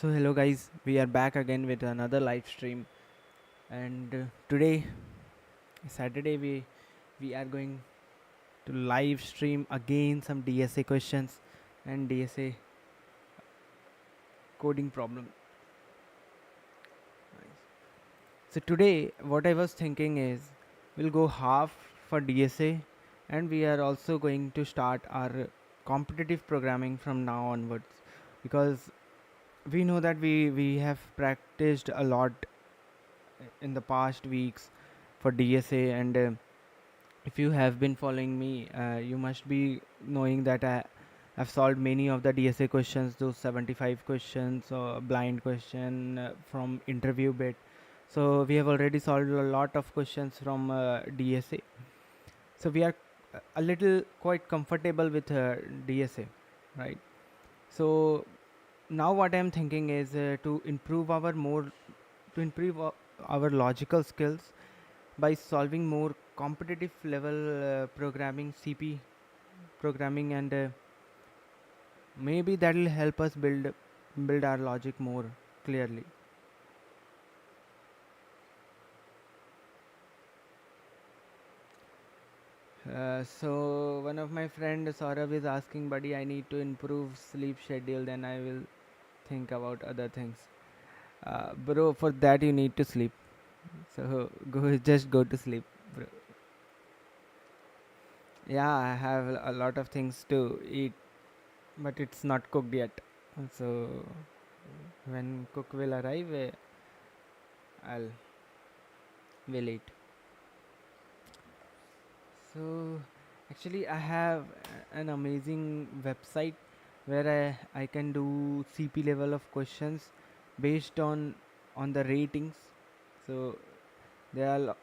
So hello guys, we are back again with another live stream, and today Saturday we are going to live stream again some DSA questions and DSA coding problem. So today what I was thinking is we'll go half for DSA, and we are also going to start our competitive programming from now onwards, because we know that we have practiced a lot in the past weeks for DSA, and if you have been following me, you must be knowing that I've solved many of the DSA questions, those 75 questions or blind question from interview bit. So we have already solved a lot of questions from DSA. So we are a little quite comfortable with DSA, right? So now what I'm thinking is to improve our logical skills by solving more competitive level programming, CP programming, and maybe that will help us build our logic more clearly. So one of my friend Saurav is asking, buddy, I need to improve sleep schedule, then I will think about other things. Bro, for that you need to sleep. So just go to sleep, bro. Yeah, I have a lot of things to eat, but it's not cooked yet. So when cook will arrive, I'll will eat. So actually, I have an amazing website where I can do CP level of questions based on the ratings. So there are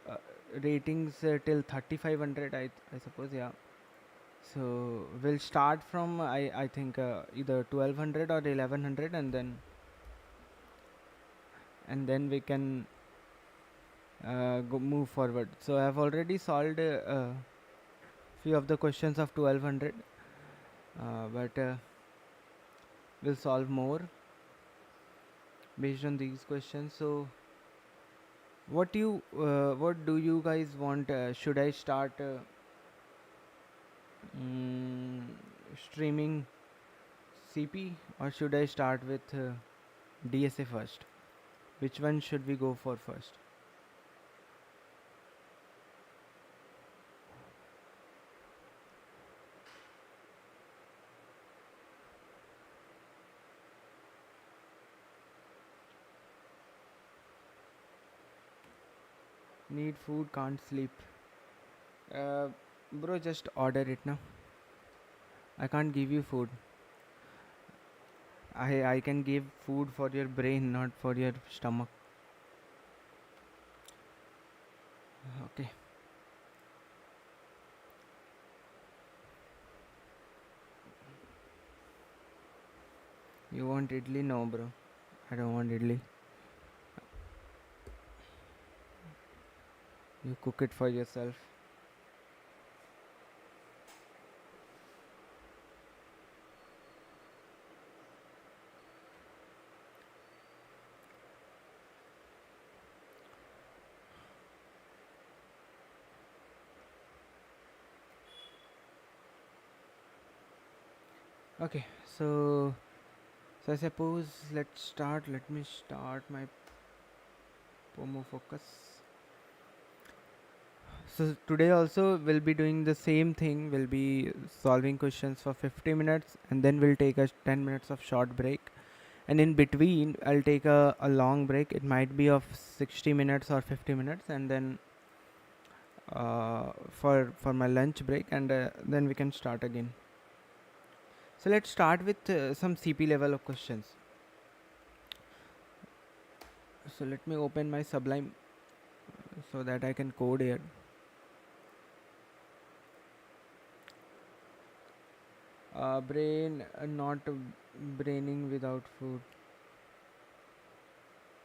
ratings till 3500, I suppose, yeah. So we'll start from I think either 1200 or 1100, and then we can go move forward. So I have already solved few of the questions of 1200, but we'll solve more based on these questions. So what do you guys want? Should I start mm, streaming CP, or should I start with DSA first? Which one should we go for first? Need food, can't sleep. Bro, just order it now. I can't give you food. I can give food for your brain, not for your stomach. Okay. You want idli? No, bro. I don't want idli. You cook it for yourself. Okay. So I suppose let's start. Let me start my Pomo focus. So today also we'll be doing the same thing. We'll be solving questions for 50 minutes, and then we'll take a 10 minutes of short break. And in between, I'll take a long break. It might be of 60 minutes or 50 minutes, and then for my lunch break, and then we can start again. So let's start with some CP level of questions. So let me open my Sublime so that I can code here. Brain not braining without food.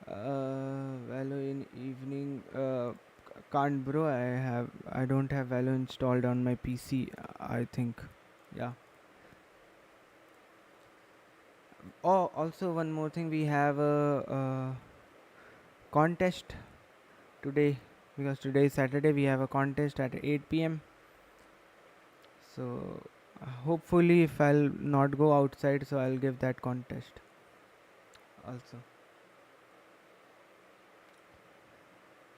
Value in evening. Can't, bro. I don't have Value installed on my PC. I think, yeah. Oh, also one more thing, we have a contest today, because today is Saturday. We have a contest at 8 p.m. So hopefully, if I'll not go outside, so I'll give that contest also.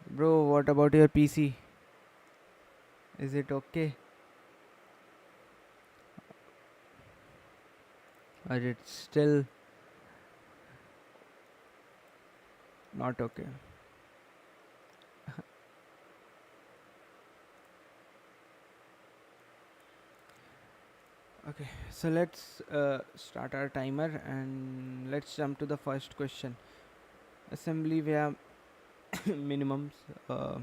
Bro, what about your PC? Is it okay, or it's still not okay? Okay, so let's start our timer and let's jump to the first question. Assembly via minimums. Uh,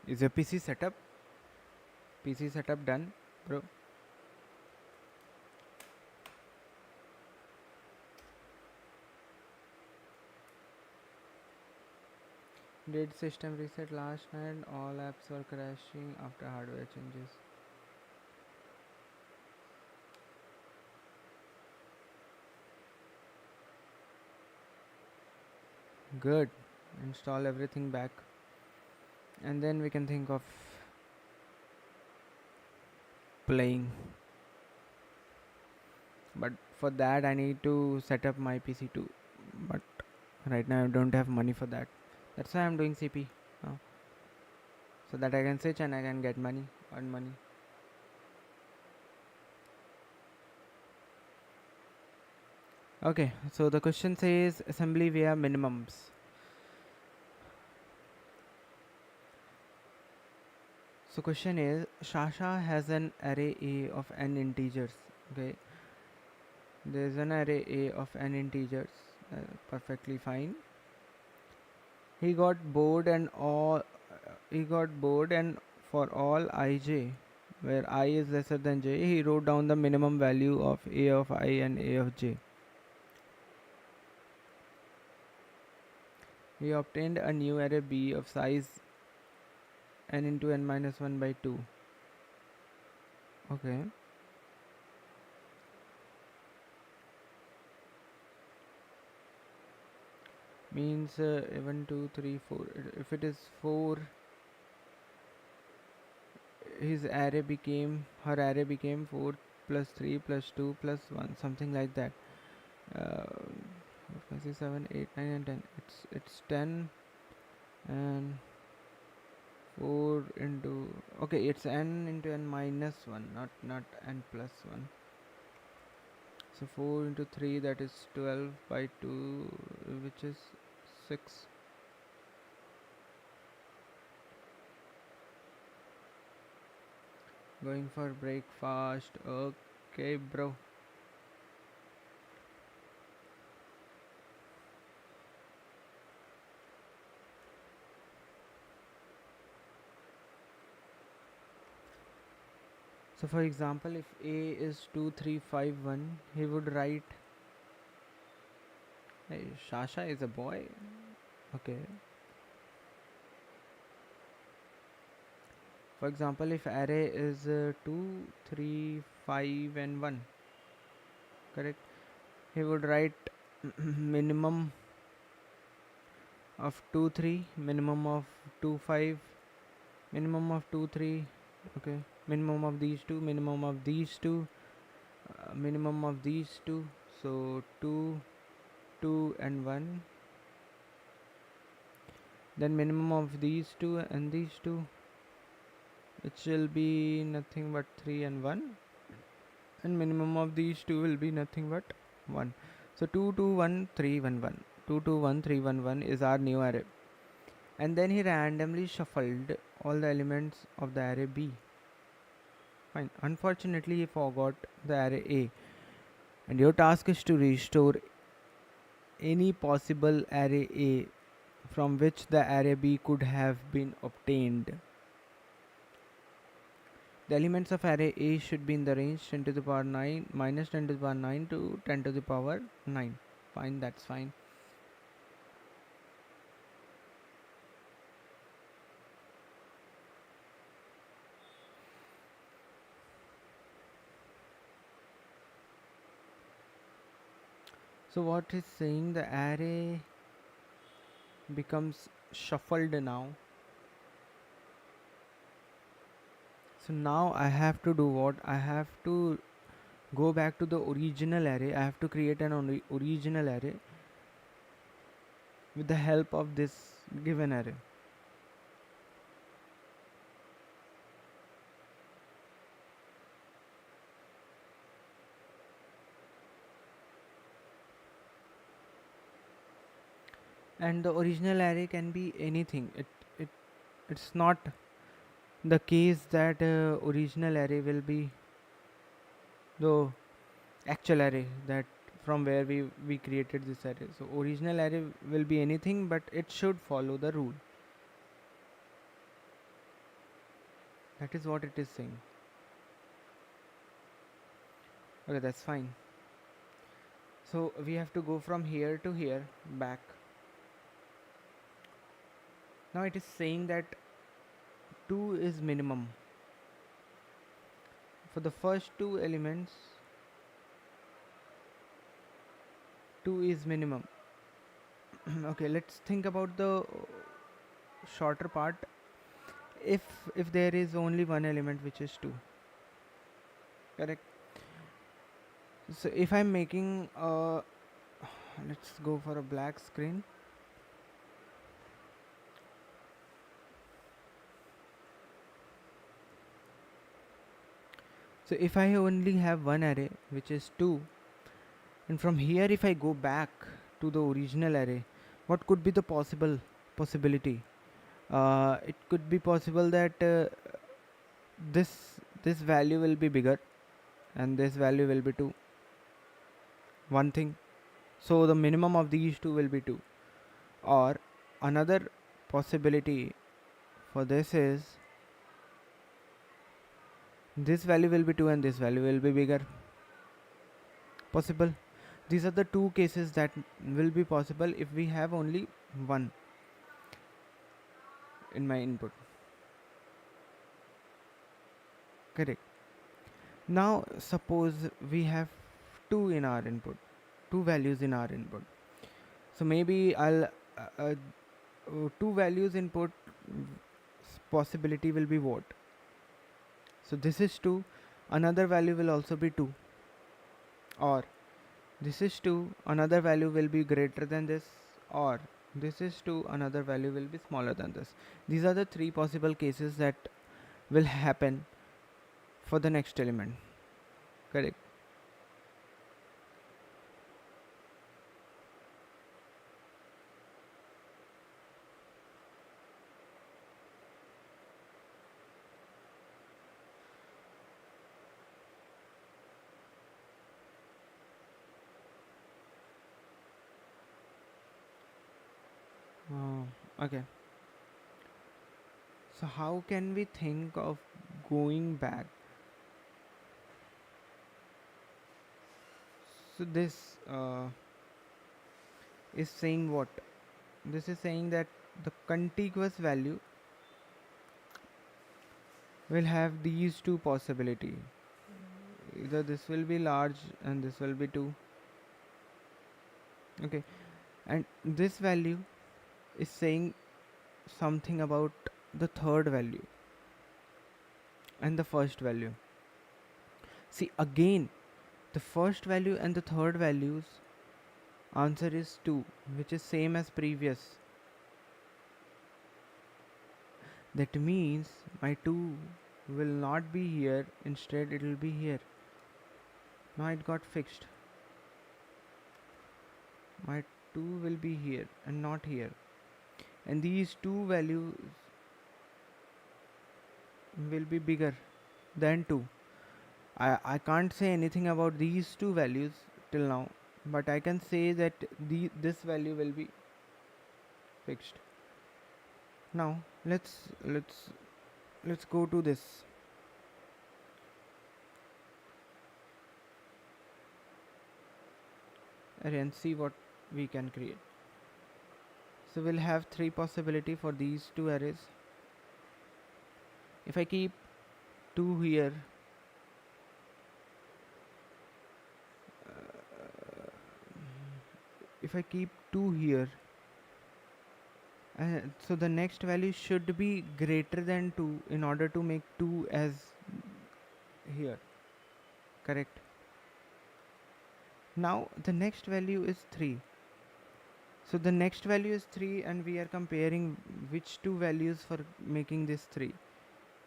is your PC setup? PC setup done, bro? Did system reset last night? All apps were crashing after hardware changes. Good. Install everything back, and then we can think of playing. But for that, I need to set up my PC too. But right now, I don't have money for that. That's why I'm doing CP now, so that I can switch and I can get money, earn money. Okay, so the question says assembly via minimums. So question is, Shasha has an array A of n integers. Okay, there is an array A of n integers. Perfectly fine. He got bored and all. He got bored and for all ij, where I is lesser than j, he wrote down the minimum value of A of I and A of j. He obtained a new array B of size n into n minus 1 by 2. Okay. Means 1 2 3 4. If it is 4, her array became 4 plus 3 plus 2 plus 1, something like that. 5 6 7 8 9 and 10. It's 10 and 4 into, okay, it's n into n minus 1, not n plus 1. So 4 into 3, that is 12 by 2, which is 6. Going for breakfast. Okay, bro. So for example, if A is 2351, he would write, hey, Shasha is a boy. Okay. For example, if array is 2, 3, 5 and 1, correct? He would write minimum of 2, 3, minimum of 2, 5, minimum of 2, 3, okay, minimum of these two, minimum of these two, minimum of these two. So 2, 2 and 1, then minimum of these two and these two, which will be nothing but 3 and 1, and minimum of these two will be nothing but 1. So 2 2 1 3 1 1, 2 2 1 3 1 1 is our new array. And then he randomly shuffled all the elements of the array B. Fine. Unfortunately, he forgot the array A, and your task is to restore any possible array A from which the array B could have been obtained. The elements of array A should be in the range 10 to the power 9 minus 10 to the power 9 to 10 to the power 9. Fine, that's fine. So what is saying, the array becomes shuffled now. So now I have to do what? I have to go back to the original array. I have to create an original array with the help of this given array. And the original array can be anything. It's not the case that original array will be the actual array that from where we created this array. So original array will be anything, but it should follow the rule. That is what it is saying. Okay, that's fine. So we have to go from here to here back. Now it is saying that 2 is minimum for the first two elements. 2 is minimum. Okay, let's think about the shorter part. If there is only one element which is 2, correct? So if I'm making let's go for a black screen. So if I only have one array which is 2, and from here if I go back to the original array, what could be the possibility? It could be possible that this value will be bigger and this value will be 2. One thing. So the minimum of these two will be 2. Or another possibility for this is this value will be 2 and this value will be bigger. Possible. These are the two cases that will be possible if we have only one in my input. Correct. Now suppose we have two in our input, two values in our input. So maybe I'll two values input possibility will be what? So this is 2, another value will also be 2, or this is 2, another value will be greater than this, or this is 2, another value will be smaller than this. These are the three possible cases that will happen for the next element. Correct. Okay. So how can we think of going back? So this is saying what? This is saying that the contiguous value will have these two possibility. Either this will be large and this will be 2. Okay. And this value is saying something about the third value and the first value. See, again, the first value and the third values answer is 2, which is same as previous. That means my 2 will not be here, instead it will be here. Now it got fixed. My 2 will be here and not here. And these two values will be bigger than 2. I can't say anything about these two values till now, but I can say that this value will be fixed. Now let's go to this. array and see what we can create. So we'll have three possibility for these two arrays. If I keep 2 here, if I keep 2 here, so the next value should be greater than 2 in order to make 2 as here, correct? Now the next value is 3. So the next value is 3 and we are comparing which two values for making this 3.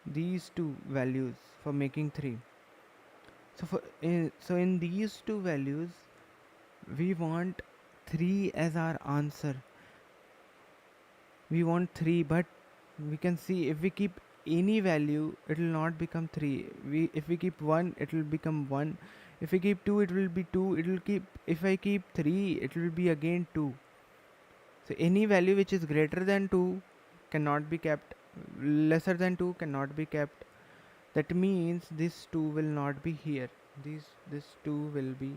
These two values for making 3. So in these two values we want 3 as our answer. We want 3, but we can see if we keep any value it will not become 3. If we keep 1 it will become 1. If we keep 2 it will be 2. It will keep, if I keep 3 it will be again 2. So any value which is greater than 2 cannot be kept, lesser than 2 cannot be kept. That means this 2 will not be here. This 2 will be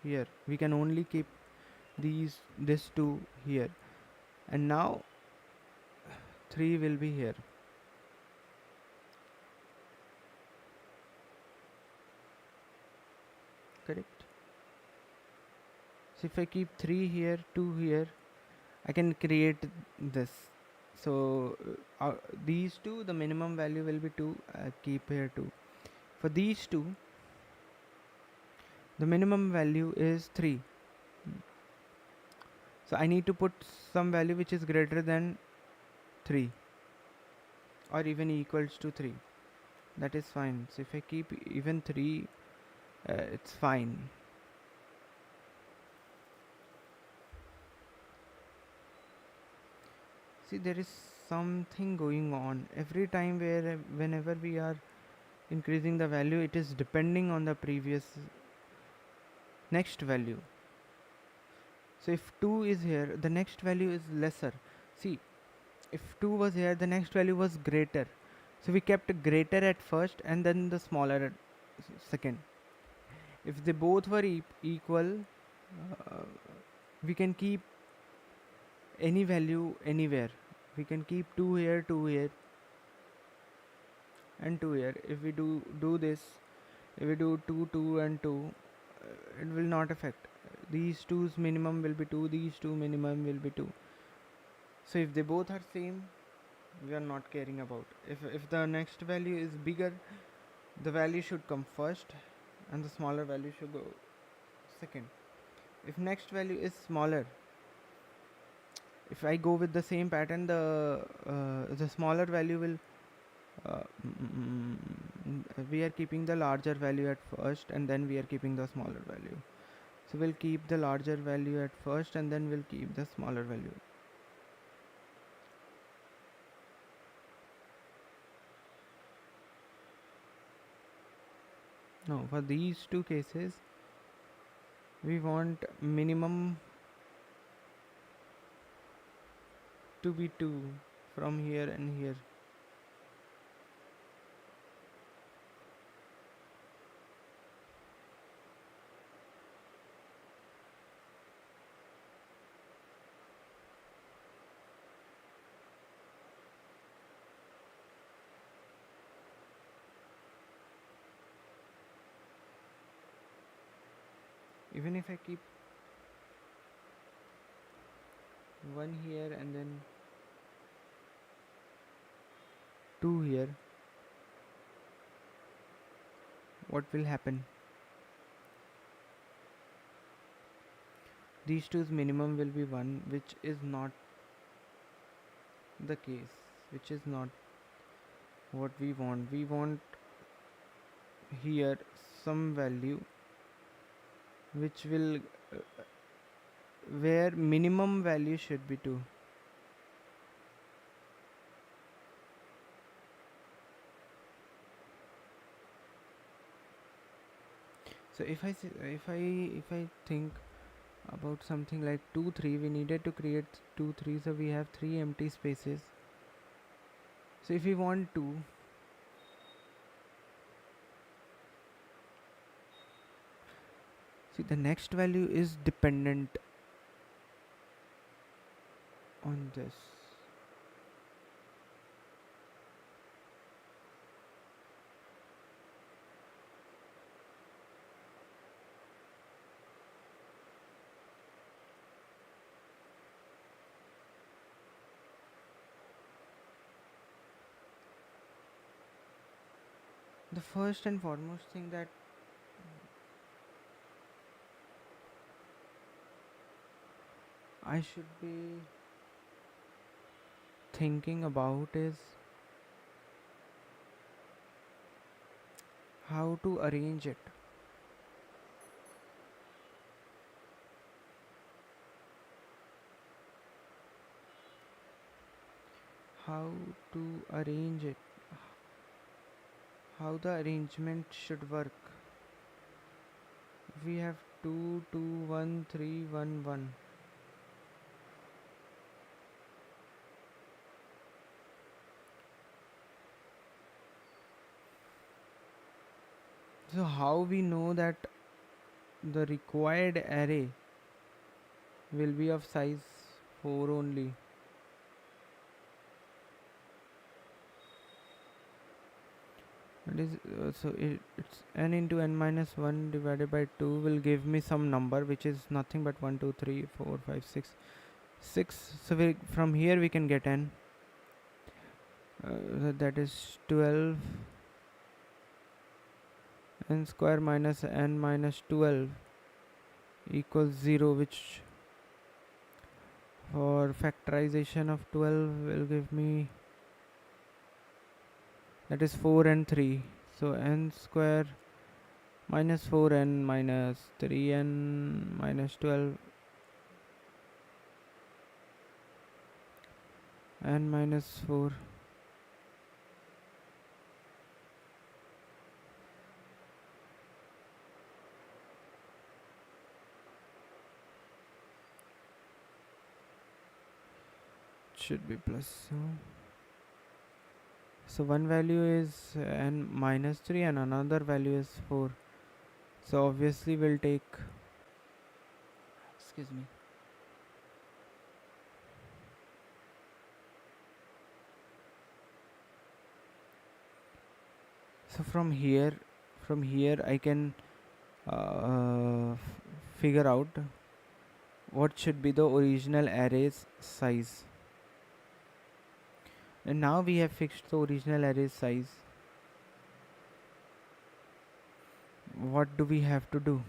here. We can only keep this 2 here, and now 3 will be here. Correct. So if I keep 3 here, 2 here, I can create this. So these two, the minimum value will be 2. Keep here 2. For these two, the minimum value is 3. So I need to put some value which is greater than 3 or even equals to 3. That is fine. So if I keep even 3, it's fine. See, there is something going on every time where whenever we are increasing the value, it is depending on the previous next value. So if 2 is here, the next value is lesser. See, if 2 was here, the next value was greater. So we kept greater at first and then the smaller at second. If they both were equal, we can keep any value anywhere. We can keep 2 here, 2 here, and 2 here. If we do this, if we do 2, 2 and 2, it will not affect. These two's minimum will be 2, these two minimum will be 2. So if they both are same, we are not caring about. If the next value is bigger, the value should come first and the smaller value should go second. If next value is smaller, if I go with the same pattern, the smaller value will we are keeping the larger value at first and then we are keeping the smaller value. So we'll keep the larger value at first and then we'll keep the smaller value. Now for these two cases we want minimum to be 2 from here and here. Even if I keep 1 here and then 2 here, what will happen? These two's minimum will be 1, which is not the case, which is not what we want. We want here some value which will where minimum value should be 2. So if I think about something like 2 3, we needed to create 2 3, so we have 3 empty spaces. So if we want 2, See, the next value is dependent on this. The first and foremost thing that I should be thinking about is how to arrange it. How to arrange it. How the arrangement should work. We have 2 2 1 3 1 1. So how we know that the required array will be of size 4 only? That is it's n into n minus 1 divided by 2 will give me some number which is nothing but 1 2 3 4 5 6 6. So from here we can get n, that is 12 n square minus n minus 12 equals 0, which for factorization of 12 will give me, that is 4 and 3. So n square minus 4n minus 3n minus 12 n minus 4. Should be plus. So one value is n minus 3 and another value is 4. So obviously we'll take, excuse me. So from here I can figure out what should be the original array's size. And now we have fixed the original array's size. What do we have to do?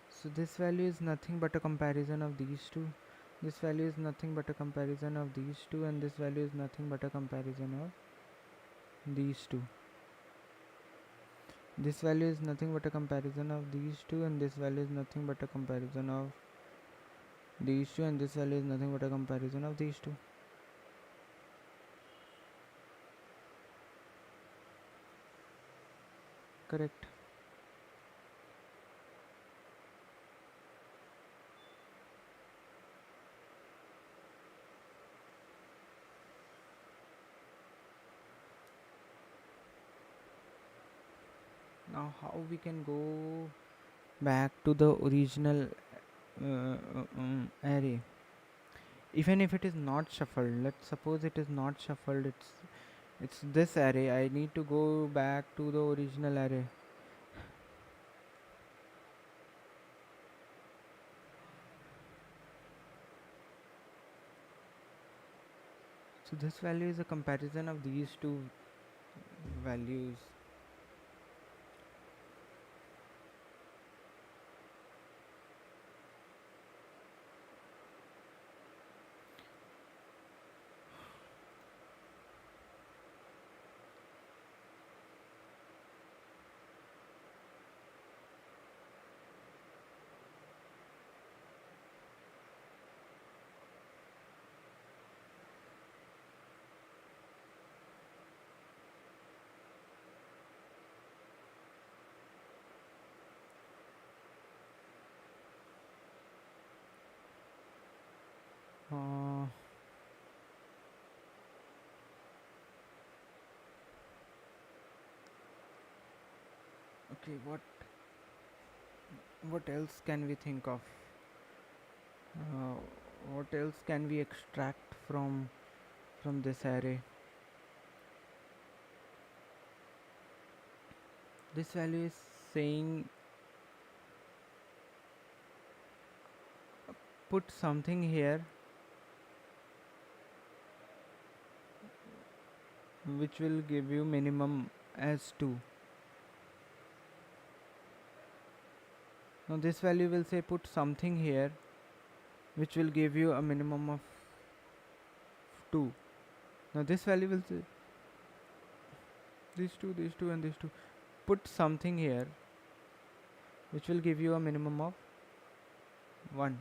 So this value is nothing but a comparison of these two. This value is nothing but a comparison of these two, and this value is nothing but a comparison of these two. This value is nothing but a comparison of these two, and this value is nothing but a comparison of these two, and this value is nothing but a comparison of these two. Correct. Now how we can go back to the original array, even if it is not shuffled. Let's suppose it is not shuffled, it's this array. I need to go back to the original array. So this value is a comparison of these two values. Okay, what else can we think of? Uh, what else can we extract from this array? This value is saying put something here which will give you minimum as 2. Now this value will say put something here which will give you a minimum of 2. Now this value will say these two and these two. Put something here which will give you a minimum of 1.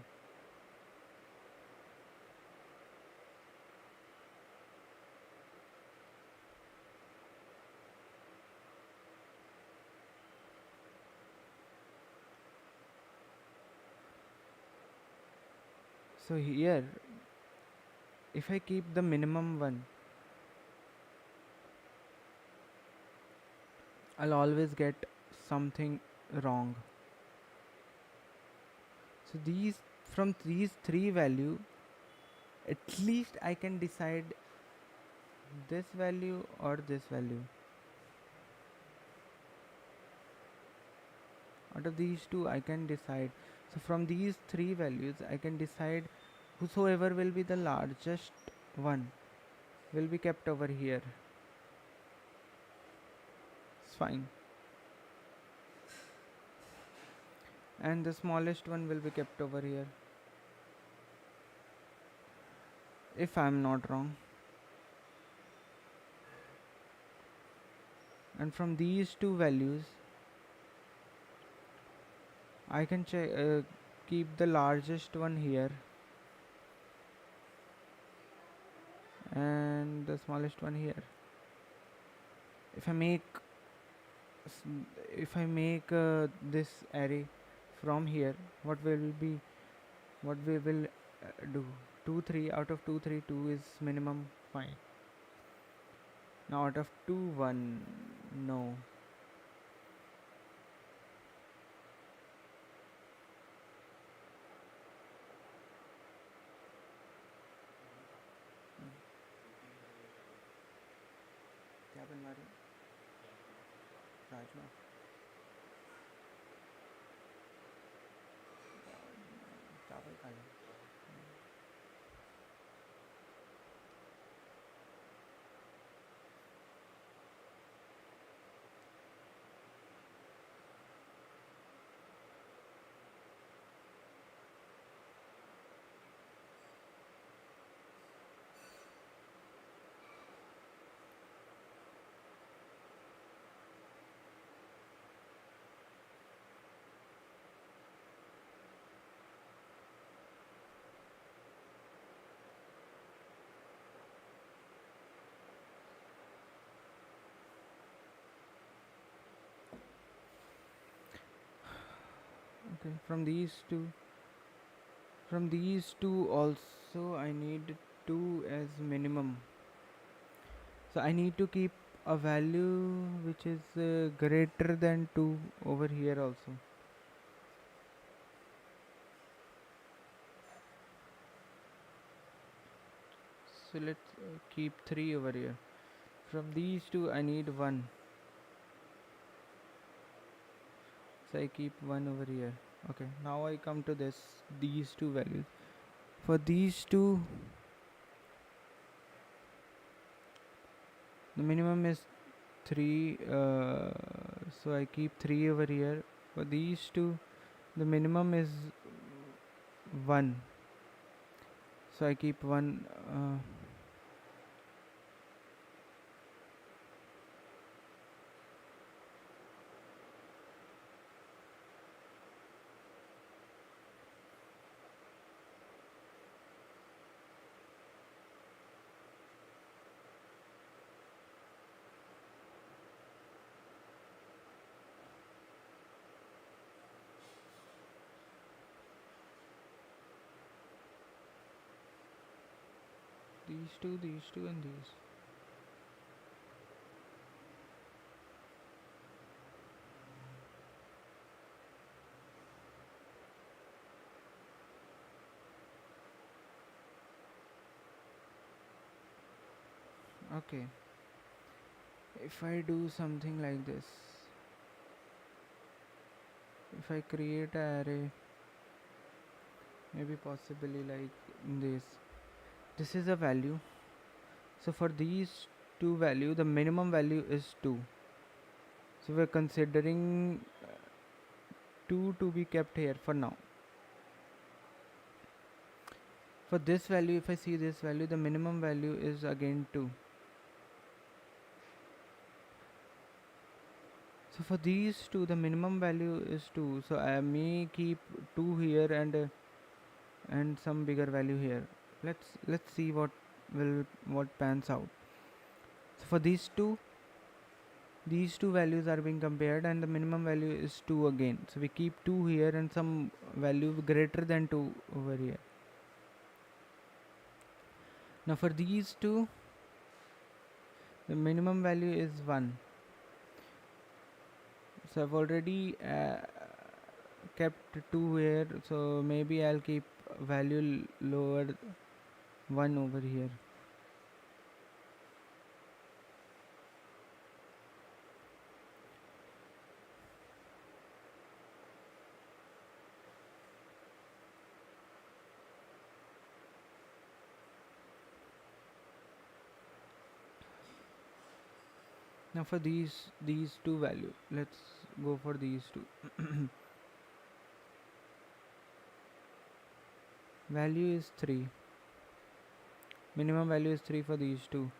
So here if I keep the minimum 1, I'll always get something wrong. So from these three value, at least I can decide this value or this value. Out of these two I can decide. So from these three values I can decide whosoever will be the largest one will be kept over here. It's fine. And the smallest one will be kept over here, if I am not wrong. And from these two values I can keep the largest one here and the smallest one here. If I make this array from here, what we will do? 2 3 out of 2 3 2 is minimum, fine. Now out of 2 1, no. क्या बनवा रहे हो? राजमा चावल खा लो. Okay, from these two also I need 2 as minimum. So I need to keep a value which is greater than 2 over here also. So let's keep 3 over here. From these two I need 1. So I keep 1 over here. Okay, now I come to these two values. For these two, the minimum is 3, so I keep 3 over here. For these two, the minimum is 1, so I keep 1. These two and these. Okay, if I do something like this, if I create an array, maybe possibly like this is a value. So for these two value, the minimum value is 2. So we're considering 2 to be kept here for now. For this value, if I see this value, the minimum value is again 2. So for these two, the minimum value is 2. So I may keep 2 here and some bigger value here. Let's see what pans out. So for these two values are being compared and the minimum value is 2 again. So we keep 2 here and some value greater than 2 over here. Now for these two, the minimum value is 1. So I've already kept 2 here, so maybe I'll keep value lower 1 over here. Now for these two value, let's go for these two. Value is 3. Minimum value is 3 for these two.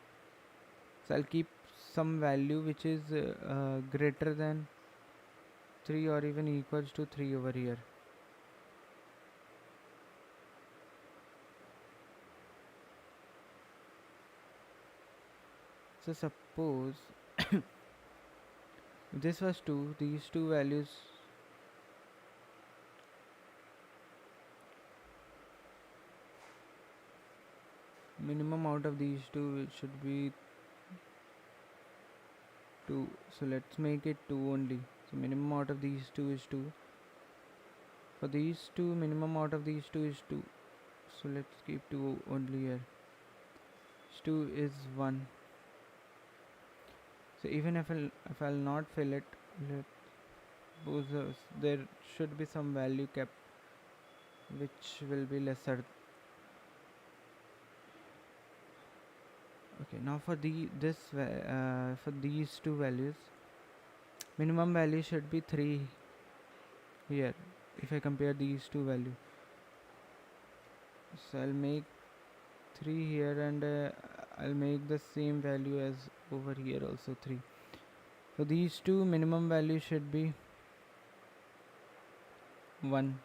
So I'll keep some value which is greater than 3 or even equals to 3 over here. So suppose this was 2, these two values minimum out of these two it should be 2. So let's make it 2 only. So minimum out of these two is 2. For these two, minimum out of these two is 2. So let's keep 2 only here. 2 is 1. So even if I'll not fill it, let suppose there should be some value kept which will be lesser. Okay, now for for these two values, minimum value should be 3 here. If I compare these two values, so I'll make 3 here and I'll make the same value as over here also 3. For these two, minimum value should be 1.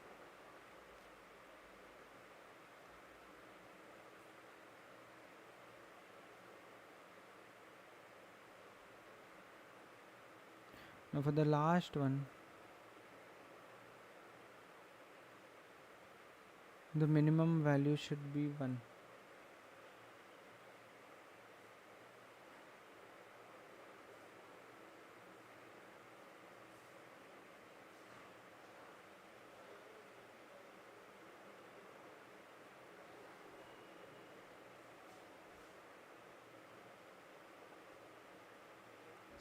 Now for the last one, the minimum value should be 1.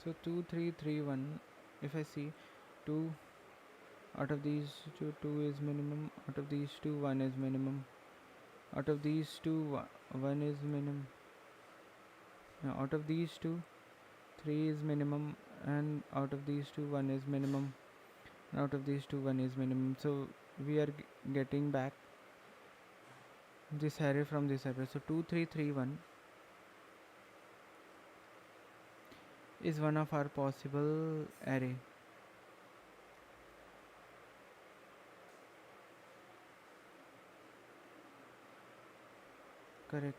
So 2, 3, 3, 1. If I see 2 out of these two, 2 is minimum. Out of these two, 1 is minimum. Out of these two, 1 is minimum. Now out of these two, 3 is minimum, and out of these two, 1 is minimum. And out of these two, 1 is minimum. So we are getting back this array from this array. So 2, 3, 3, 1 is one of our possible array. Correct.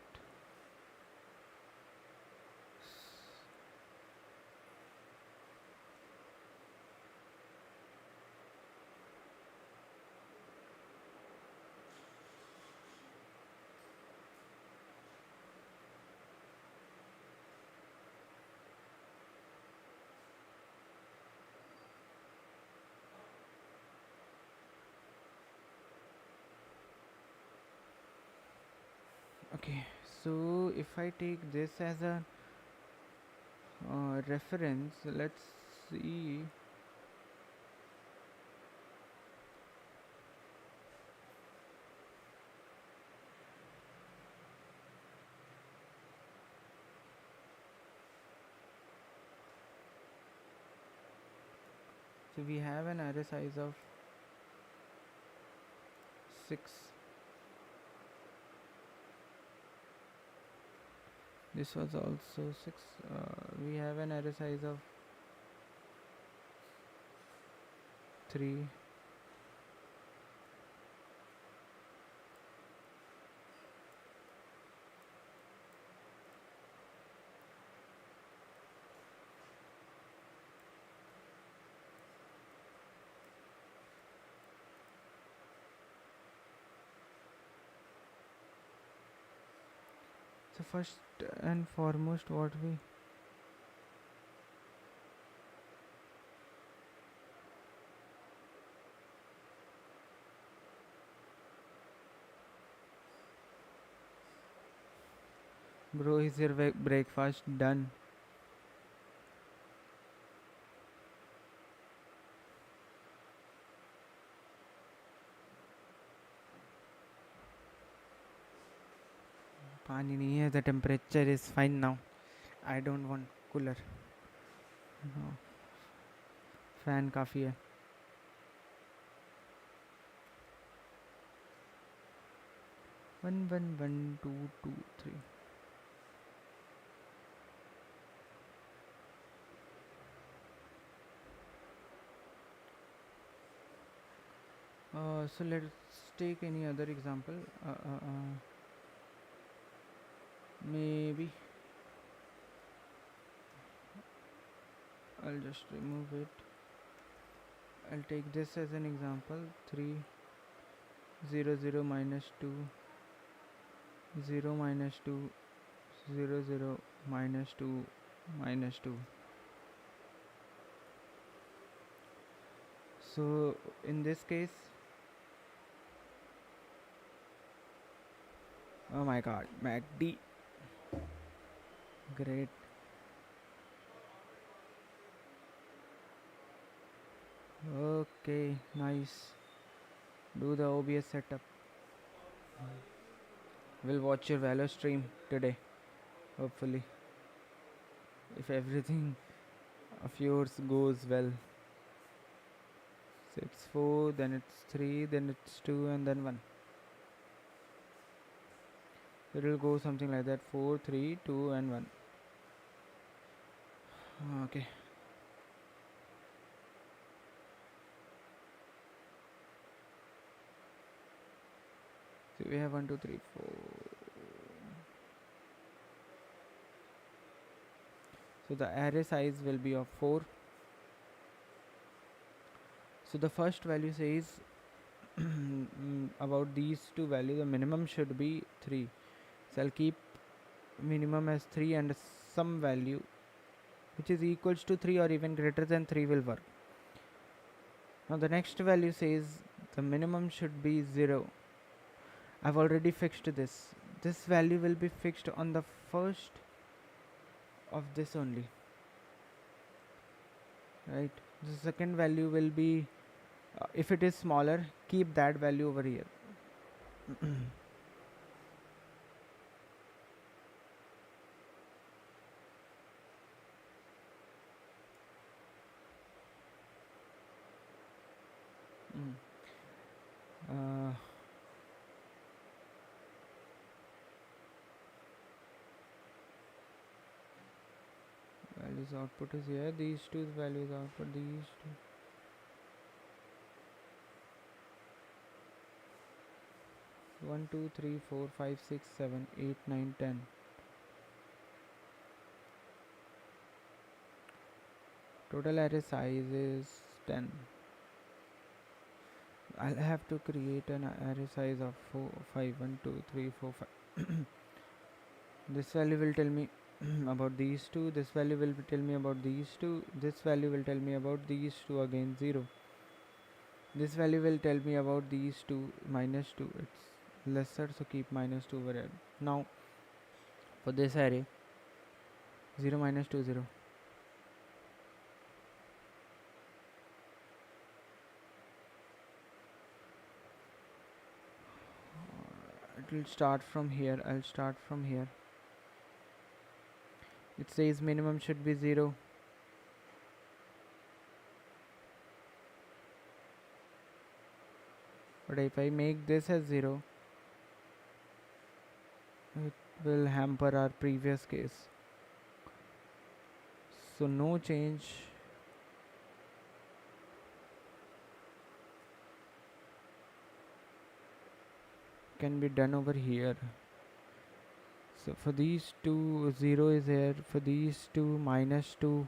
Okay, so if I take this as a reference, let's see. So we have an array size of 6. This was also 6. We have an array size of 3. So first and foremost, what we bro, is your breakfast done? पानी नहीं है. The temperature is fine now. I don't want cooler. No. Fan काफ़ी है. 1 1 1 2 2 3. So let's take any other example. Maybe I'll just remove it. I'll take this as an example. 3 0 0 minus 2 0 minus 2 0 0 minus 2 minus 2. So in this case, oh my god, MACD, great. Okay, nice. Do the OBS setup. We'll watch your Valor stream today, hopefully, if everything of yours goes well. So it's 4, then it's 3, then it's 2, and then 1. It'll go something like that: 4 3 2 and 1. Okay. So we have 1 2 3 4. So the array size will be of 4. So the first value says about these two values, the minimum should be 3. So I'll keep minimum as 3, and some value which is equals to 3 or even greater than 3 will work. Now the next value says the minimum should be 0. I've already fixed this. This value will be fixed on the first of this only, right? The second value will be, if it is smaller, keep that value over here. Values output is here. These two values output. These two. One, two, three, 4, 5, 6, 7, 8, 9, 10. Total array size is 10. I'll have to create an array size of 4, 5, 1, 2, 3, 4, 5. This value will tell me about these two. This value will tell me about these two. This value will tell me about these two, again 0. This value will tell me about these two, minus 2. It's lesser, so keep minus 2 over here. Now for this array, 0 minus 2 0, it will start from here. I'll start from here. It says minimum should be 0. But if I make this as 0, it will hamper our previous case. So no change. Can be done over here. So for these two, 0 is here. For these two, -2.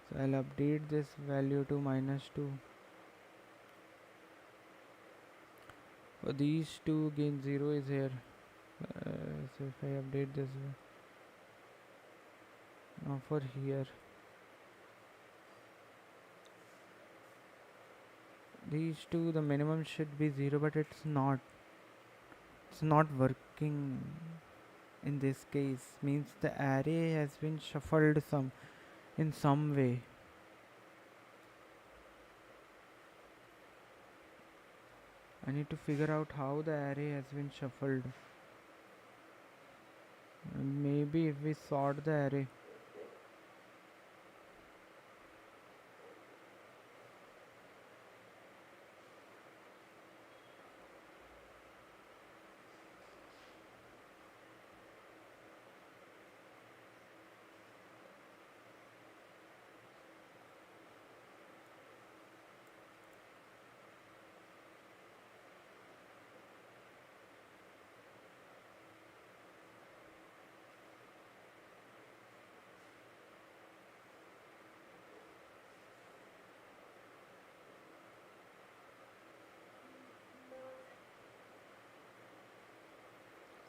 So I'll update this value to -2. For these two, again 0 is here. So if I update this, now for here, these two, the minimum should be 0, but it's not. It's not working in this case. Means the array has been shuffled in some way. I need to figure out how the array has been shuffled. Maybe if we sort the array.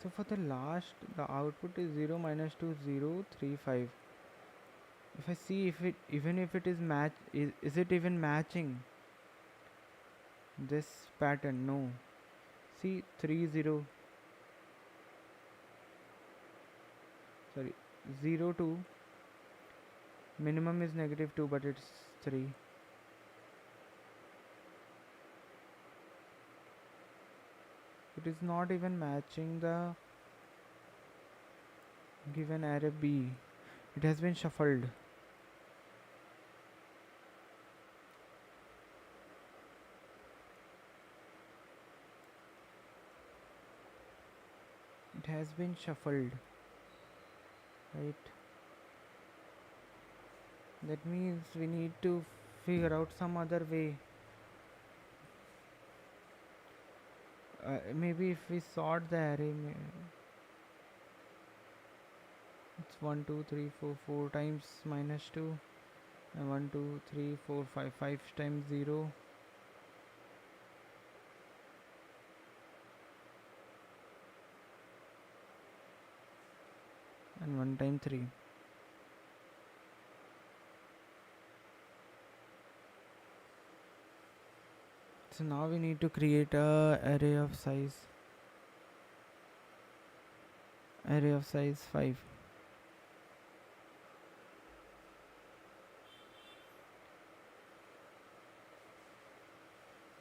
So for the last, the output is 0, -2, 0, 3, 5. If I see if it, even if it is is it even matching this pattern? No. See, 3, 0, sorry, 0, 2. Minimum is -2, but it's 3. It is not even matching the given array B. It has been shuffled. It has been shuffled, right? That means we need to figure out some other way. Maybe if we sort the array, it's 1, 2, 3, 4, 4 times -2, and 1, 2, 3, 4, 5, 5 times 0. And 1 time 3. So now we need to create a array of size 5.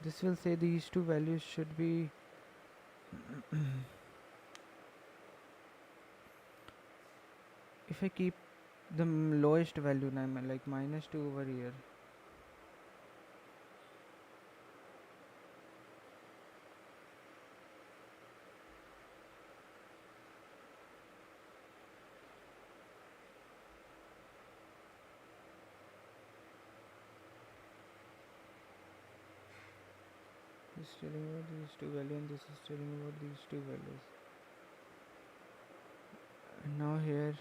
This will say these two values should be if I keep the lowest value, like -2 over here, this is telling about these two values and this is telling about these two values. And now here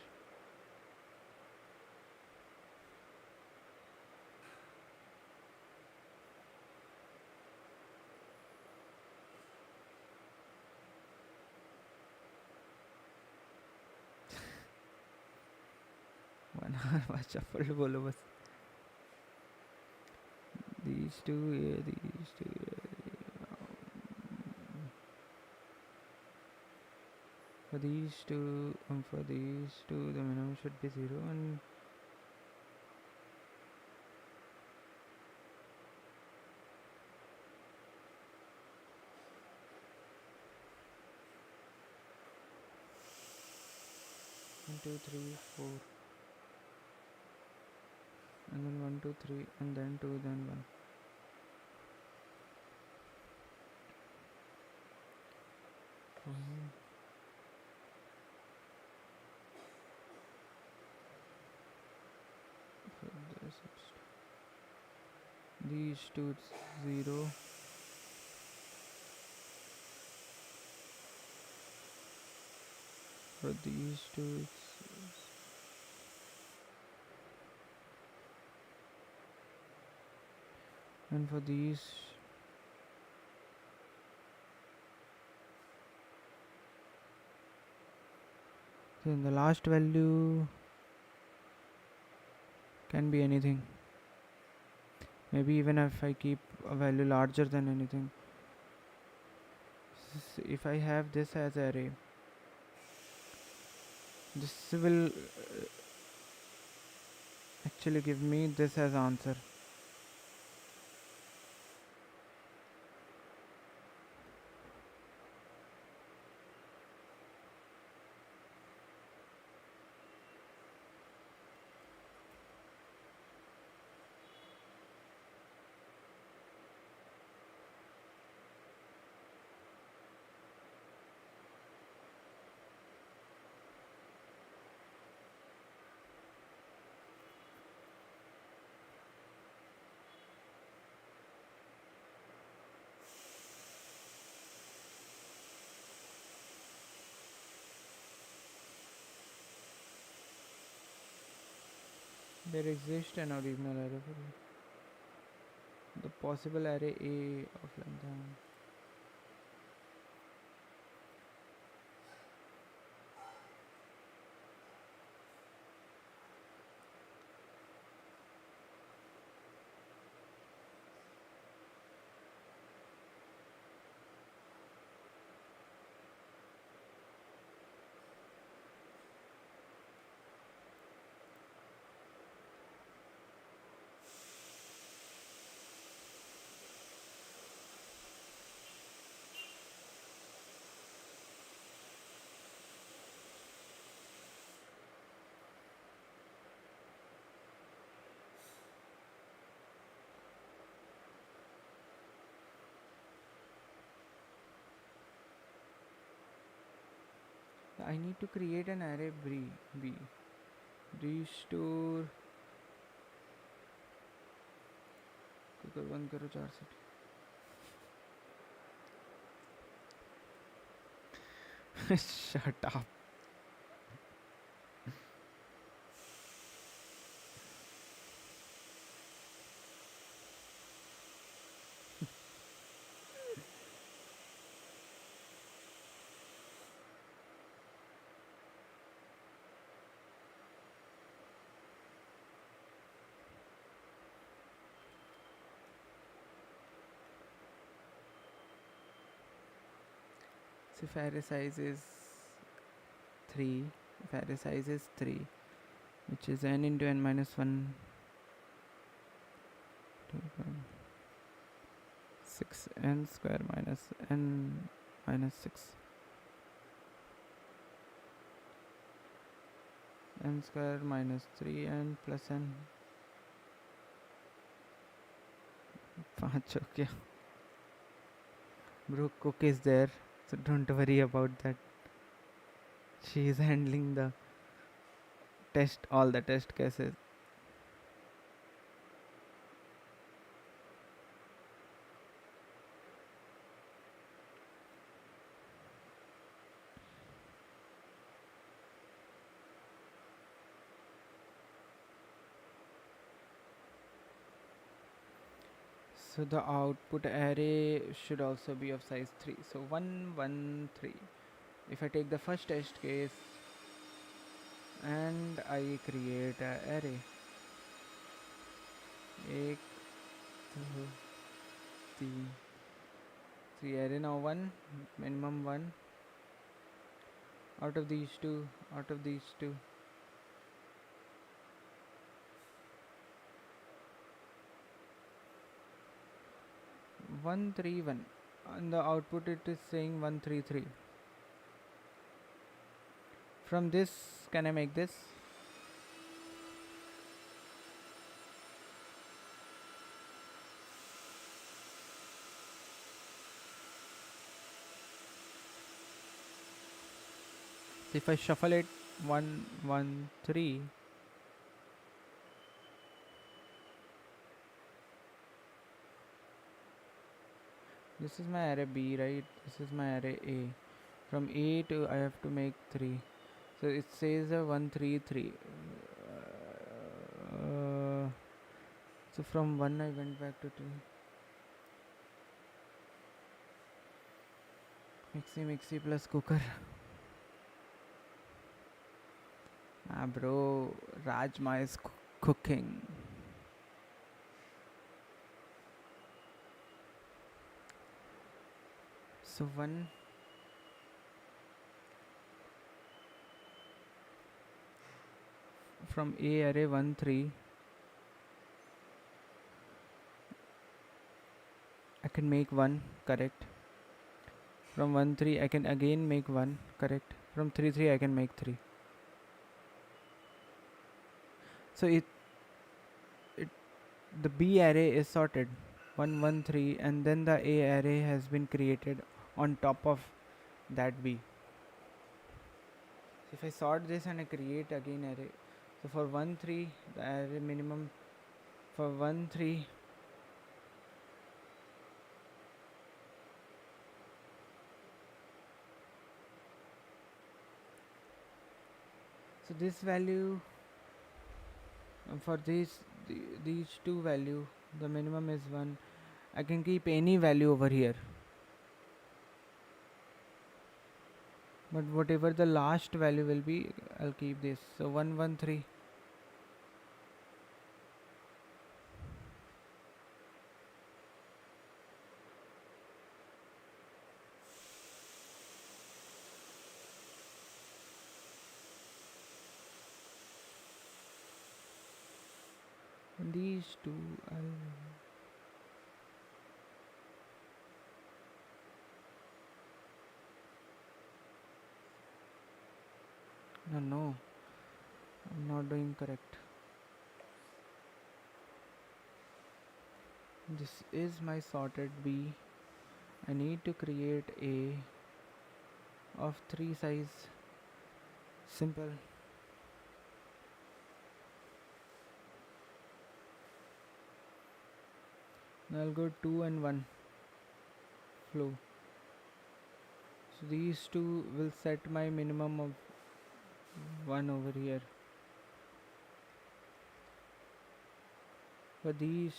shuffled बोलो बस. These two here, these two here. For these two, the minimum should be 0, and 2 3 4, and then 1 2 3, and then 2, then 1. For this these two it's 0. For these two it's, and for these then the last value can be anything. Maybe even if I keep a value larger than anything. If I have this as array, this will actually give me this as answer. There exists an original array for the possible array A of length m. I need to create an array B. Restore. Cooker बंद करो 4 से. Shut up. So if array size is 3, if array size is 3, which is n into n minus 1, 6 n square minus n minus 6, n square minus 3n plus n. 5 हो गया. Bro, cook is there, so don't worry about that. She is handling the test, all the test cases. So the output array should also be of size 3. So 1 1 3. If I take the first test case and I create an array, 1 2 3 array, now 1, minimum 1. Out of these two 1 3 1, and the output it is saying 1 3 3. From this, can I make this? So if I shuffle it 1 1 3, this is my array B, right? This is my array A. From A to I have to make 3. So it says 1 3 3. So from 1 I went back to 2. Mixie plus cooker. Ah bro, Rajma is cooking. So 1 from A array 1 3, I can make 1, correct. From 1 3 I can again make 1, correct. From 3 3 I can make 3. So it the B array is sorted 1 1 3, and then the A array has been created on top of that B. So if I sort this and I create again array, so for 1 3 the array minimum for 1 3, so this value for these two value, the minimum is 1. I can keep any value over here, but whatever the last value will be, I'll keep this. So 1 1 3. And these two no, I'm not doing correct. This is my sorted B. I need to create A of 3 size. Simple. Now I'll go 2 and 1 flow. So these two will set my minimum of 1 over here. For these,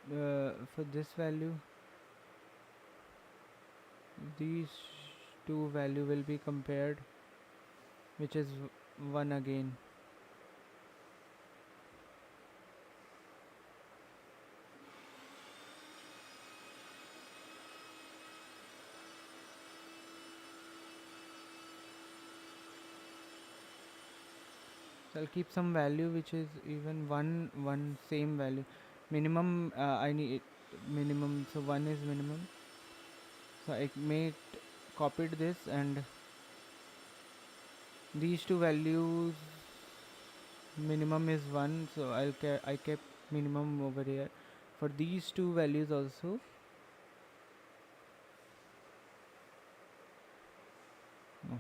for this value, these two value will be compared, which is 1 again. So I'll keep some value which is even 1 same value. Minimum I need minimum, so 1 is minimum. So I made copied this, and these two values minimum is 1, so I kept minimum over here. For these two values also, no.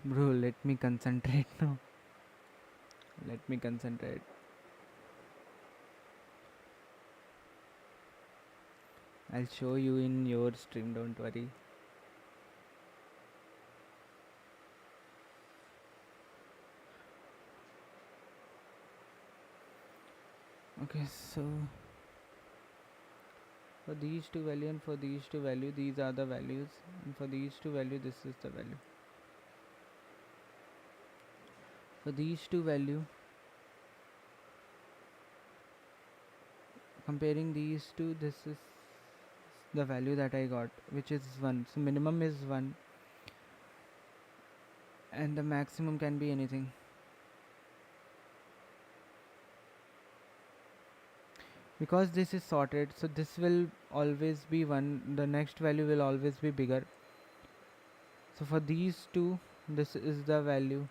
Bro, let me concentrate now. Let me concentrate. I'll show you in your stream, don't worry. Okay, so for these two value and for these two value, these are the values, and for these two value, this is the value. For these two value, comparing these two, this is the value that I got, which is 1. So minimum is 1, and the maximum can be anything. because this is sorted, so this will always be 1, the next value will always be bigger. So for these two, this is the value,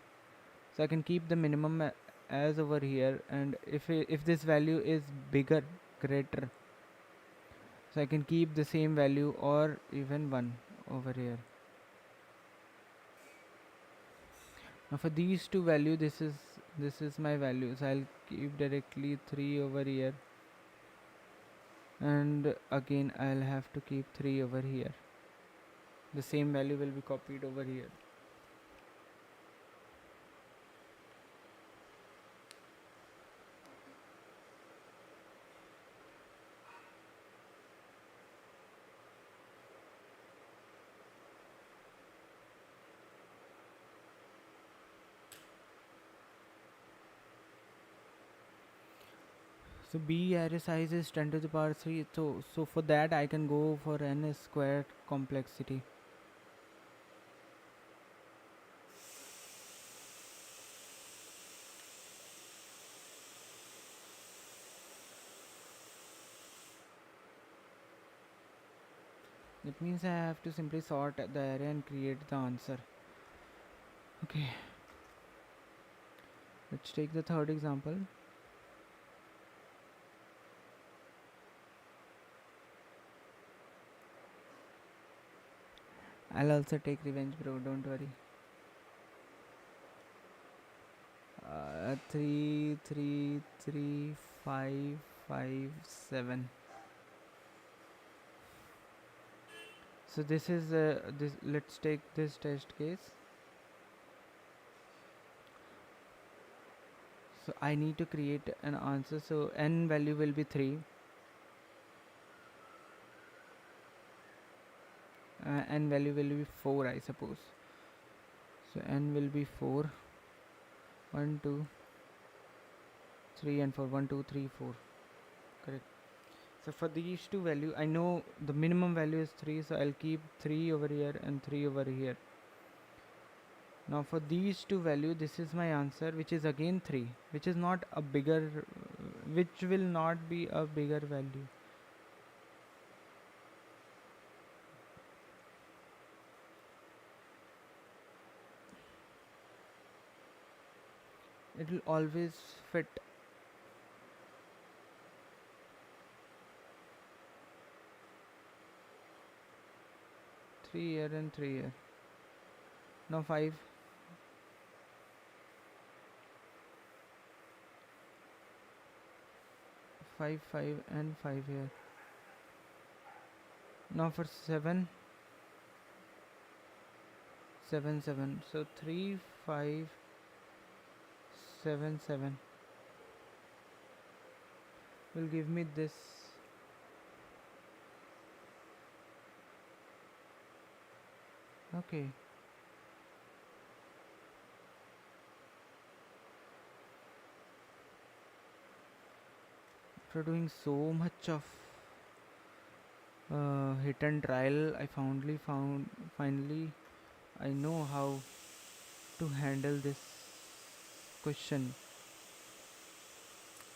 so I can keep the minimum as over here, and if this value is bigger, greater, so I can keep the same value or even 1 over here. Now for these two value, this is my value, so I'll keep directly 3 over here, and again I'll have to keep 3 over here. The same value will be copied over here. So B array size is 10 to the power 3, so for that I can go for n squared complexity. That means I have to simply sort the array and create the answer. Okay, let's take the third example. I'll also take revenge, bro, don't worry. 3 3 3 5 5 7. So this is this. Let's take this test case. So I need to create an answer, so n value will be 3, n value will be 4, I suppose. So n will be 4, 1 2 3 and 4, 1 2 3 4, correct. So for these two value, I know the minimum value is 3, so I'll keep 3 over here and 3 over here. Now for these two value, this is my answer, which is again 3, which is not a bigger, which will not be a bigger value. It will always fit. Three here and 3 here. Now 5. 5 5 and 5 here. Now for 7 7 7. So 3 5 7 7 will give me this. Okay. After doing so much of hit and trial, I finally I know how to handle this question.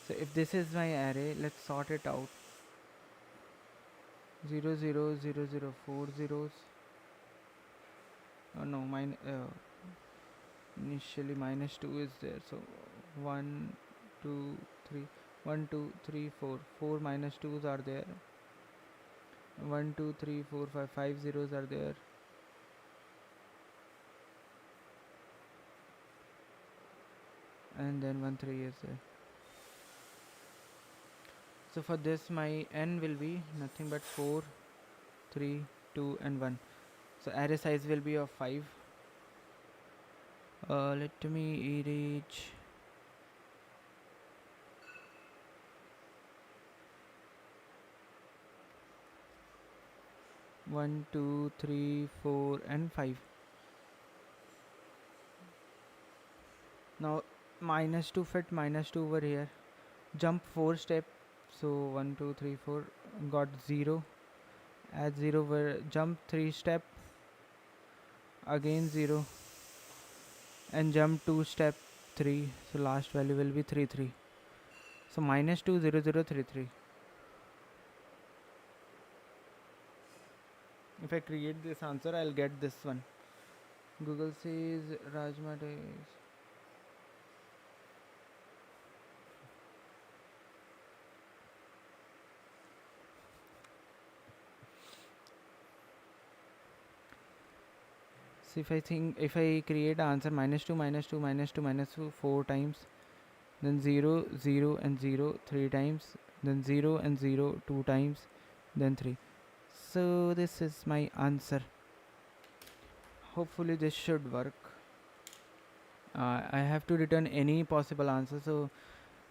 So if this is my array, let's sort it out. 0 0 0 0 4 zeros. Oh no, mine initially -2 is there, so 1 2 3 1 2 3 4 4 -2s are there. 1 2 3 4 5 5 zeros are there. And then 1 3 is there. So for this my n will be nothing but 4 3 2 and 1. So array size will be of 5. Let me reach 1 2 3 4 and 5. Now -2 fit -2 over here. Jump 4 step. So 1 2 3 4 got 0. Add 0 over jump 3 step. Again 0. And jump 2 step 3. So last value will be 3 3. So -2 0 0 3 3. If I create this answer, I'll get this one. Google says Rajma days. So if I create answer minus 2 minus 2 minus 2 minus 2 4 times, then 0 0 and 0 3 times, then 0 and 0 2 times, then 3. So this is my answer. Hopefully this should work. I have to return any possible answer, so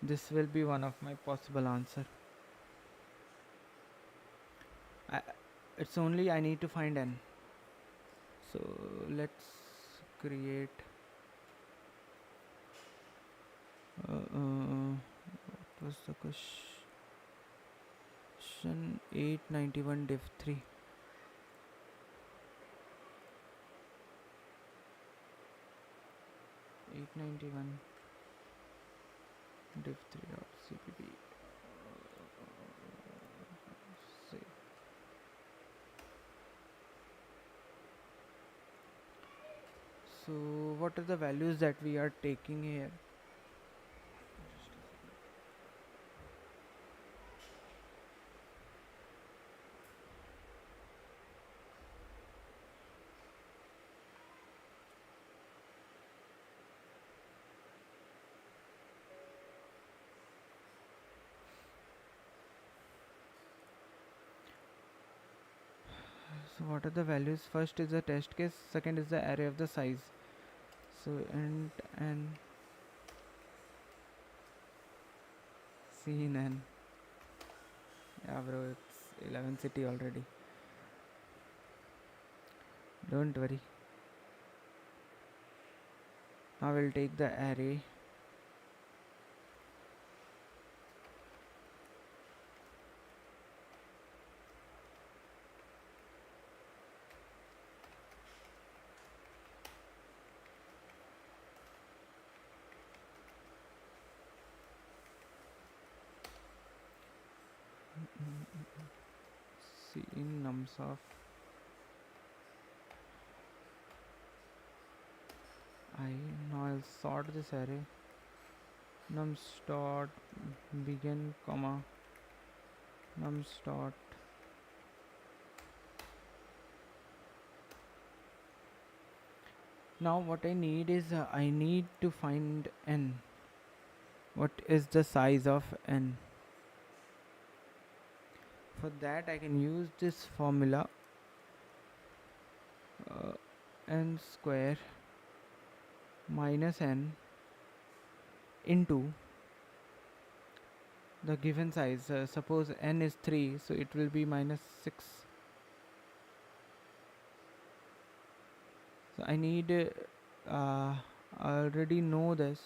this will be one of my possible answer. I, it's only I need to find n. So let's create what was the question? 891 div 3. 891 div 3 dot cpp. Save. So what are the values that we are taking here? So what are the values? First is the test case, second is the array of the size. So int and scene n. Yeah bro, it's 11 city already. Don't worry. Now we'll take the array. See in nums of I. Now I'll sort this array. Nums dot begin comma nums dot now what I need is I need to find n. What is the size of n? For that I can use this formula n square minus n into the given size. Suppose n is 3, so it will be minus 6. So I need I already know this.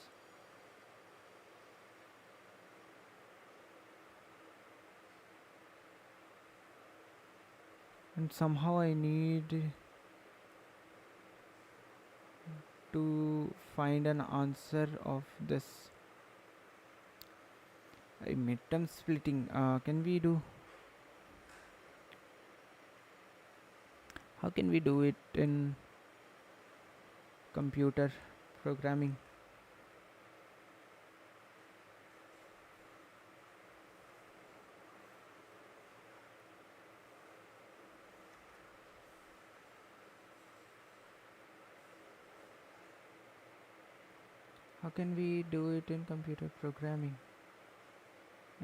And somehow I need to find an answer of this. Midterm splitting, can we do? How can we do it in computer programming? How can we do it in computer programming?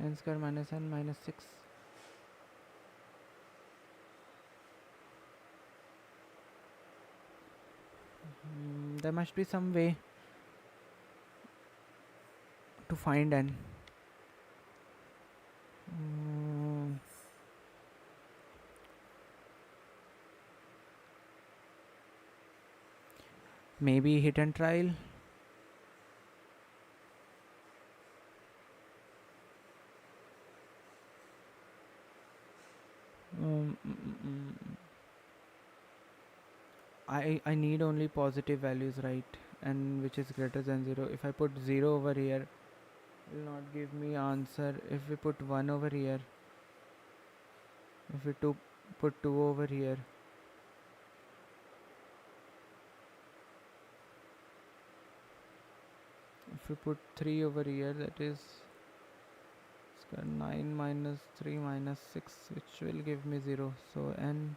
N square minus n minus 6. There must be some way to find n. Maybe hit and trial. I need only positive values, right? And which is greater than 0. If I put 0 over here, it will not give me answer. If we put 1 over here, if we put 2 over here, we put 3 over here, that is 9 minus 3 minus 6, which will give me 0. So n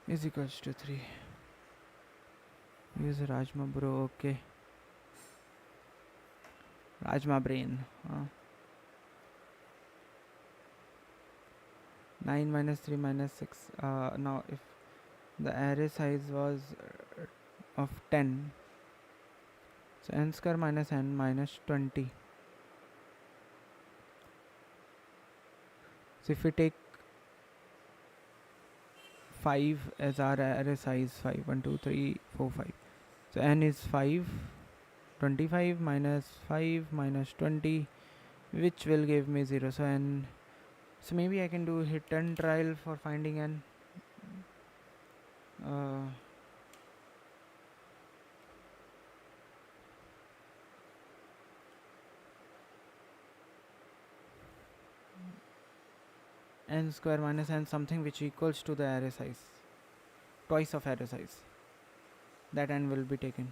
is equals to 3. Use Rajma bro, okay. Rajma brain. 9 minus 3 minus 6. Now if the array size was of 10, so n square minus n minus 20. So if we take 5 as our array size, 5, 1, 2, 3, 4, 5. So n is 5, 25 minus 5 minus 20, which will give me 0. So n, so maybe I can do hit and trial for finding n. N square minus n something which equals to the array size, twice of array size, that n will be taken.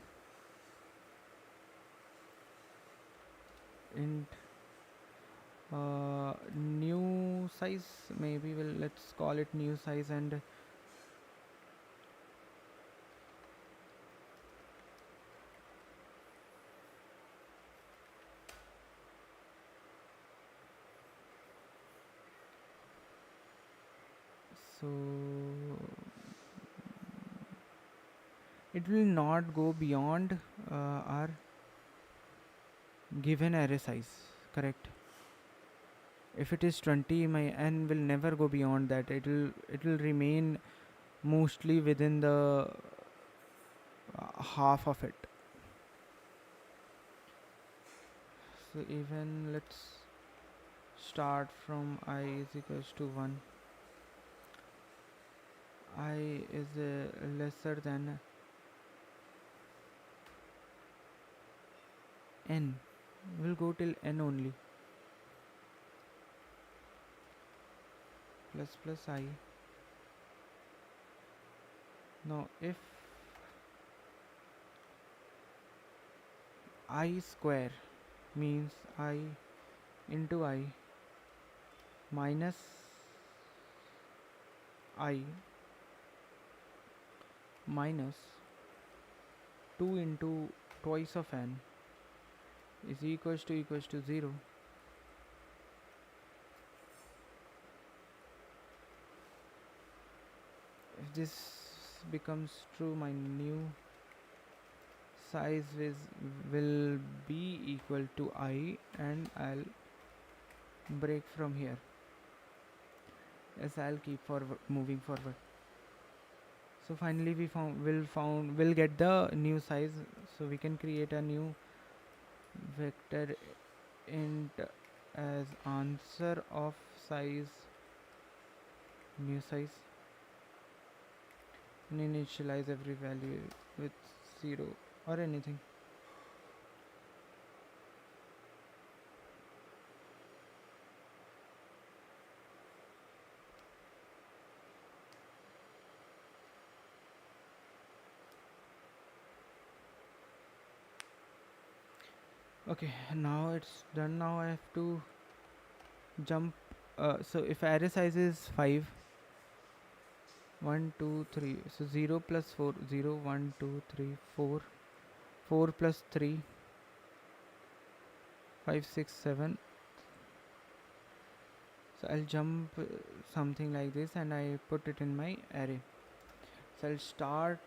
Int new size, maybe let's call it new size, and so it will not go beyond our given array size, correct? If it is 20, my n will never go beyond that. It will remain mostly within the half of it. So even let's start from I is equals to 1. I is lesser than n. Will go till n only. Plus I. Now if I square means I into I minus I minus 2 into twice of n is equals to 0. If this becomes true, my new size will be equal to I, and I'll break from here, as I'll keep moving forward. So finally we'll get the new size, so we can create a new vector int as answer of size, new size, and initialize every value with 0 or anything. Okay, now it's done. Now I have to jump. So if array size is 5, 1 2 3, so 0 plus 4, 0 1 2 3 4, 4 plus 3, 5 6 7. So I'll jump something like this, and I put it in my array. So I'll start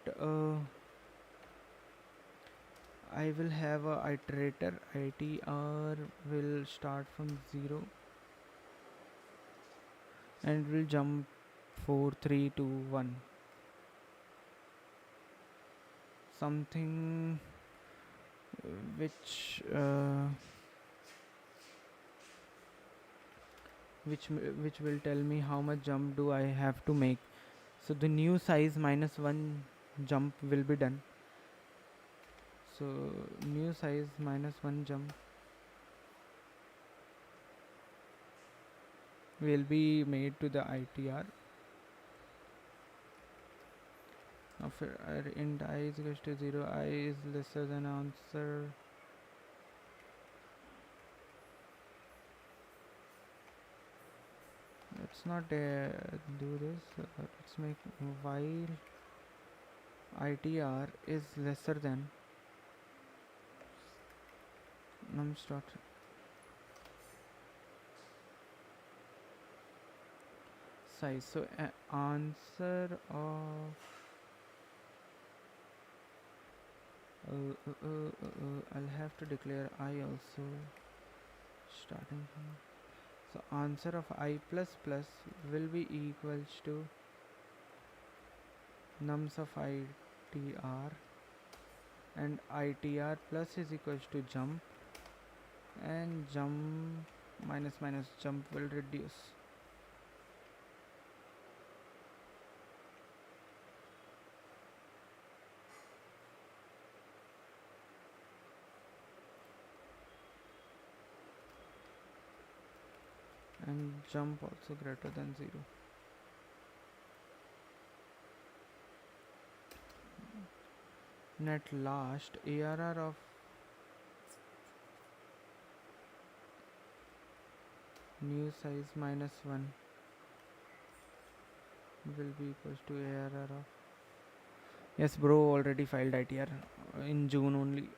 I will have a iterator. Itr will start from 0 and will jump 4 3 2 1, something which which will tell me how much jump do I have to make. So the new size minus 1 jump will be done. So new size minus 1 jump will be made to the ITR. Now for int I is equals to 0, I is lesser than answer. Let's not do this. Let's make while itr is lesser than nums dot size. So answer of I'll have to declare I also starting from. So answer of I plus plus will be equals to nums of itr, and itr plus is equals to jump, and jump minus minus jump will reduce. And jump also greater than 0. Net last ARR of new size minus 1 will be equals to ARR of. Yes bro, already filed ITR in June only.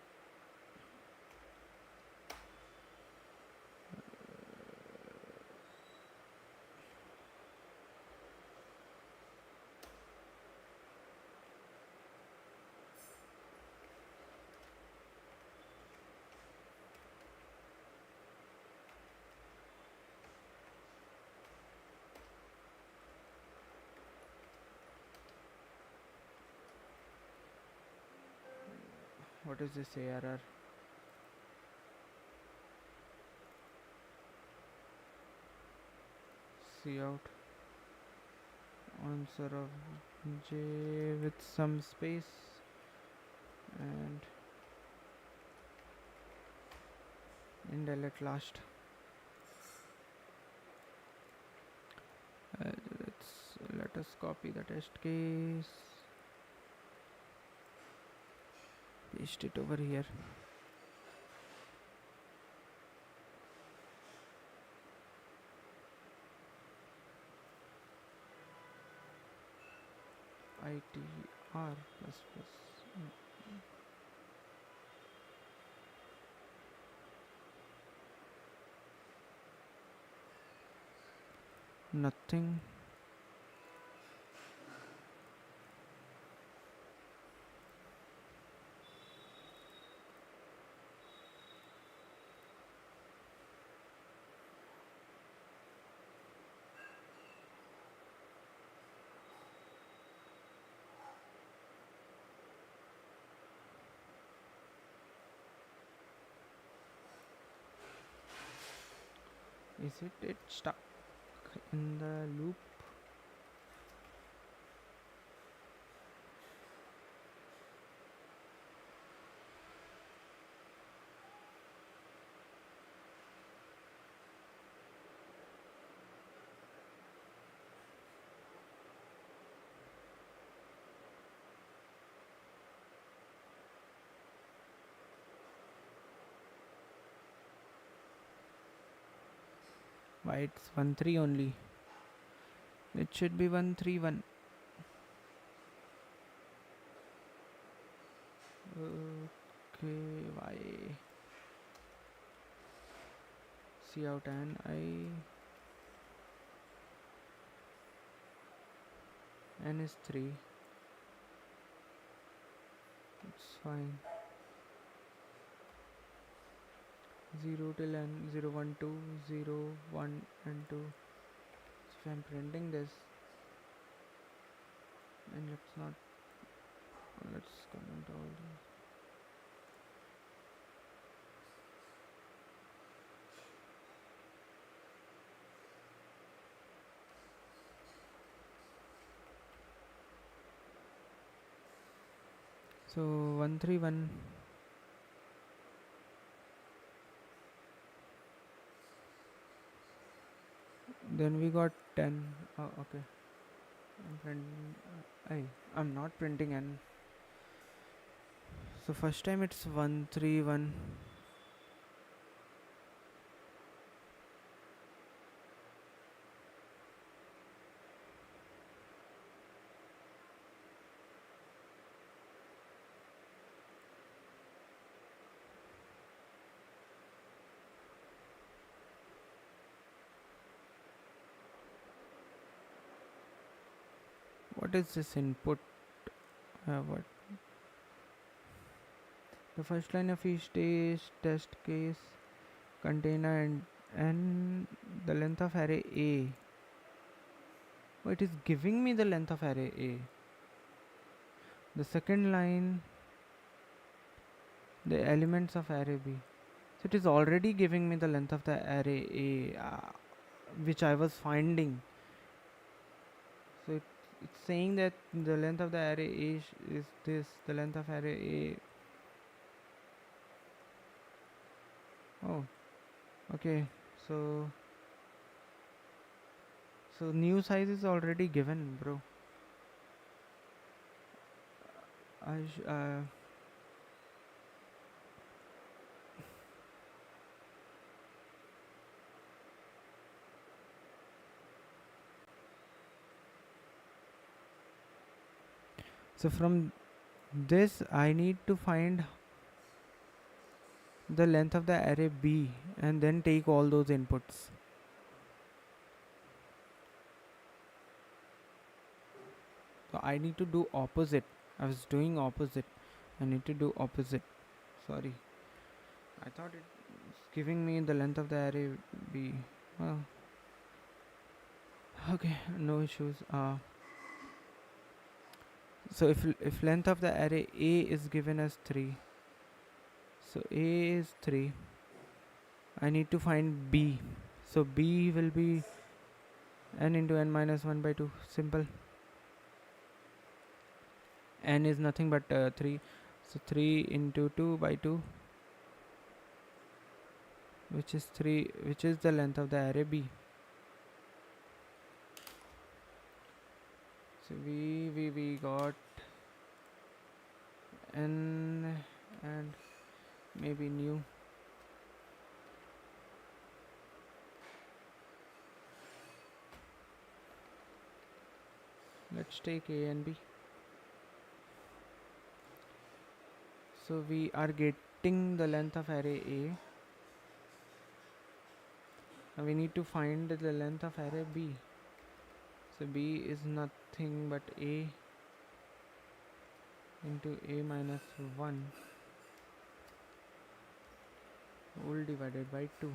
What is this ARR? See out answer of J with some space and indelete last. Let us copy the test case, paste it over here. ITR plus plus. Nothing. Is it stuck in the loop? Why it's 1 3 only? It should be 1 3 1. Okay, why? See out and n is 3. It's fine. 0 till n, 0 1 2, 0 1 and 2. So if I'm printing this, and let's comment all these. So 1 3 1. Then we got 10. Oh, okay. I'm not printing n. So first time it's 131. What is this input? What the first line of each stage test case container and the length of array A. Oh, it is giving me the length of array A. The second line, the elements of array B. So it is already giving me the length of the array A, which I was finding. So it's saying that the length of the array A is this, the length of array A. Oh, okay. So new size is already given, bro. I sh- uh, so from this I need to find the length of the array B and then take all those inputs. So I need to do opposite. I was doing opposite. I need to do opposite. Sorry. I thought it's giving me the length of the array B. Well, okay, no issues. So if length of the array A is given as 3, so A is 3. I need to find B. So B will be n into n minus 1 by 2. Simple. N is nothing but 3. So 3 into 2 by 2, which is 3, which is the length of the array B. So we got n and maybe new. Let's take A and B. So we are getting the length of array A. Now we need to find the length of array B. So B is nothing but A into A minus 1 whole divided by 2.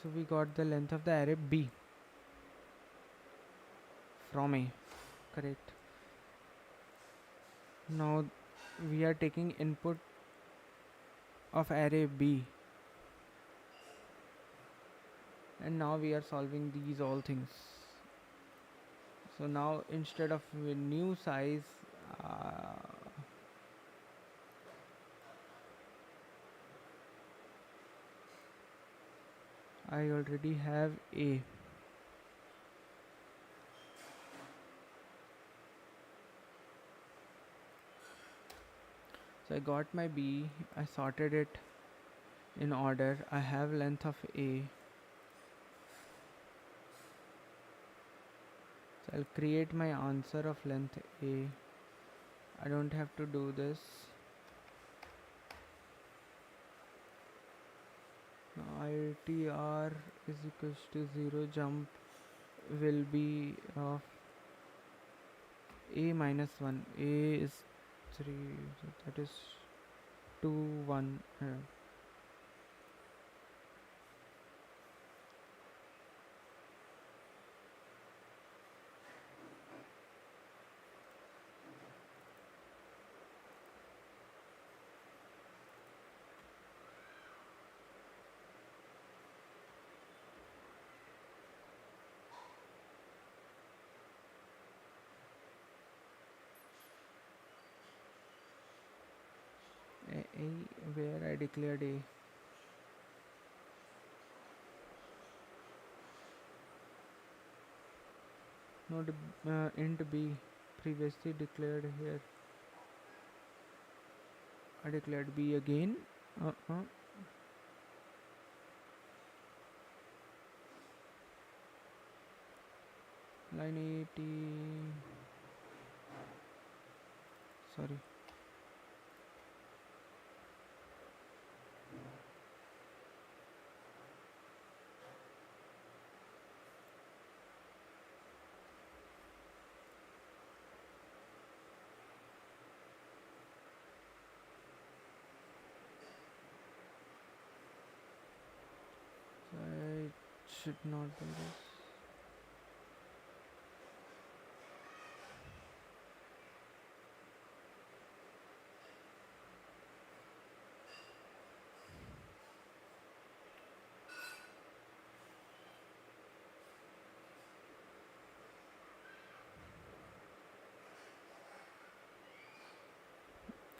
So we got the length of the array B from A. Correct. Now we are taking input of array B, and now we are solving these all things. So now instead of a new size, I already have A. So I got my B, I sorted it in order. I have length of A. So I'll create my answer of length A. I don't have to do this. Now ITR is equals to 0, jump will be of A minus 1. A is 3, so that is 2, 1. A where I declared A. Not int B previously declared here. I declared B again. Line 80. Sorry. I should not do this.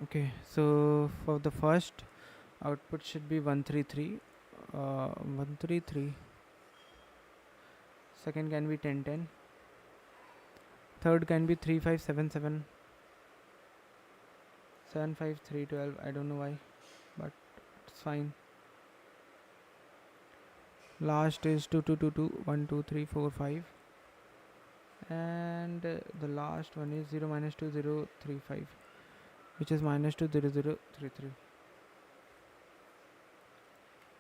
Okay, so for the first output should be 133. 133. Second can be 1010. Third can be 3577. 75312. I don't know why, but it's fine. Last is 2222 1 2 3 4 5, and the last one is 0 minus 2035, which is minus 20033.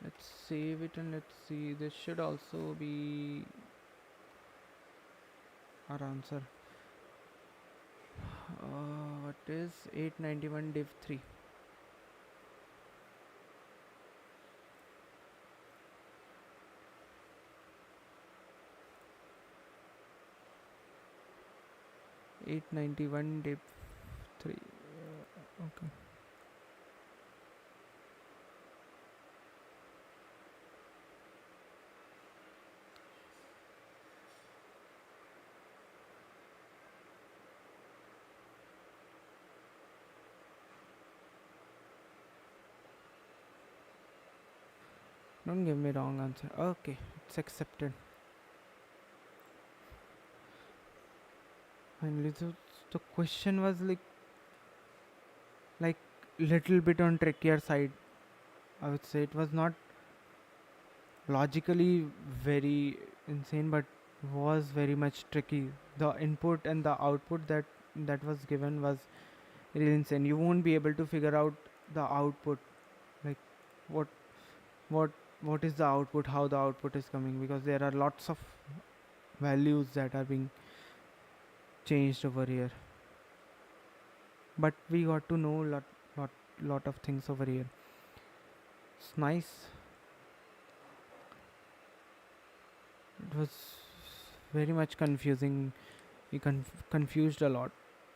Let's save it and let's see. This should also be our answer. What is 891 div 3? Eight 91 div 3. Okay. Don't give me wrong answer. Okay, it's accepted. Finally, so the question was like little bit on trickier side. I would say it was not logically very insane, but was very much tricky. The input and the output that was given was really insane. You won't be able to figure out the output, like what what what is the output, how the output is coming, because there are lots of values that are being changed over here. But we got to know lot of things over here. It's nice. It was very much confusing. We confused a lot,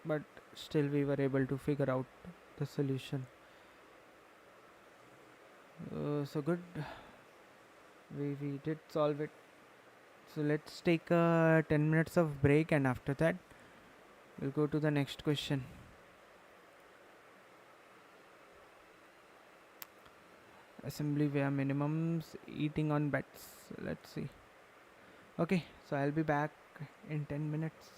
but still we were able to figure out the solution. So good. We did solve it. So let's take a 10 minutes of break, and after that we'll go to the next question. Assembly via minimums, eating on bets. Let's see. Okay, so I'll be back in 10 minutes.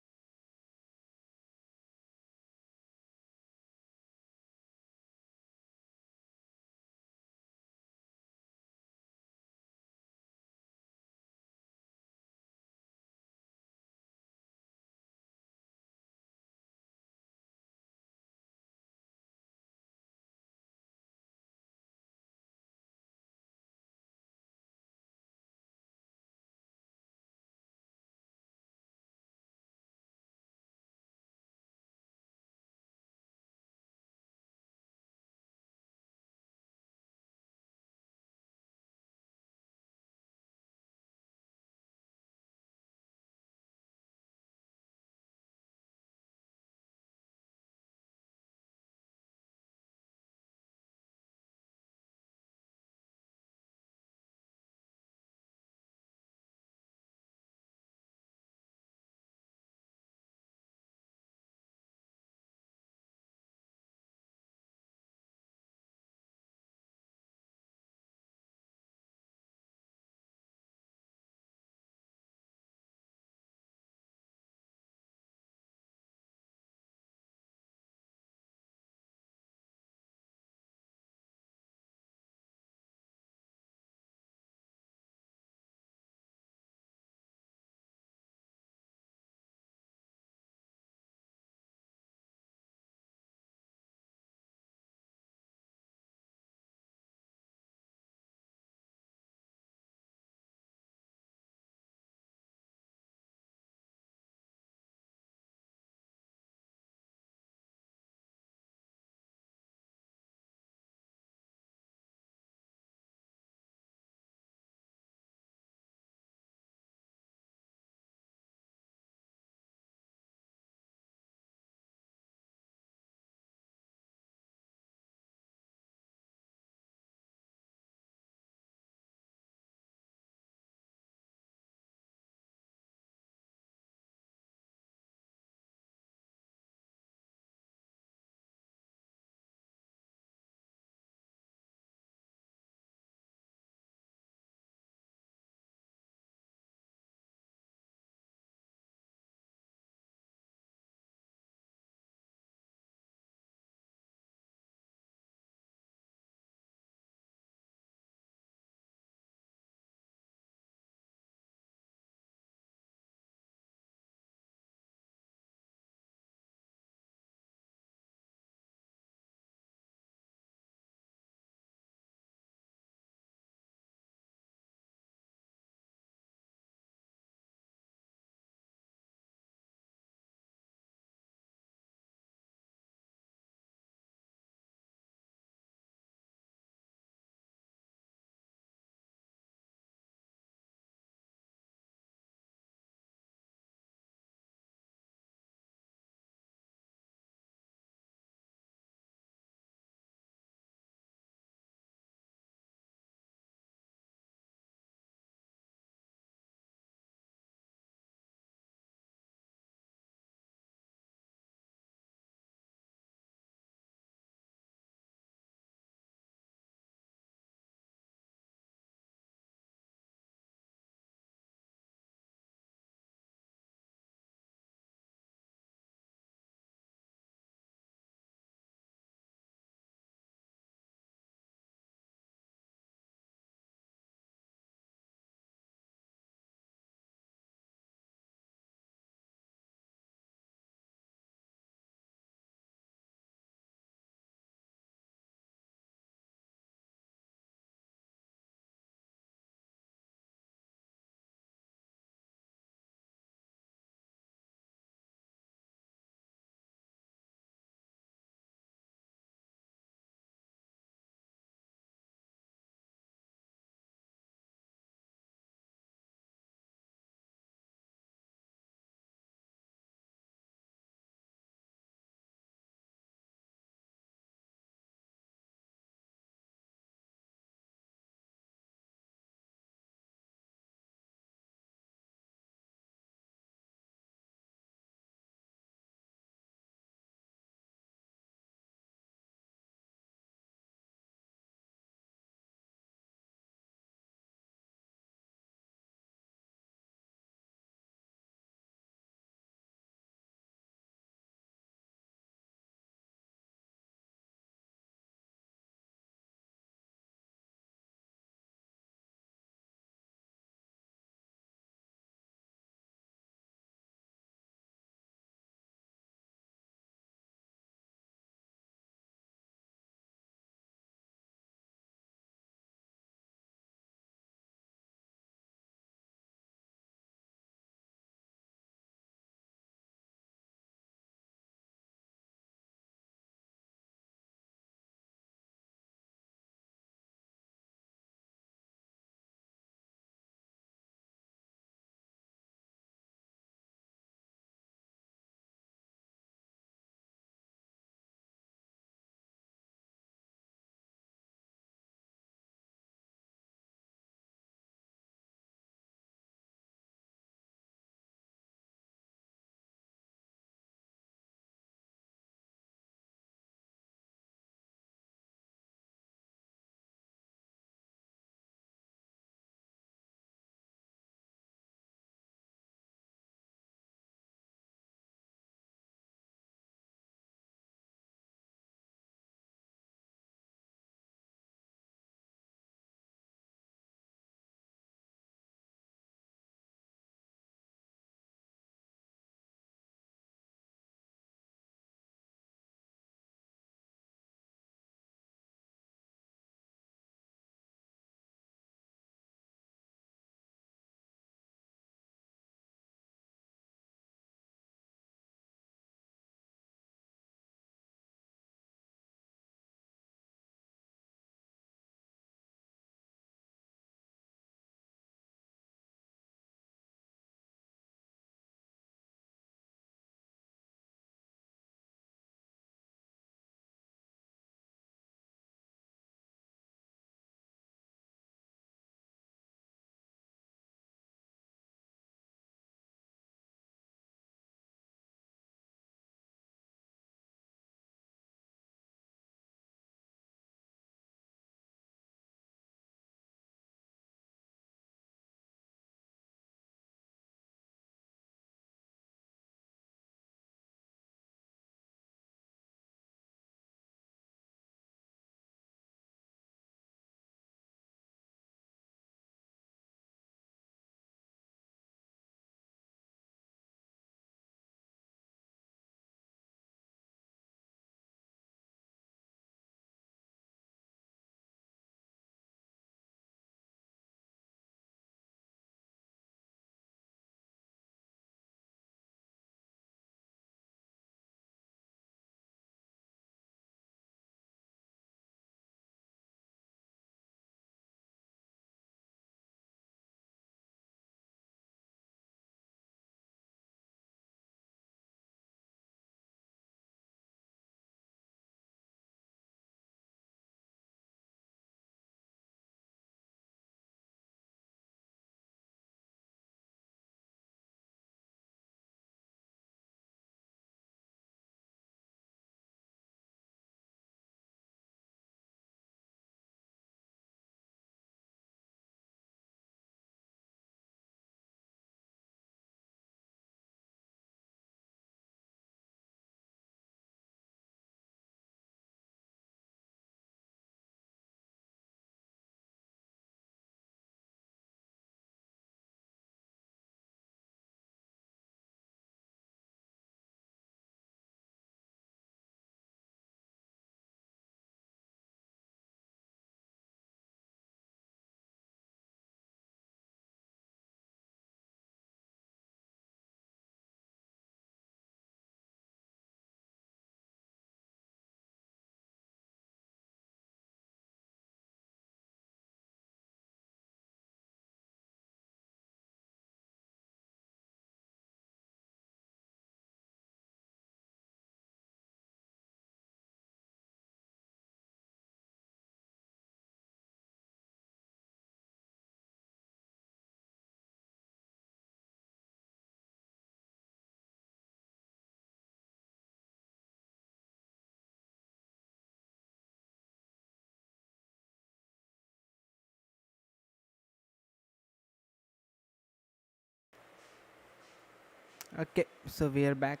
Okay, so we are back.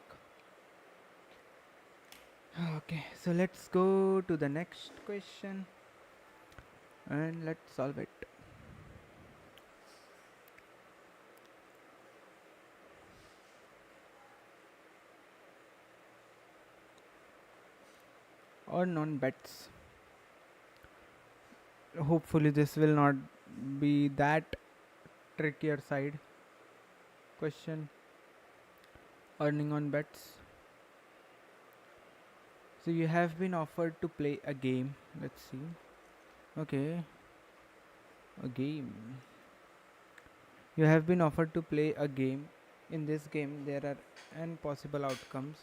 Okay, so let's go to the next question and let's solve it. Or non bets. Hopefully, this will not be that trickier side question. Earning on bets. So, you have been offered to play a game. Let's see. Okay, a game. You have been offered to play a game. In this game, there are n possible outcomes.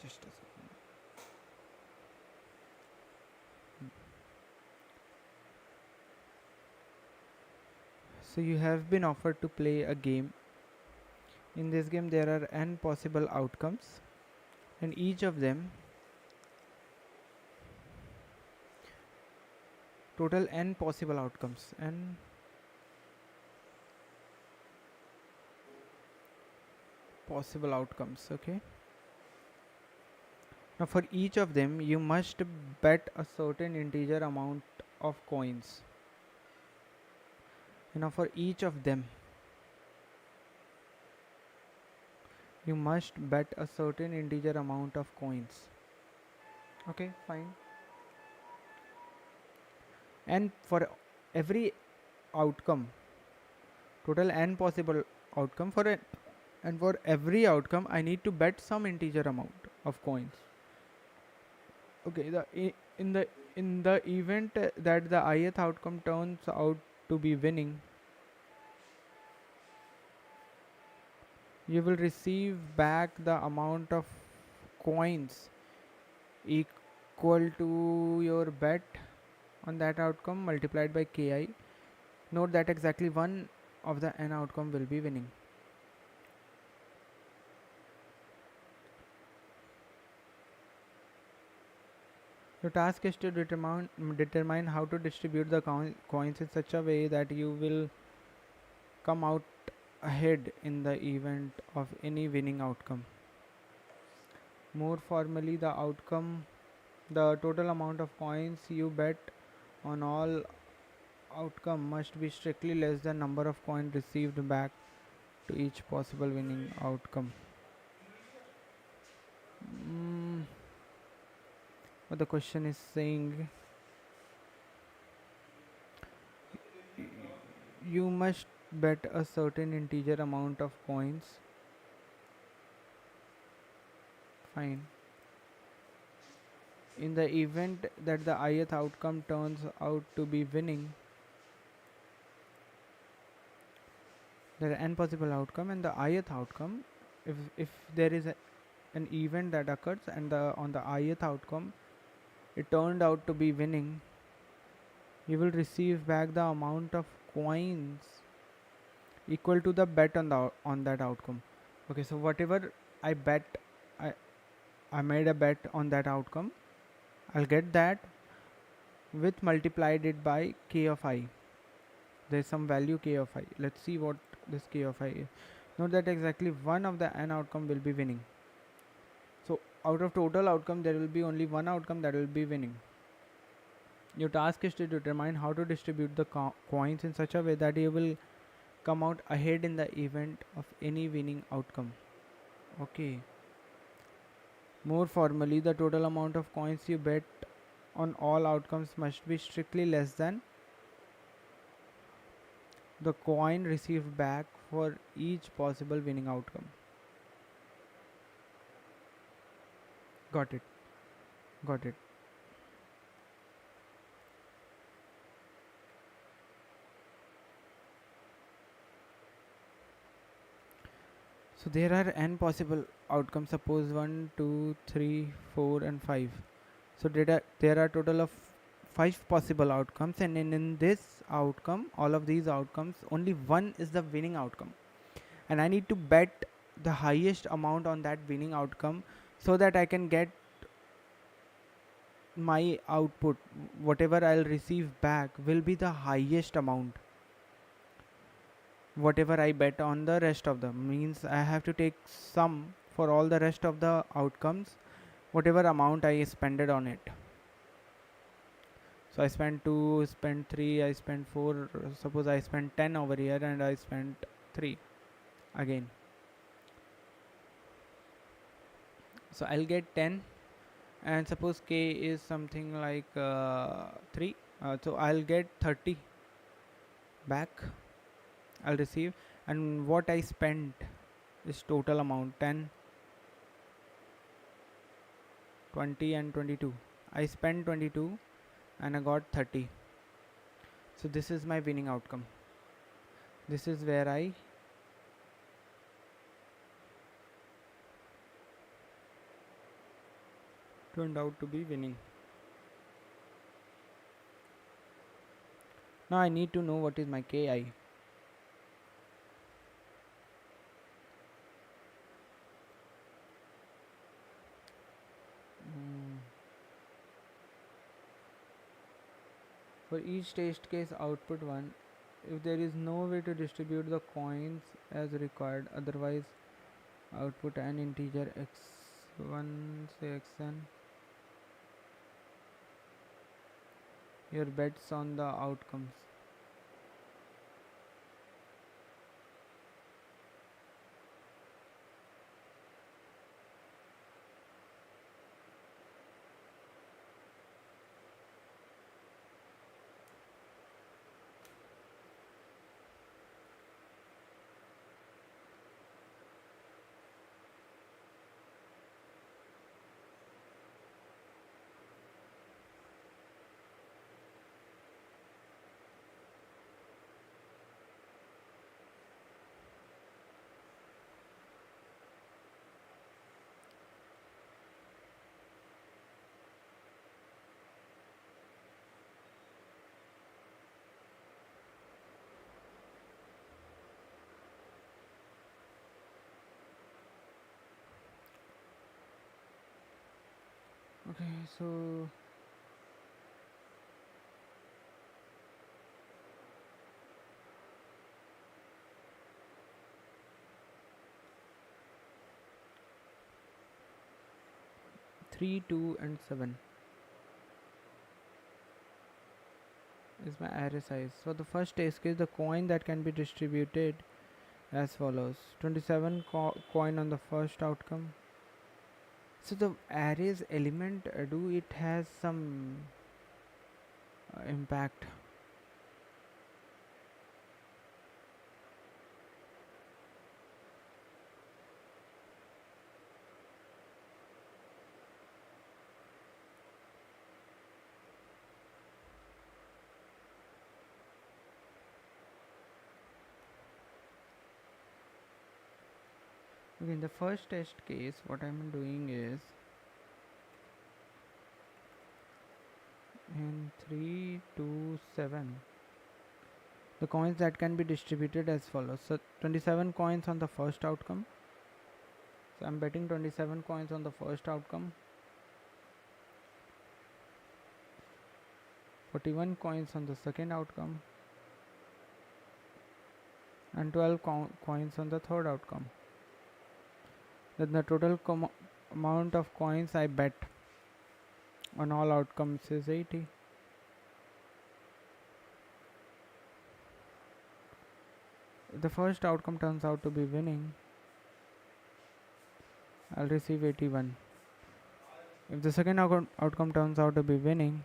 Just a second. So, you have been offered to play a game. In this game, there are n possible outcomes, and each of them, total n possible outcomes, n possible outcomes. Okay. Now, for each of them, you must bet a certain integer amount of coins. Now, for each of them, you must bet a certain integer amount of coins. Okay, fine. And for every outcome, total n possible outcome for it, and for every outcome, I need to bet some integer amount of coins. Okay, in the event that the ith outcome turns out to be winning, you will receive back the amount of coins equal to your bet on that outcome multiplied by ki. Note that exactly one of the n outcome will be winning. Your task is to determine how to distribute the coins in such a way that you will come out ahead in the event of any winning outcome. More formally, the total amount of coins you bet on all outcome must be strictly less than number of coins received back to each possible winning outcome. What the question is saying, you must bet a certain integer amount of coins. Fine. In the event that the ith outcome turns out to be winning, there are n possible outcome, and the ith outcome, if there is an event that occurs and on the ith outcome it turned out to be winning, you will receive back the amount of coins equal to the bet on that outcome. Okay, so whatever I bet, I made a bet on that outcome, I'll get that with multiplied it by k of I. There's some value k of I. Let's see what this k of I is. Note that exactly one of the n outcome will be winning. So out of total outcome, there will be only one outcome that will be winning. Your task is to determine how to distribute the coins in such a way that you will come out ahead in the event of any winning outcome. Okay. More formally, the total amount of coins you bet on all outcomes must be strictly less than the coin received back for each possible winning outcome. Got it. Got it. So there are n possible outcomes. Suppose 1, 2, 3, 4 and 5. So there are total of 5 possible outcomes, and in this outcome, all of these outcomes, only one is the winning outcome. And I need to bet the highest amount on that winning outcome so that I can get my output. Whatever I'll receive back will be the highest amount. whatever I bet on the rest of them. Means I have to take sum for all the rest of the outcomes, whatever amount I spent on it. So I spent 2, spent 3, I spent 4. Suppose I spent 10 over here and I spent 3 again. So I'll get 10, and suppose k is something like 3. So I'll get 30 back. I'll receive, and what I spent is total amount 10, 20 and 22. I spent 22 and I got 30. So this is my winning outcome. This is where I turned out to be winning. Now I need to know what is my KI. For each test case output 1, if there is no way to distribute the coins as required, otherwise output an integer x1, say xn. Your bets on the outcomes. Okay, so 3, 2 and 7 is my array size. So the first test case, the coin that can be distributed as follows: 27 coin on the first outcome. So the array's element, do it has some impact? Okay, in the first test case, what I'm doing is, in 3, 2, 7, the coins that can be distributed as follows. So 27 coins on the first outcome. So I'm betting 27 coins on the first outcome. 41 coins on the second outcome. And 12 coins on the third outcome. Then the total amount of coins I bet on all outcomes is 80. If the first outcome turns out to be winning, I'll receive 81. If the second outcome turns out to be winning,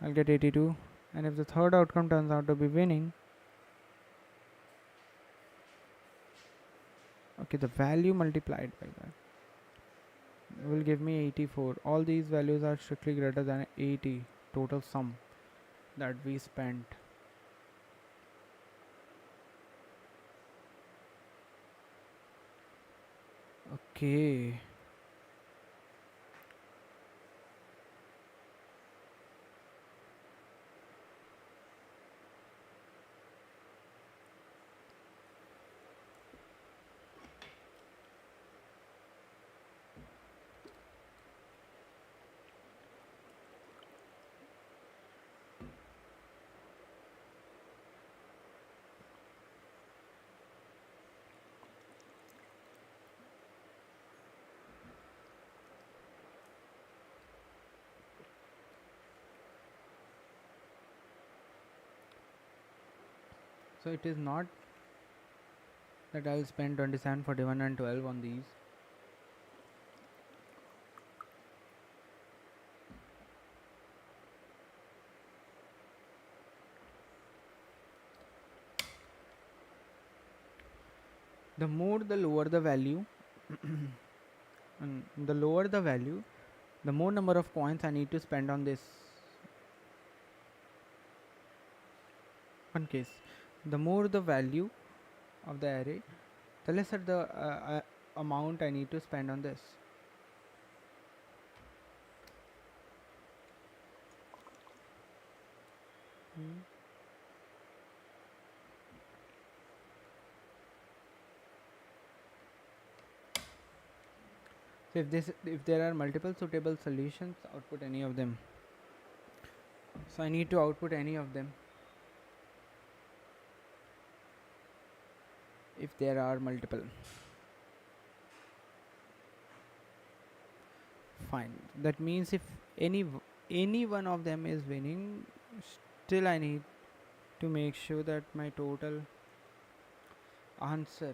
I'll get 82. And if the third outcome turns out to be winning, okay, the value multiplied by that will give me 84. All these values are strictly greater than 80 total sum that we spent. Okay. So it is not that I'll spend 27, 41 and 12 on these. The lower the value, and the lower the value, the more number of coins I need to spend on this one case. The more the value of the array, the lesser the amount I need to spend on this. Hmm. So if there are multiple suitable solutions, output any of them. So I need to output any of them if there are multiple. Fine. That means if any one of them is winning, still I need to make sure that my total answer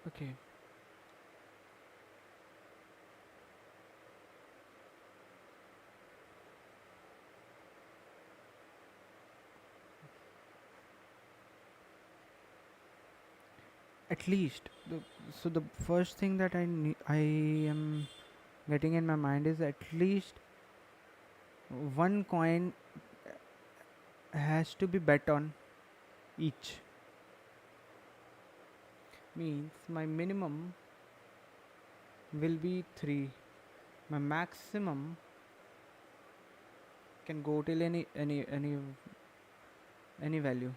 okay. At least the first thing that I am getting in my mind is at least one coin has to be bet on each. Means my minimum will be 3. My maximum can go till any value.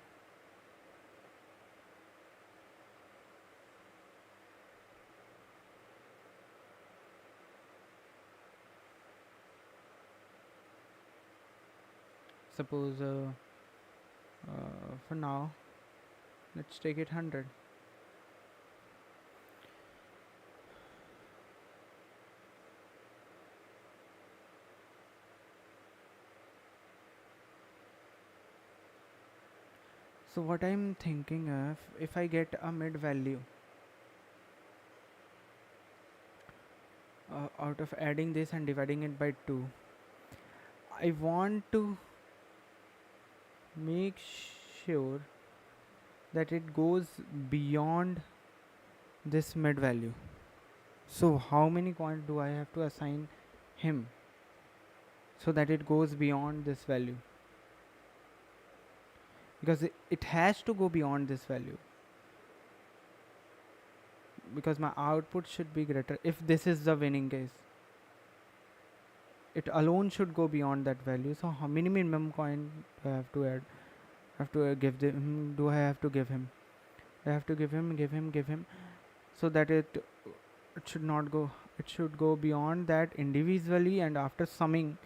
Suppose for now let's take it 100. So what I'm thinking of, if I get a mid value out of adding this and dividing it by 2, I want to make sure that it goes beyond this mid value. So how many coins do I have to assign him so that it goes beyond this value? Because it has to go beyond this value, because my output should be greater. If this is the winning case, it alone should go beyond that value. So how many minimum coin do I have to add? Have to give them? Do I have to give him? I have to give him, so that it should not go. It should go beyond that individually, and after summing,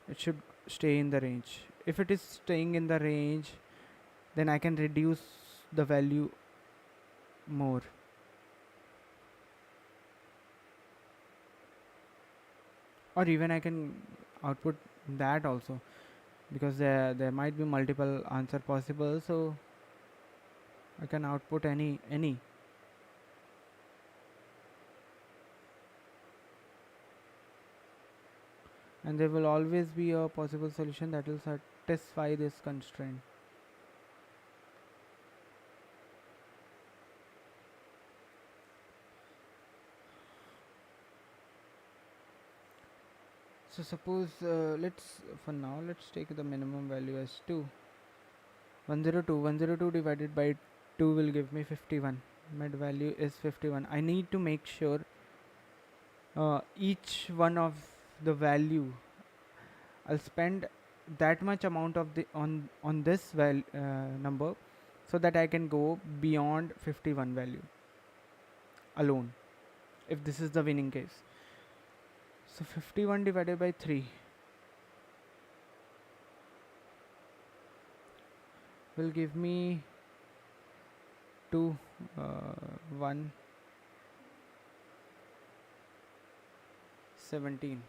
it should stay in the range. If it is staying in the range, then I can reduce the value more. Or even I can output that also, because there might be multiple answer possible, so I can output any. and there will always be a possible solution that will satisfy this constraint. So suppose let's take the minimum value as 2. 102 divided by 2 will give me 51. Mid value is 51. I need to make sure each one of the value I'll spend that much amount of the on this number, so that I can go beyond 51 value alone, if this is the winning case. So 51 divided by 3 will give me 2 1 17.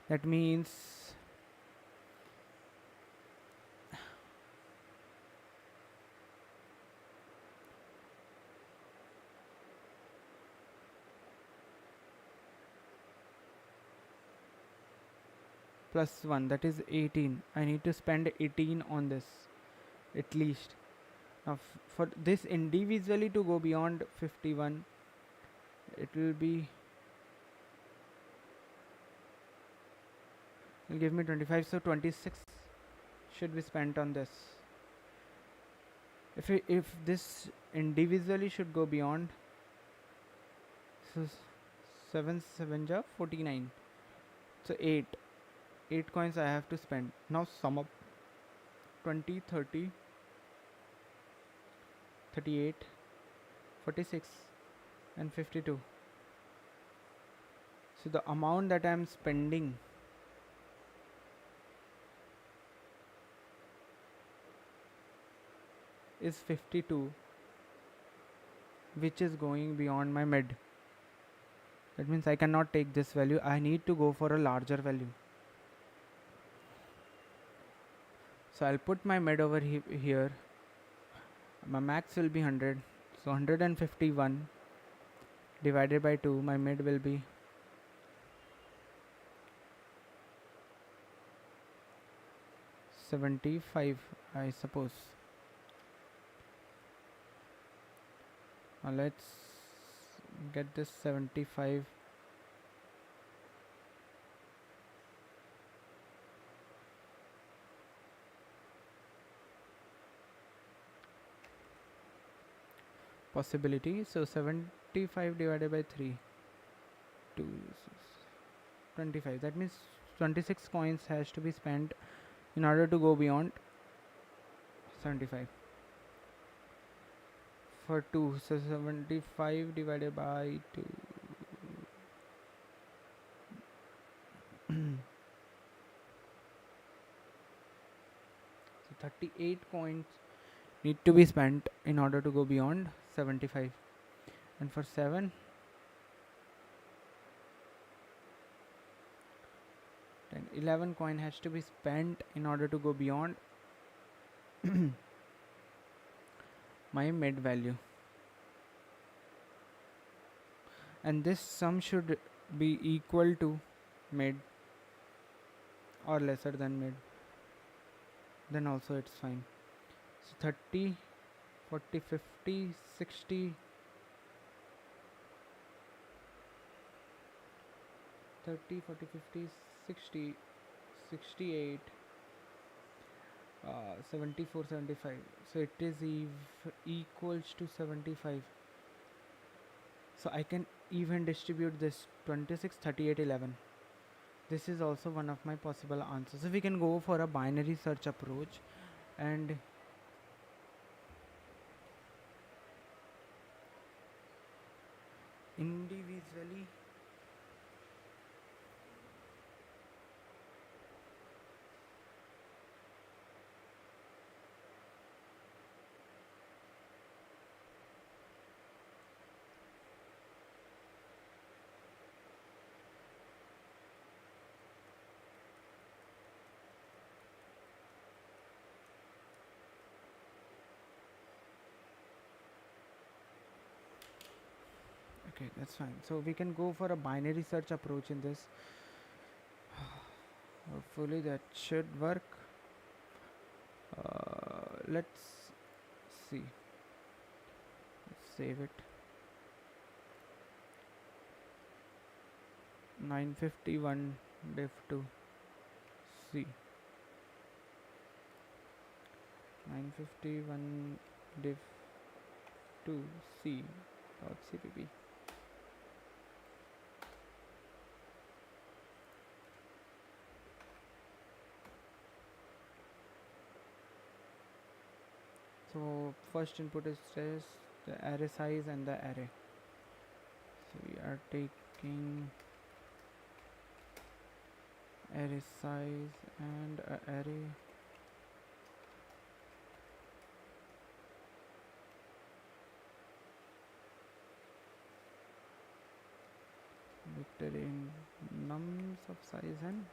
That means plus 1, that is 18. I need to spend 18 on this at least. Now for this individually to go beyond 51, it will give me 25, so 26 should be spent on this. If this individually should go beyond, so 7 7 ja 49, so 8 coins I have to spend. Now sum up 20, 30, 38, 46 and 52. So the amount that I am spending is 52, which is going beyond my mid. That means I cannot take this value. I need to go for a larger value. So I'll put my mid over here. My max will be 100. So 151 divided by 2, my mid will be 75, I suppose. Now let's get this 75. Possibility. So 75 divided by 3, 25. That means 26 coins has to be spent in order to go beyond 75. For 2, so 75 divided by 2. So 38 coins need to be spent in order to go beyond 75. And for 7, 10, 11 coin has to be spent in order to go beyond my mid value. And this sum should be equal to mid or lesser than mid. Then also it's fine. So 30, 40, 50, 60, 30, 40, 50, 60, 68, 74, 75. So it is equals to 75. So I can even distribute this 26, 38, 11. This is also one of my possible answers. So we can go for a binary search approach and individually okay, that's fine. So we can go for a binary search approach in this. Hopefully that should work. Let's see. Let's save it. 951 div 2 C. 951 div 2 C dot cpp. So first input is just the array size and the array. So we are taking array size and array. Vector in nums of size and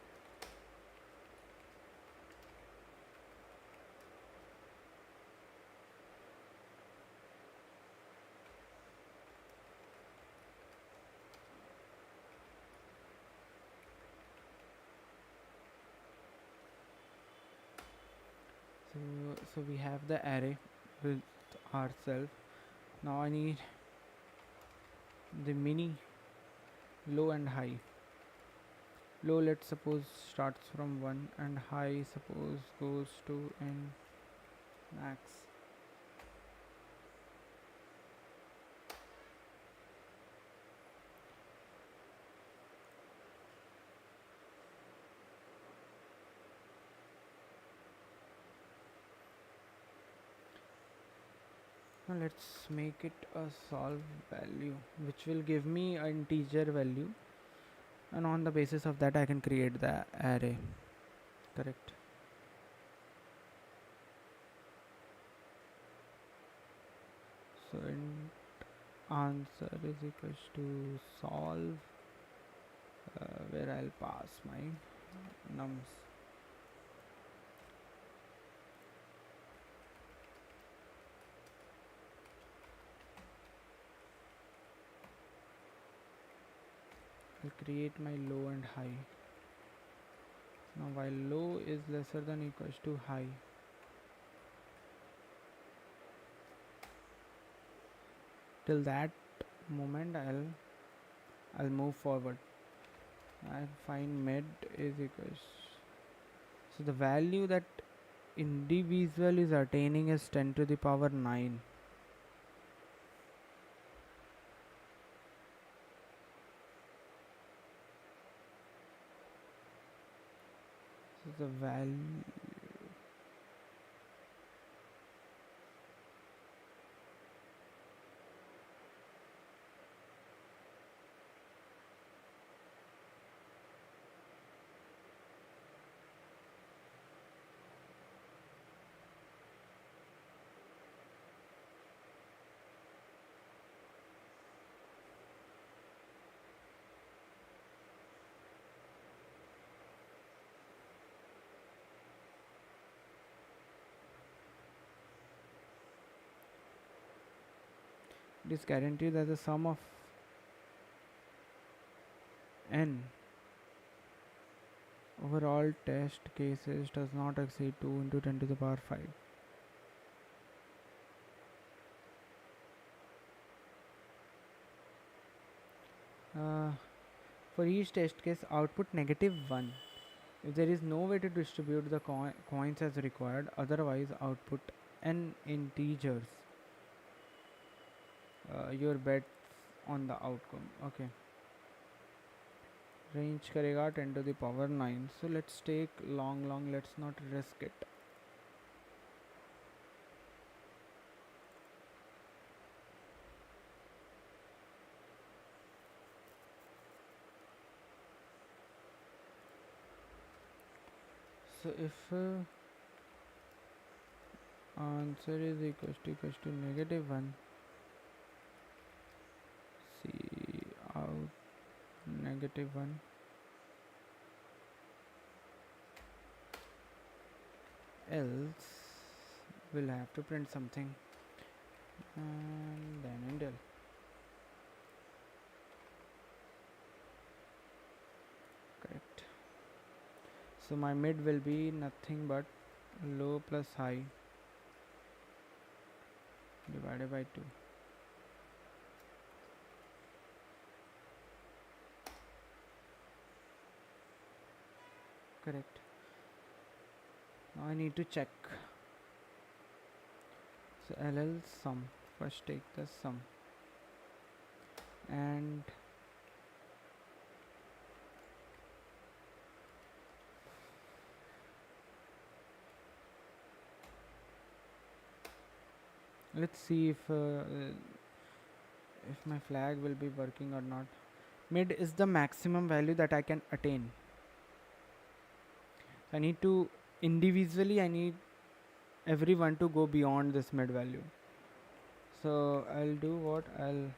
so we have the array with ourselves. Now I need the mini low and high. Low, let's suppose, starts from 1 and high suppose goes to n max. Now let's make it a solve value which will give me an integer value, and on the basis of that I can create the array. Correct. So int answer is equals to solve, where I'll pass my nums. I'll create my low and high. Now while low is lesser than equals to high, till that moment I'll move forward. I find mid is equals, so the value that individual is attaining is 10 to the power 9. So the value, it is guaranteed that the sum of n over all test cases does not exceed 2 into 10 to the power 5. For each test case, output -1 if there is no way to distribute the coins as required, otherwise output n integers. Your bets on the outcome. Okay, range karega 10 to the power 9. So let's take long, let's not risk it. So if answer is equals to -1, see out -1, else we'll have to print something, and then endel. Correct. So So my mid will be nothing but low plus high divided by 2. Correct. Now I need to check. So LL sum. First take the sum. And let's see if my flag will be working or not. Mid is the maximum value that I can attain. I need to individually, I need everyone to go beyond this mid value. So I'll do what? I'll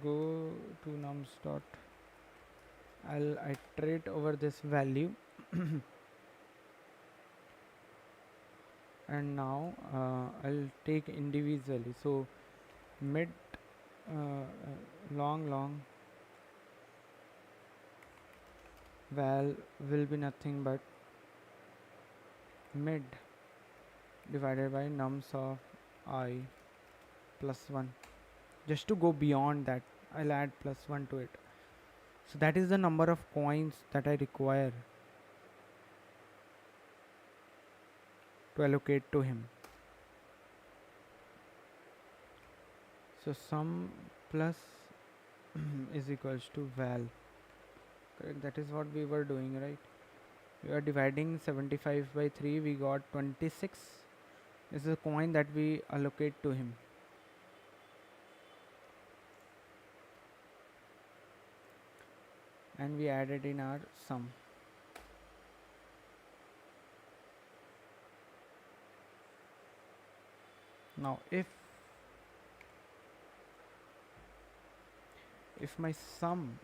go to nums dot. I'll iterate over this value and now I'll take individually. So mid long val will be nothing but mid divided by nums of I plus 1. Just to go beyond that, I'll add plus 1 to it. So that is the number of coins that I require to allocate to him. So sum plus is equals to val. Correct. That is what we were doing, right? We are dividing 75 by 3. We got 26. This is a coin that we allocate to him. And we added in our sum. Now if my sum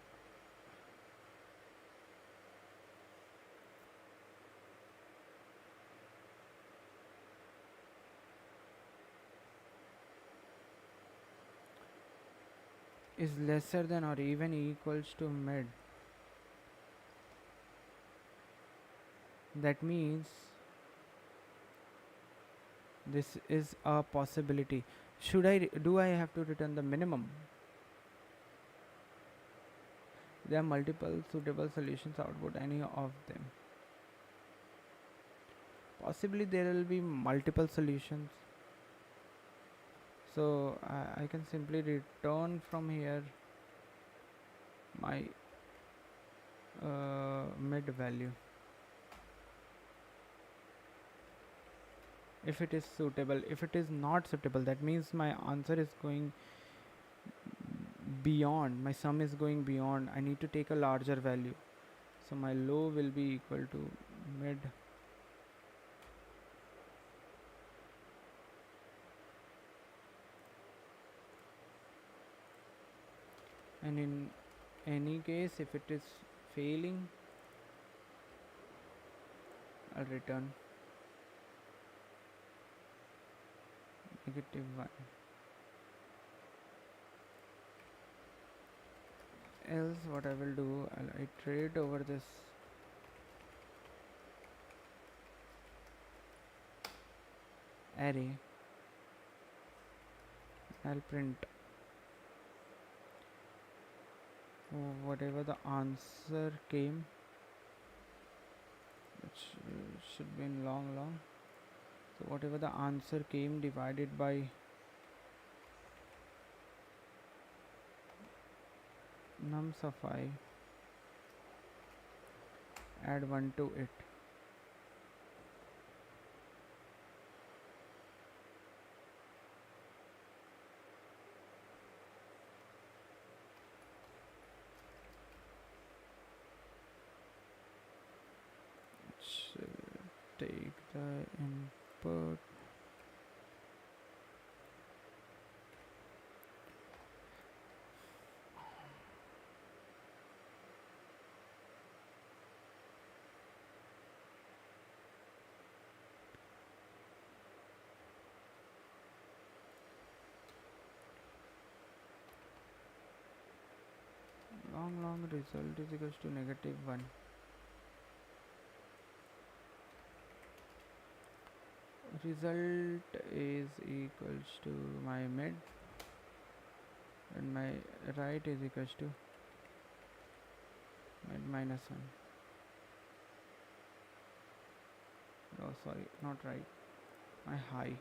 is lesser than or even equals to mid, that means this is a possibility. Do I have to return the minimum? There are multiple suitable solutions output any of them. Possibly there will be multiple solutions. So I can simply return from here my mid value if it is suitable. If it is not suitable, that means my answer is going beyond, my sum is going beyond. I need to take a larger value. So my low will be equal to mid and in any case if it is failing, I'll return -1. Else what I will do, I'll iterate over this array. I'll print whatever the answer came, which should be in long. So whatever the answer came divided by nums of I, add 1 to it. Take the input long long result is equals to -1. Result is equals to my mid and my right is equals to mid -1. Oh, sorry, not right. My high.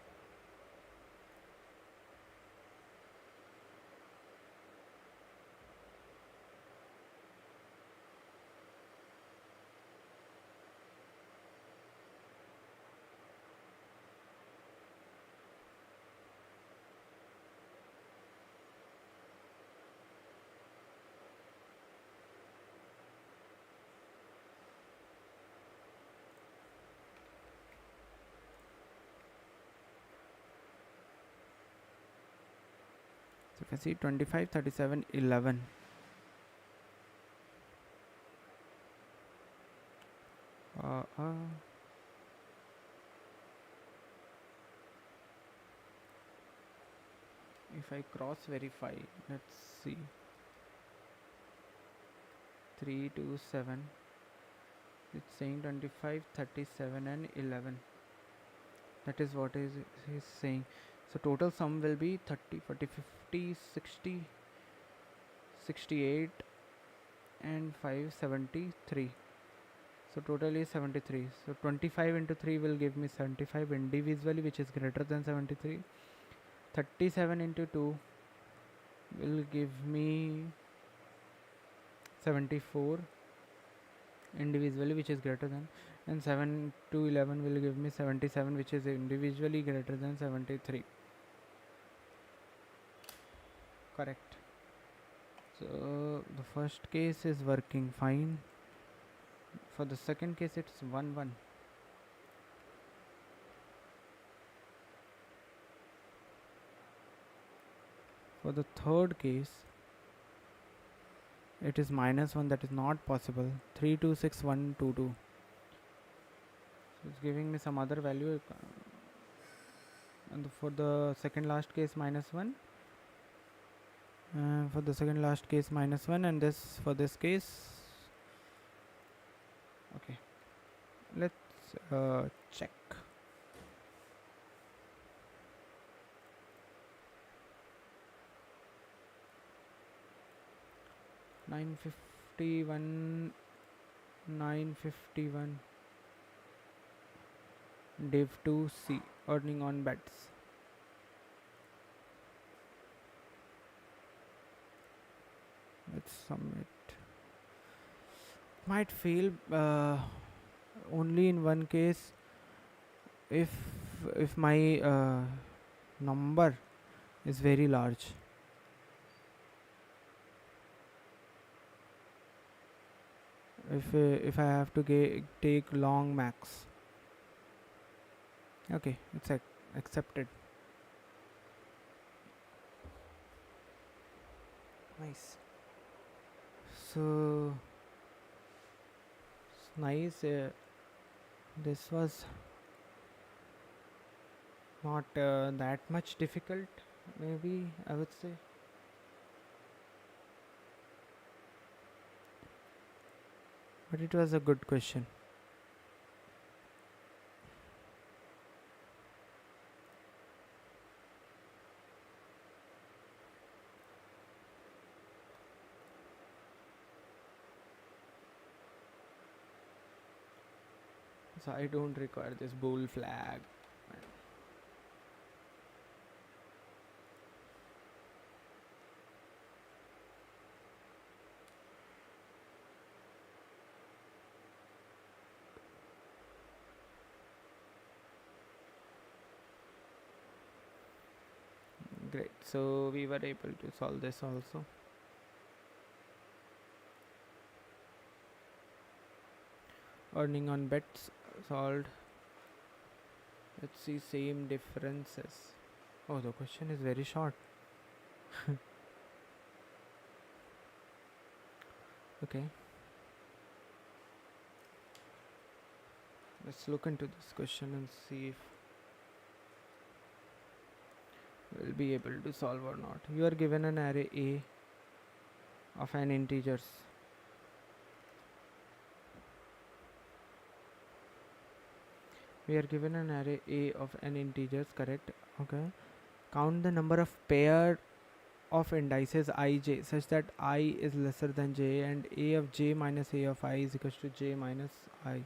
So if I see 25, 37, 11. Uh, uh, if I cross verify, let's see. 3, 2, 7. It's saying 25, 37 and 11. That is what is he's saying. So total sum will be 30, 40, 50, 60, 68 and 5, 73. So total is 73. So 25 into 3 will give me 75 individually, which is greater than 73. 37 into 2 will give me 74 individually, which is greater than, and 7 to 11 will give me 77, which is individually greater than 73. Correct. So the first case is working fine. For the second case it's 1 1. For the third case it is -1, that is not possible. 3 2 6 1 2 2. So it's giving me some other value, and for the second last case -1, for the second last case -1, and this for this case. Okay, let's check. (951) 951 div 2c, earning on bets. Let's submit. Might fail only in one case, if my number is very large. If I have to take long max. Okay, it's accepted. Nice. So it's nice. This was not that much difficult, maybe I would say. But it was a good question. So I don't require this bool flag. Great. So we were able to solve this also. Earning on bets solved. Let's see same differences. Oh, the question is very short. Okay. Let's look into this question and see if we'll be able to solve or not. You are given an array A of n integers We are given an array A of n integers, correct? Okay. Count the number of pair of indices ij such that I is lesser than j and a of j minus a of I is equals to j minus I.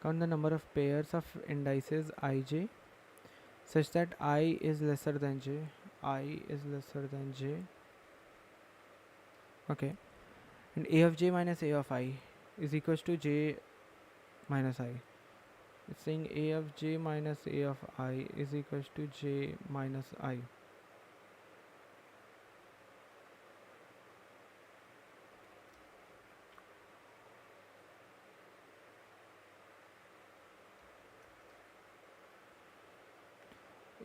Count the number of pairs of indices ij such that I is lesser than j. I is lesser than j. Okay. And a of j minus a of I is equals to j minus I. It's saying a of j minus a of I is equals to j minus I.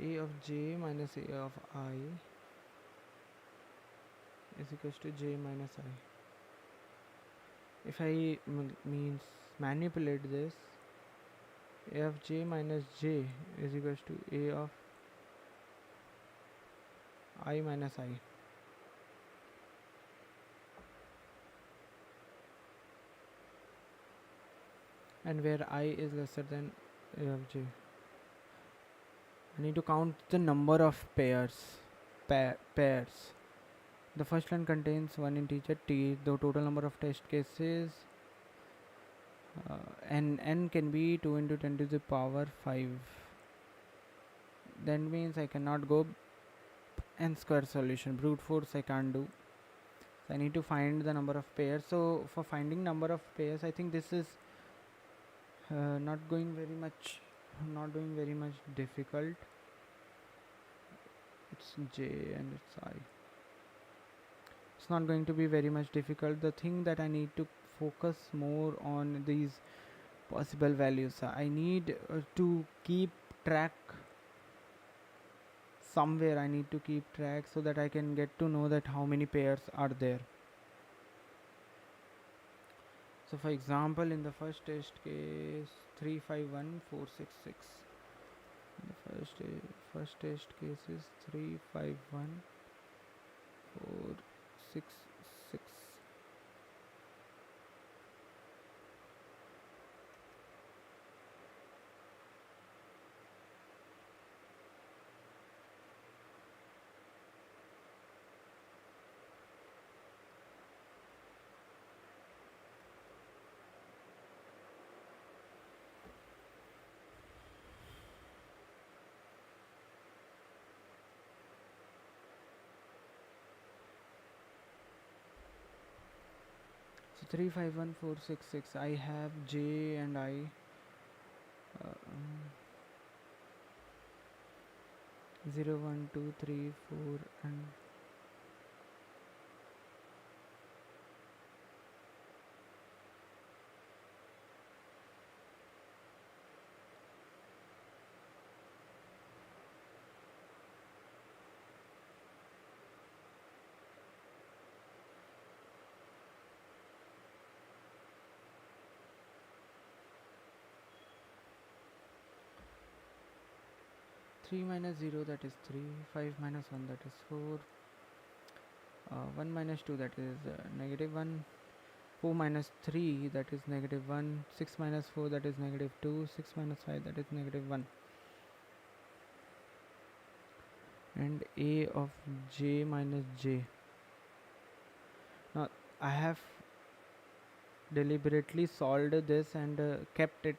A of j minus a of I is equals to j minus I. If I means manipulate this, a of j minus j is equals to a of I minus I. And where I is lesser than a of j, I need to count the number of pairs. Pairs. The first line contains one integer t. The total number of test cases n can be 2 into 10 to the power 5. That means I cannot go n square solution. Brute force I can't do. So I need to find the number of pairs. So for finding number of pairs, I think this is not doing very much difficult. It's j and it's I. It's not going to be very much difficult. The thing that I need to focus more on these possible values. I need to keep track somewhere. I need to keep track so that I can get to know that how many pairs are there. So for example, in the first test case 351466, the first test case is 351466. So 351466, I have j and I. uh, 0 1 2 3 4 and 3 minus 0, that is 3, 5 minus 1, that is 4, 1 minus 2, that is negative 1, 4 minus 3, that is negative 1, 6 minus 4, that is negative 2, 6 minus 5, that is negative 1. And a of j minus j. Now I have deliberately solved this and kept it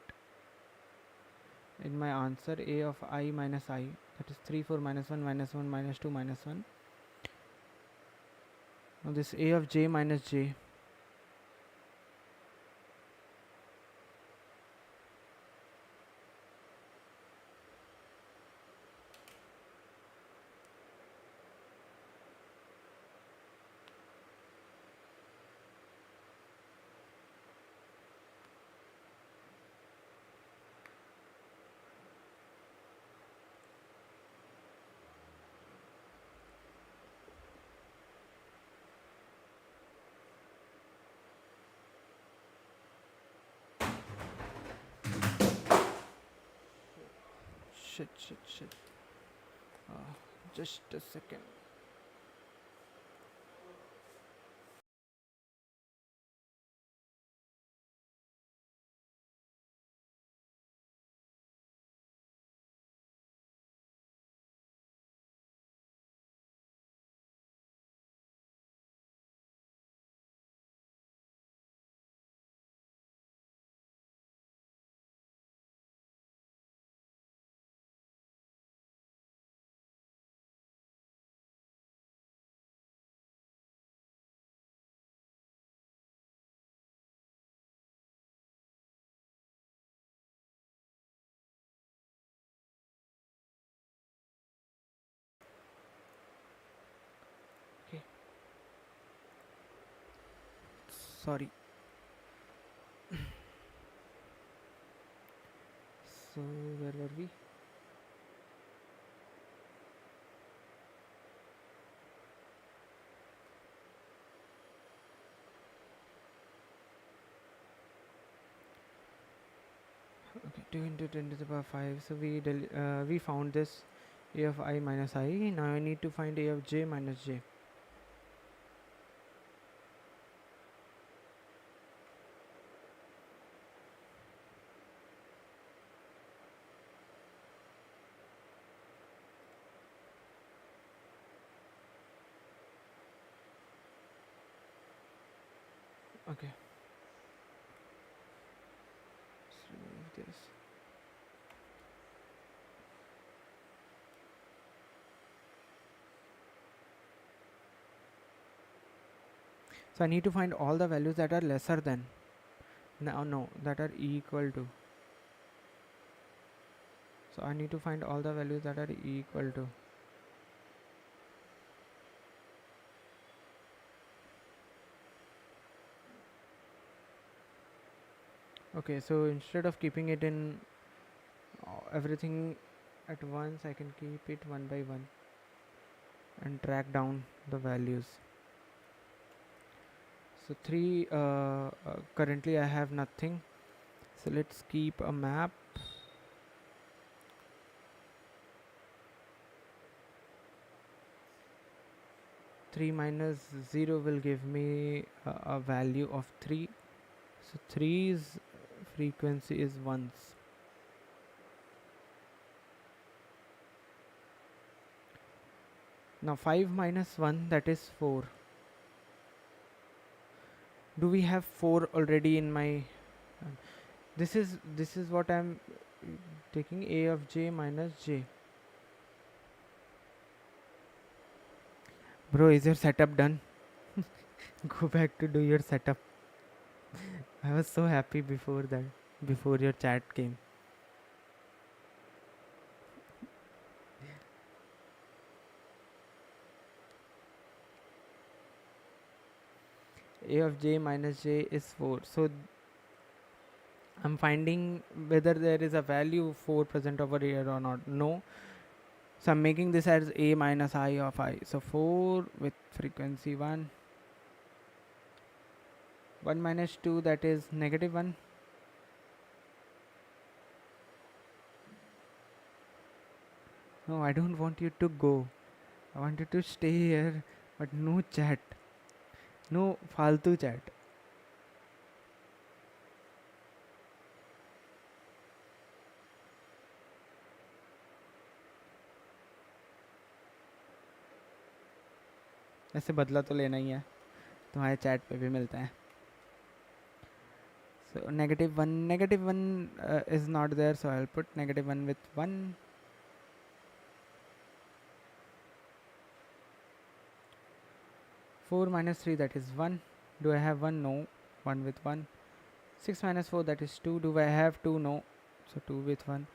in my answer. A of I minus I, that is 3 4 minus 1 minus 1 minus 2 minus 1. Now this a of j minus j, shit, just a second. sorry. So where were we? Okay, 2 into 10 to the power 5. So we found this a of I minus I. Now I need to find a of j minus j. Okay, let's remove this. So I need to find all the values that are lesser than. No, that are equal to. So I need to find all the values that are equal to. Okay, so instead of keeping it in everything at once, I can keep it one by one and track down the values. So 3, currently I have nothing. So let's keep a map. 3 minus 0 will give me a value of 3. So 3's frequency is ones. Now 5 minus 1, that is 4. Do we have 4 already in my this is what I'm taking, a of j minus j. Bro, is your setup done? Go back to do your setup. I was so happy before that, before your chat came. A of j minus j is 4. So I'm finding whether there is a value 4 present over here or not. No. So I'm making this as a minus I of I. So 4 with frequency 1. 1 minus 2, that is negative 1. No, I don't want you to go. I want you to stay here, but no chat. No faltu chat. ऐसे बदला तो लेना ही है, तुम्हारे chat पे भी मिलता है. So negative 1 is not there, so I'll put negative 1 with 1. Four minus 3, that is 1. Do I have 1? No. 1 with 1. 6 minus 4, that is 2. Do I have 2? No. So 2 with 1.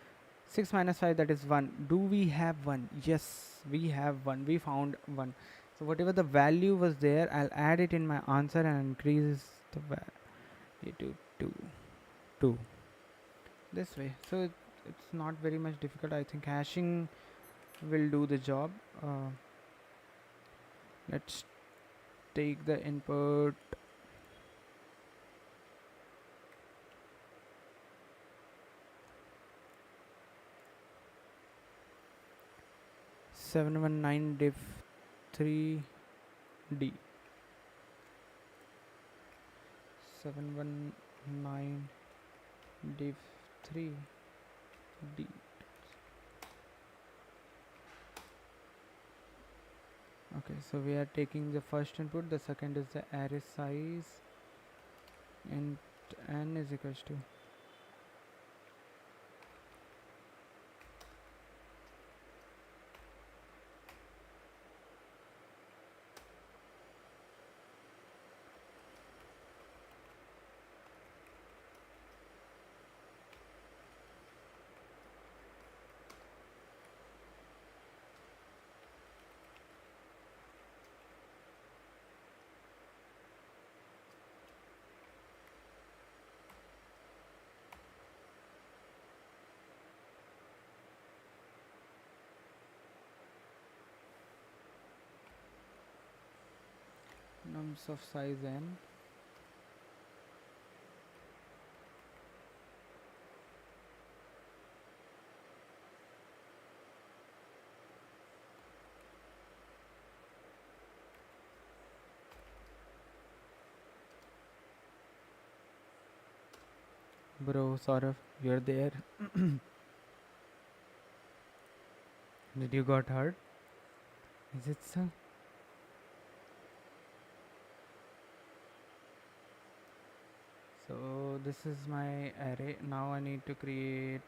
6 minus 5, that is 1. Do we have 1? Yes, we have 1. We found 1. So whatever the value was there, I'll add it in my answer and increase the value to 2. This way. So it's not very much difficult. I think hashing will do the job. Let's take the input. (719 div 3d). 719 div 3d. Okay, so we are taking the first input. The second is the array size, and n is equals to nums of size n. Bro, Saurav, you're there. Did you got hurt? Is it so? So this is my array. Now I need to create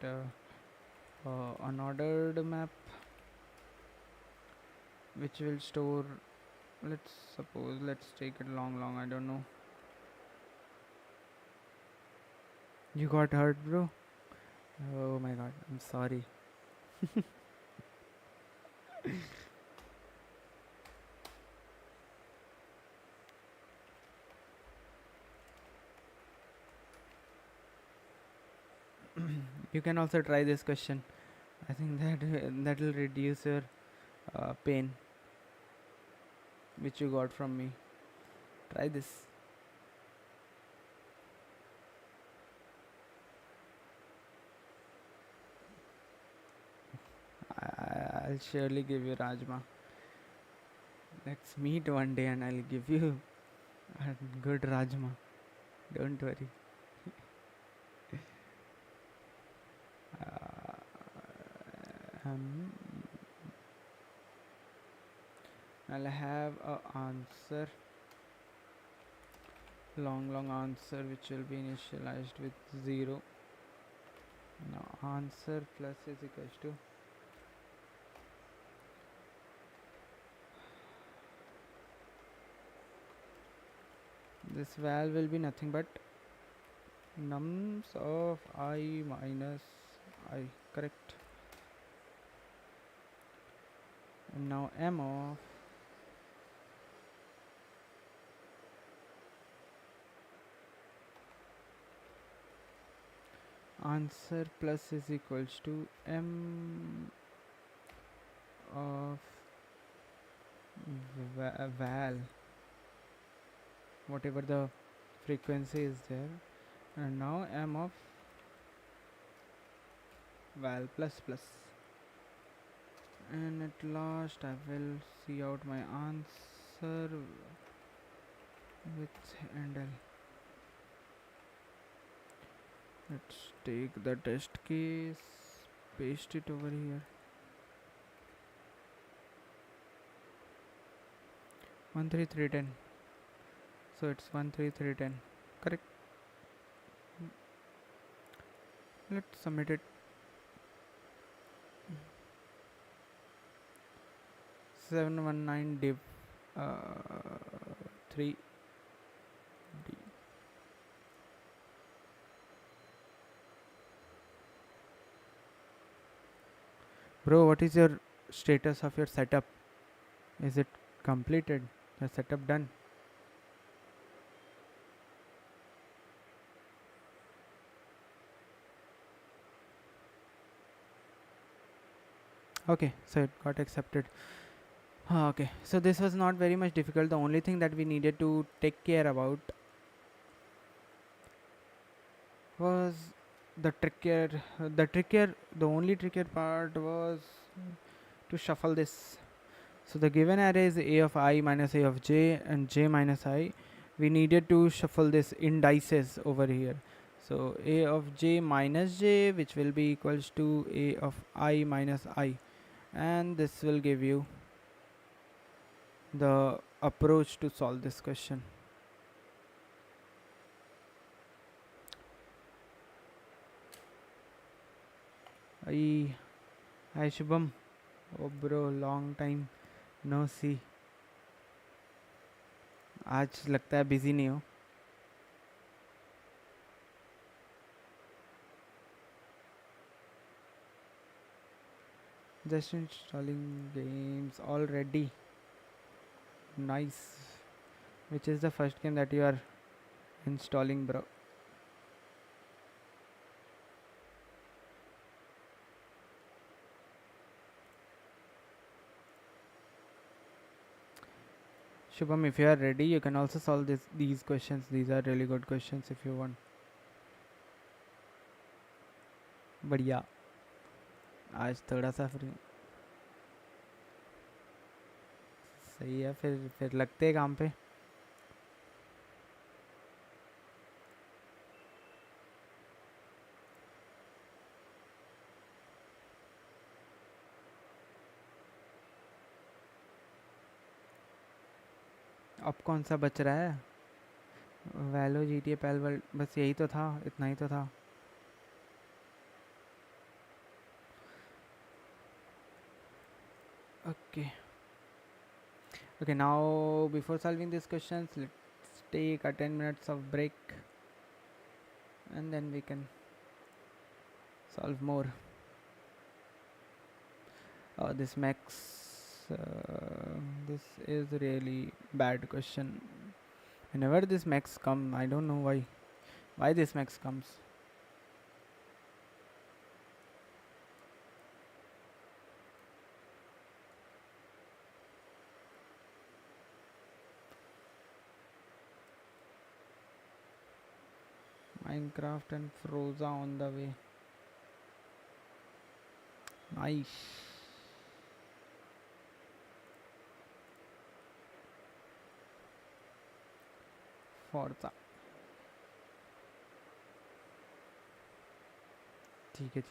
an ordered map which will store, let's take it long, I don't know. You got hurt, bro? Oh my god, I'm sorry. You can also try this question. I think that will reduce your pain which you got from me. Try this. I'll surely give you Rajma. Let's meet one day and I'll give you a good Rajma. Don't worry. Um, I'll have a answer, long answer, which will be initialized with 0. Now answer plus is equals to this val will be nothing but nums of I minus I, correct? And now m of answer plus is equals to m of val, whatever the frequency is there, and now m of val plus plus, and at last I will see out my answer with handle. Let's take the test case, paste it over here. 13310. So it's 13310, correct? Let's submit it. 719 div 3 D. Bro, what is your status of your setup? Is it completed? The setup done? Okay, so it got accepted. Okay, so this was not very much difficult. The only thing that we needed to take care about was the only trickier part was to shuffle this. So the given array is a of I minus a of j and j minus I. We needed to shuffle this indices over here. So a of j minus j, which will be equals to a of I minus I, and this will give you the approach to solve this question. Hi Shubham. Oh bro, long time no see. आज लगता है busy नहीं हो. Just installing games already. Nice. Which is the first game that you are installing, bro? Shubham, if you are ready, you can also solve these questions. These are really good questions if you want. बढ़िया. आज थोड़ा सा free. सही है. फिर लगते हैं काम पे. अब कौन सा बच रहा है? वैलो, G T A, pale world, बस यही तो था. इतना ही तो था. Okay. Okay, now before solving these questions, let's take a 10 minutes of break and then we can solve more. This max, this is really bad question. Whenever this max come, I don't know why this max comes. Minecraft and Froza on the way. Nice. Forza. ठीक है.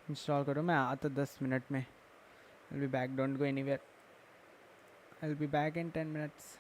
Install करो. मैं आता 10 minute में. I'll be back. Don't go anywhere. I'll be back in 10 minutes.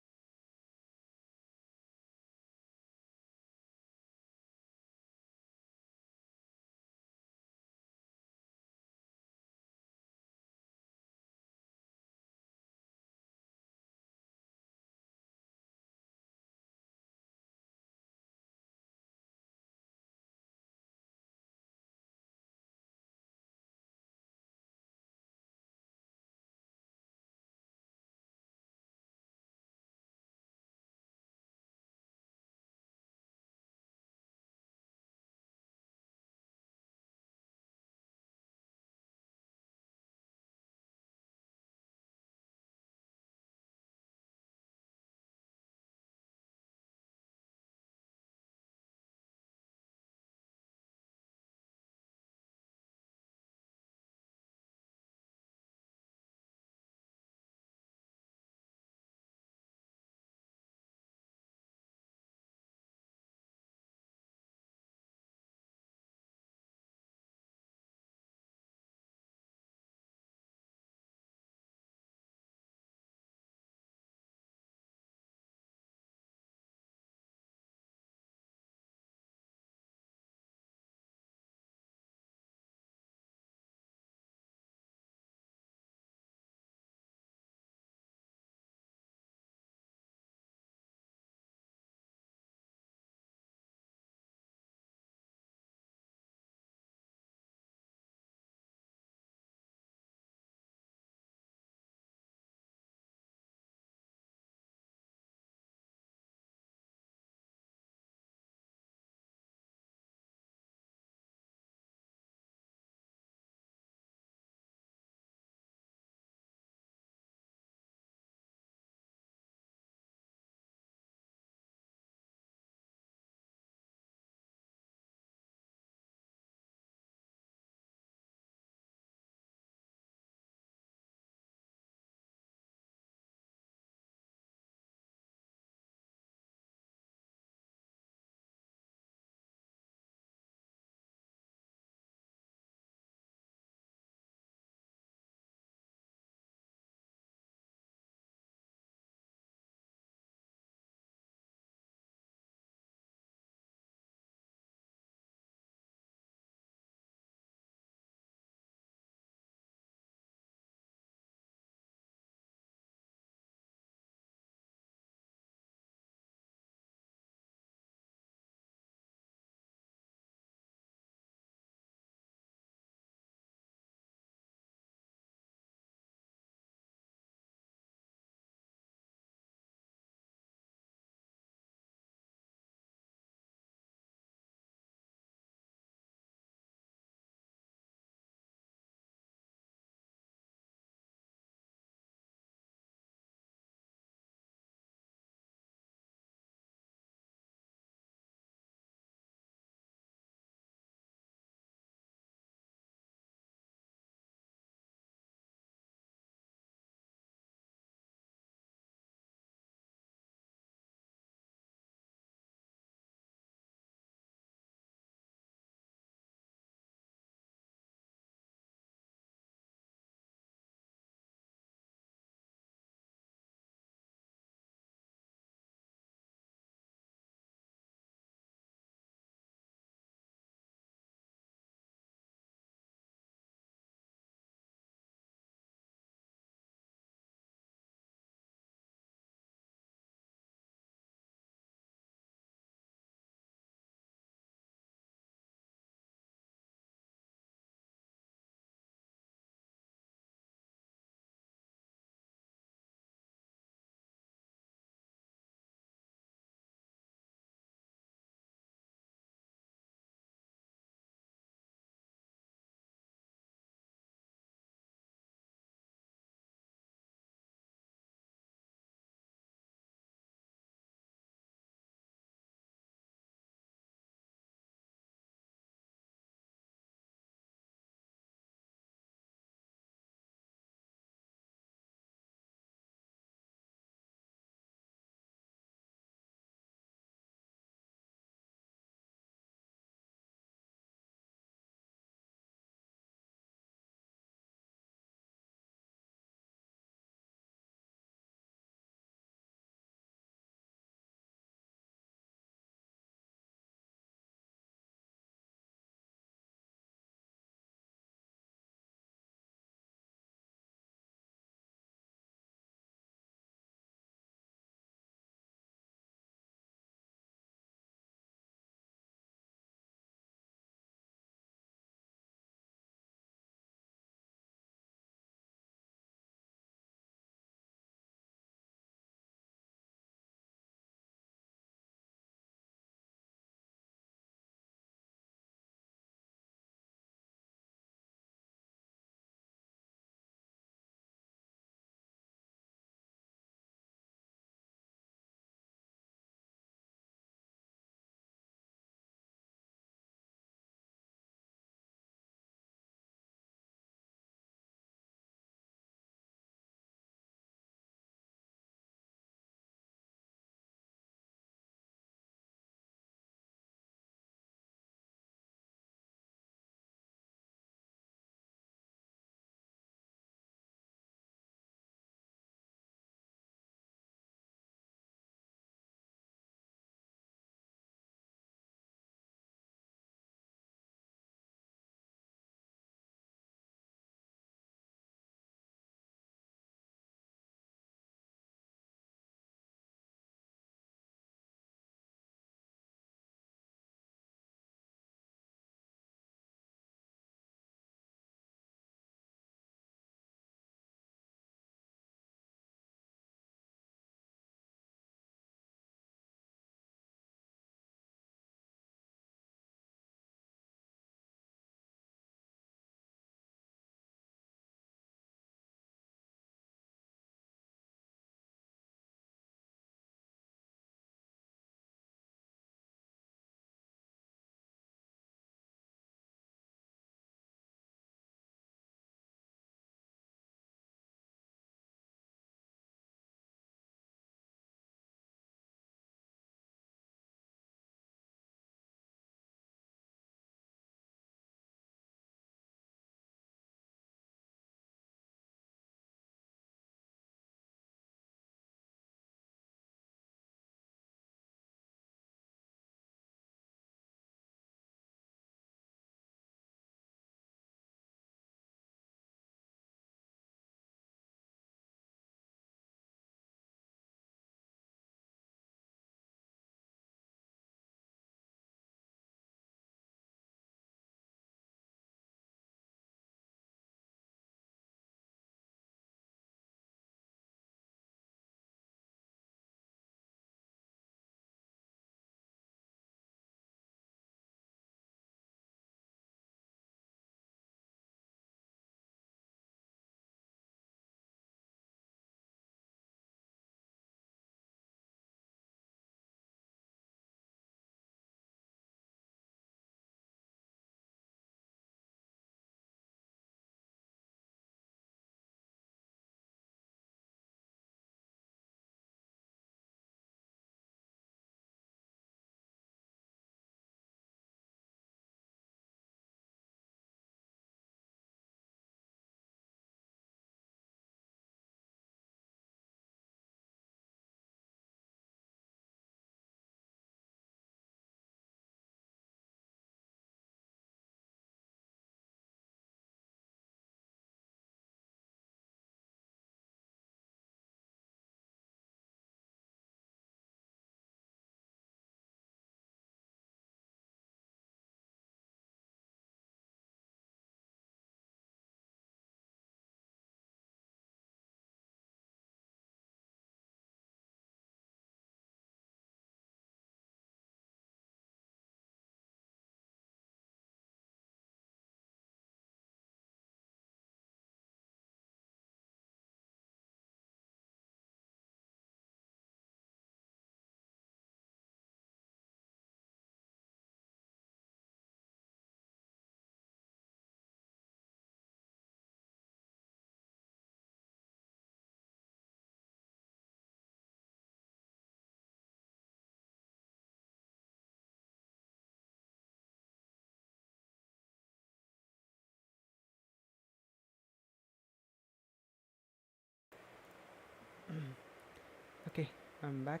Okay, I'm back.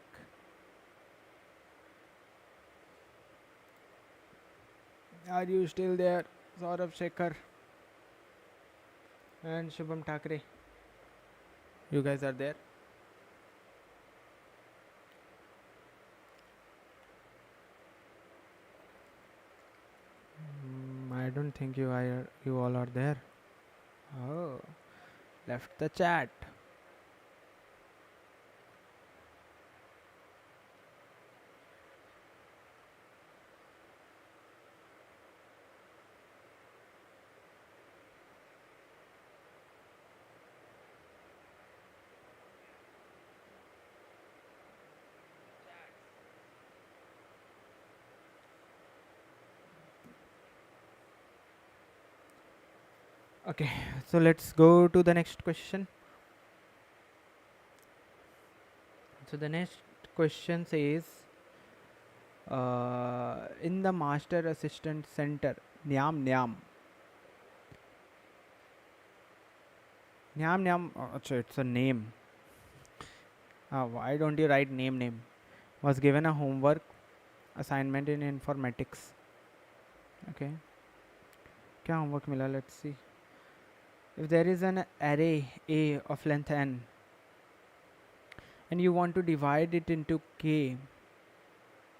Are you still there? Saurabh Shekhar and Shubham Thakre. You guys are there? I don't think you all are there. Oh, left the chat. Okay, so let's go to the next question. So the next question says, in the Master Assistant Center, Nyam Nyam. Nyam Nyam, it's a name. Why don't you write name? Was given a homework assignment in informatics. Okay, क्या homework मिला? Let's see. If there is an array A of length n and you want to divide it into k,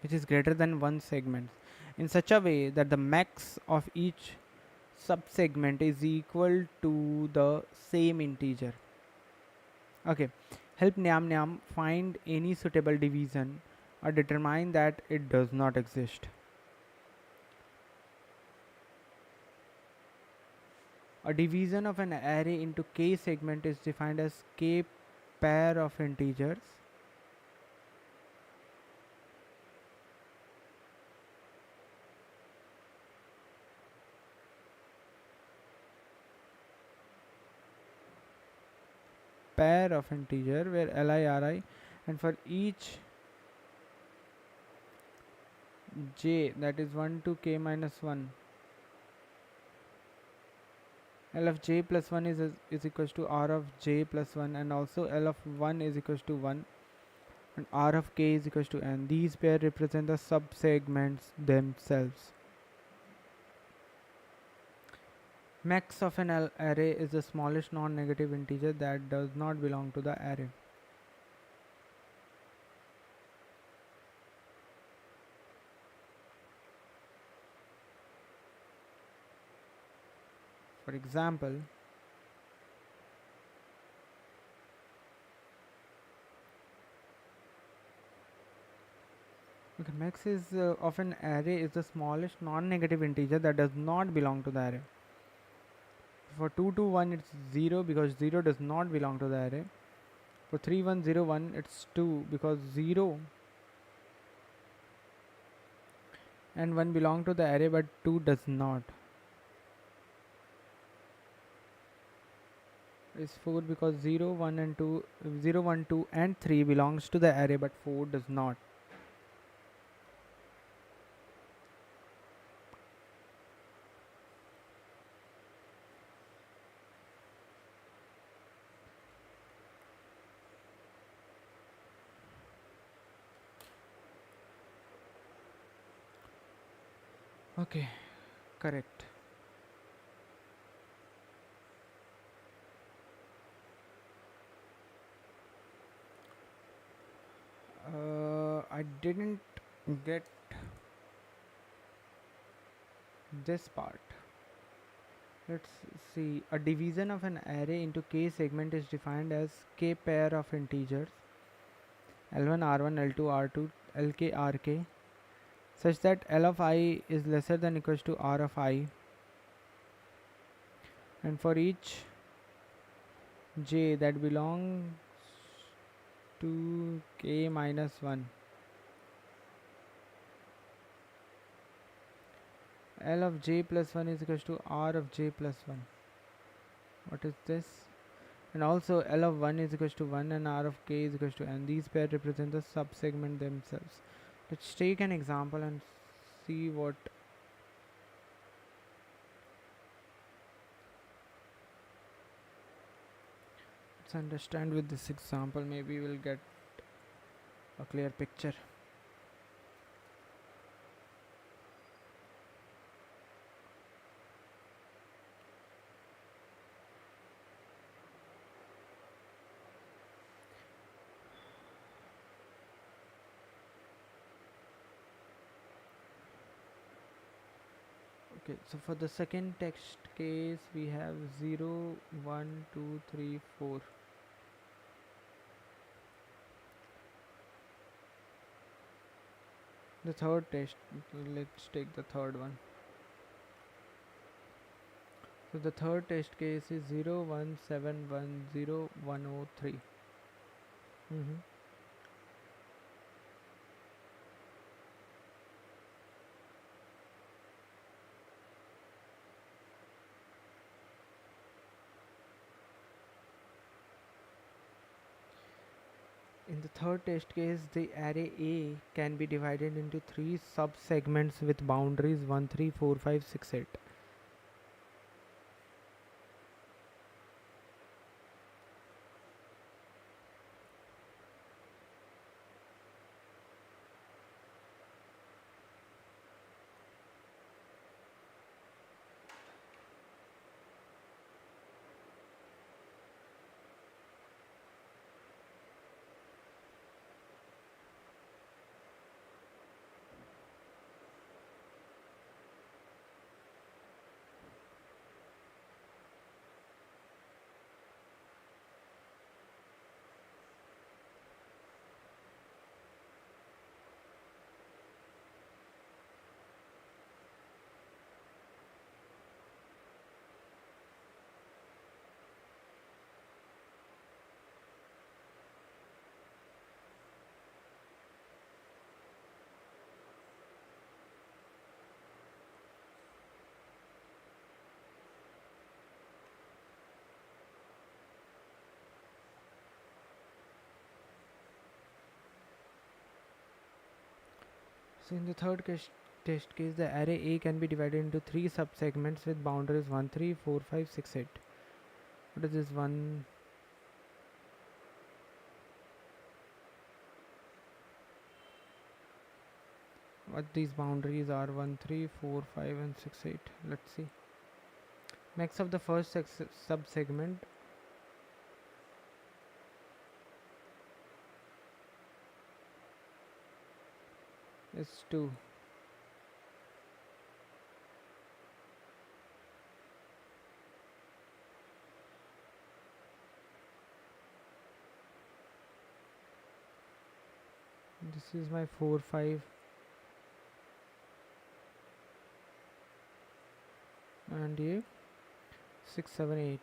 which is greater than one segment, in such a way that the max of each subsegment is equal to the same integer. Okay, help Nyam Nyam find any suitable division or determine that it does not exist. A division of an array into k segment is defined as k pair of integers where li, and for each j, that is 1 to k minus 1, L of j plus 1 is equals to R of j plus 1, and also L of 1 is equals to 1 and R of k is equals to n. These pair represent the subsegments themselves. Max of an array is the smallest non-negative integer that does not belong to the array. For example, okay, max is of an array is the smallest non-negative integer that does not belong to the array. For 2 to 1 it's 0 because 0 does not belong to the array. For 3 1 0 1 it's 2 because 0 and 1 belong to the array but 2 does not. Is 4 because 0 1 and 2 0 1 2 and 3 belongs to the array but 4 does not. Okay, correct. I didn't get this part. Let's see. A division of an array into k segment is defined as k pair of integers L1 R1 L2 R2 Lk Rk such that L of I is lesser than equals to R of I, and for each j that belongs to k minus 1, L of j plus 1 is equals to R of j plus 1. What is this? And also L of 1 is equals to 1 and R of k is equals to n. These pair represent the subsegment themselves. Let's take an example and see what. let's understand with this example, maybe we'll get a clear picture. Okay, so for the second text case we have 0, 1, 2, 3, 4. The third test, let's take the third one. So the third test case is 01710 103. Mm-hmm. In the third test case, the array A can be divided into three sub-segments with boundaries 1, 3, 4, 5, 6, 8. So in the third test case, the array A can be divided into three sub-segments with boundaries 1, 3, 4, 5, 6, 8. What is this one? What these boundaries are 1, 3, 4, 5, and 6, 8. Let's see. Max of the first sub-segment is 2. This is my 4, 5, and here 6, 7, 8.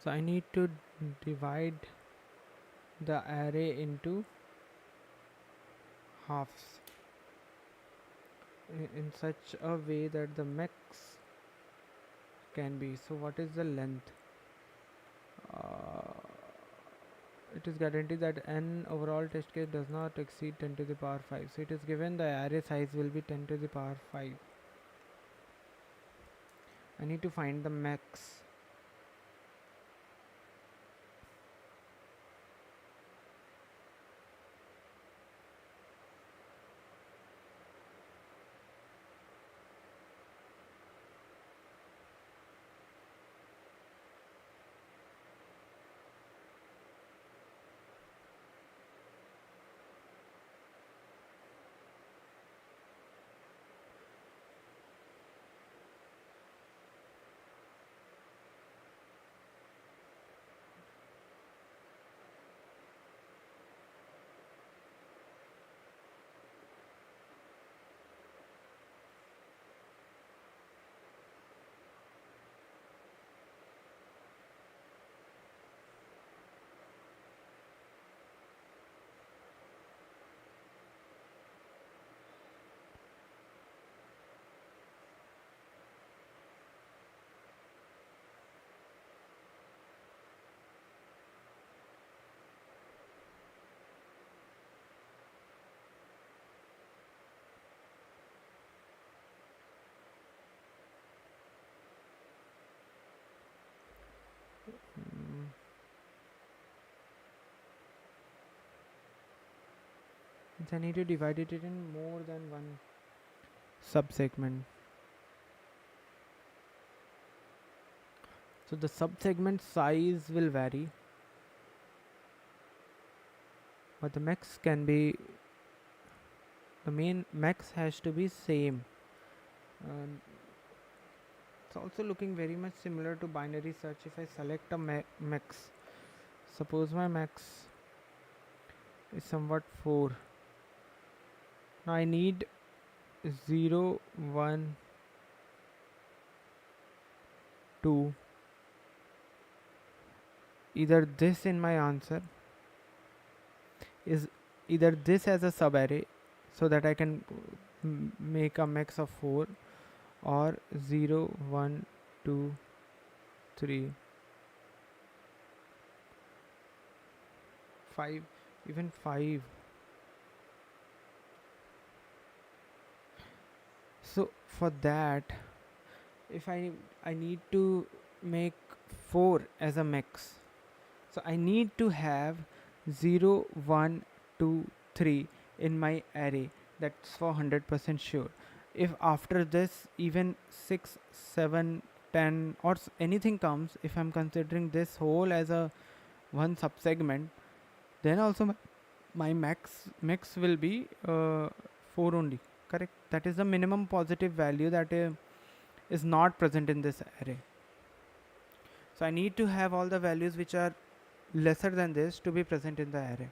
So I need to divide the array into halves in such a way that the max can be. So what is the length? It is guaranteed that n overall test case does not exceed 10 to the power 5. So it is given the array size will be 10 to the power 5. I need to find the max. Mm, means I need to divide it in more than one subsegment. So the subsegment size will vary, but the max can be, the main max has to be same. And it's also looking very much similar to binary search. If I select a max, suppose my max is somewhat 4. Now I need 0, 1, 2, either this in my answer is either this as a subarray so that I can make a max of 4, or 0, 1, 2, 3, 5, even 5. So for that, if I need to make 4 as a max, so I need to have 0, 1, 2, 3 in my array. That's for 100% sure. If after this even 6, 7, 10 or anything comes, if I'm considering this whole as a one subsegment, then also my max will be 4 only. Correct. That is the minimum positive value that is not present in this array. So I need to have all the values which are lesser than this to be present in the array.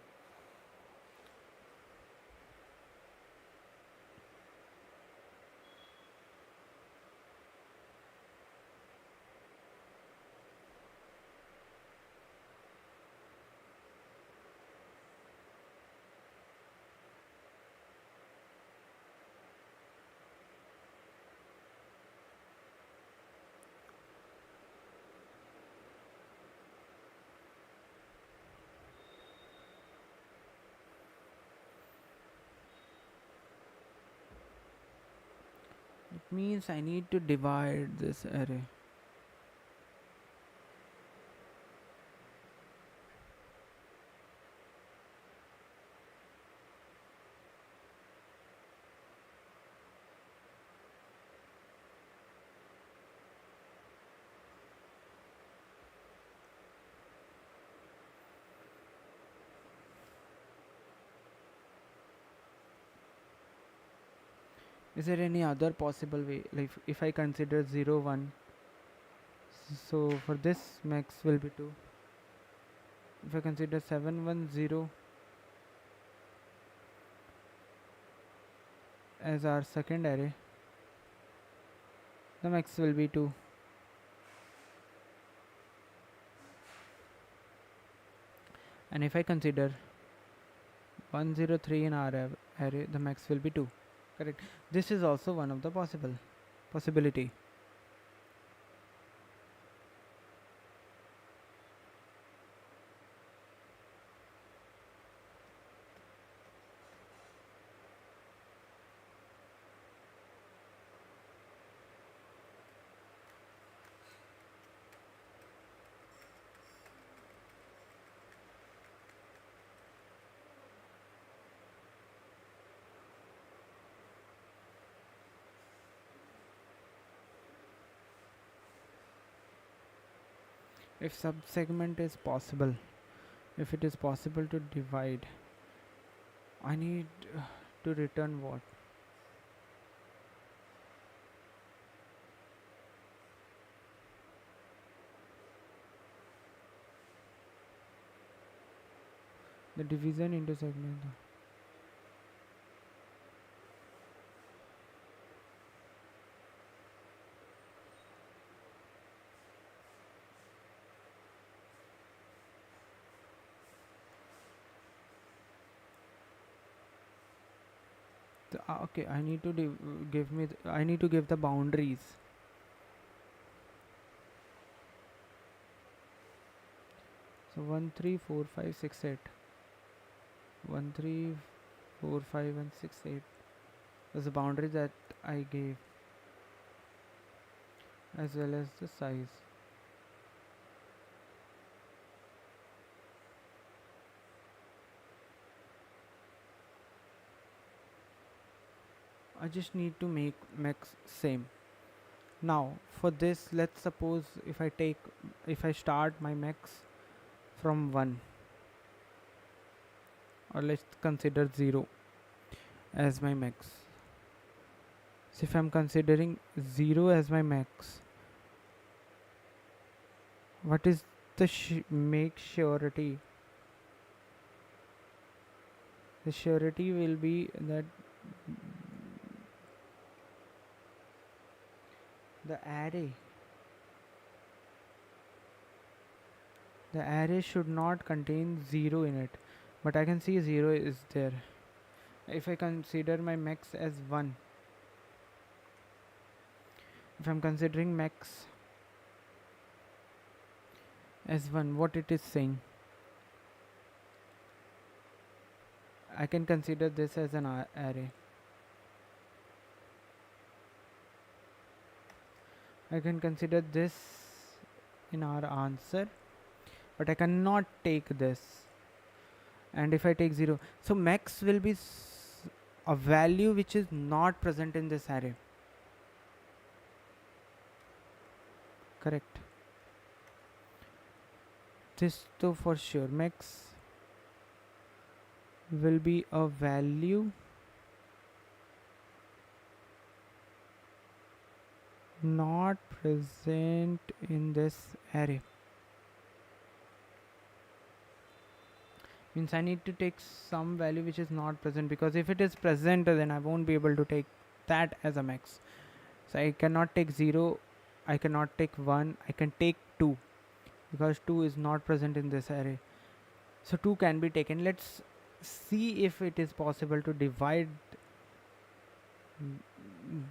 It means I need to divide this array. Is there any other possible way? Like if I consider 0, 1, so for this max will be 2. If I consider 7, 1, 0 as our second array, the max will be 2. And if I consider 103 in our array, the max will be 2. Correct. This is also one of the possibility. If subsegment is possible, if it is possible to divide, I need to return what? The division into segment. Okay, I need to give me. I need to give the boundaries. So 1, 3, 4, 5, 6, 8. 1, 3, 4, 5, and 6, 8. That's the boundary that I gave, as well as the size. I just need to make max same. Now for this, let's suppose if I start my max from 1, or let's consider 0 as my max. So if I'm considering 0 as my max, what is the make surety? The surety will be that the array should not contain 0 in it, but I can see 0 is there. If I consider my max as 1, if I'm considering max as 1, what it is saying, I can consider this as an array. I can consider this in our answer, but I cannot take this. And if I take 0, so max will be a value which is not present in this array. Correct. This though for sure, max will be a value not present in this array. Means I need to take some value which is not present, because if it is present, then I won't be able to take that as a max. So I cannot take 0, I cannot take 1, I can take 2, because 2 is not present in this array. So 2 can be taken. Let's see if it is possible to divide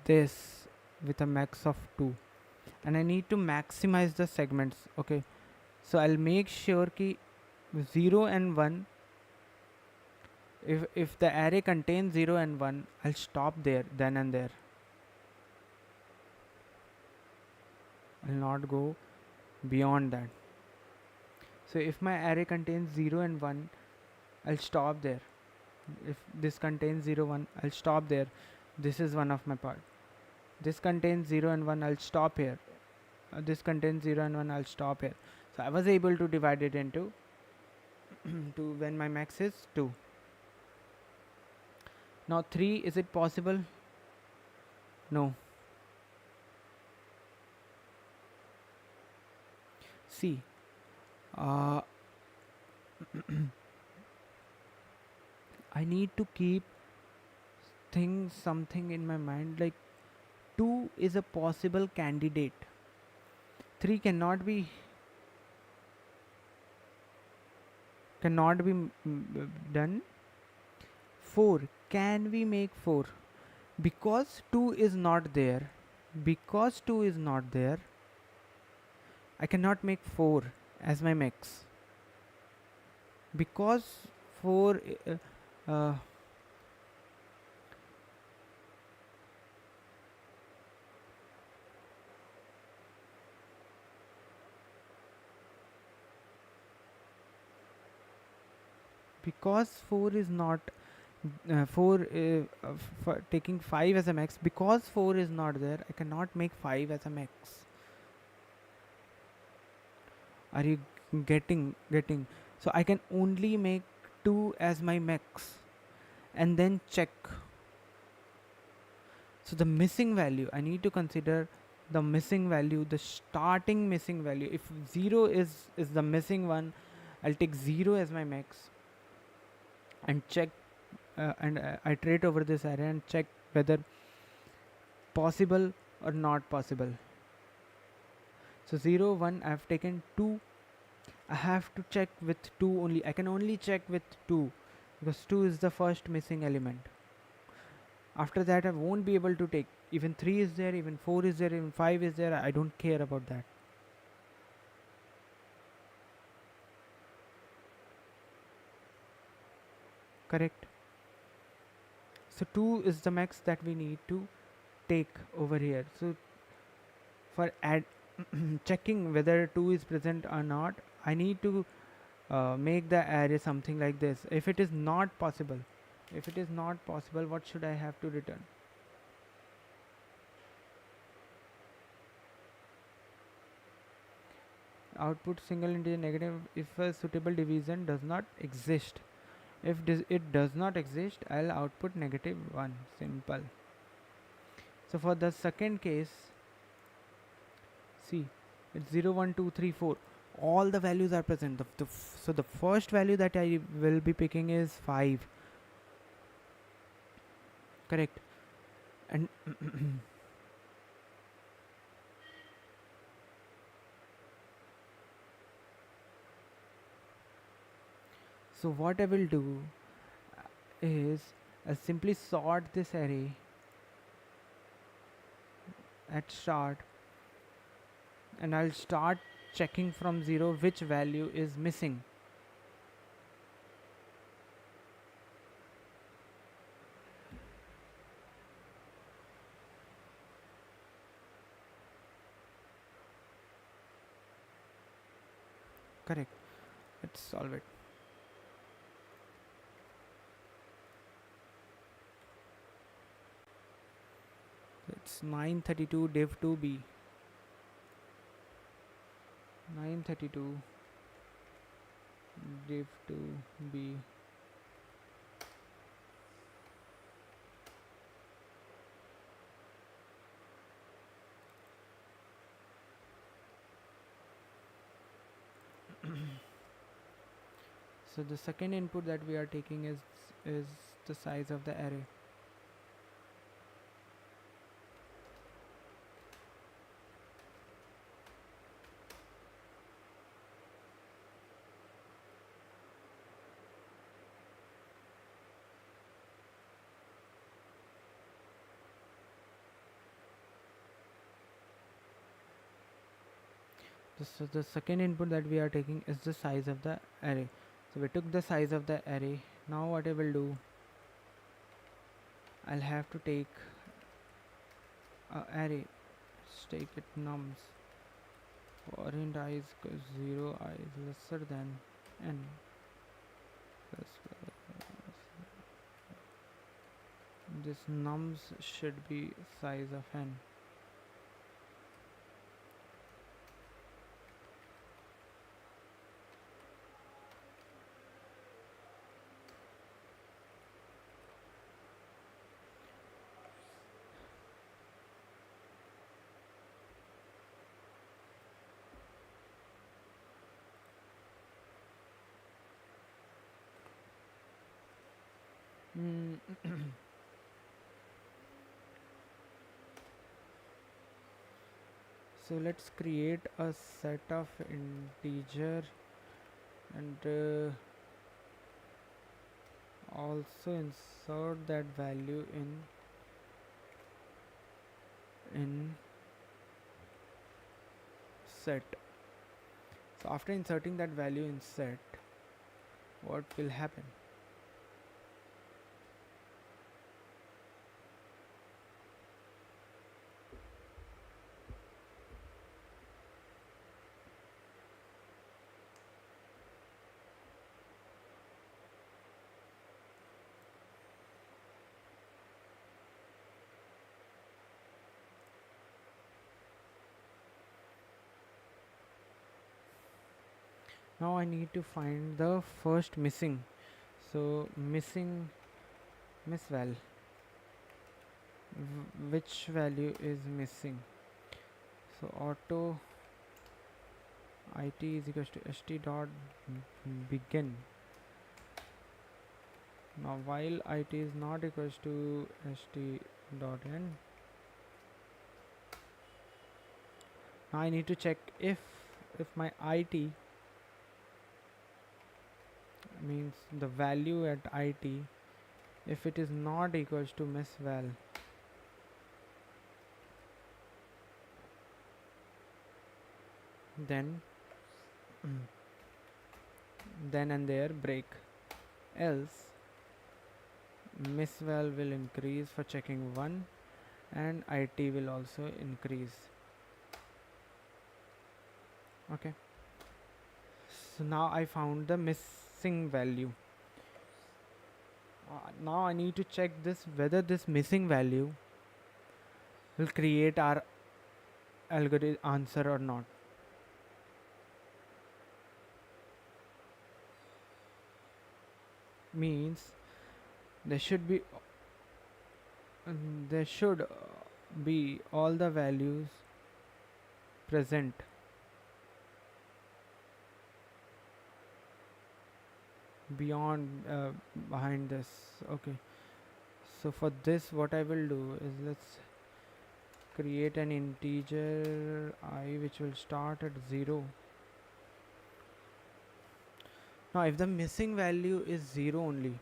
this with a max of 2, and I need to maximize the segments. Okay, so I'll make sure ki 0 and 1, if the array contains 0 and 1, I'll stop there, then and there. I'll not go beyond that. So if my array contains 0 and 1, I'll stop there. If this contains 0 1, I'll stop there. This is one of my part. This contains 0 and 1, I'll stop here. This contains 0 and 1, I'll stop here. So I was able to divide it into 2 when my max is 2. Now 3, is it possible? No. See, I need to keep something in my mind, like 2 is a possible candidate. 3 cannot be done. 4, can we make 4? Because 2 is not there, I cannot make 4 as my max, because 4 because 4 is not for taking 5 as a max, because 4 is not there, I cannot make 5 as a max. Are you getting? So I can only make 2 as my max and then check. So the missing value, I need to consider the missing value, the starting missing value. If 0 is the missing one, I'll take 0 as my max and check and iterate over this array and check whether possible or not possible. So 0 1, I have taken 2, I have to check with 2 only. I can only check with 2 because 2 is the first missing element. After that I won't be able to take. Even 3 is there, even 4 is there, even 5 is there, I don't care about that. Correct. So 2 is the max that we need to take over here. So for checking whether 2 is present or not, I need to make the array something like this. If it is not possible, what should I have to return? output single integer negative if a suitable division does not exist. If it does not exist, I'll output negative 1. Simple. So for the second case, see, it's 0 1 2 3 4. All the values are present. So the first value that I will be picking is 5. Correct. And so what I will do is I'll simply sort this array at start, and I'll start checking from 0 which value is missing. Correct. Let's solve it. It's 932 div 2b. 932 div 2b. So the second input that we are taking is the size of the array. So the second input that we are taking is the size of the array. So we took the size of the array. Now what I will do, I'll have to take a array. Let's take it nums. For int I is 0, I is lesser than n. This nums should be size of n. So let's create a set of integer and also insert that value in set. So after inserting that value in set, what will happen? Now I need to find the first missing. So missing misval. Which value is missing? So auto it is equals to st dot begin. Now while it is not equals to st dot end, now I need to check if my it means the value at it, if it is not equals to misval, then then and there break, else misval will increase for checking 1 and it will also increase. Okay, so now I found the missing value. Now I need to check this whether this missing value will create our algorithm answer or not. means there should be there should be all the values present beyond behind this. Okay, so for this what I will do is, let's create an integer I which will start at 0. Now if the missing value is 0 only,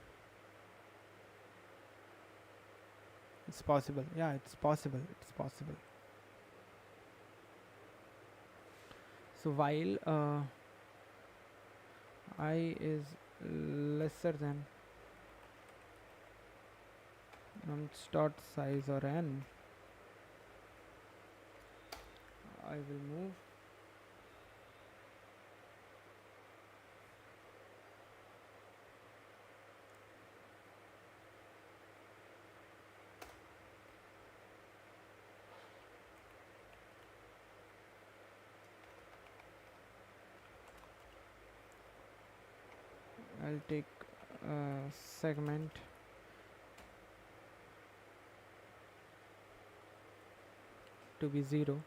it's possible. Yeah, it's possible. It's possible. So while I is lesser than nums dot size or n, I will move I'll take segment to be 0.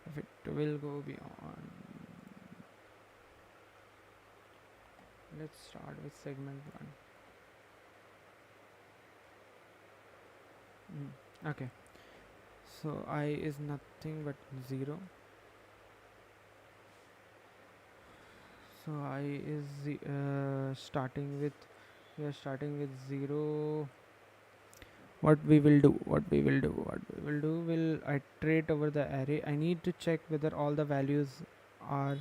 If it will go beyond, let's start with segment 1. Okay, so I is nothing but 0. So I is starting with, we are starting with 0. What we will do, will iterate over the array. I need to check whether all the values are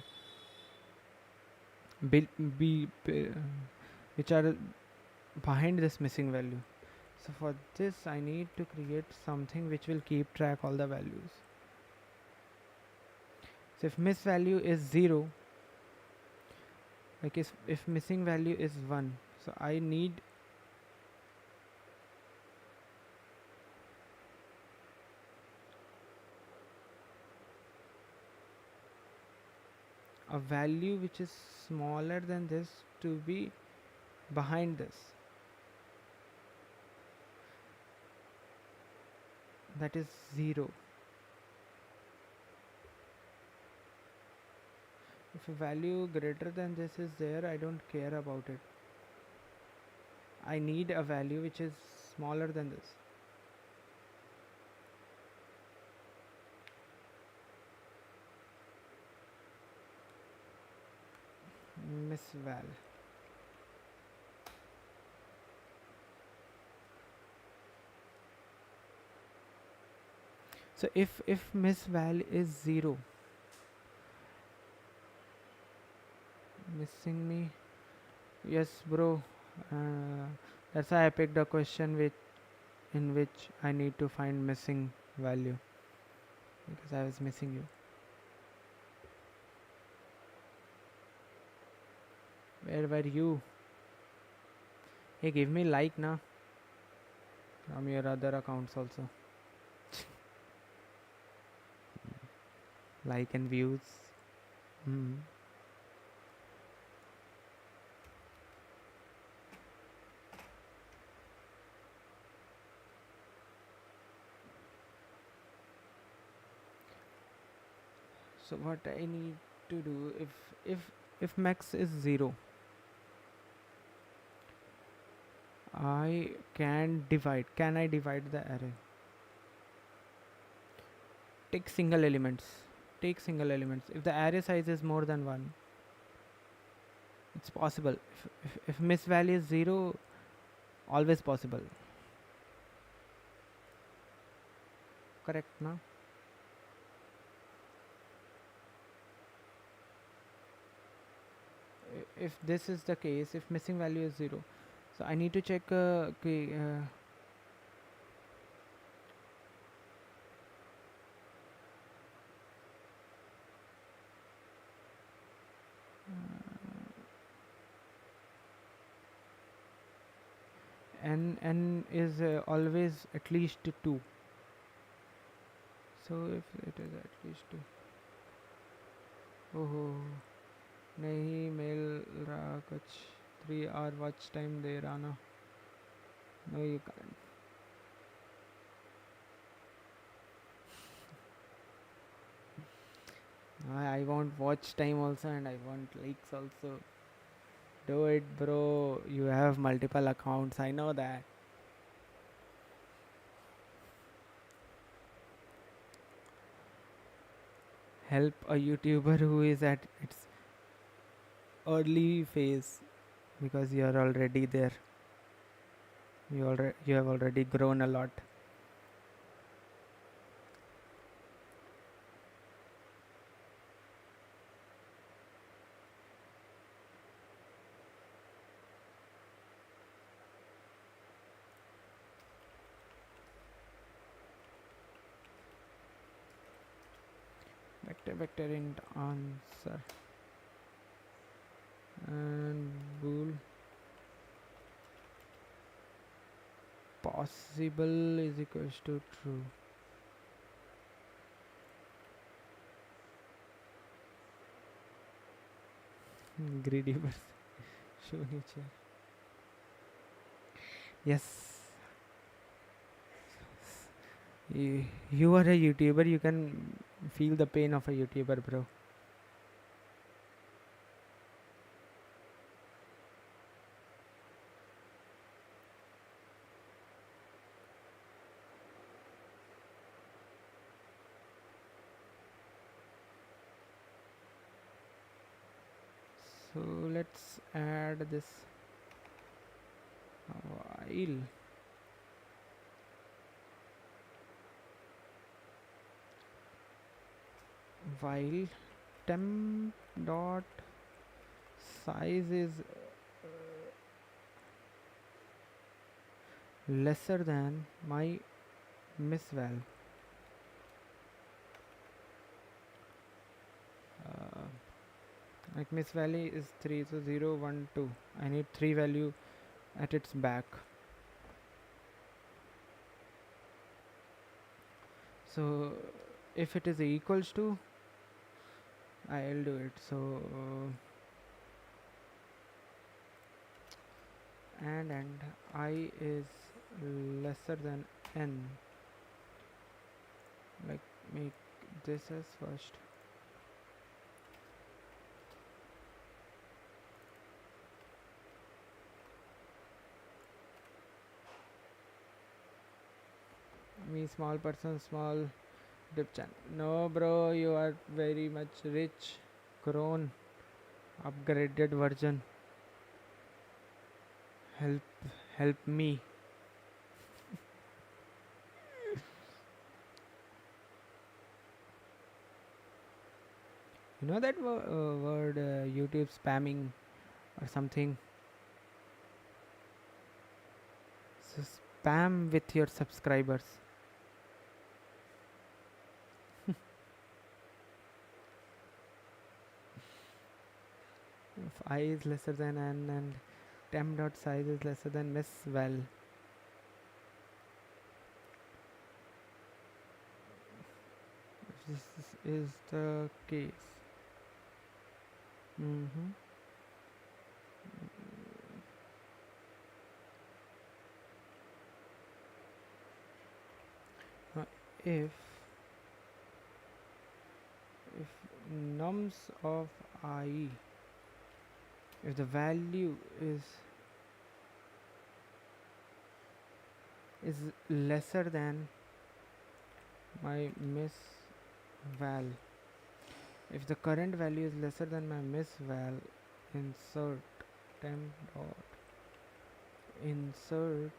which are behind this missing value. So for this I need to create something which will keep track all the values. So if miss value is 0, like if missing value is 1, so I need a value which is smaller than this to be behind this, that is 0. If a value greater than this is there, I don't care about it. I need a value which is smaller than this. Miss val. So if miss val is 0, missing me, yes bro, that's why I picked a question in which I need to find missing value, because I was missing you. Where were you? Hey, give me like na from your other accounts also. Like and views. So what I need to do, if max is 0, I can divide. Can I divide the array? Take single elements. If the array size is more than 1, it's possible. If miss value is 0, always possible. Correct, no? If this is the case, if missing value is 0, so I need to check n is always at least 2. So if it is at least two. Oh, नहीं मिल रहा कुछ 3 hour watch time दे रहा ना. No, you can't. I want watch time also and I want likes also. Do it, bro. You have multiple accounts. I know that. Help a YouTuber who is at its early phase because you are already there. You have already grown a lot. Vector int answer and bool possible is equals to true. Greedy person. Show nature. Yes. You are a YouTuber. You can feel the pain of a YouTuber, bro. So let's add this while temp dot size is lesser than my misval. Like miss value is 3, so 0 1 2. I need 3 value at its back. So if it is equals to, I'll do it. So and I is lesser than n. Like make this as first. Me small person, small dip channel. No, bro, you are very much rich, grown, upgraded version. Help me. You know that word YouTube spamming or something? So spam with your subscribers. If I is lesser than n and temp dot size is lesser than miss val. If this is the case. Uh, if nums of I, if the value is lesser than my miss val, if the current value is lesser than my miss val, insert temp dot insert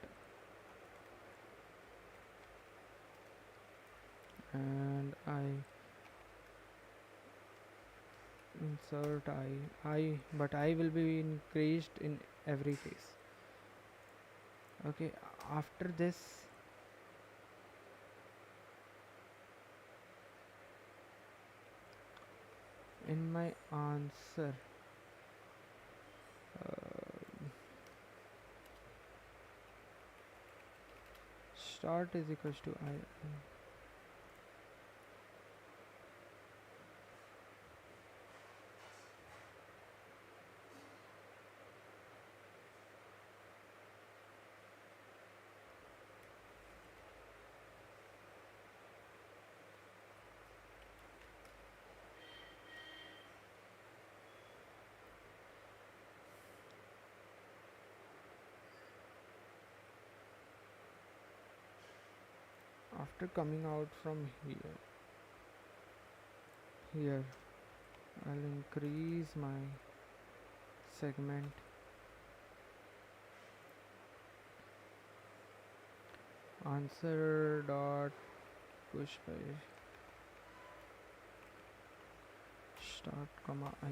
and I insert I, but I will be increased in every case. Okay, after this in my answer start is equals to I. after coming out from here I'll increase my segment answer dot push by start comma I.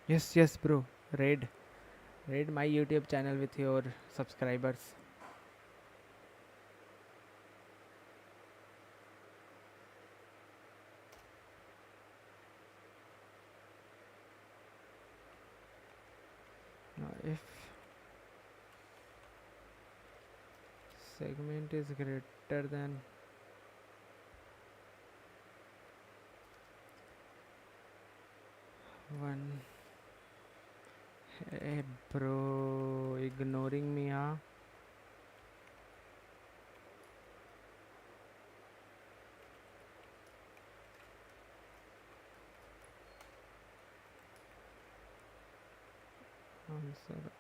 Yes bro, raid my YouTube channel with your subscribers. Now if segment is greater than one. Hey bro, ignoring me, huh? Answer.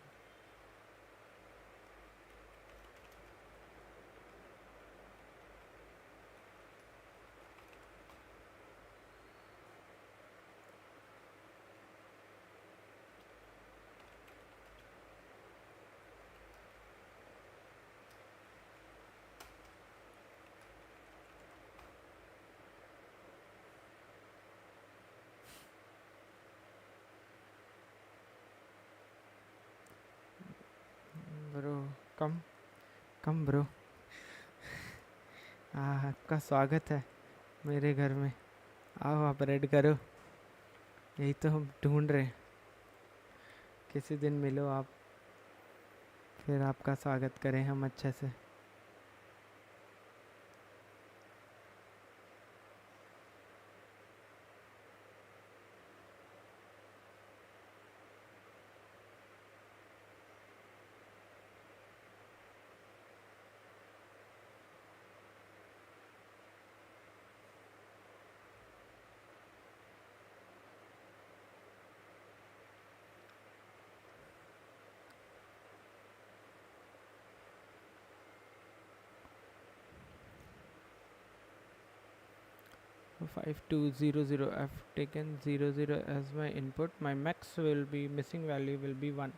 Bro come bro, आपका स्वागत है मेरे घर में, आओ आप red करो, यही तो हम ढूंढ रहे हैं, किसी दिन मिलो आप, फिर आपका स्वागत करें हम अच्छे से. So 5200, I've taken 00 as my input, my max will be missing value will be 1.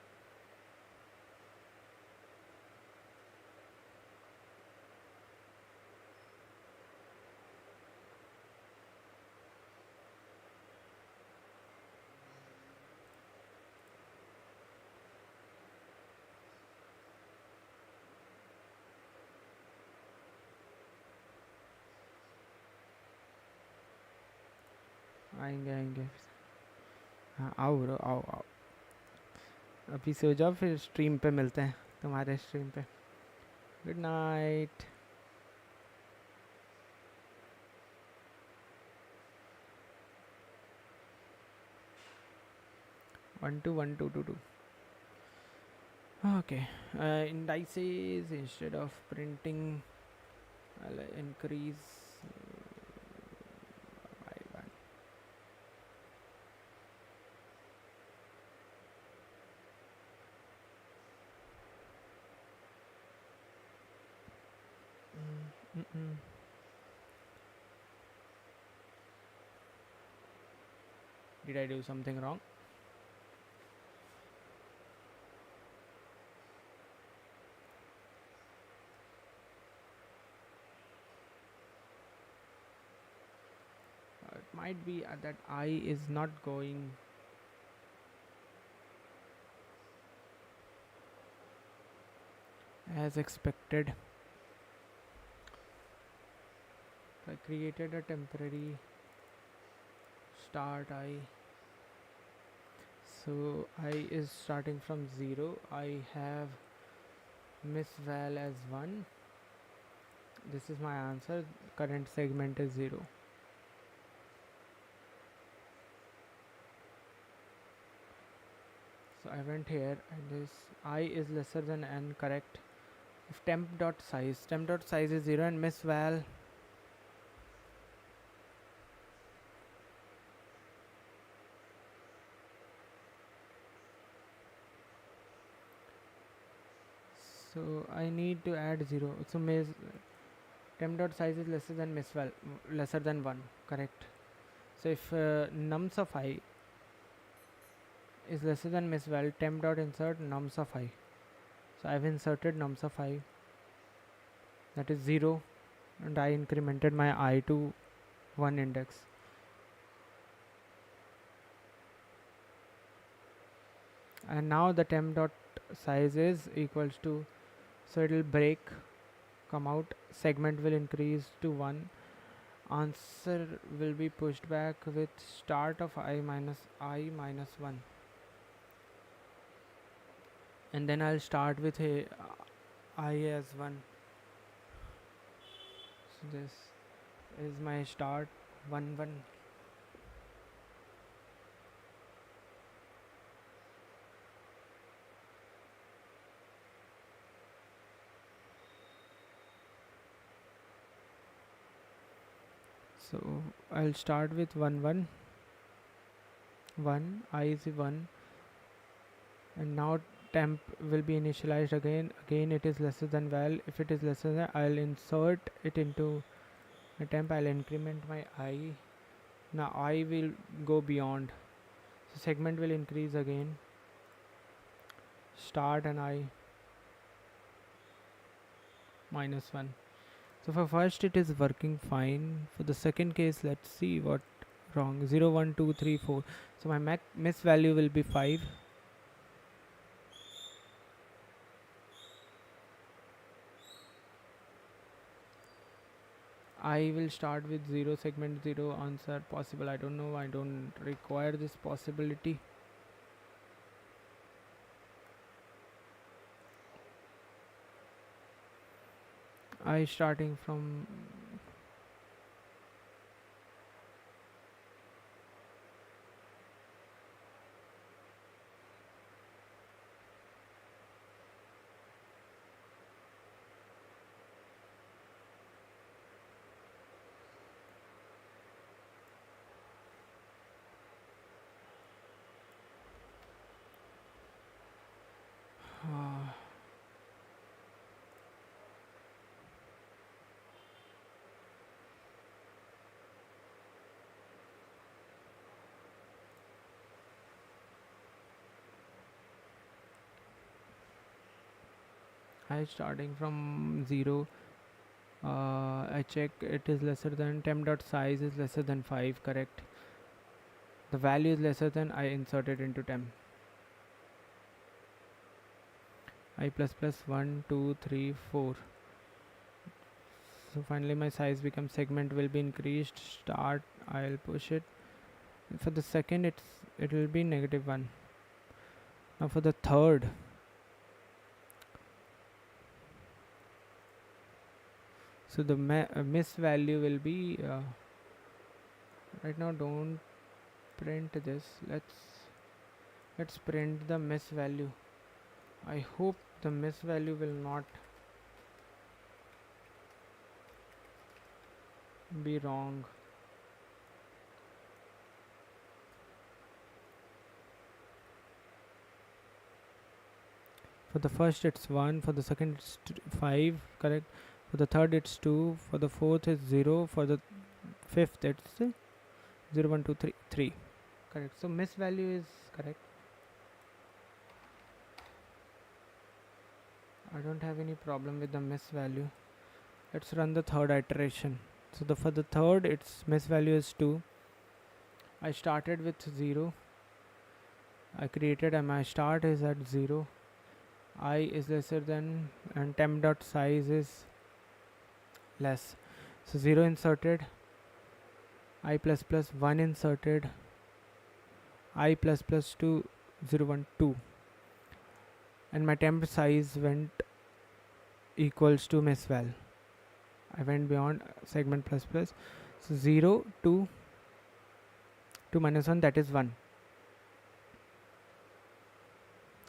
आएंगे हाँ, आओ ब्रो आओ, अभी सो जाओ, फिर स्ट्रीम पे मिलते हैं, तुम्हारे स्ट्रीम पे. Good night. 1 2 1 2 2 2. Okay, indices, instead of printing I'll increase by 1. Did I do something wrong? It might be that I is not going as expected. I created a temporary start I, so I is starting from 0. I have miss val as 1. This is my answer. Current segment is 0. So I went here and this I is lesser than n, correct. If temp dot size is 0 and miss val So I need to add 0. So temp dot size is lesser than 1, correct? So if nums of I is lesser than misval, temp dot insert nums of I. So I've inserted nums of I, that is 0, and I incremented my I to 1 index. And now the temp dot size is equals to, so it will break, come out, segment will increase to 1, answer will be pushed back with start of I minus 1, and then I'll start with a I as 1. So this is my start 1 1. So I'll start with 1 1 1, I is 1, and now temp will be initialized again. Again it is lesser than val. If it is lesser than, I'll insert it into my temp. I'll increment my I. Now I will go beyond, so segment will increase again, start and I minus 1. So for first it is working fine. For the second case, let's see what wrong. 0 1 2 3 4. So my miss value will be 5. I will start with 0, segment 0, answer possible. I don't know, I don't require this possibility. I starting from I starting from 0. I check it is lesser than, temp dot size is lesser than 5, correct? The value is lesser than, I inserted into temp. I plus plus 1 2 3 4. So finally my size becomes, segment will be increased, start, I'll push it. For the second it will be -1. Now for the third, so the miss value will be right now, don't print this, let's print the miss value. I hope the miss value will not be wrong. For the first it's 1, for the second it's 5, correct? For the third it's 2, for the fourth it's 0, for the fifth it's 0 1 2 3 3, correct? So miss value is correct. I don't have any problem with the miss value. Let's run the third iteration. So for the third, its miss value is 2. I started with 0. I created, and my start is at 0. I is lesser than, and temp dot size is less. So 0 inserted, I plus plus 1 inserted, I plus plus 2, 0 1 2, and my temp size went equals to miss val. I went beyond, segment plus plus. So 0 2 minus 1, that is 1,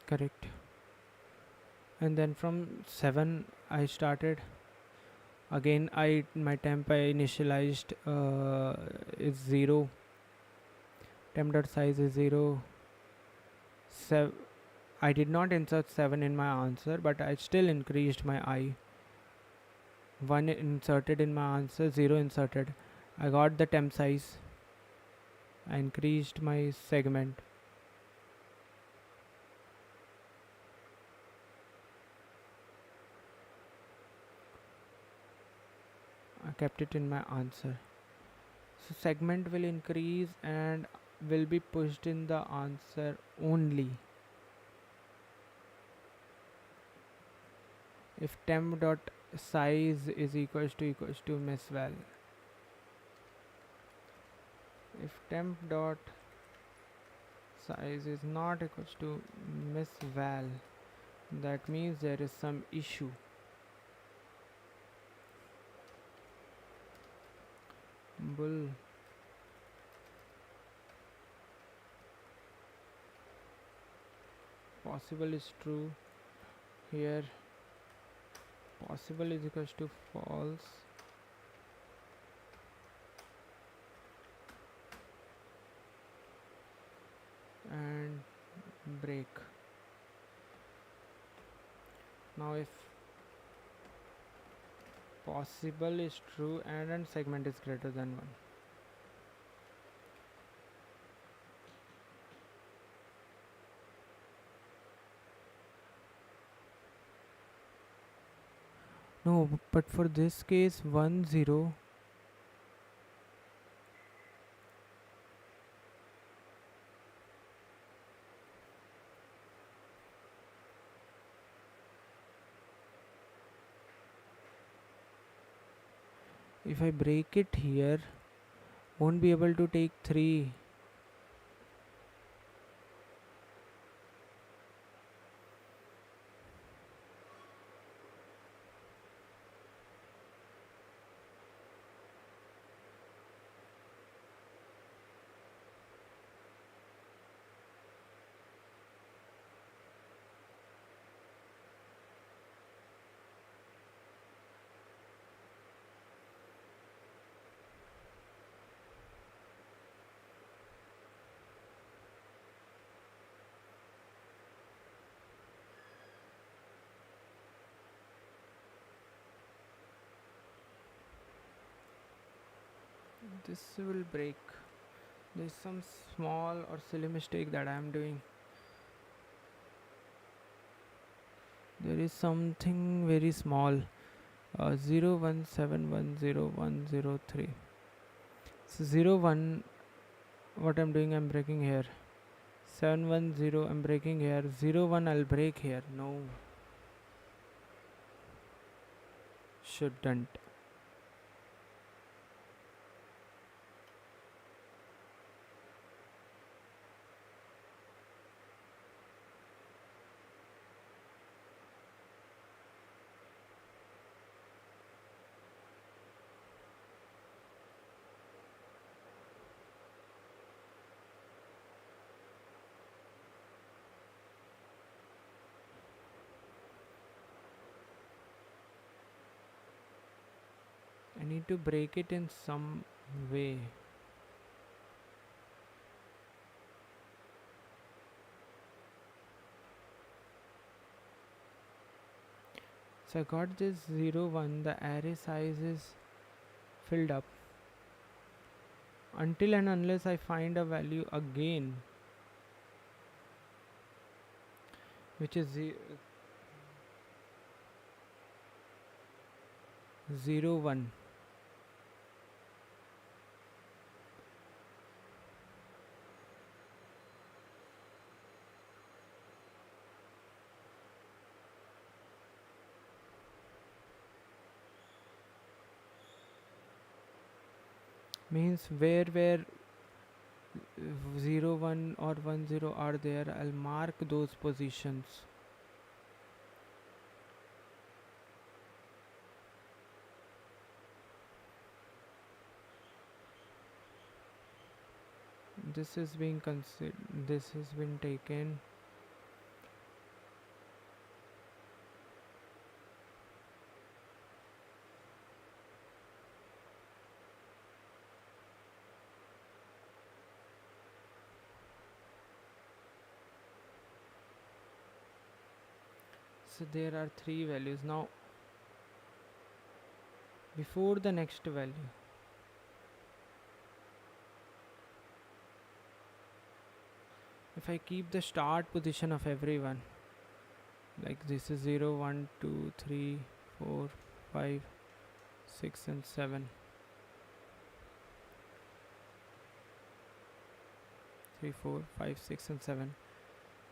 correct? And then from 7 I started again. My temp I initialized is 0, temp dot size is 0, I did not insert 7 in my answer, but I still increased my I. 1 inserted in my answer, 0 inserted. I got the temp size. I increased my segment. I kept it in my answer. So segment will increase and will be pushed in the answer only if temp dot size is equals to miss val. If temp dot size is not equals to miss val, that means there is some issue. Bull. Possible is true. Here possible is equals to false. And break. Now if possible is true and then segment is greater than 1. No, but for this case 1 0. If I break it here, won't be able to take 3. This will break. There's some small or silly mistake that I am doing. There is something very small. 017100103. So 01, what I'm doing, I'm breaking here. 710, I'm breaking here. 01, I'll break here. No, shouldn't. I need to break it in some way. So I got this 01, the array size is filled up. Until and unless I find a value again, which is 01. Means where 01 or 10 are there, I'll mark those positions. This is being considered, this has been taken. So there are three values now. Before the next value, if I keep the start position of everyone, like this is 0 1 2 3 4 5 6 and 7, 3 4 5 6 and 7.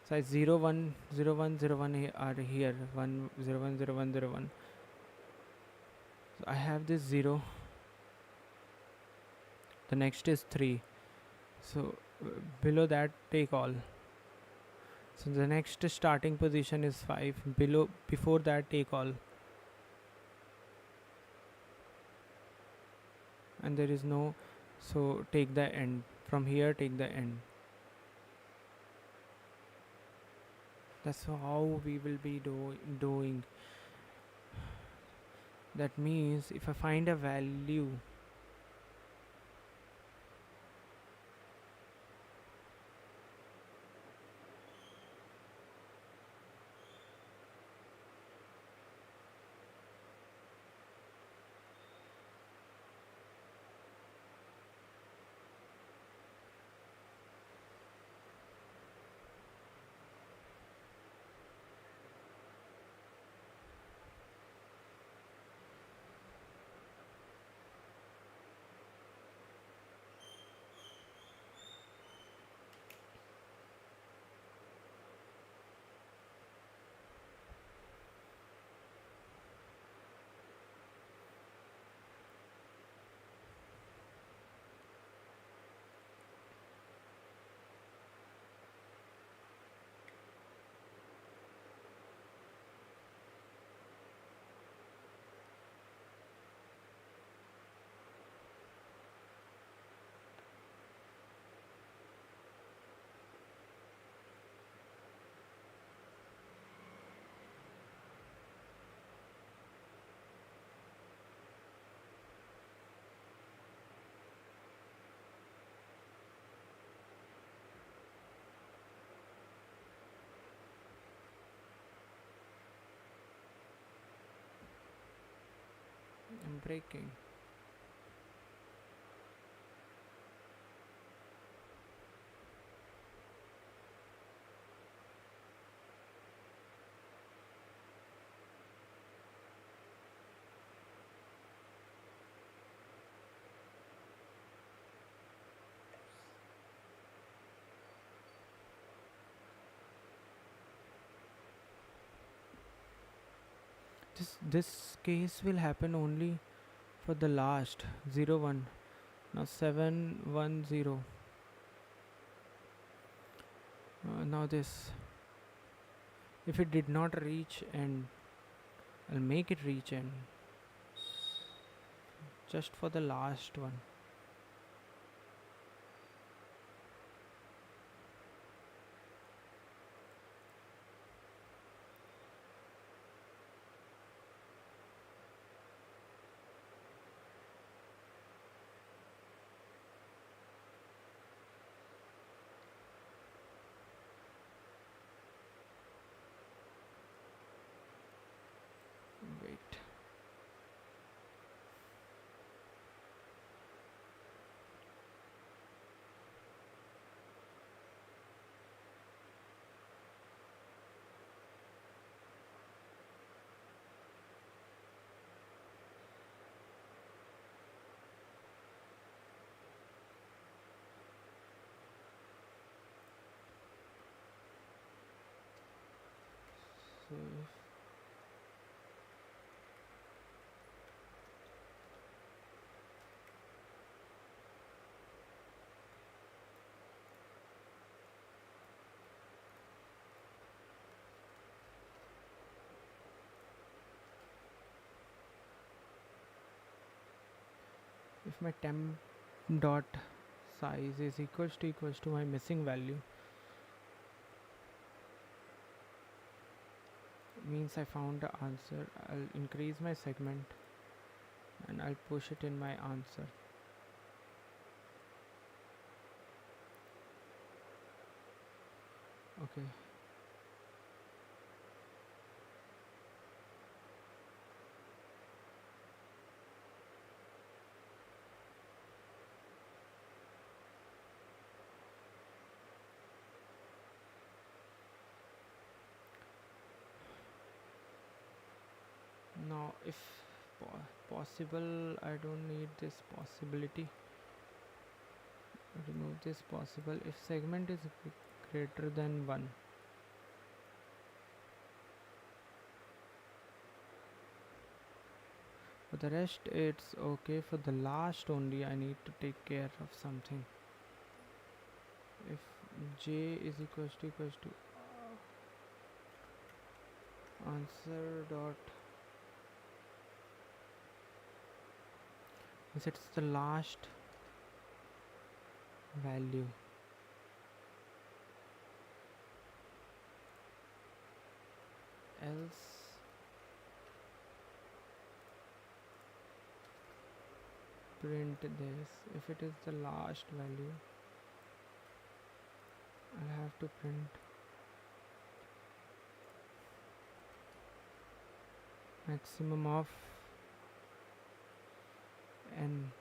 So 0 1 0 1 0 1 are here, 1 0 1 0 1 0 1. So I have this 0, the next is 3, so below that take all. So the next starting position is 5, below before that take all, and there is no, so take the end, from here take the end. That's how we will be doing. That means if I find a value, I'm breaking. This case will happen only for the last 0 1. Now 7 1 0. Now this, if it did not reach end, I'll make it reach end just for the last one. Wait. So if my temp dot size is equals to my missing value, means I found the answer. I'll increase my segment and I'll push it in my answer. Okay. if possible, I don't need this possibility. Remove this possible if segment is greater than 1. For the rest it's okay. For the last only I need to take care of something. If j is equals to answer dot, is it's the last value, else print this. If it is the last value, I'll have to print maximum of n.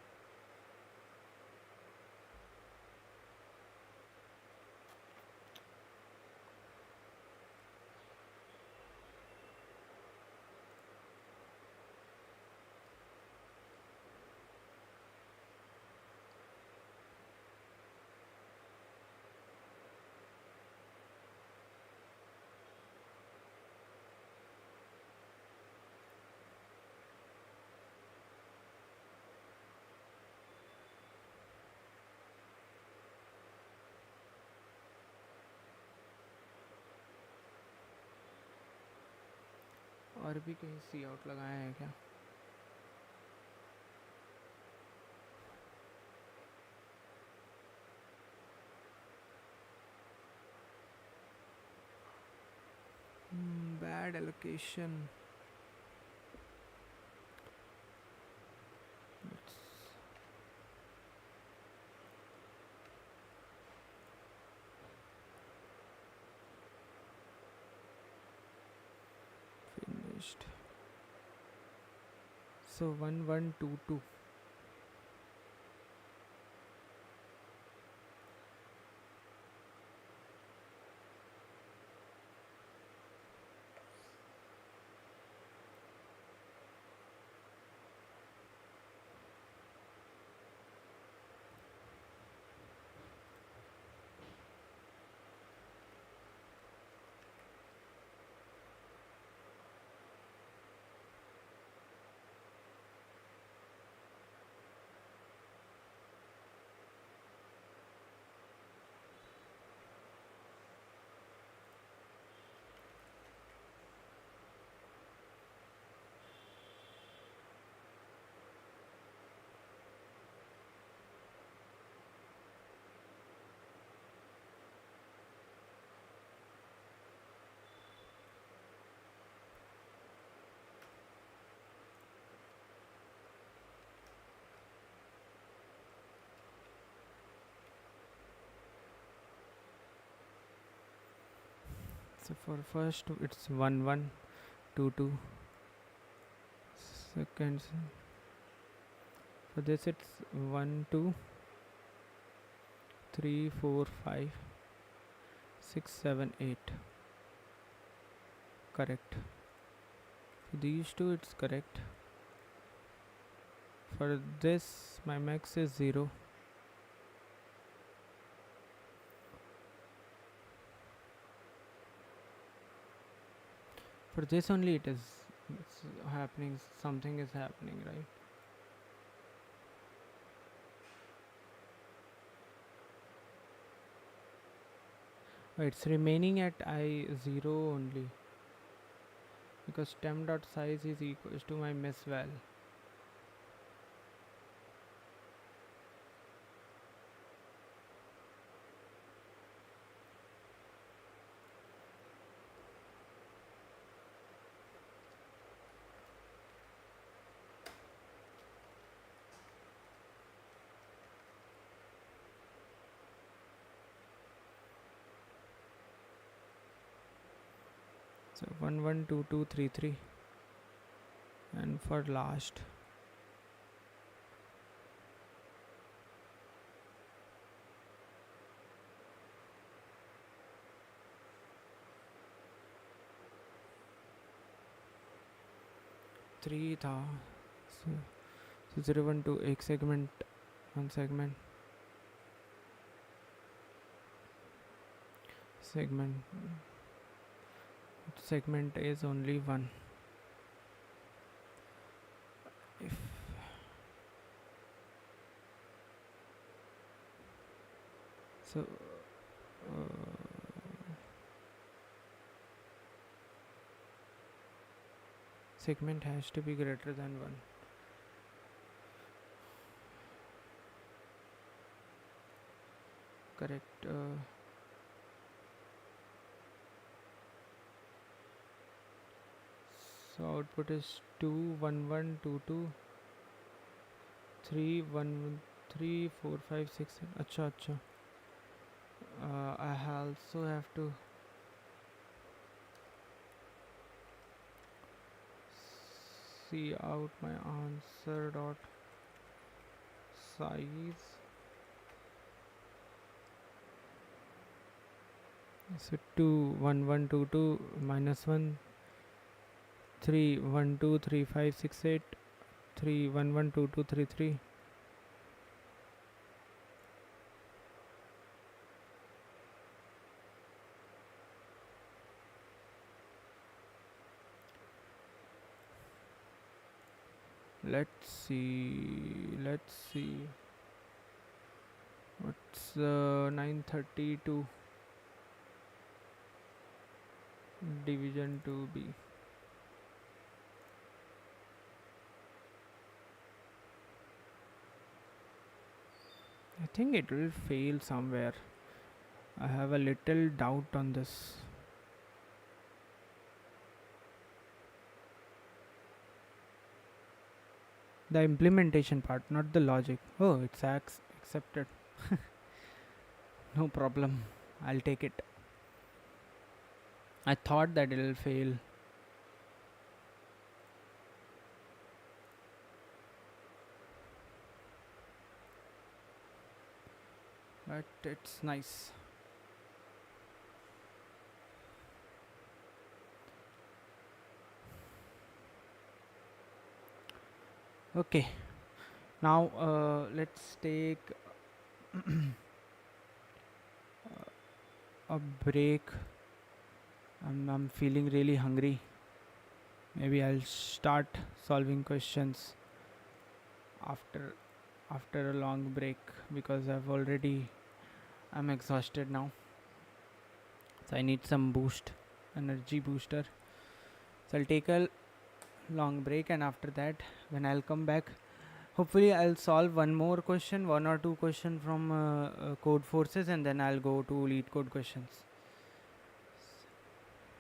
और भी कहीं सी out लगाया है क्या? Bad allocation. Let's finished. So 1122. So for first it's 1122 seconds. For this it's 1 2 3 4 5 6 7 8. Correct. For these two it's correct. For this my max is 0. For this only it's happening, something is happening, right? It's remaining at I0 only, because temp.size is equals to my miss val. So 112233, and for last 3 था. So 012 एक segment, one segment is only one. If so, segment has to be greater than 1. Correct. So output is 2 1 1 2 2 3 1 3 4 5 6. अच्छा. I also have to see out my answer dot size. So 2 1 1 2 2 minus 1 3 1 2 3 5 6 8 3 1 1 2 2 3 3. Let's see what's 932 division 2b. I think it will fail somewhere. I have a little doubt on this. The implementation part, not the logic. Oh, it's accepted. No problem. I'll take it. I thought that it'll fail. But it's nice. Okay. Now let's take a break. I'm feeling really hungry. Maybe I'll start solving questions after a long break because I'm exhausted now. So I need some energy booster. So I'll take a long break, and after that, when I'll come back, hopefully I'll solve one or two question from code forces, and then I'll go to lead code questions.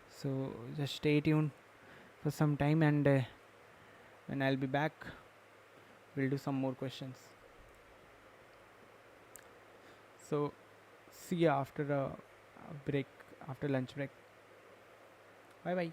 So just stay tuned for some time, and when I'll be back, we'll do some more questions. So see ya after a break, after lunch break. Bye bye.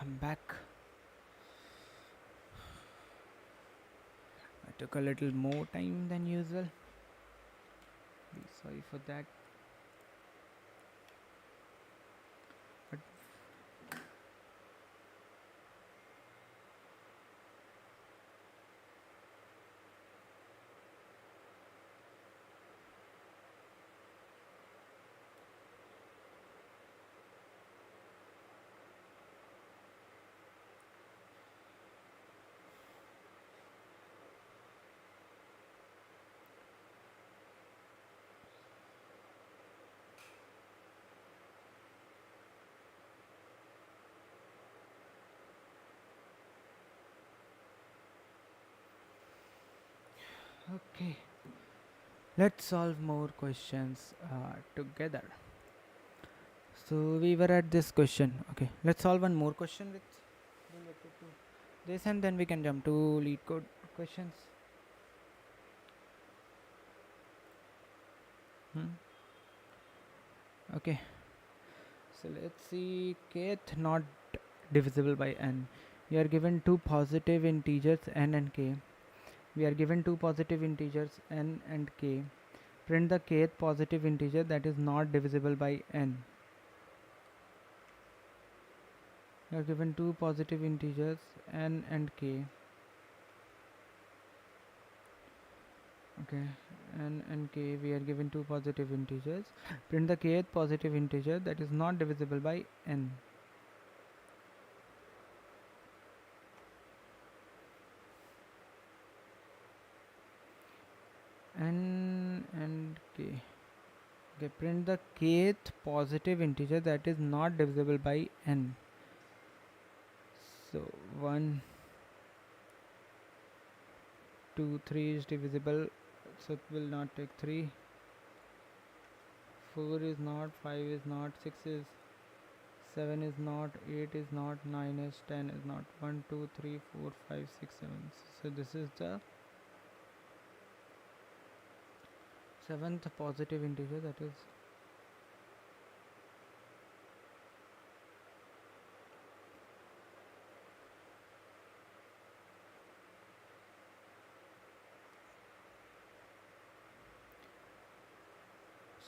I'm back. I took a little more time than usual. Be sorry for that. But okay, let's solve more questions together. So we were at this question. Okay, let's solve one more question with related to this, and then we can jump to lead code questions. Hmm? Okay, so let's see. Kth not divisible by n. We are given two positive integers n and k. We are given two positive integers n and k. Print the kth positive integer that is not divisible by n. We are given two positive integers n and k. Okay, n and k, we are given two positive integers. Print the kth positive integer that is not divisible by n. N and k. Okay, print the kth positive integer that is not divisible by n. So 1, 2, 3 is divisible, so it will not take 3. 4 is not, 5 is not, 6 is, 7 is not, 8 is not, 9 is, 10 is not. 1, 2, 3, 4, 5, 6, 7. So this is the seventh positive integer, that is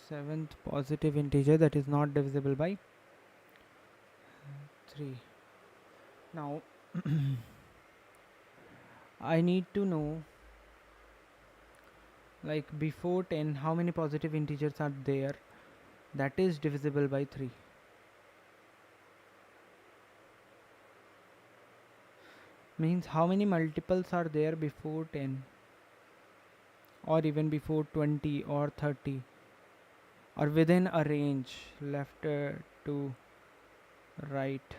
seventh positive integer that is not divisible by 3. Now I need to know, like, before 10 how many positive integers are there that is divisible by 3. Means how many multiples are there before 10, or even before 20 or 30, or within a range left to right.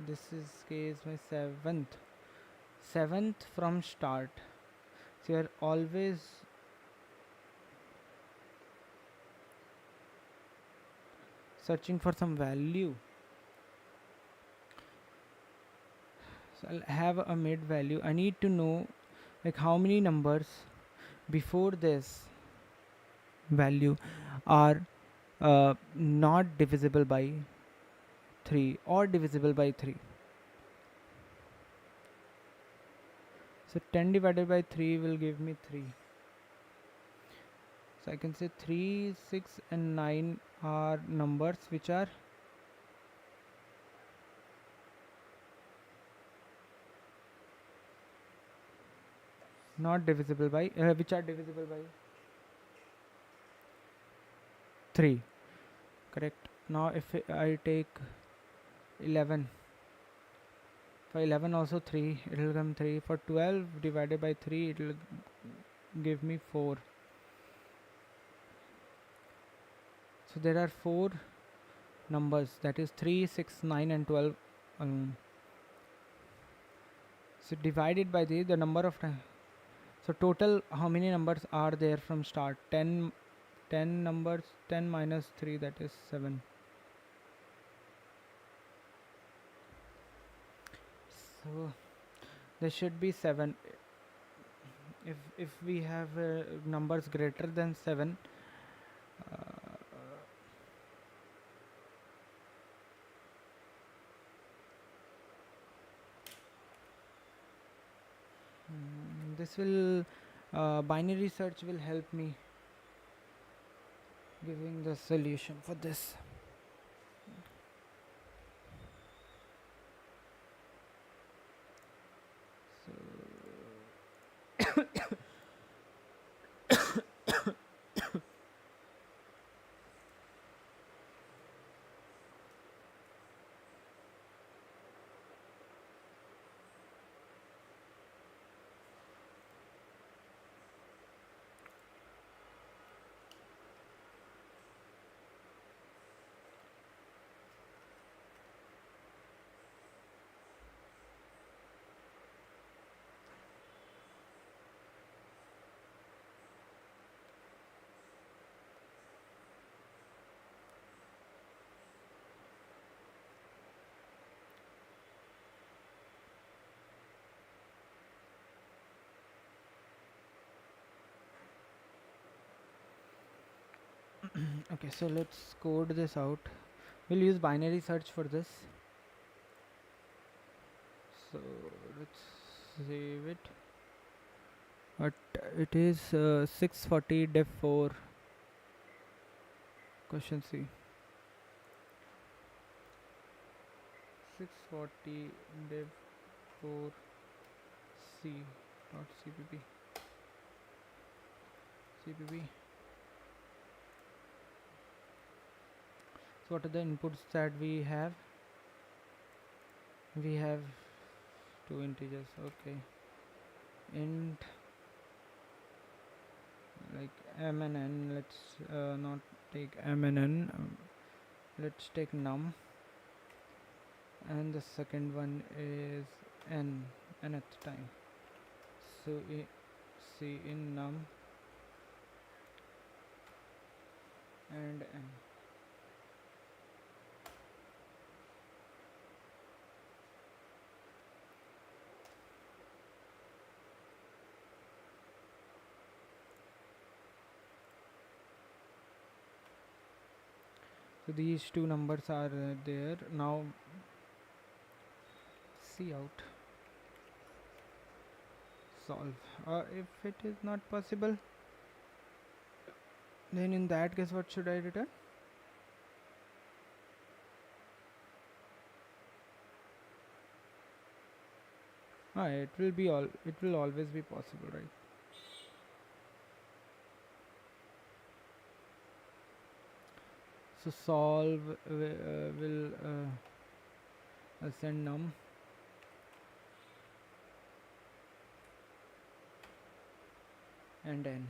This is case my seventh from start. So you're always searching for some value. So I'll have a mid value. I need to know, like, how many numbers before this value are not divisible by 3 or divisible by 3. So 10 divided by 3 will give me 3. So I can say 3, 6 and 9 are numbers which are not divisible by which are divisible by 3. Correct. Now if I take 11, for 11 also 3, it will come 3. For 12 divided by 3, it will give me 4. So there are 4 numbers, that is 3, 6, 9 and 12. So divided by the number of times. So total how many numbers are there from start? 10 numbers. 10 minus 3, that is 7. So there should be 7. If we have numbers greater than 7, this will binary search will help me giving the solution for this. Okay, so let's code this out. We'll use binary search for this. So let's save it. But it is 640 def 4 question C. 640 dev 4 c dot cpp. So what are the inputs that we have? We have two integers. Okay, int like m and n. Let's not take m and n. Let's take num, and the second one is nth time. So see in num and n. So these two numbers are there. Now see out, solve. If it is not possible, then in that case what should I return? It will always be possible, right? So solve will send num and n.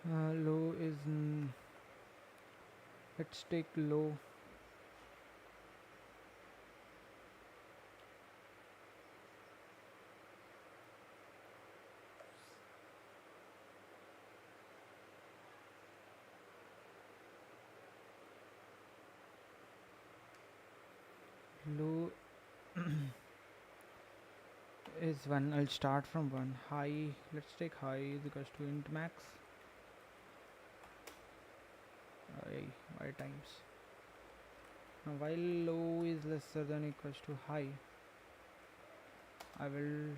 Low is let's take low. Low is 1. I'll start from 1. High, let's take high is equals to int max y times. Now while low is lesser than equals to high, I will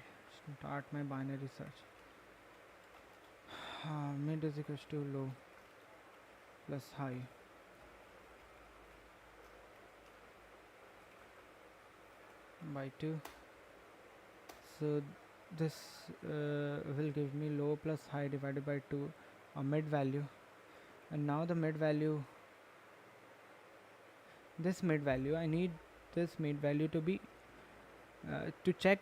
start my binary search. Mid is equals to low plus high. By 2. So this will give me low plus high divided by 2, a mid value. And now the mid value, this mid value, I need this mid value to be to check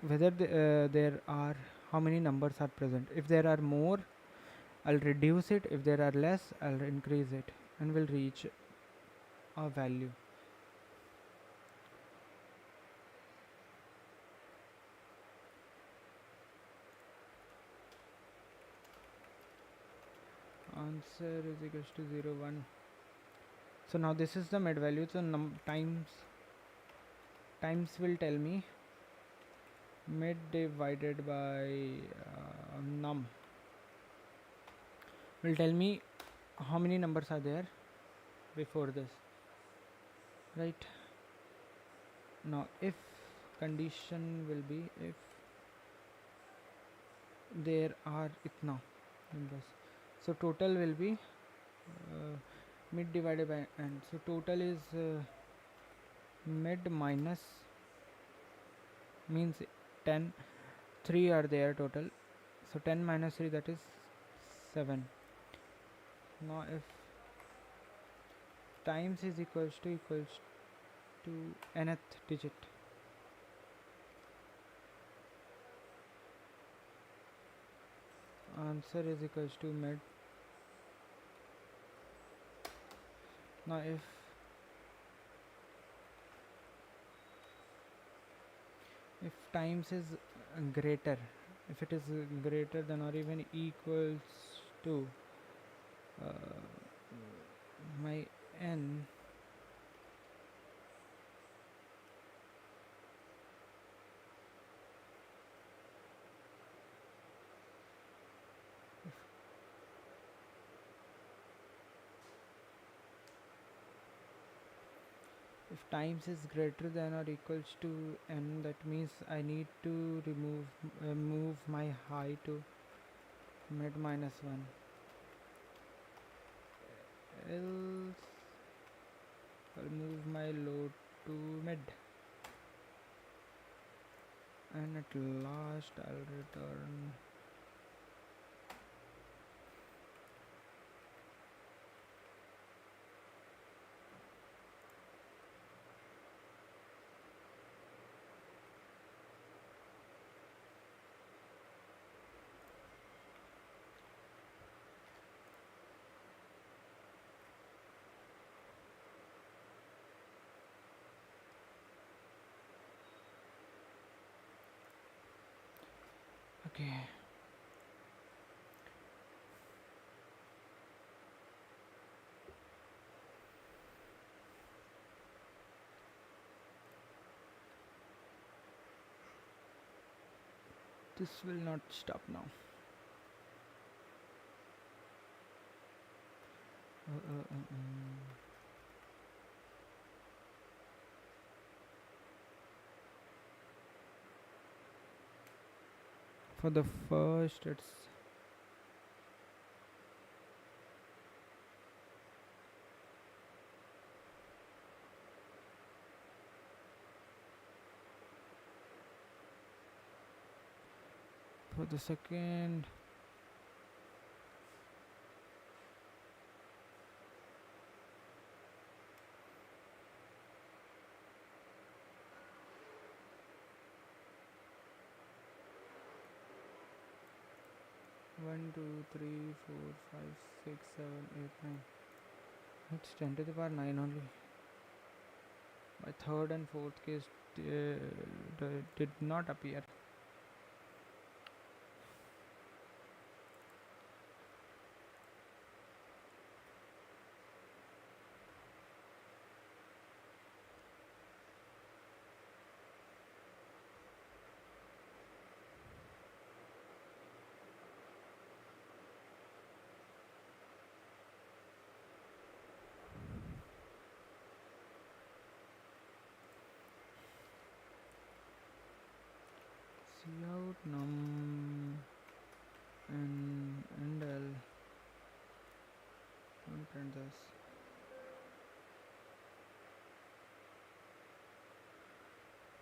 whether there are how many numbers are present. If there are more, I'll reduce it. If there are less, I'll increase it, and will reach a value. Answer is equals to 0 1. So now this is the mid value. So times will tell me mid divided by num will tell me how many numbers are there before this, right? Now if condition will be if there are itna numbers, so total will be mid divided by n. So total is mid minus means 10, 3 are there total, so 10 minus 3, that is 7. Now if times is equals to nth digit, answer is equals to mid. Now if times is greater, if it is greater than or even equals to my n, if times is greater than or equals to n, that means I need to move my high to mid minus 1, else I'll move my low to mid, and at last I'll return okay. This will not stop now. For the first, it's for the second, one, two, three, 4, 5, 6, 7, 8, 9. It's 10 to the power 9 only. My third and fourth case did not appear. Cout num and L. Don't print this.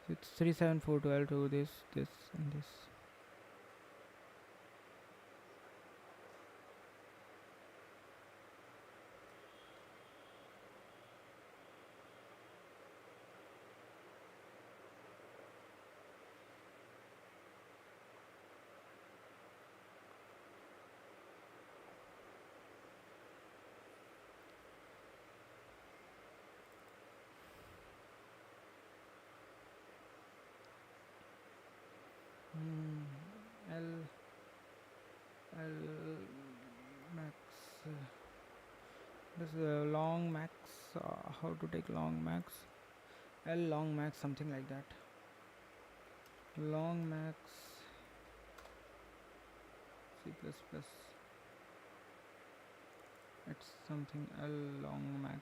So it's 3, 7, 4, 12 to this, and this. This long max. How to take long max? L long max, something like that. Long max C++. It's something L long max.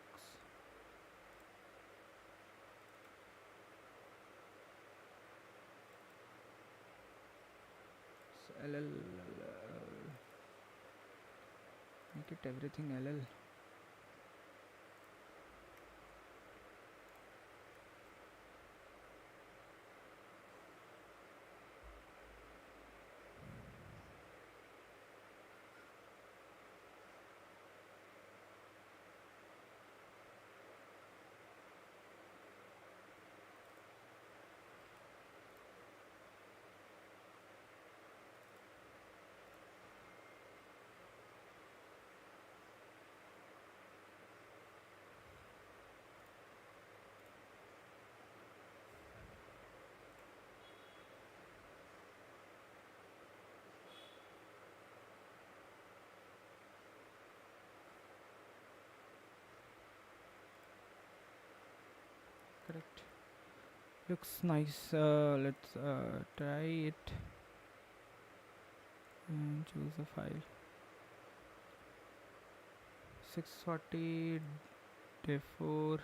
So LL. Make it everything LL. Correct. Looks nice. Let's try it and choose a file. 640 day 4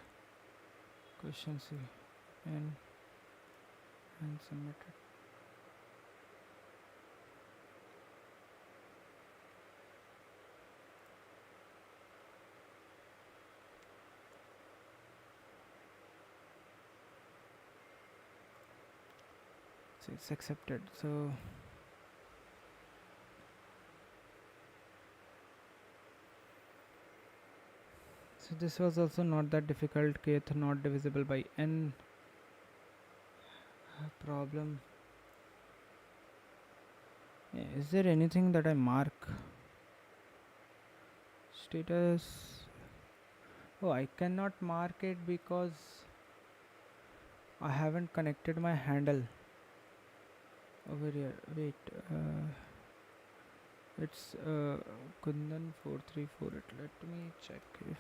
question C and submit it. So it's accepted. So this was also not that difficult. Kth not divisible by n. Problem. Is there anything that I mark? Status. Oh, I cannot mark it because I haven't connected my handle over here. Wait, it's Kundan 434. Let me check if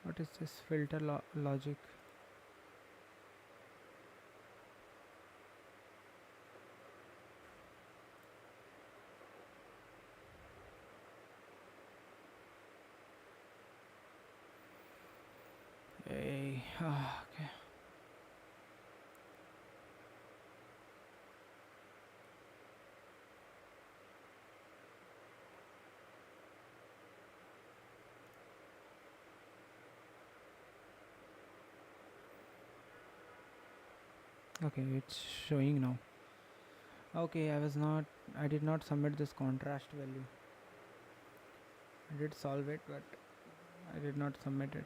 what is this filter logic. Hey, okay. Okay, it's showing now. Okay, I did not submit this contrast value. I did solve it, but I did not submit it.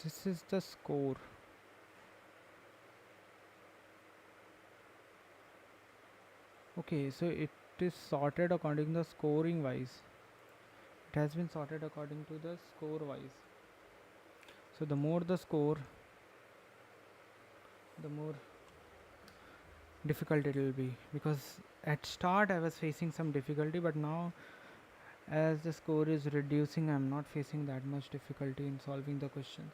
This is the score. Okay, so it is sorted according to the scoring wise. It has been sorted according to the score wise. So the more the score, the more difficult it will be, because at start I was facing some difficulty, but now as the score is reducing, I'm not facing that much difficulty in solving the questions.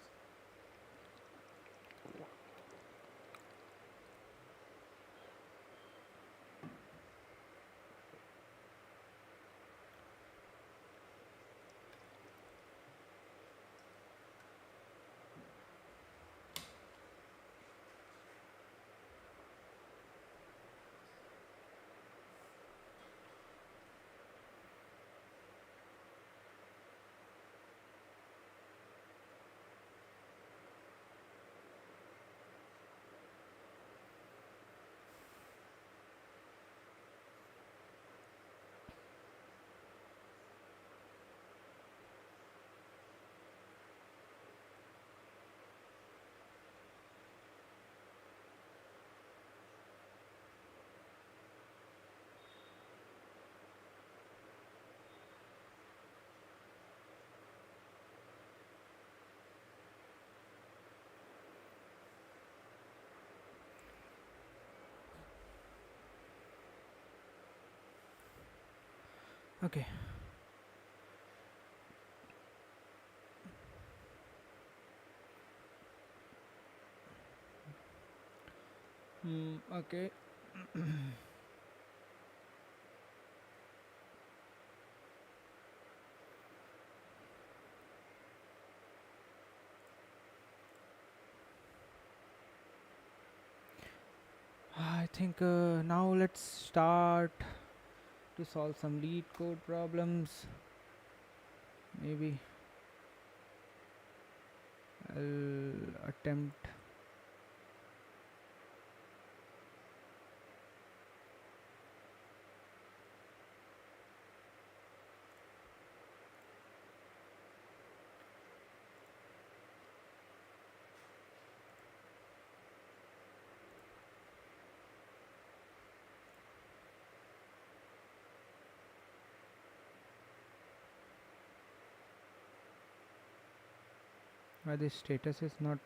Okay. Okay. I think now let's start to solve some lead code problems. Maybe I'll attempt. Why the status is not.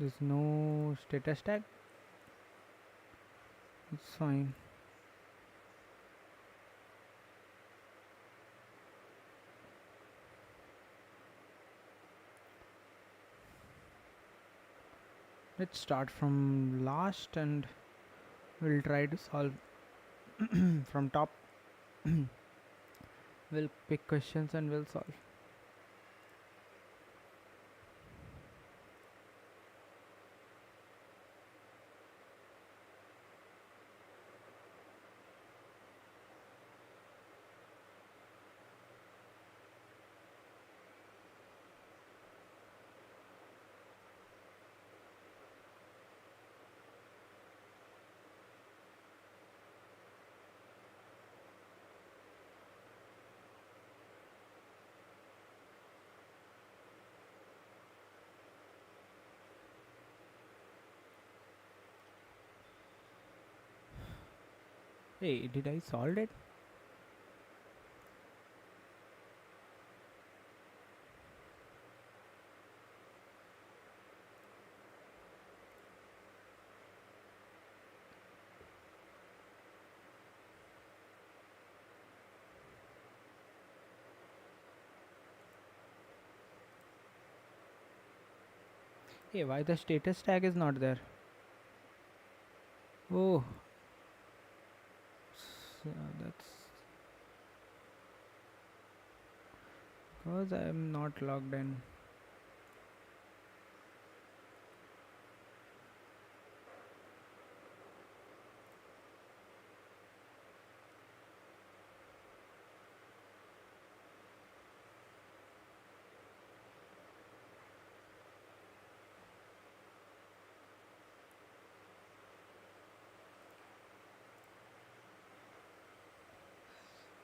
There's no status tag. It's fine. Let's start from last and we'll try to solve from top. We'll pick questions and we'll solve. Hey, did I solve it? Hey, why the status tag is not there? Oh, so that's because I am not logged in.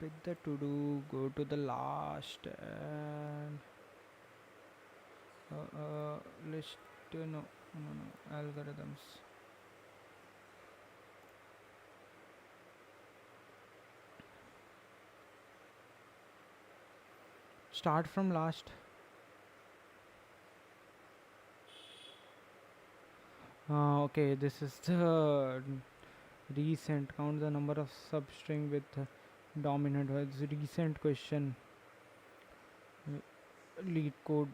Pick the to do, go to the last and list. No, algorithms. Start from last. Okay, this is the recent. Count the number of substring with dominant words. Recent question. Lead code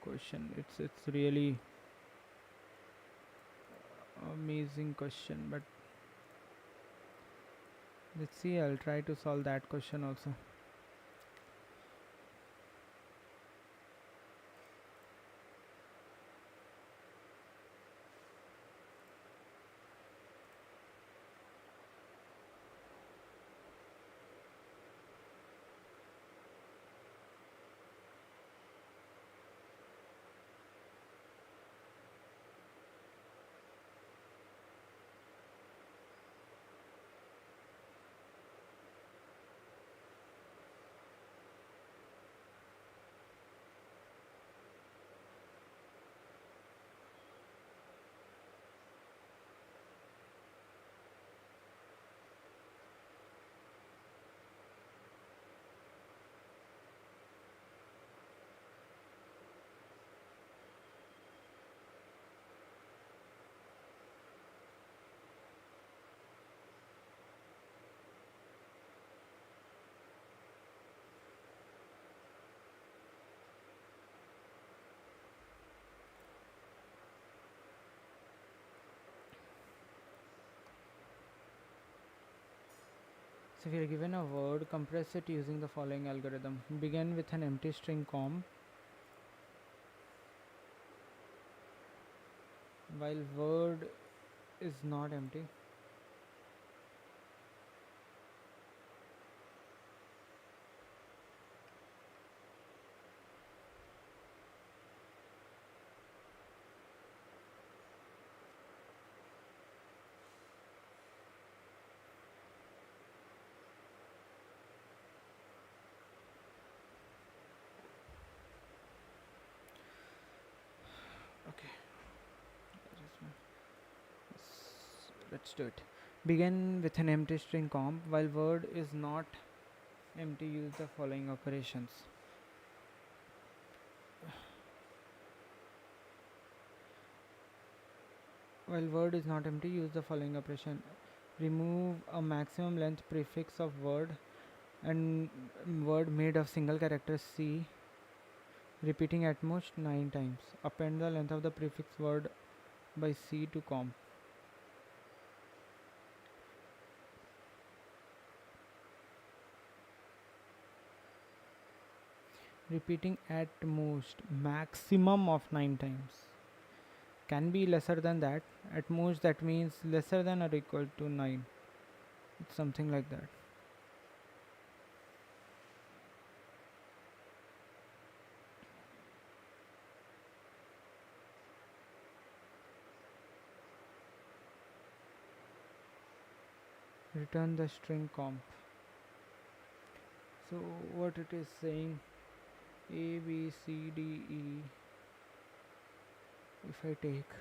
question. It's really amazing question, but let's see. I'll try to solve that question also. So we are given a word, compress it using the following algorithm. Begin with an empty string com while word is not empty. Okay, let's do it. Begin with an empty string comp while word is not empty. Use the following operations. While word is not empty, use the following operation. Remove a maximum length prefix of word and word made of single character C, repeating at most 9 times. Append the length of the prefix word by C to comp. Repeating at most maximum of 9 times. Can be lesser than that. At most, that means lesser than or equal to 9. It's something like that. Return the string comp. So what it is saying, A, B, C, D, E. If I take,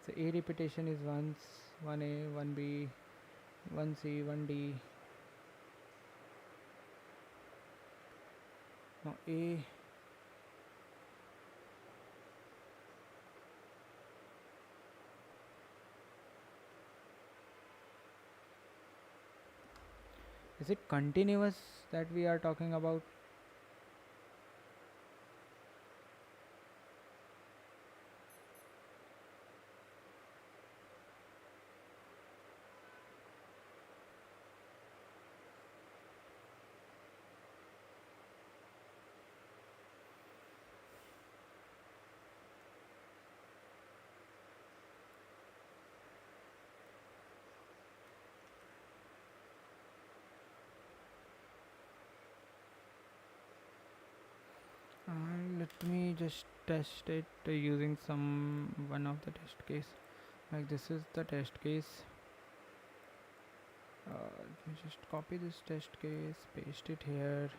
so A repetition is once, 1A, 1B, 1C, 1D. Now A is it continuous that we are talking about? Let me just test it using one of the test case. Like this is the test case. Let me just copy this test case, paste it here.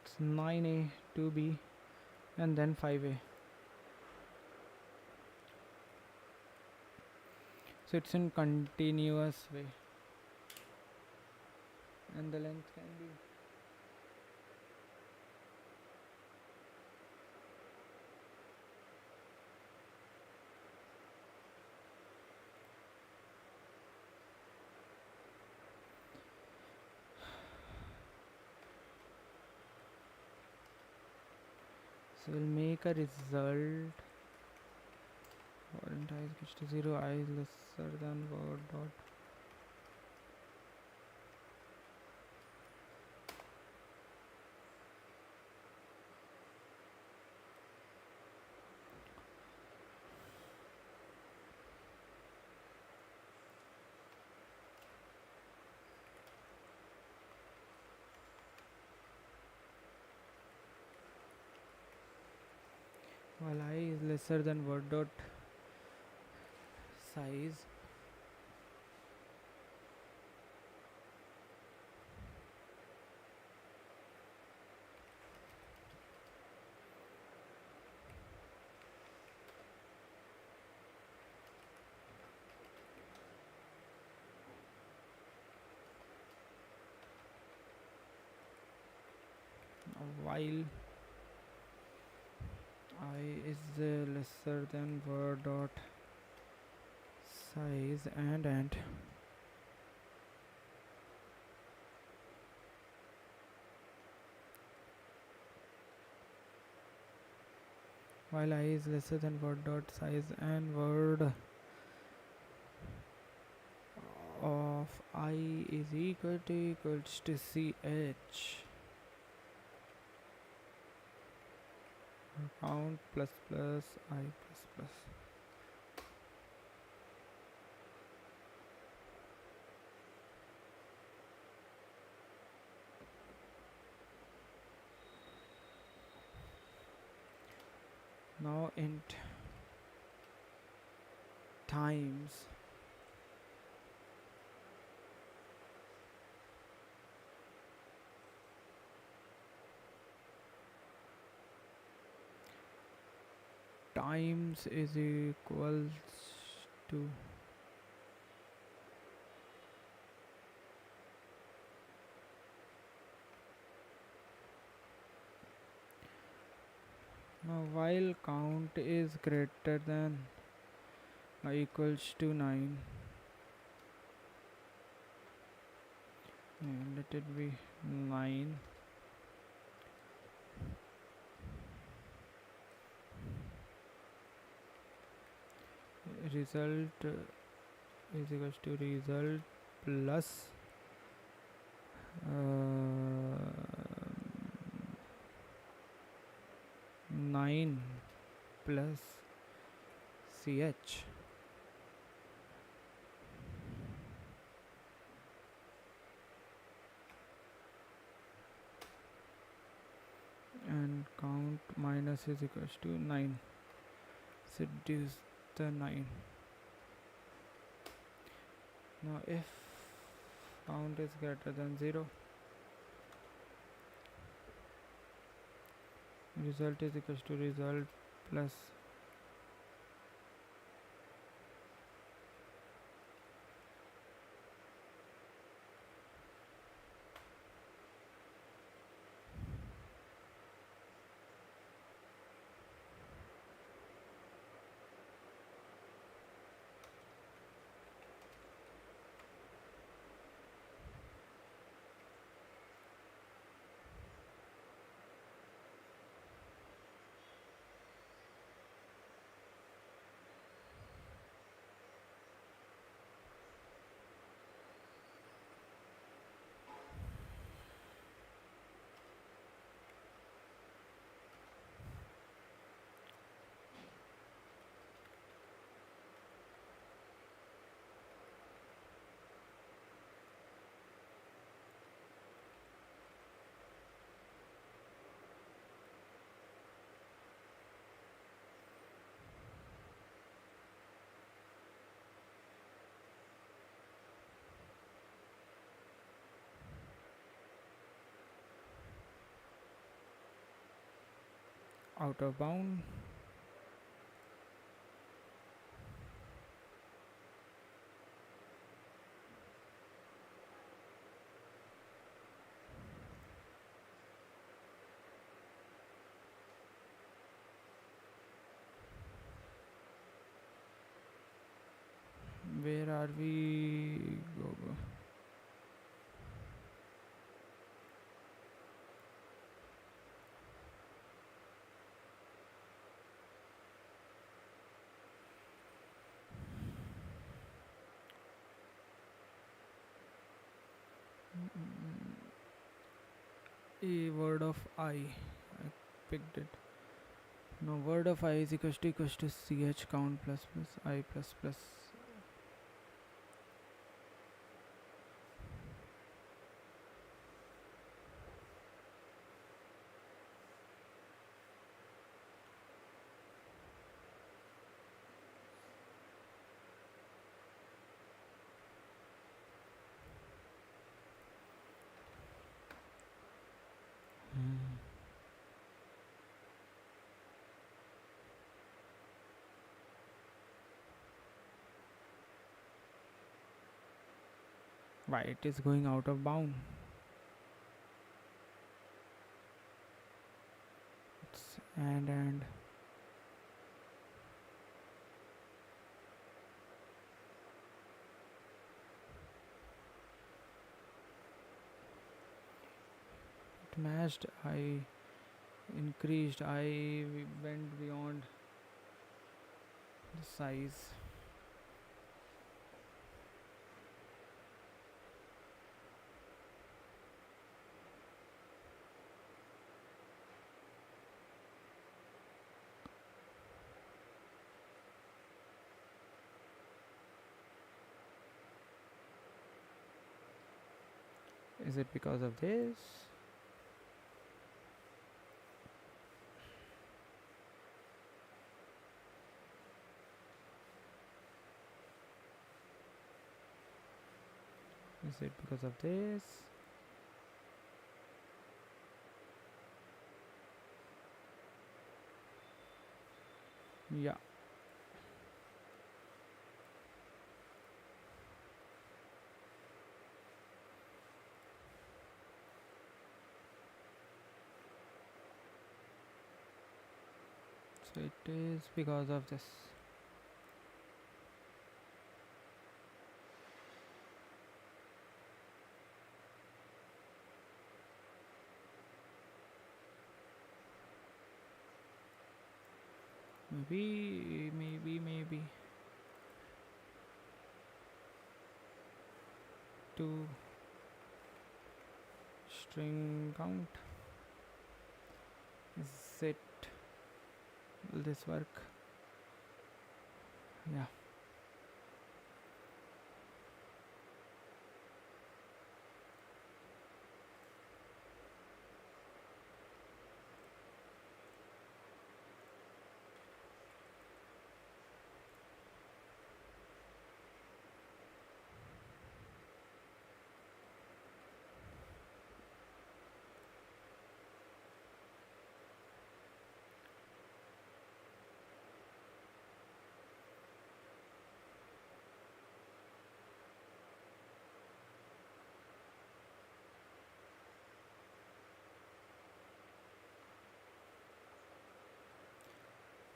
It's 9A, 2B, and then 5A. So it's in continuous way, and the length can be so we'll make a result warrant I is equals to 0, I is lesser than word dot. While I is lesser than word dot size, while I is lesser than word dot size and while I is lesser than word dot size and word of I is equals to ch count plus plus I plus plus. Now int times times is equals to now while count is greater than or equals to 9 and let it be 9 result is equals to result plus uh, 9 plus ch and count minus is equals to 9. Reduce the 9. Now if count is greater than 0, result is equals to result plus out of bound. Where are we? Go. A word of I picked it. Now word of I is equals to ch count plus plus I plus plus. Why it is going out of bound? It's and matched, I increased, I went beyond the size. Is it because of this? Is it because of this? Yeah. So it is because of this. Maybe to string count. Is it, will this work? Yeah.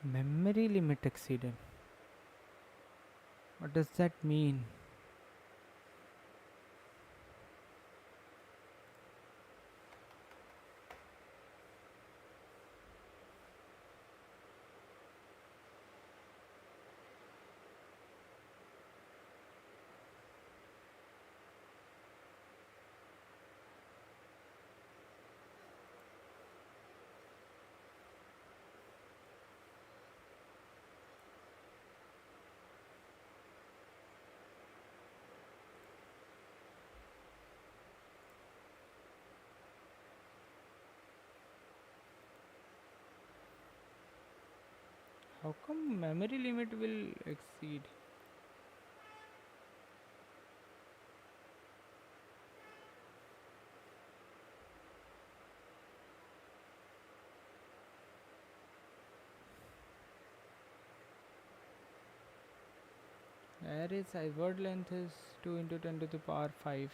Memory limit exceeded. What does that mean? How come memory limit will exceed? Array size word length is 2 into 10 to the power 5.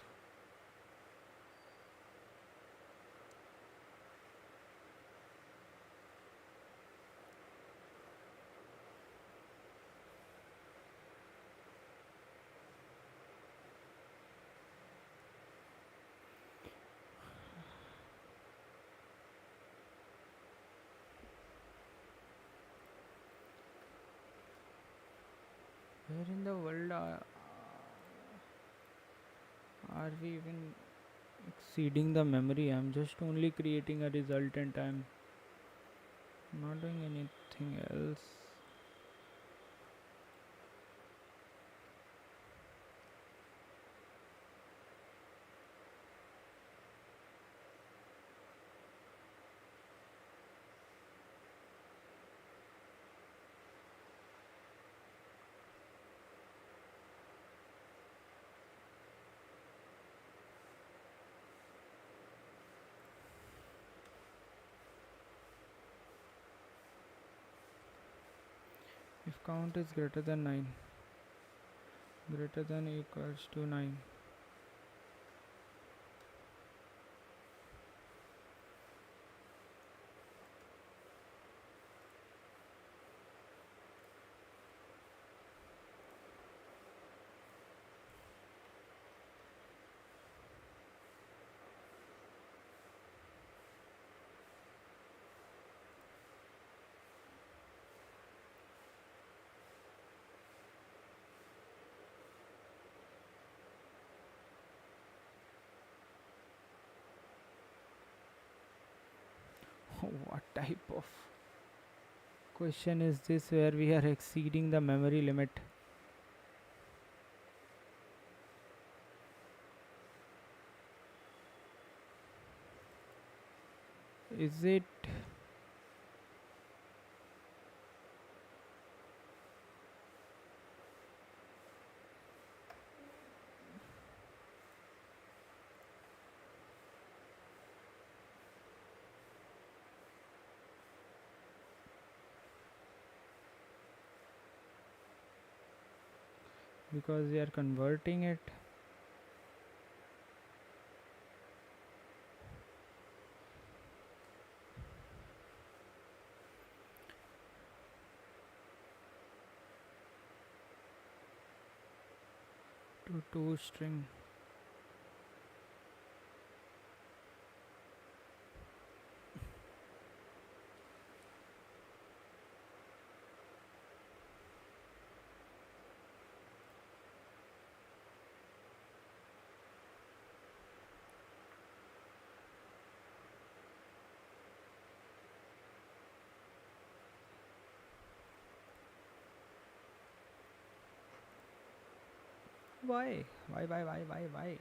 Where in the world are we even exceeding the memory? I'm just only creating a result and I'm not doing anything else. If count is greater than 9, greater than equals to 9, What type of question is this where we are exceeding the memory limit? Is it because we are converting it? To string. Why? Why?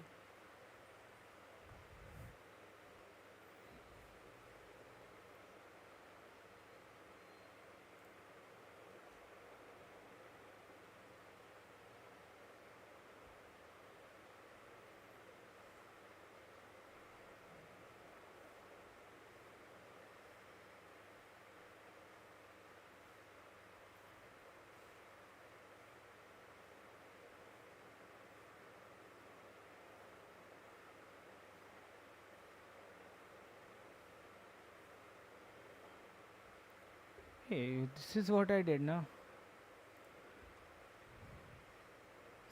Hey, this is what I did now.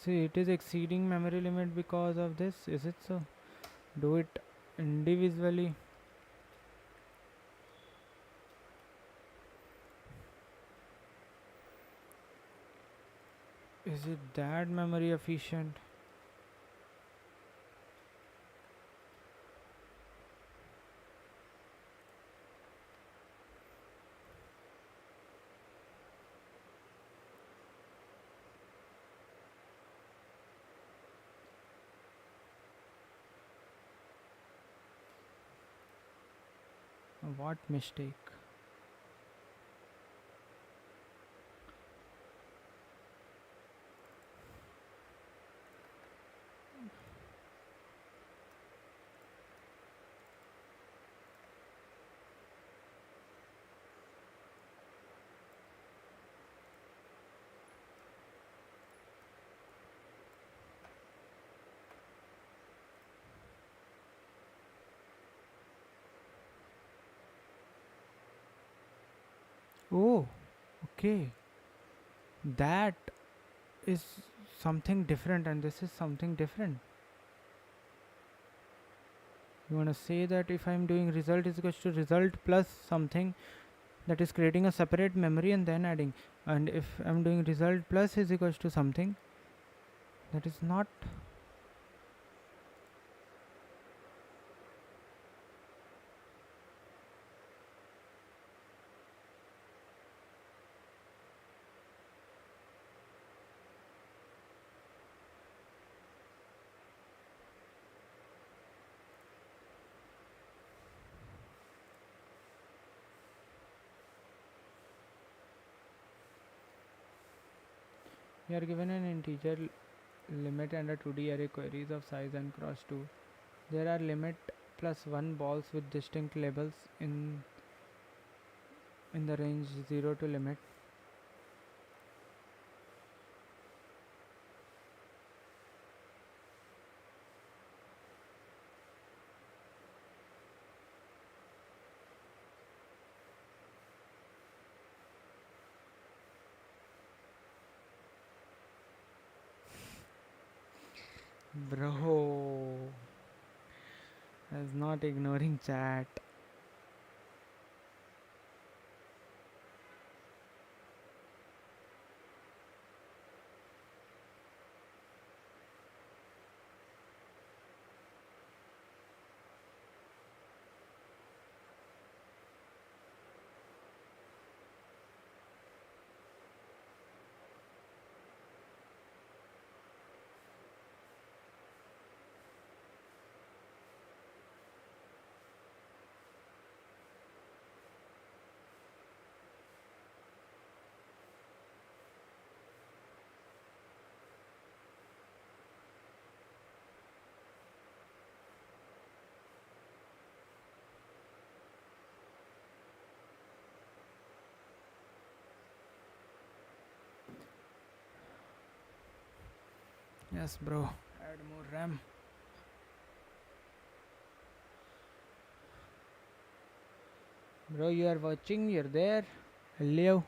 See, it is exceeding memory limit because of this. Is it so? Do it individually. Is it that memory efficient? What mistake? Oh, okay. That is something different, and this is something different. You want to say that if I'm doing result is equals to result plus something, that is creating a separate memory and then adding. And if I'm doing result plus is equals to something, that is not. We are given an integer limit and a 2D array queries of size and cross 2. There are limit plus 1 balls with distinct labels in the range 0 to limit. Bro, is not ignoring chat. Yes, bro. Add more RAM. Bro, you are watching. You're there. Hello.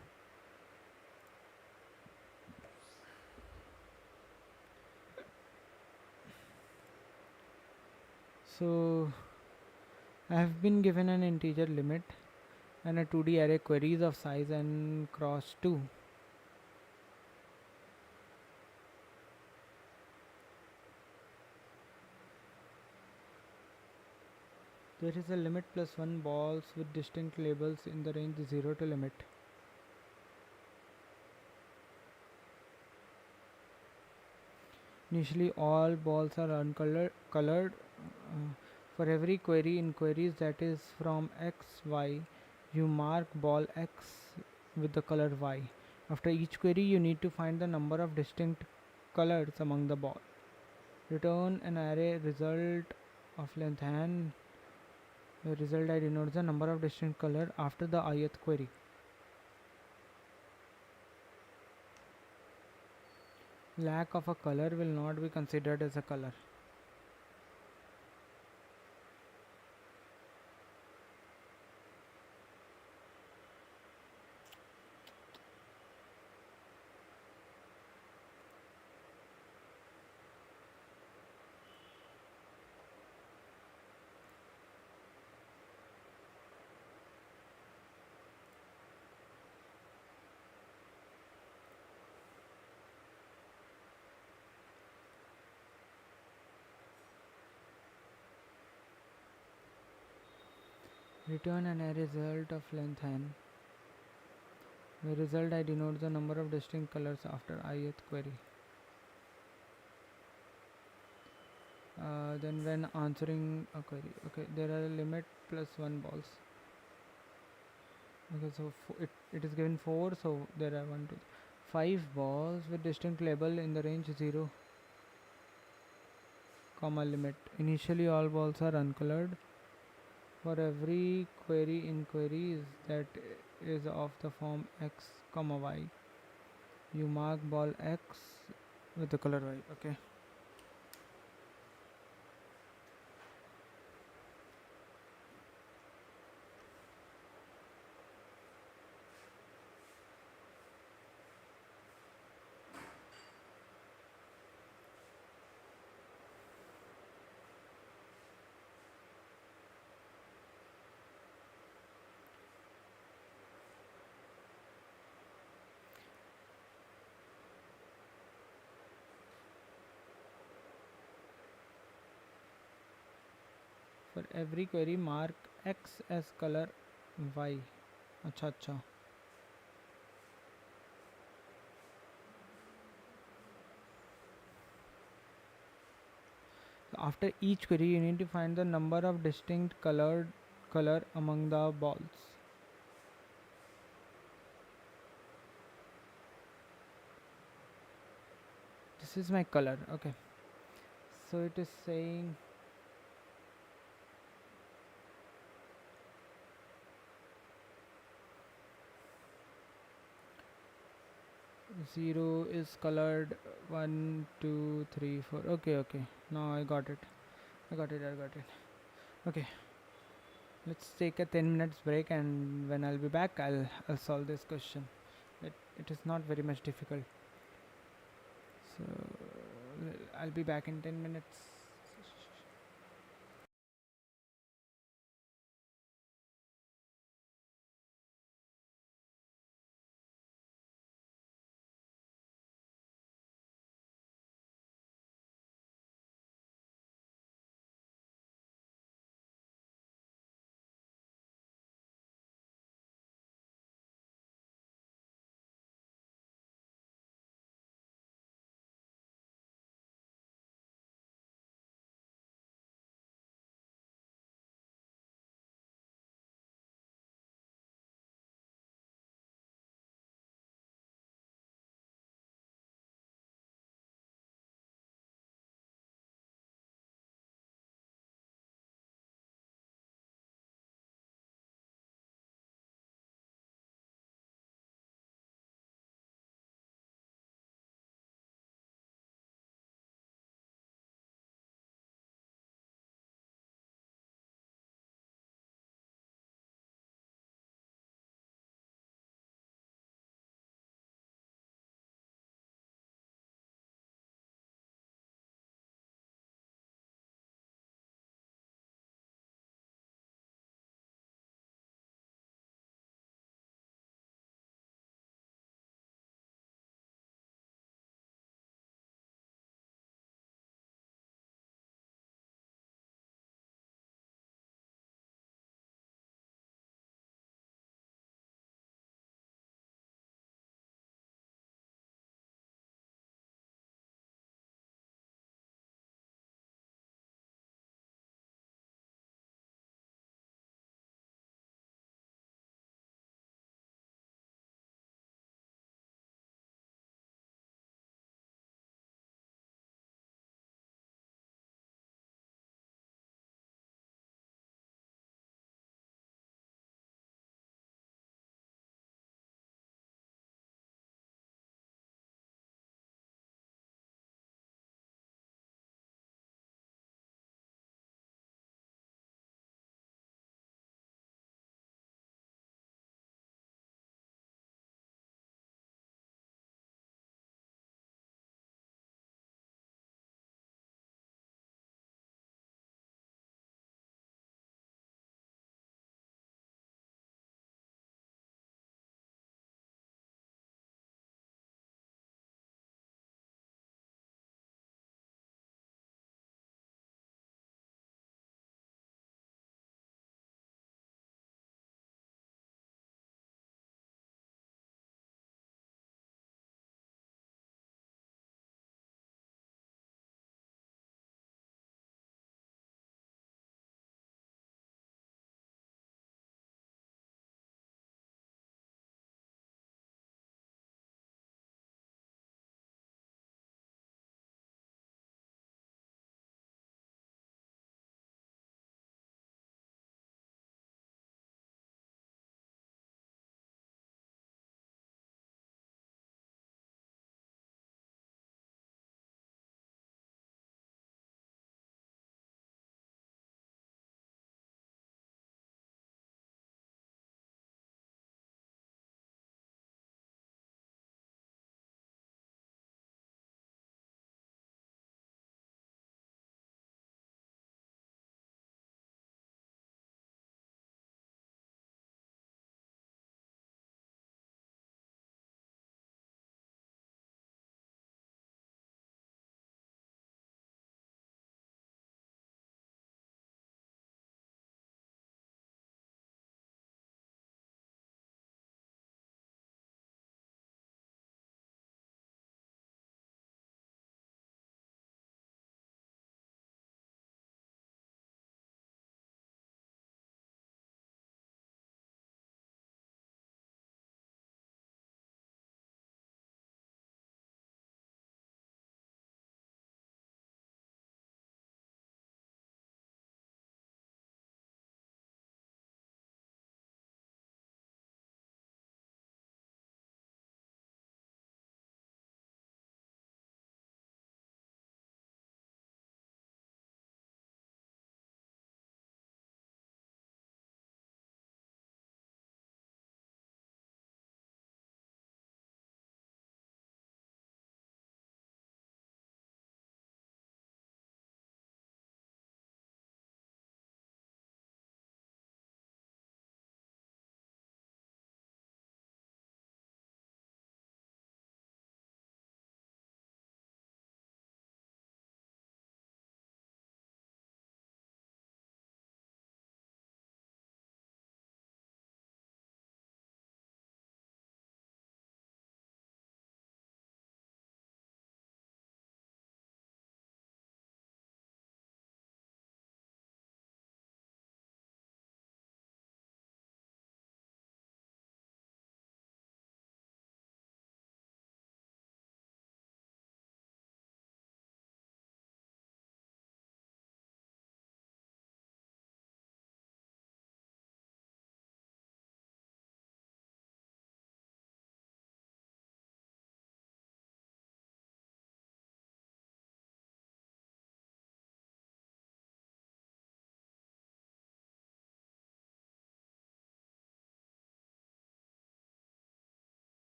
So I have been given an integer limit and a 2D array queries of size and cross 2. There is a limit plus 1 balls with distinct labels in the range 0 to limit. Initially all balls are colored. For every query in queries that is from x, y, you mark ball x with the color y. After each query you need to find the number of distinct colors among the ball. Return an array result of length n. The result I denotes the number of distinct color after the ith query. Lack of a color will not be considered as a color. Return an array result of length n. The result I denotes the number of distinct colors after ith query. Then when answering a query, okay, there are a limit plus 1 balls. Okay, so it is given 4, so there are 1 2 5 balls with distinct label in the range 0 comma limit. Initially all balls are uncolored. For every query in queries that is of the form x comma y, you mark ball x with the color y. Okay. For every query mark x as color y. अच्छा. After each query you need to find the number of distinct color among the balls. This is my color. Okay, so it is saying zero is colored 1 2 3 4. Okay, now I got it. Okay, let's take a 10 minutes break, and when I'll be back I'll solve this question. It is not very much difficult, so I'll be back in 10 minutes.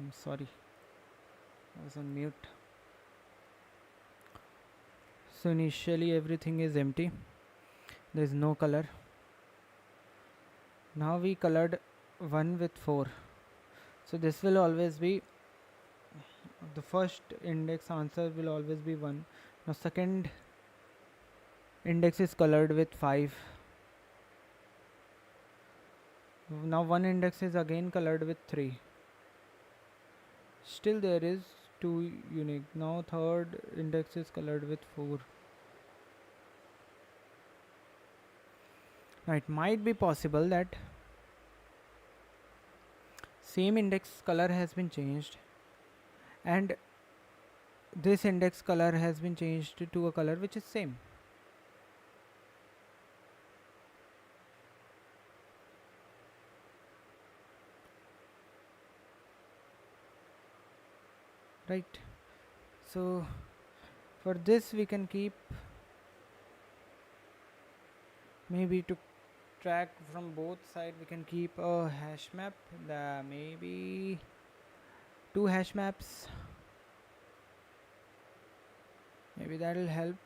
I'm sorry, I was on mute. So initially everything is empty, there is no color. Now we colored 1 with 4, so this will always be the first index answer will always be 1. Now second index is colored with 5. Now one index is again colored with 3. Still there is 2 unique. Now third index is colored with 4. Now it might be possible that same index color has been changed and this index color has been changed to a color which is same. Right. So for this we can keep, maybe to track from both sides we can keep a hash map, the maybe 2 hash maps, maybe that will help.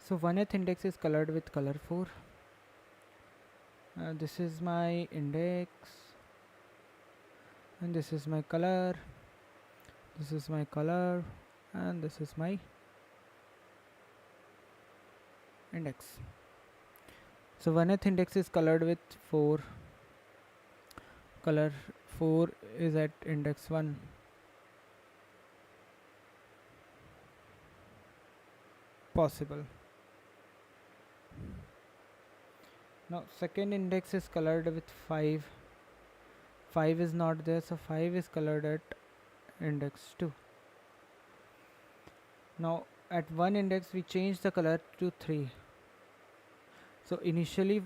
So 1th index is colored with color 4. This is my index and this is my color, this is my color, and this is my index. So 1th index is colored with 4, color 4 is at index 1. Possible. Now second index is colored with 5. 5 is not there, so 5 is colored at index 2. Now at one index we change the color to 3. So initially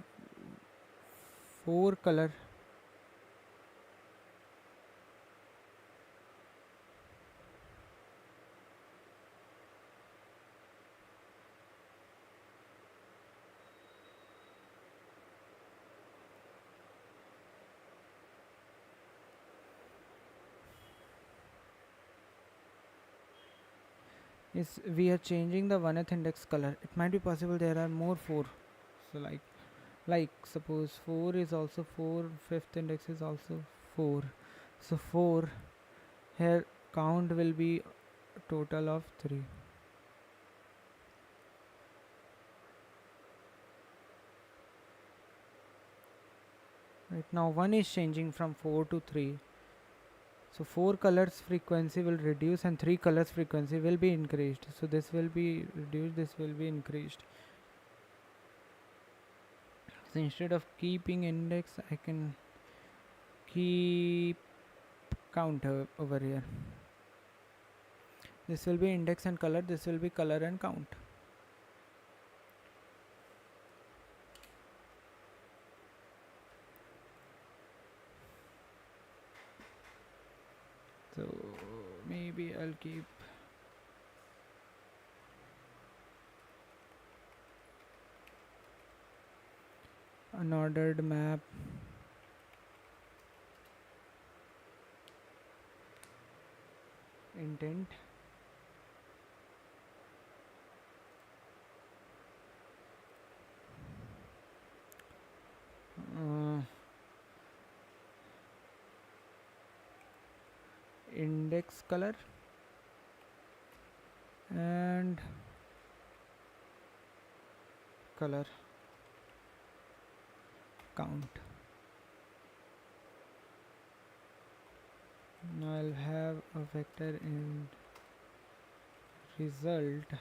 4 color is, we are changing the 1th index color. It might be possible there are more 4. So like suppose 4 is also 4, 5th index is also 4. So 4 here, count will be total of 3. Right now 1 is changing from 4 to 3. So 4 colors frequency will reduce and 3 colors frequency will be increased. So this will be reduced, this will be increased. So instead of keeping index, I can keep counter over here. This will be index and color, this will be color and count. So maybe I'll keep unordered map, intent, index color and color count. Now I'll have a vector in result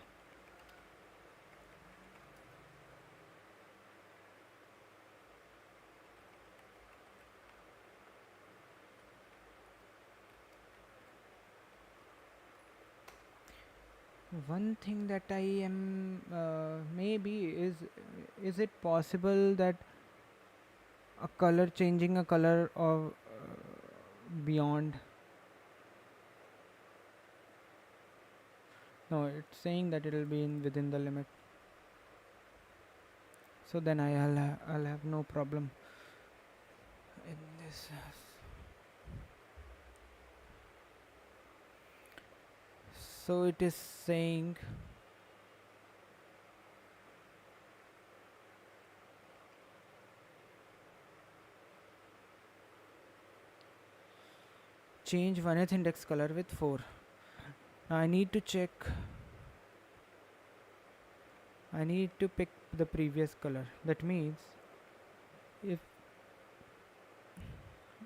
one thing that I am maybe is it possible that a color changing a color of beyond. No, it's saying that it will be in within the limit, so then I'll have no problem in this. So it is saying change 1th index color with 4. Now I need to check, I need to pick the previous color. That means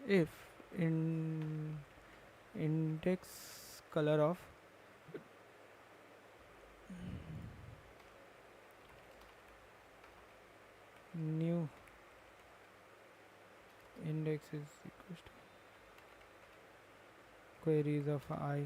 if in index color of new index is equals to queries of I,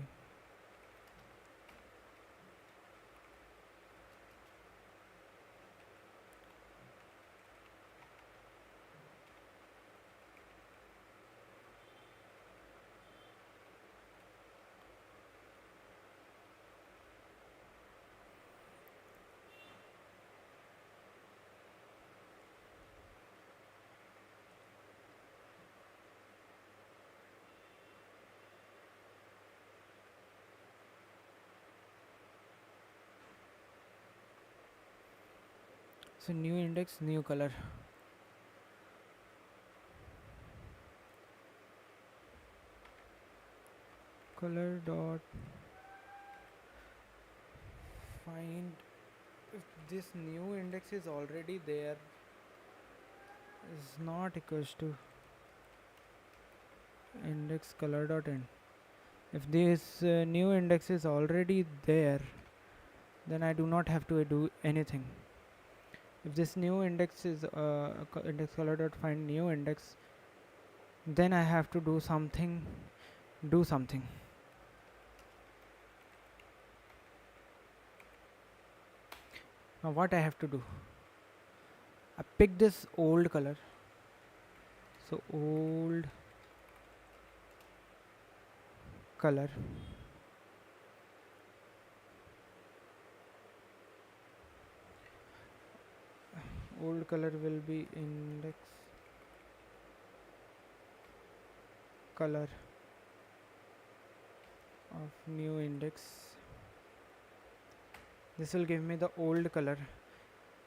so new index new color. Color dot find if this new index is already there is not equals to index color dot end. If this new index is already there, then I do not have to do anything. If this new index is index color dot find new index, then I have to do something. Now what I have to do? I pick this old color. So old color will be index color of new index. This will give me the old color.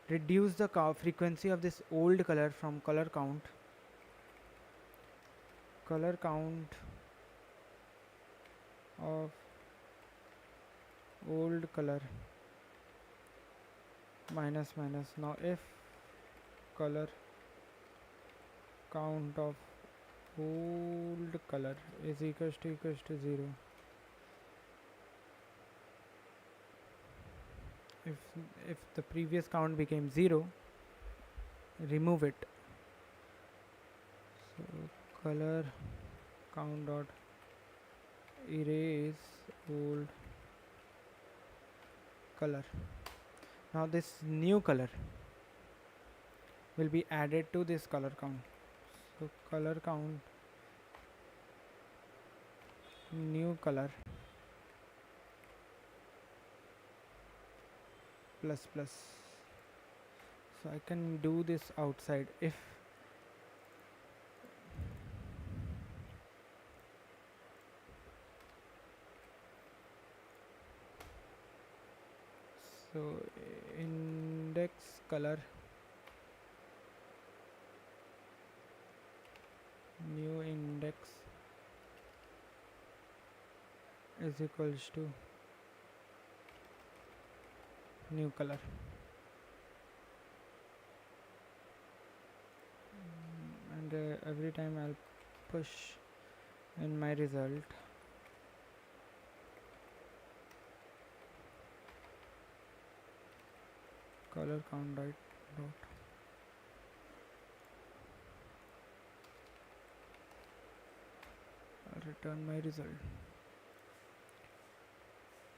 Reduce the frequency of this old color from color count of old color minus. Now if color count of old color is equals to 0, if the previous count became 0, remove it. So color count dot erase old color. Now this new color will be added to this color count. So color count new color plus. So I can do this outside. If so index color new index is equals to new color. And every time I'll push in my result, color count dot I'll return my result.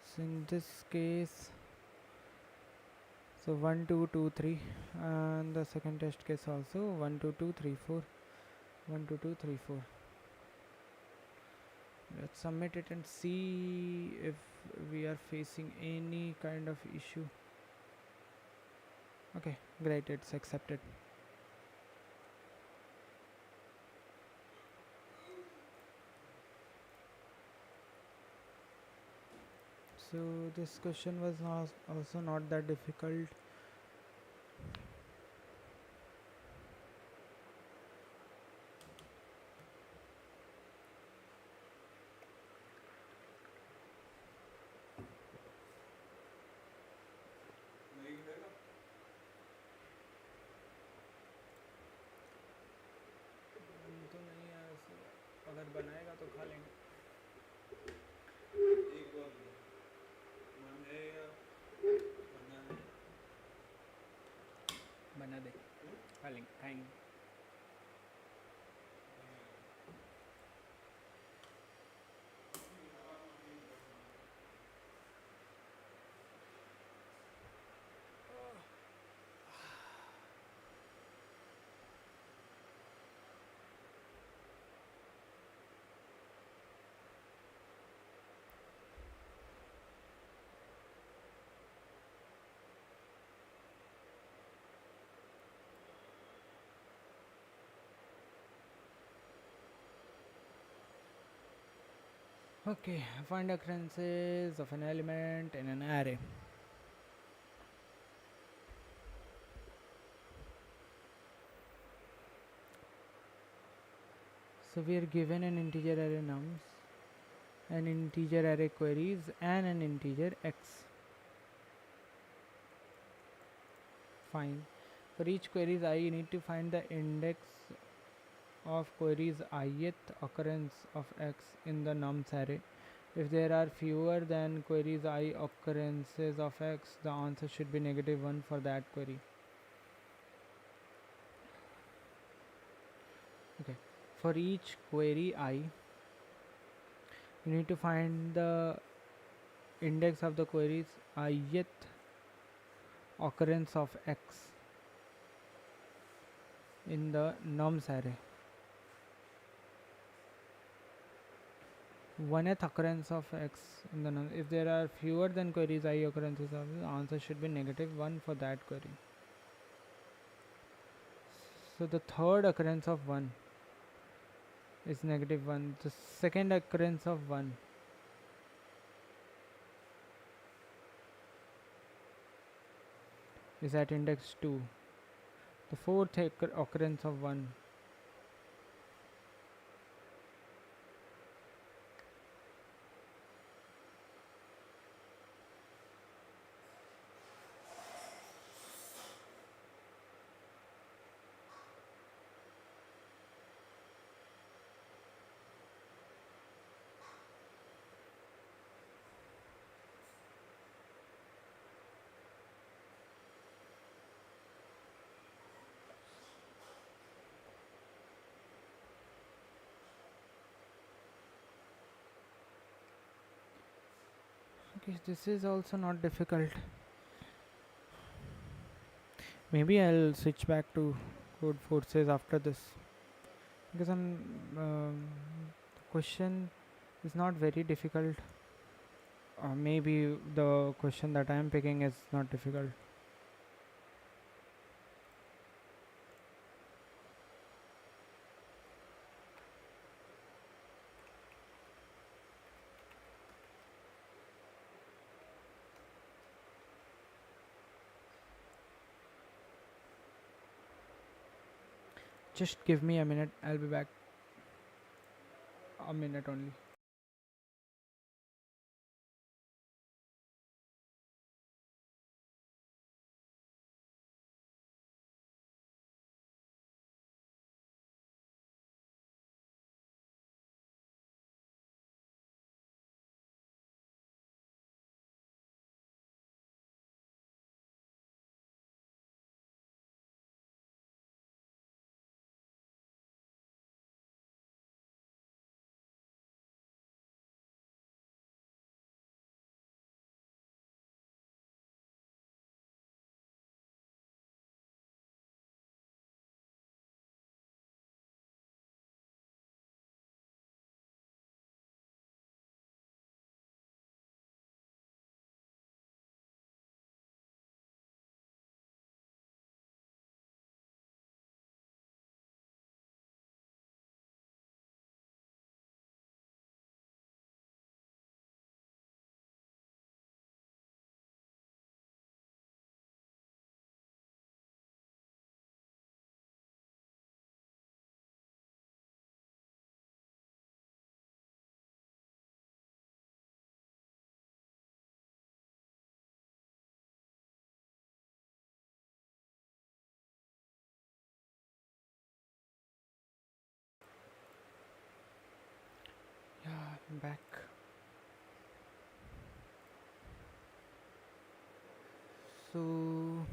So in this case, so 1 2 2 3, and the second test case also 1 2 2 3 4, 1 2 2 3 4. Let's submit it and see if we are facing any kind of issue. Okay, great, it's accepted. So this question was also not that difficult. तो नहीं है, अगर बनाएगा तो खा लेंगे. बना दे, खा लेंगे, खाएंगे. Okay, find occurrences of an element in an array. So we are given an integer array nums, an integer array queries, and an integer x. Fine. For each queries I, you need to find the index of queries ith occurrence of x in the nums array. If there are fewer than queries I occurrences of x, the answer should be -1 for that query. Okay. For each query I, you need to find the index of the queries ith occurrence of x in the nums array. 1th occurrence of x in the nums. If there are fewer than queries I occurrences of the answer should be -1 for that query. So the third occurrence of 1 is -1. The second occurrence of 1 is at index 2. The fourth occurrence of 1 Okay, this is also not difficult. Maybe I'll switch back to Codeforces after this, because the question is not very difficult. Maybe the question that I am picking is not difficult. Just give me a minute, I'll be back. A minute only. So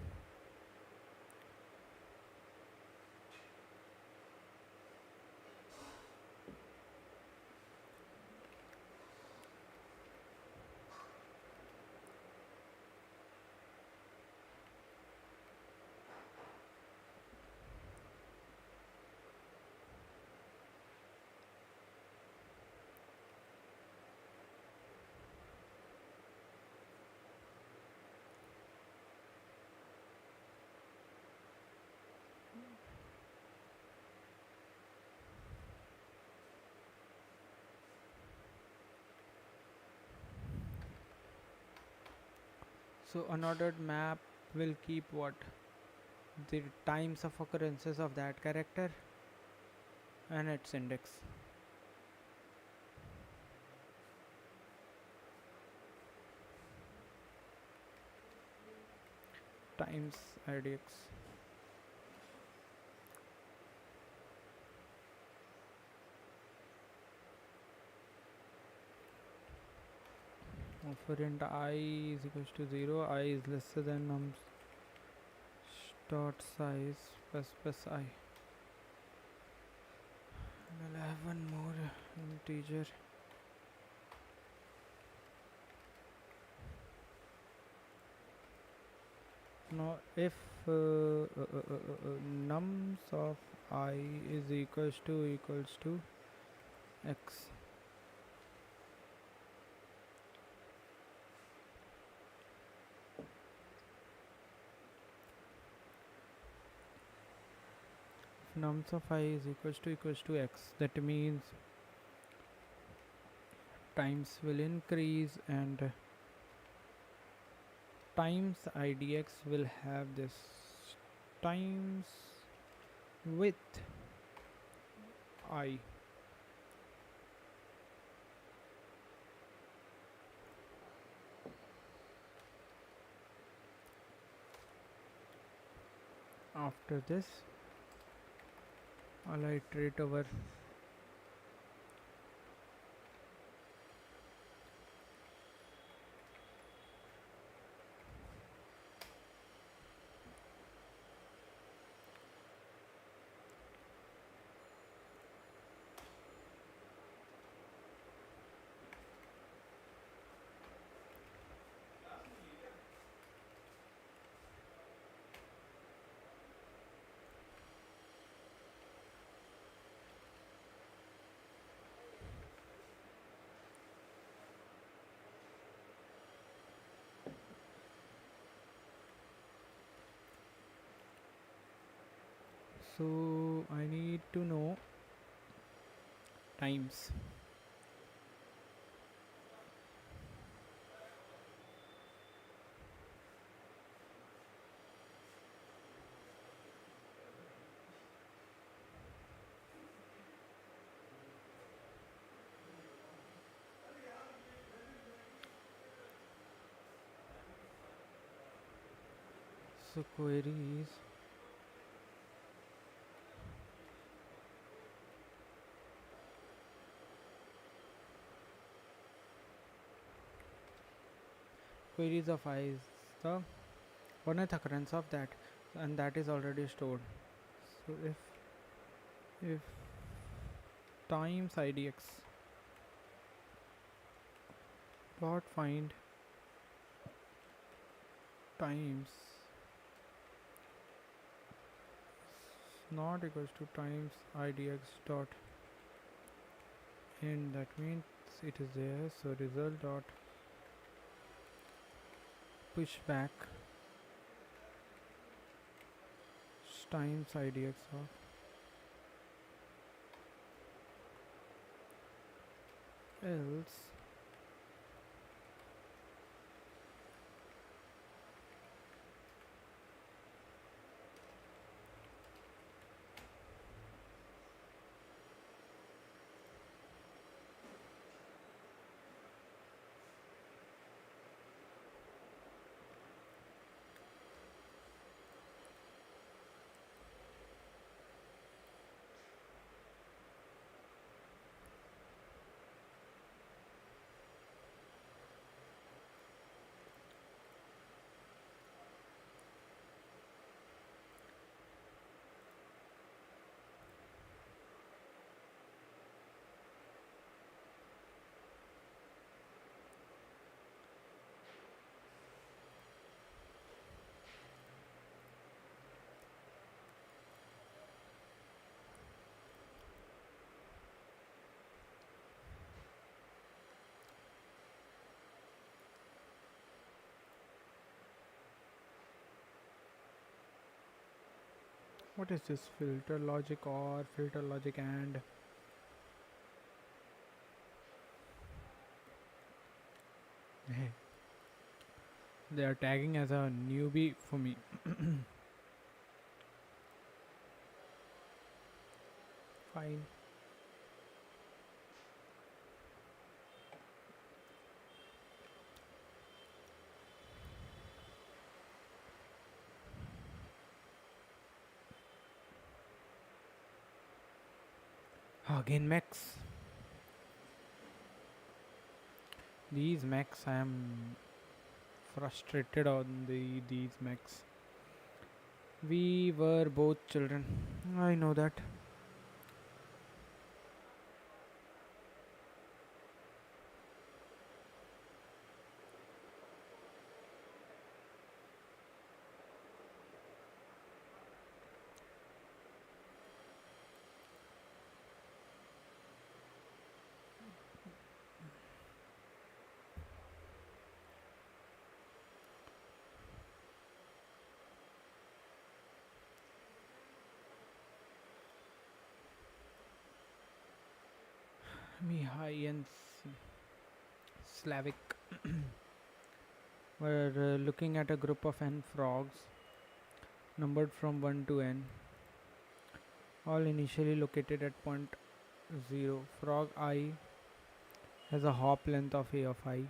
unordered map will keep what? The times of occurrences of that character and its index. Times idx. For int I is equals to 0, I is lesser than nums dot size plus I. And I'll have one more integer. Now if nums of I is equals to x, nums of I is equals to x, that means times will increase and times idx will have this times with I. After this I'll iterate over so I need to know times. So queries of I is the one occurrence of that, and that is already stored. So if times idx dot find times not equals to times idx dot end, that means it is there. So result dot push back times idx of else What is this filter logic or filter logic and they are tagging as a newbie for me. Fine. Again Max. These Max, I am frustrated on these Max. We were both children. I know that. Mihai and Slavic were looking at a group of n frogs numbered from 1 to n, all initially located at point 0. Frog I has a hop length of a of I.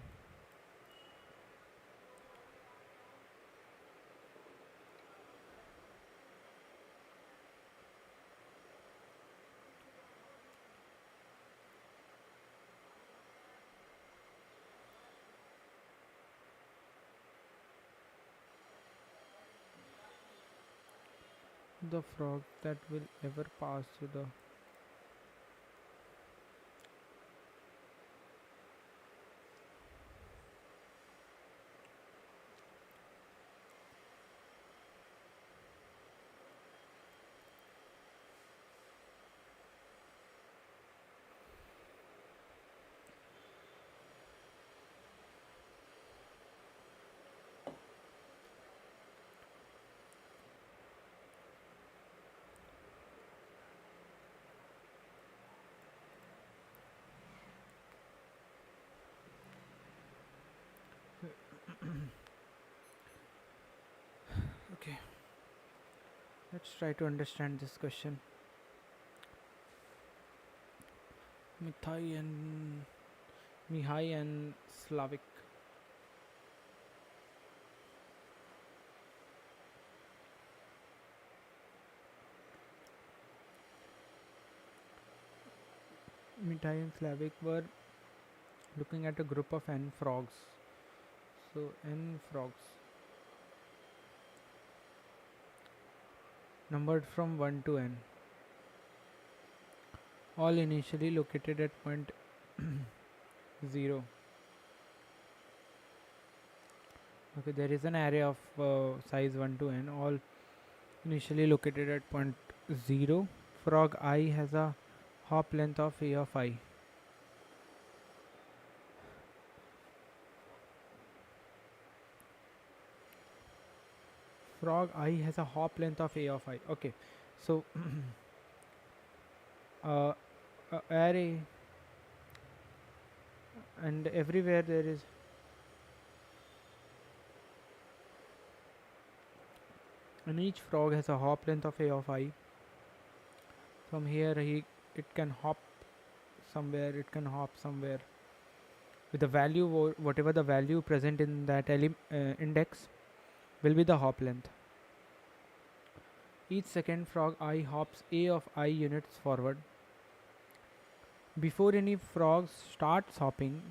The frog that will ever pass through Okay, let's try to understand this question. Mithai and Mihai and Slavic. Mithai and Slavic were looking at a group of n frogs. So n frogs numbered from 1 to n, all initially located at point 0. Okay, there is an array of size 1 to n, all initially located at point 0. Frog I has a hop length of a of I. Frog I has a hop length of a of I. Okay, so uh, array, and everywhere there is and each frog has a hop length of a of I. From here it can hop somewhere, it can hop somewhere with the value, whatever the value present in that index will be the hop length. Each second frog I hops a of I units forward. Before any frogs starts hopping,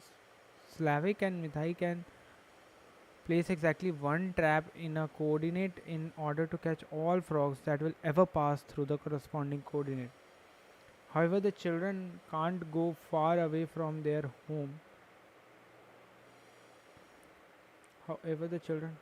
Slavic and Mithai can place exactly one trap in a coordinate in order to catch all frogs that will ever pass through the corresponding coordinate. However, the children can't go far away from their home. However, the children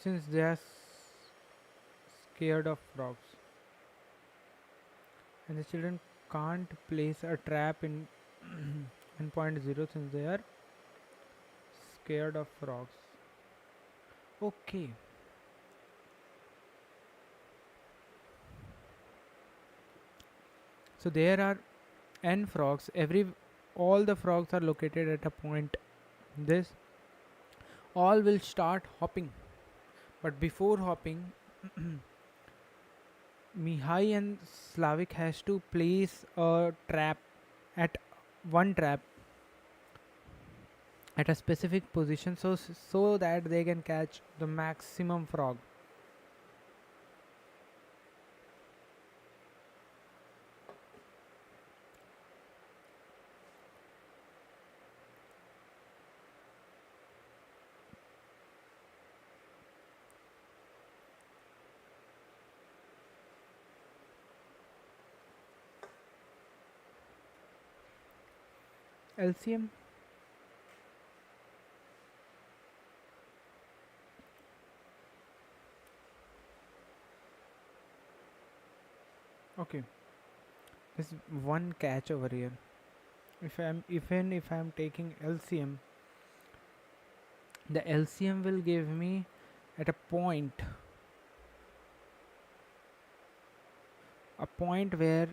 since they are scared of frogs, and the children can't place a trap in in point zero since they are scared of frogs. Okay, so there are n frogs. All the frogs are located at a point. This all will start hopping, but before hopping, Mihai and Slavik has to place a trap at one trap at a specific position so that they can catch the maximum frog. LCM. Okay, there's one catch over here. If I'm taking LCM, the LCM will give me at a point where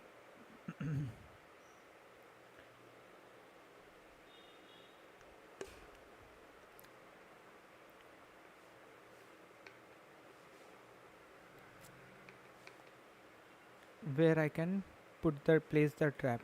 where I can place the trap.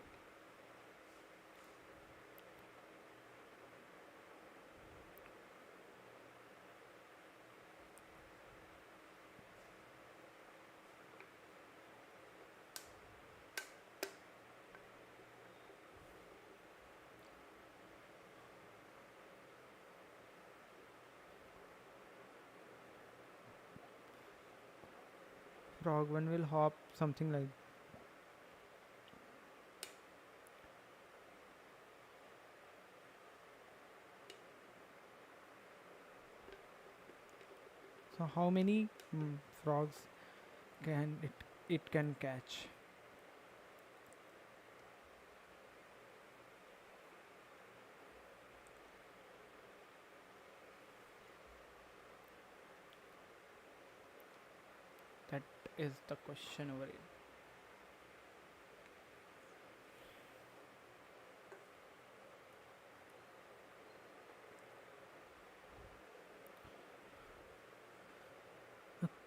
Frog one will hop something like. So how many frogs can it can catch? That is the question over here.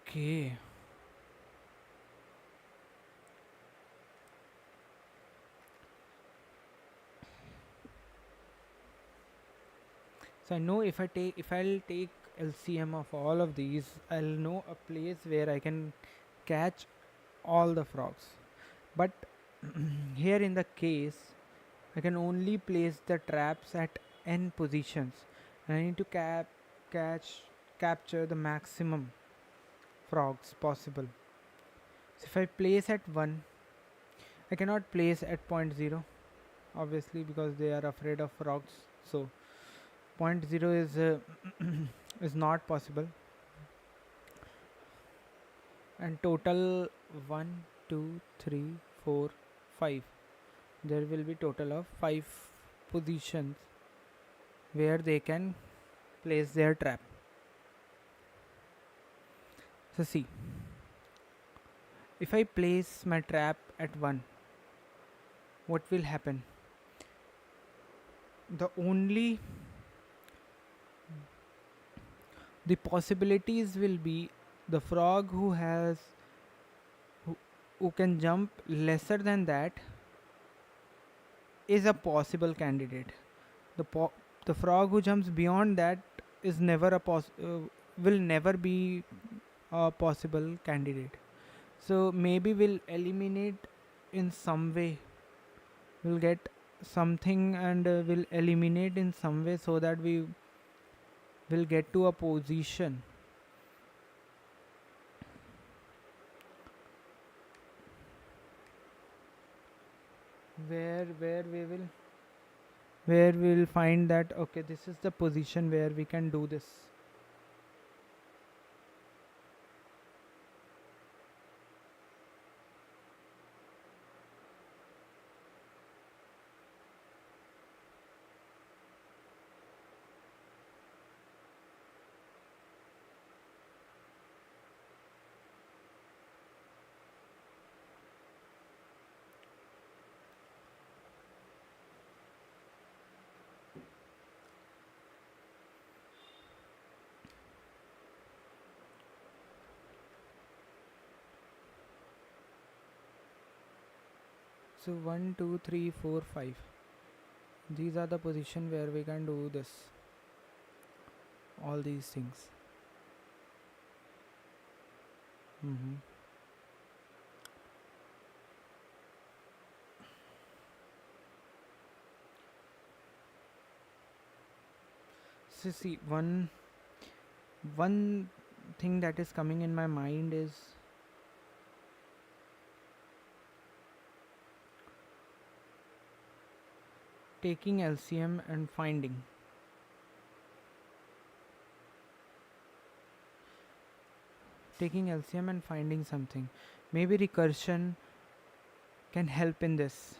Okay. So I know if I'll take LCM of all of these, I'll know a place where I can catch all the frogs. But here in the case, I can only place the traps at n positions, and I need to capture the maximum frogs possible. So if I place at 1, I cannot place at point 0, obviously, because they are afraid of frogs. So point 0 is is not possible. And total 1, 2, 3, 4, 5. There will be total of 5 positions where they can place their trap. So see, if I place my trap at 1, what will happen? The possibilities will be the frog who can jump lesser than that is a possible candidate. The frog who jumps beyond that is never will never be a possible candidate. So maybe we'll eliminate in some way. We'll get something and we'll eliminate in some way so that we will get to a position where we will find that okay, this is the position where we can do this. So 1, 2, 3, 4, 5. These are the position where we can do this. All these things. Mm-hmm. So see, one thing that is coming in my mind is taking LCM and finding something. Maybe recursion can help in this.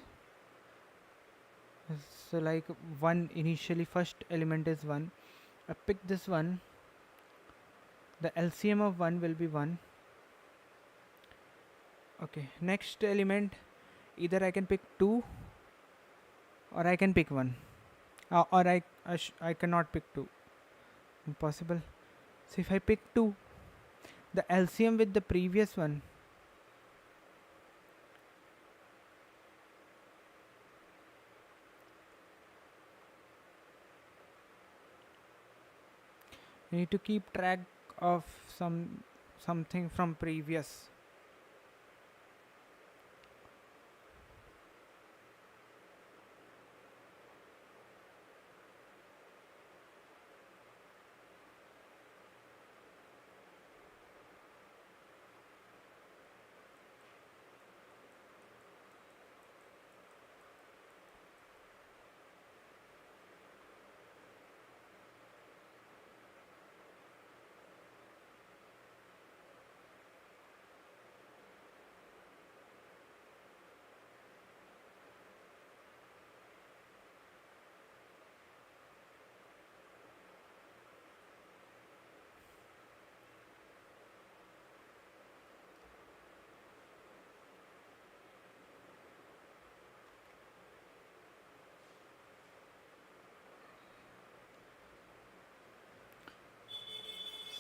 So like one initially first element is 1. I pick this one. The LCM of 1 will be 1. Okay, next element, either I can pick 2 or I can pick 1. Or I cannot pick 2. Impossible. So if I pick 2, the LCM with the previous one you need to keep track of something from previous.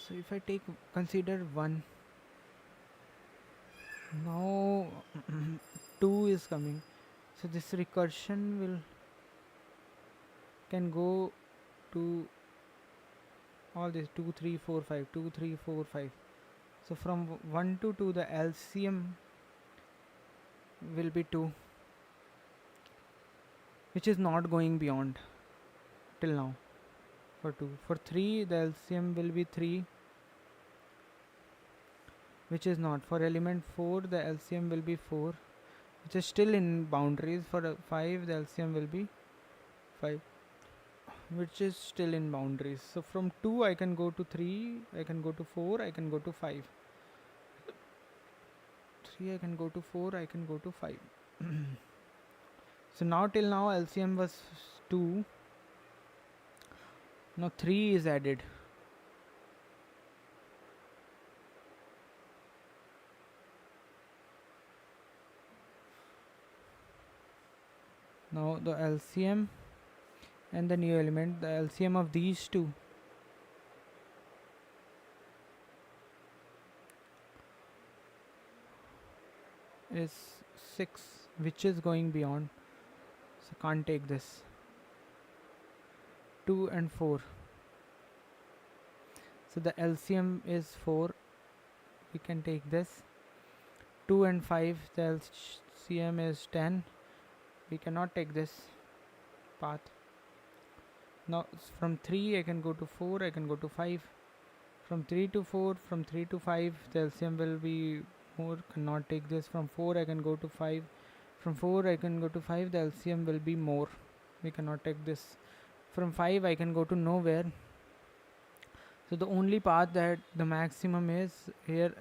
So if I consider 1, now 2 is coming. So this recursion can go to all this 2, 3, 4, 5, 2, 3, 4, 5. So from 1 to 2, the LCM will be 2, which is not going beyond till now. For 2, for 3, the LCM will be 3, which is not. For element 4, the LCM will be 4, which is still in boundaries. For 5, the LCM will be 5, which is still in boundaries. So from 2 I can go to 3, I can go to 4, I can go to 5. 3 I can go to 4, I can go to 5. So now till now LCM was 2, now 3 is added. Now the LCM and the new element, the LCM of these two is 6, which is going beyond, so can't take this. 2 and 4, so the LCM is 4, we can take this. 2 and 5, the LCM is 10, we cannot take this path. Now from 3 I can go to 4, I can go to 5. From 3 to 4, from 3 to 5, the LCM will be more, cannot take this. From 4 I can go to 5, from 4 I can go to 5, the LCM will be more, we cannot take this. From 5 I can go to nowhere. So the only path that the maximum is here,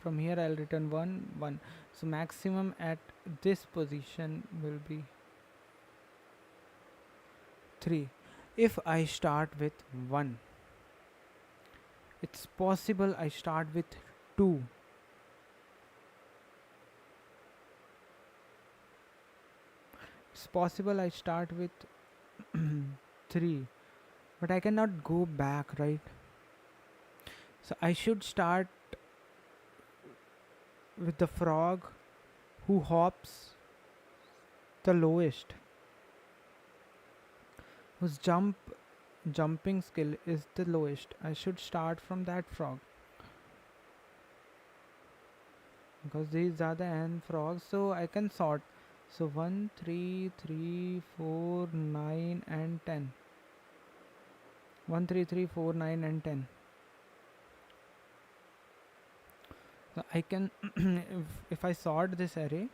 from here I'll return 1, 1. So maximum at this position will be 3. If I start with 1, it's possible I start with 2. It's possible I start with 3, but I cannot go back, right? So I should start with the frog who hops the lowest, whose jumping skill is the lowest. I should start from that frog because these are the n frogs, so I can sort. So 1, 3, 3, 4, 9 and 10. 1, 3, 3, 4, 9 and 10. So I can if I sort this array,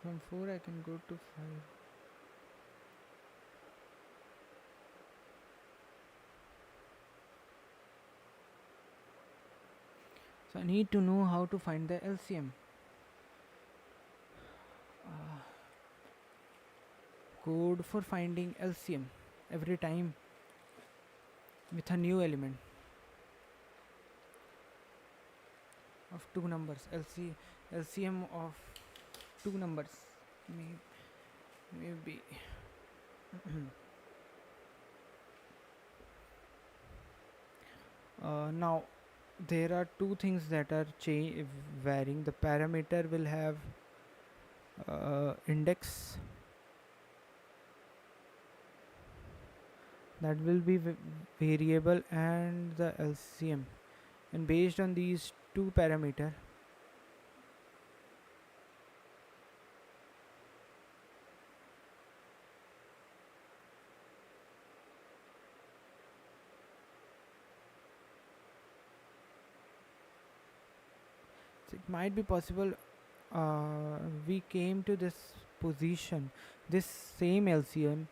from 4 I can go to 5. So I need to know how to find the LCM. Code for finding LCM every time with a new element of two numbers. LCM of two numbers, maybe. Now there are two things that are varying. The parameter will have index that will be variable and the LCM, and based on these two parameter so it might be possible we came to this position, this same LCM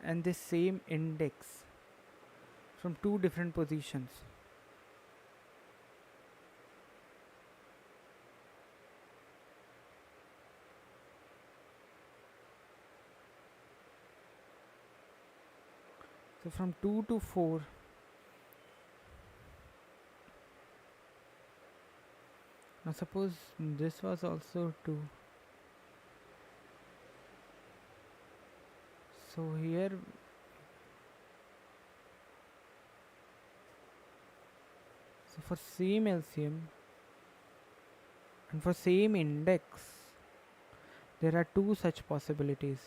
and this same index from two different positions. So from 2 to 4, now suppose this was also 2. So here for same LCM and for same index there are two such possibilities.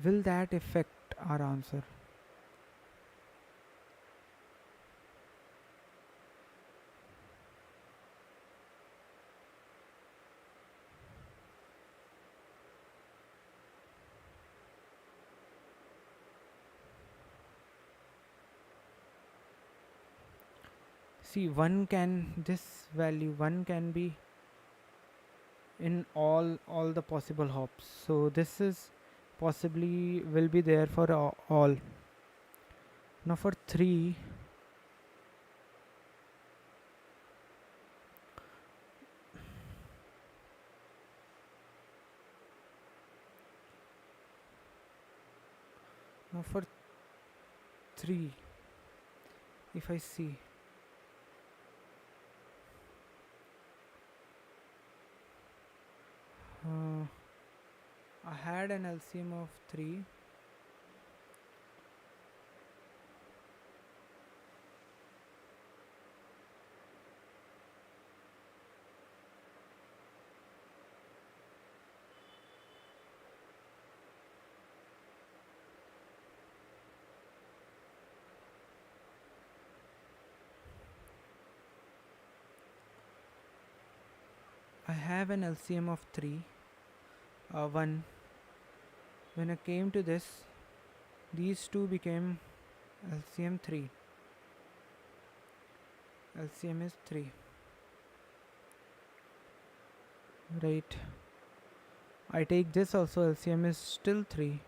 Will that affect our answer? See, this value 1 can be in all the possible hops, so this is possibly will be there for all. Now for 3, now for 3 if I see, I had an LCM of 3. I have an LCM of 3, 1. When I came to this, these two became LCM 3. LCM is 3. Right. I take this also, LCM is still 3.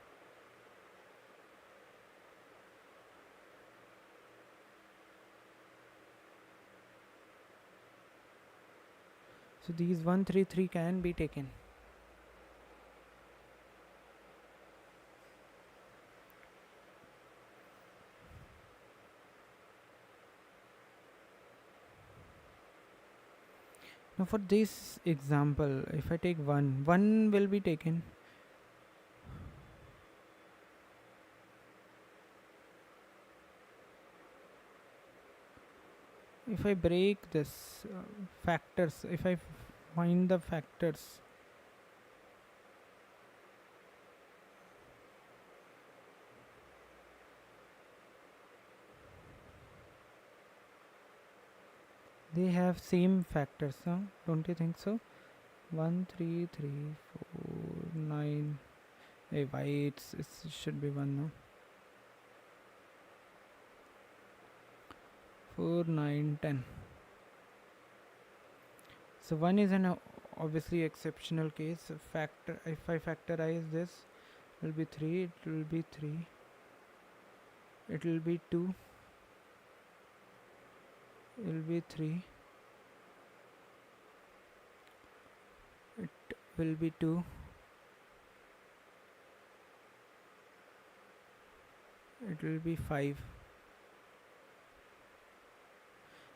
So these 133 can be taken. Now for this example, if I take 1 will be taken. If I break this factors, if I find the factors, they have same factors, huh? Don't you think so? 1 3 3 4 9. Hey, why it should be 1 now? 4 9 10. So 1 is an obviously exceptional case. Factor, if I factorize this, it will be 3, it will be 3, it will be 2, it will be 3, it will be 2, it will be 5.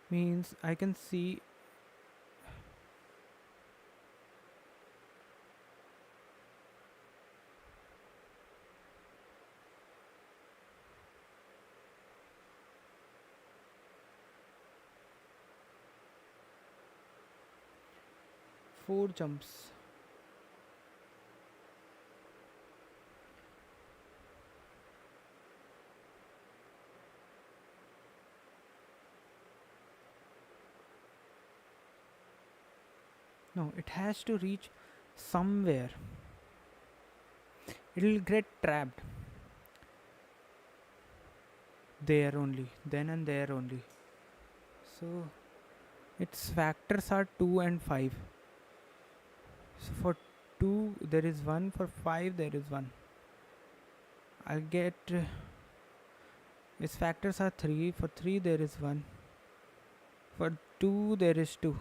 Means I can see four jumps. No, it has to reach somewhere. It will get trapped there only, then and there only. So its factors are 2 and 5. So for 2 there is 1, for 5 there is 1. I'll get its factors are 3, for 3 there is 1, for 2 there is 2.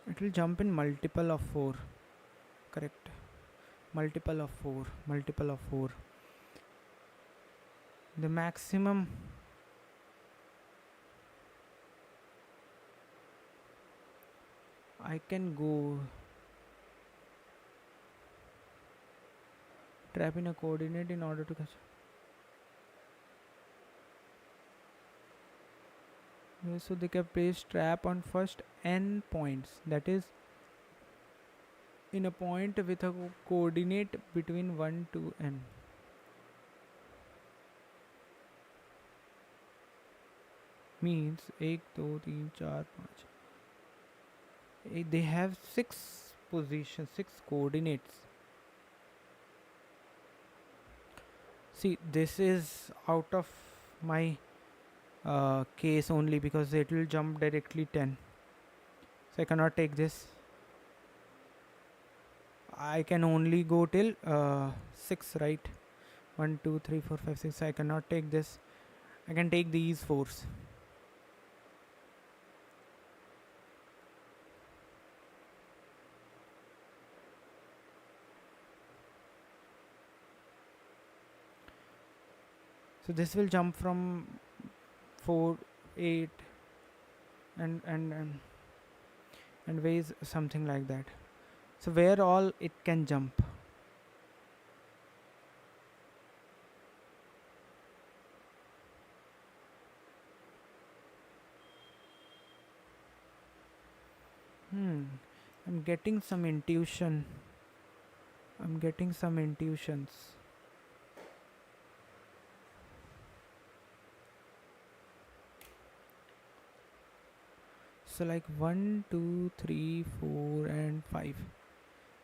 It will jump in multiple of 4, correct? Multiple of 4, multiple of 4. The maximum I can go trap in a coordinate in order to catch. Okay, so they can place trap on first n points, that is in a point with a coordinate between 1 to n. Means 1 2 3 4 5. They have 6 positions, 6 coordinates. See, this is out of my case only because it will jump directly 10. So I cannot take this. I can only go till 6, right? 1 2 3 4 5 6. I cannot take this. I can take these 4s. So this will jump from 4 8 and weighs something like that. So where all it can jump. I'm getting some intuition. I'm getting some intuitions. So like 1, 2, 3, 4, and 5,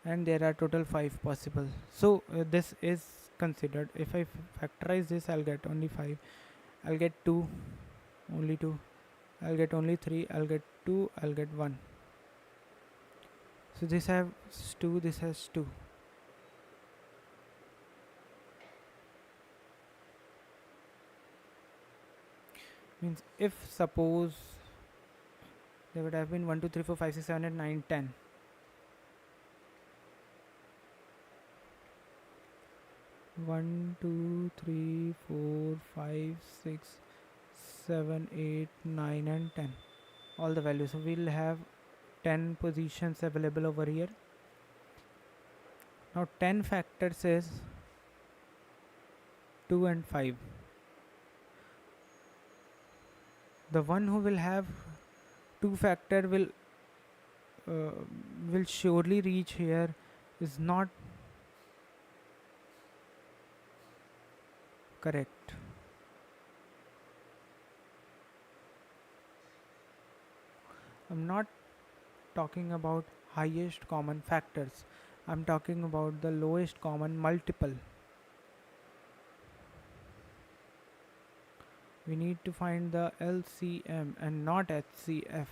and there are total 5 possible. So this is considered. If I factorize this, I'll get only 5. I'll get 2, only 2. I'll get only 3. I'll get 2. I'll get 1. So this has 2. This has 2. Means if suppose there would have been 1, 2, 3, 4, 5, 6, 7, 8, 9, 10. 1, 2, 3, 4, 5, 6, 7, 8, 9, and 10. All the values. So we'll have 10 positions available over here. Now 10 factors is 2 and 5. The one who will have 2 factor will surely reach here is not correct. I'm not talking about highest common factors. I'm talking about the lowest common multiple. We need to find the LCM and not HCF.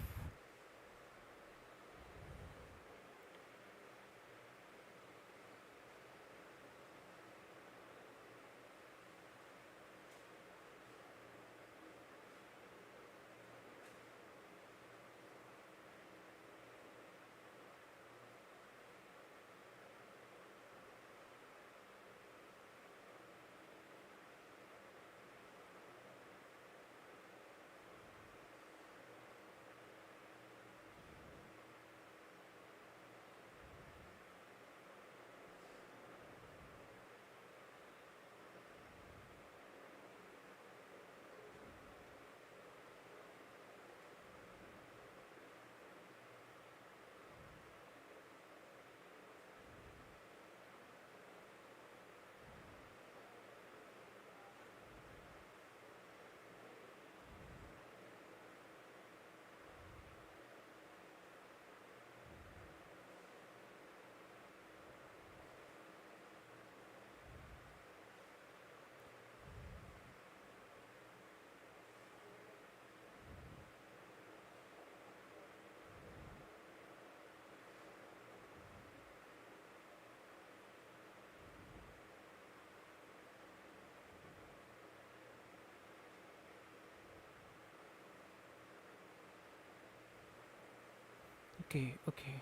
Okay, okay.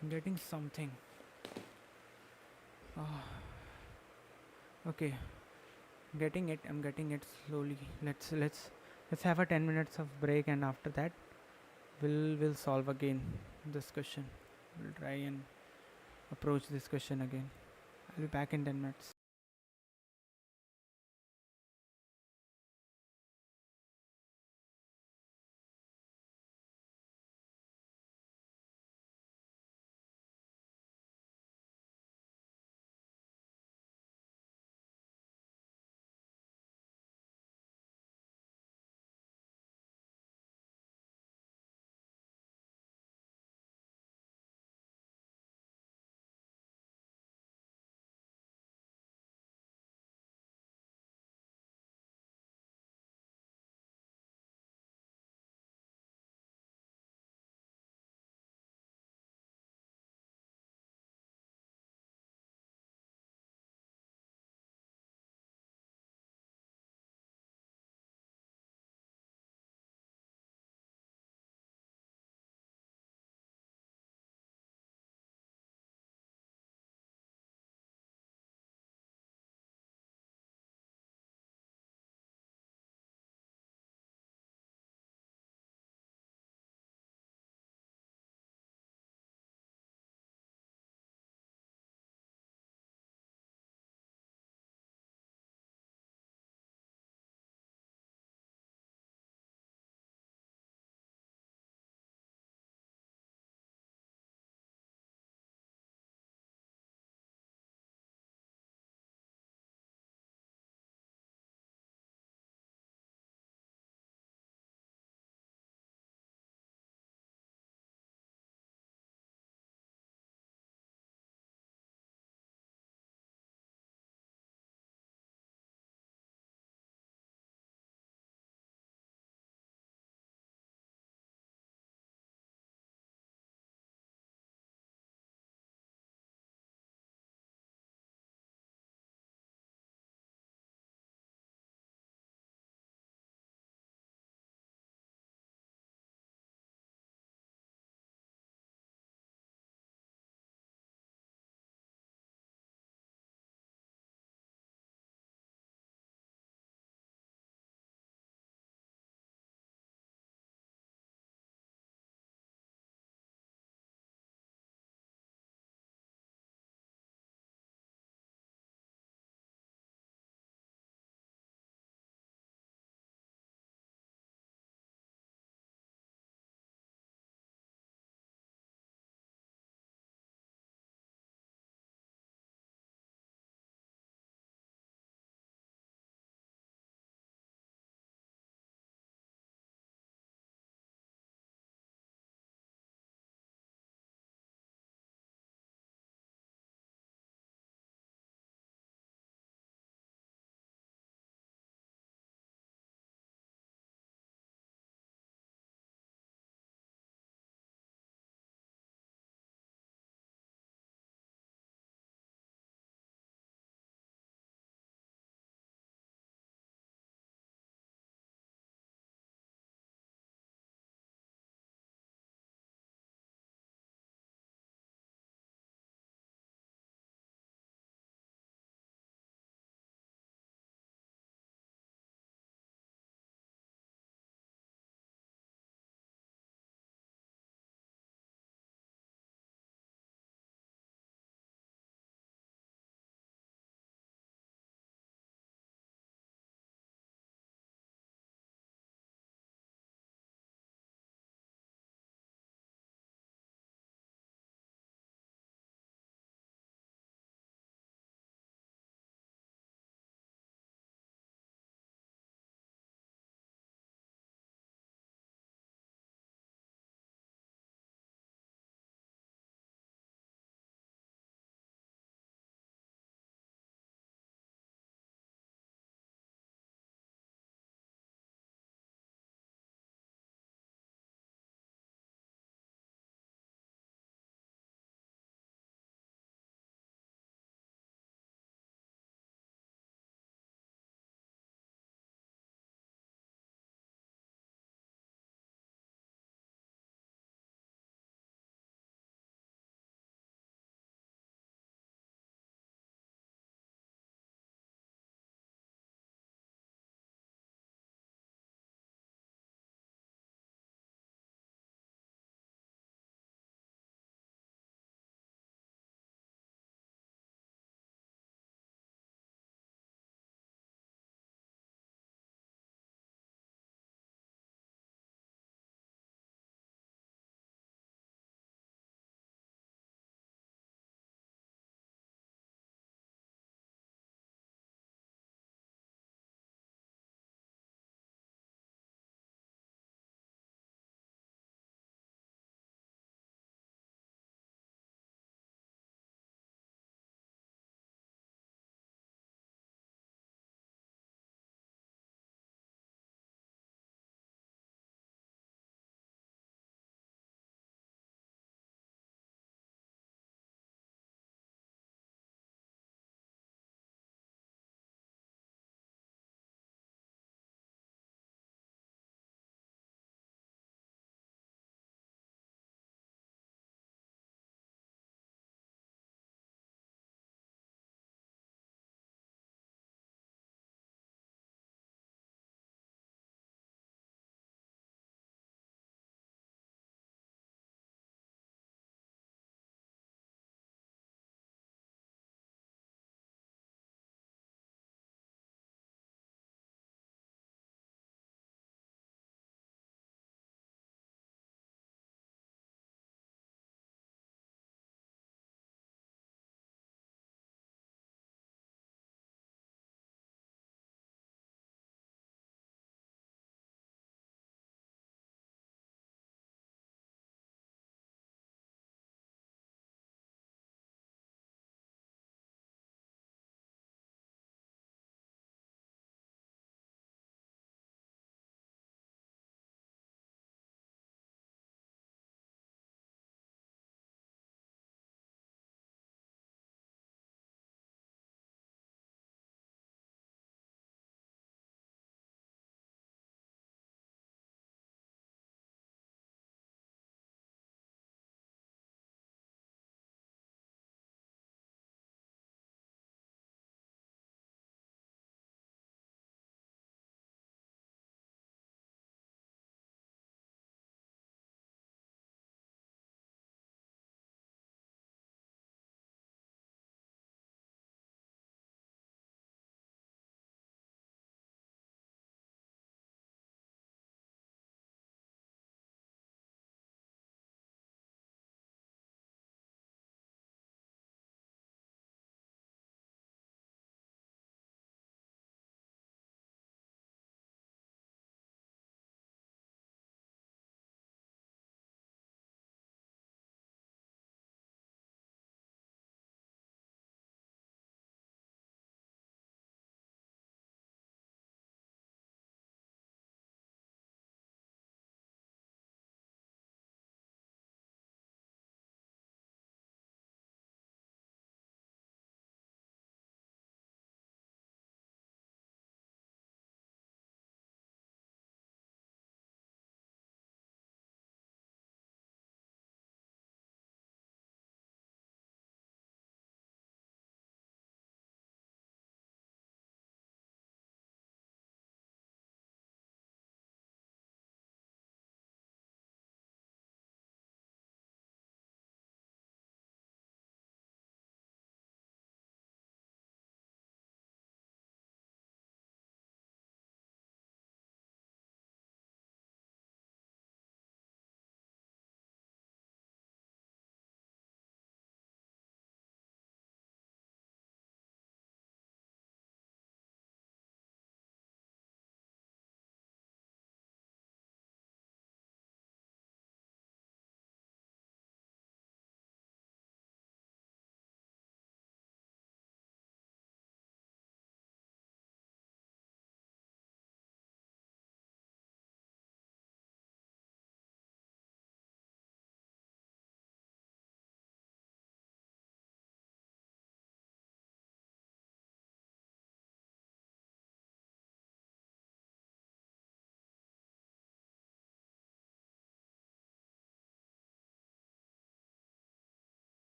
I'm getting something. Ah, okay. Getting it. I'm getting it slowly. Let's have a 10 minutes of break, and after that we'll solve again this question. We'll try and approach this question again. I'll be back in 10 minutes.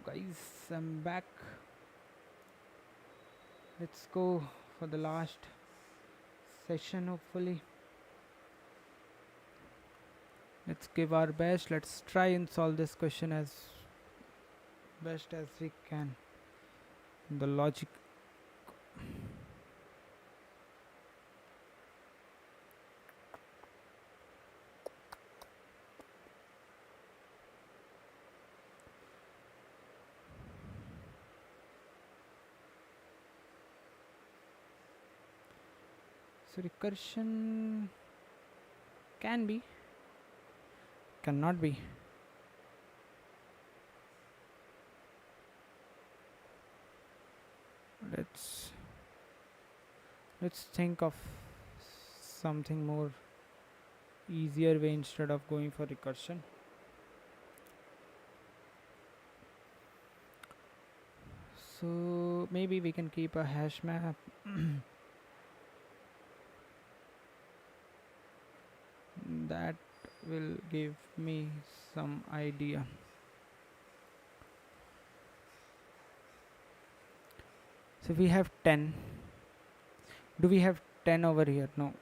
guys, I'm back. Let's go for the last session, hopefully. Let's give our best. Let's try and solve this question as best as we can. The logic. So recursion can be, cannot be. Let's think of something more easier way instead of going for recursion. So maybe we can keep a hash map. That will give me some idea. So we have 10. Do we have 10 over here? No.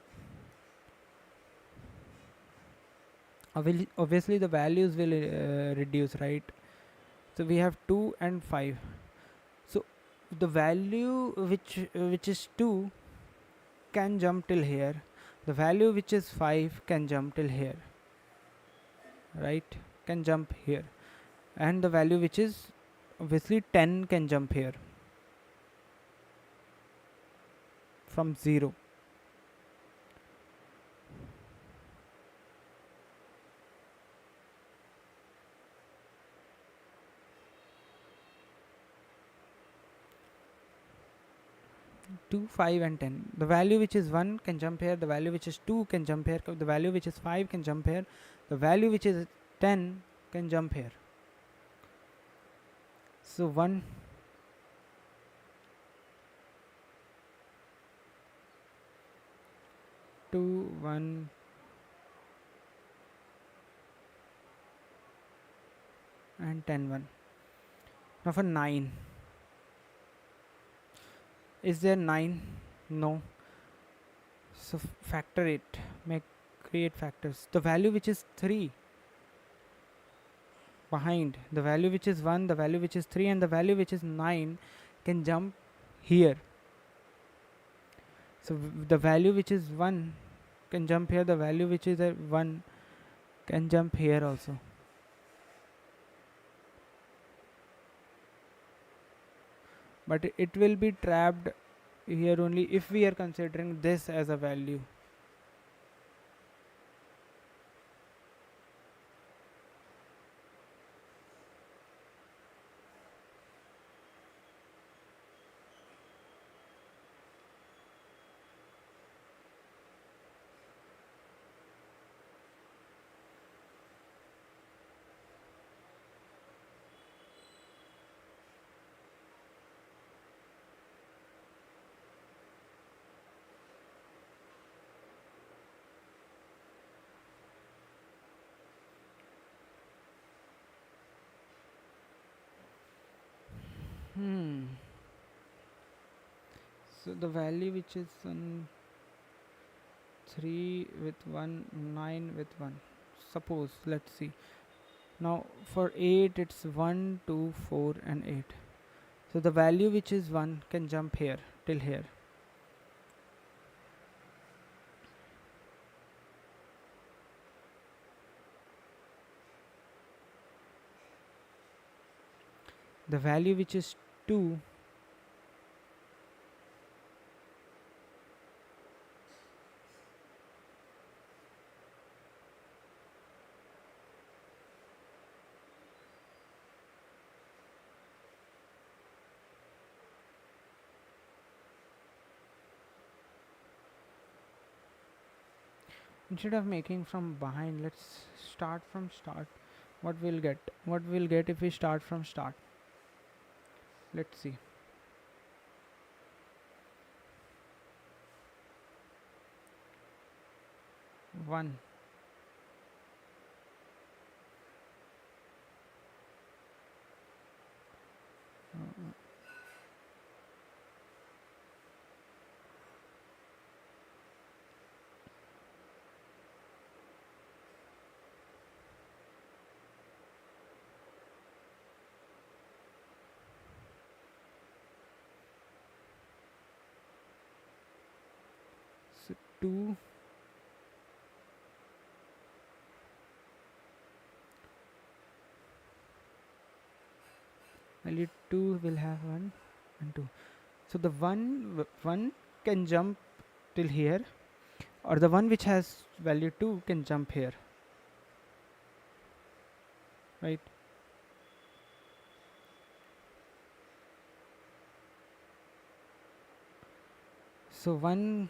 Obviously the values will reduce, right? So we have 2 and 5. So the value which is 2 can jump till here. The value which is 5 can jump till here, right? Can jump here. And the value which is obviously 10 can jump here from 0. Two, 5 and 10. The value which is 1 can jump here, the value which is 2 can jump here, the value which is 5 can jump here, the value which is 10 can jump here. So 1, 2, 1, and 10, 1. Now for 9. Is there 9? No. So factor it. Create factors. The value which is 3 behind, the value which is 1, the value which is 3, and the value which is 9 can jump here. So the value which is 1 can jump here, the value which is 1 can jump here also. But it will be trapped here only if we are considering this as a value. So the value which is 3 with 1, 9 with 1. Suppose, let's see. Now for 8 it's 1, 2, 4 and 8. So the value which is 1 can jump here till here. The value which is 2 instead of making from behind, let's start from start. What we'll get if we start from start. Let's see. 1, 2, value 2 will have 1 and 2. So the 1 can jump till here, or the one which has value 2 can jump here, right? So 1,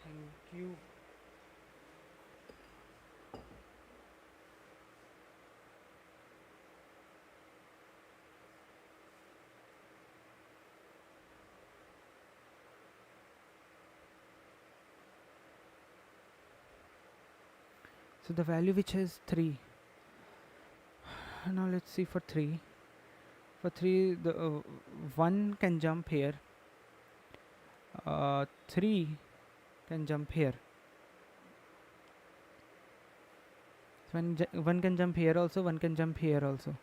thank you. So the value which is 3, now let's see for 3. For 3, the 1 can jump here, 3 can jump here. So one can jump here also, one can jump here also.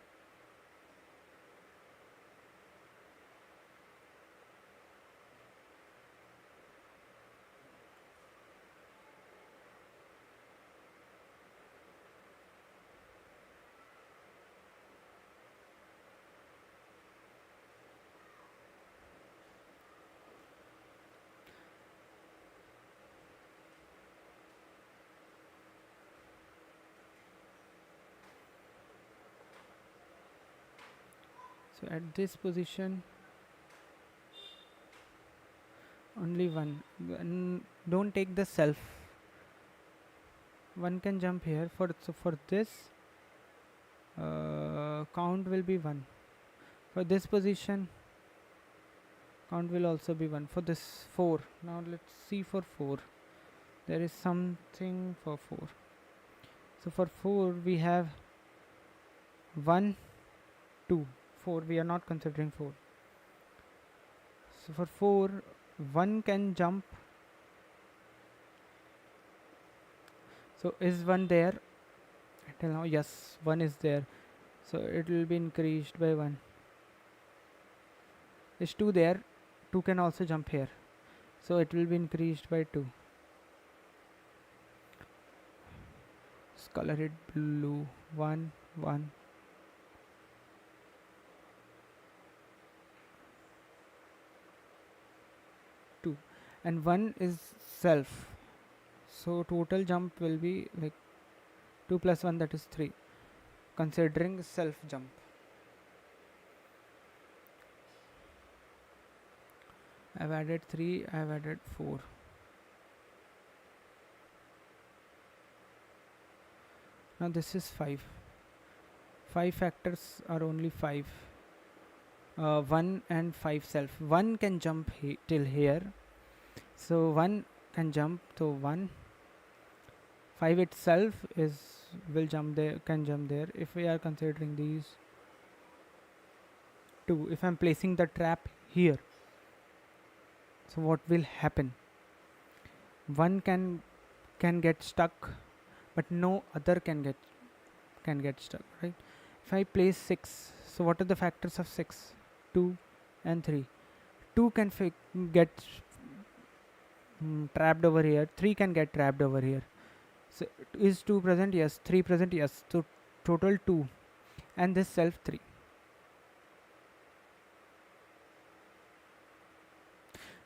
So at this position, only one. Don't take the self. One can jump here. For this, count will be 1. For this position, count will also be 1. For this 4. Now let's see for 4. There is something for 4. So for 4 we have 1, 2. 4 we are not considering 4. So for 4, 1 can jump. So is 1 there? Till now, yes, 1 is there. So it will be increased by 1. Is 2 there? 2 can also jump here. So it will be increased by 2. Let's color it blue. 1, 1. And 1 is self. So total jump will be like 2 plus 1, that is 3. Considering self jump. I've added 3, I've added 4. Now this is 5. 5 factors are only 5. 1 and 5 self. 1 can jump till here. So 1 can jump to 1. 5 itself will jump there, can jump there. If we are considering these 2, if I'm placing the trap here, so what will happen? 1 can get stuck, but no other can get stuck, right? If I place 6, so what are the factors of 6? 2 and 3. 2 can get trapped over here. 3 can get trapped over here. So is 2 present? Yes. 3 present? Yes. So total 2, and this self 3.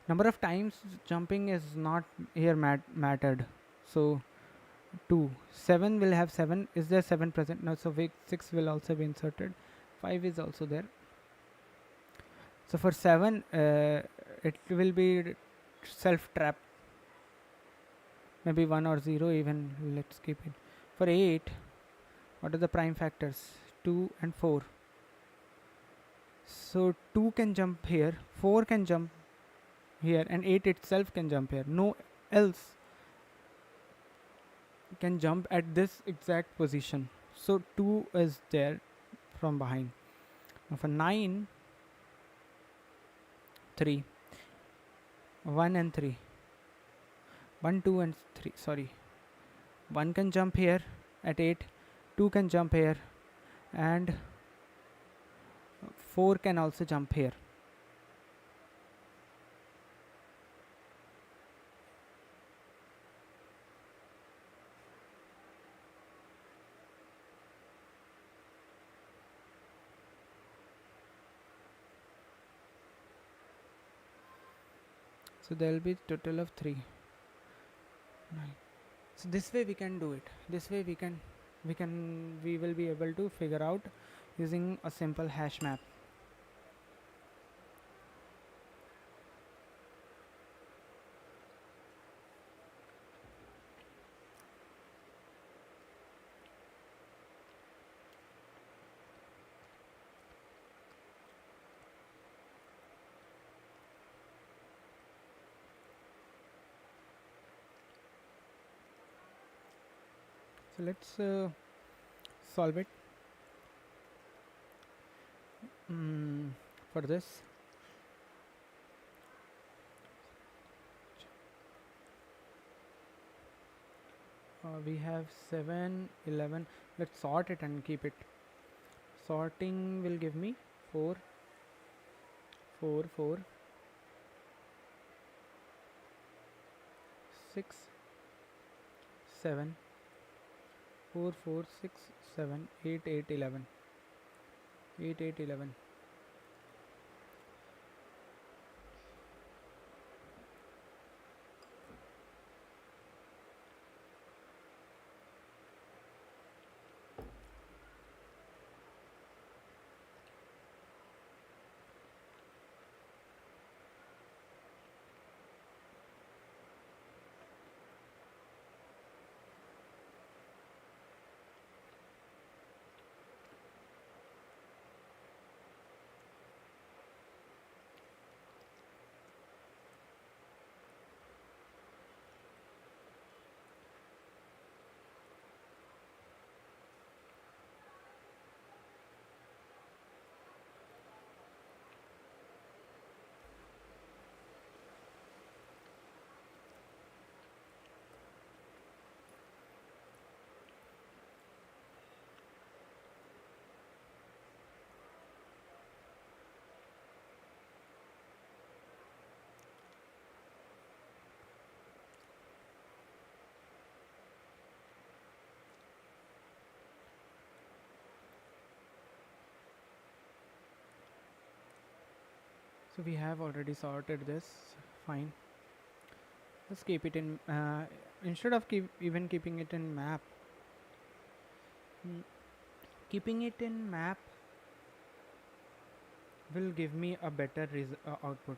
Number of times jumping is not here mattered. So 2. 7 will have 7. Is there 7 present? No. So 6 will also be inserted. 5 is also there. So for 7, it will be self trap. Maybe 1 or 0 even. Let's keep it. For 8, what are the prime factors? 2 and 4. So 2 can jump here, 4 can jump here, and 8 itself can jump here. No else. can jump at this exact position. So 2 is there from behind. Now for 9, 3, 1 and 3, 1, 2 and 3, sorry. 1 can jump here at 8, 2 can jump here, and 4 can also jump here. So there will be total of 3. 9. So this way we can do it. This way we will be able to figure out using a simple hash map. So let's solve it. For this, we have 7, 11. Let's sort it and keep it. Sorting will give me 4, 4, 4, 6, 7, 4, 4, 6, 7, 8, 8, 11. 8, 8, 11. So we have already sorted this. Fine. Let's keep it in. Instead of even keeping it in map, keeping it in map will give me a better output.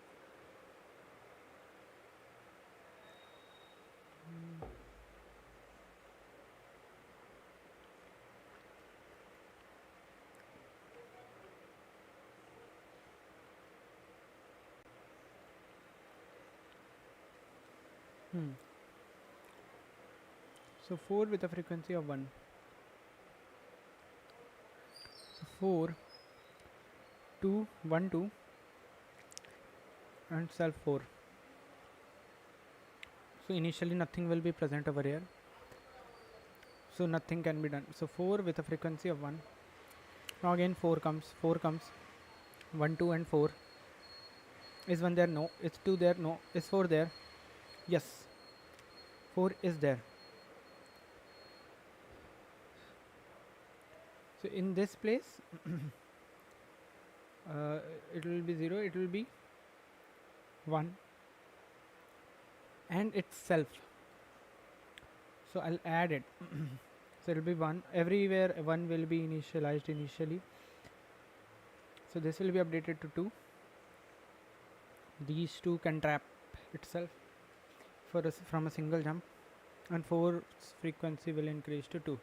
So 4 with a frequency of 1. So 4, 2, 1, 2 and self 4. So initially nothing will be present over here. So nothing can be done. So 4 with a frequency of 1. Now again 4 comes. 1, 2 and 4. Is 1 there? No. Is 2 there? No. Is 4 there? Yes. 4 is there. So in this place, it will be 0, it will be 1 and itself. So I'll add it. So it will be 1. Everywhere 1 will be initialized initially. So this will be updated to 2. These 2 can trap itself from a single jump, and 4's frequency will increase to 2.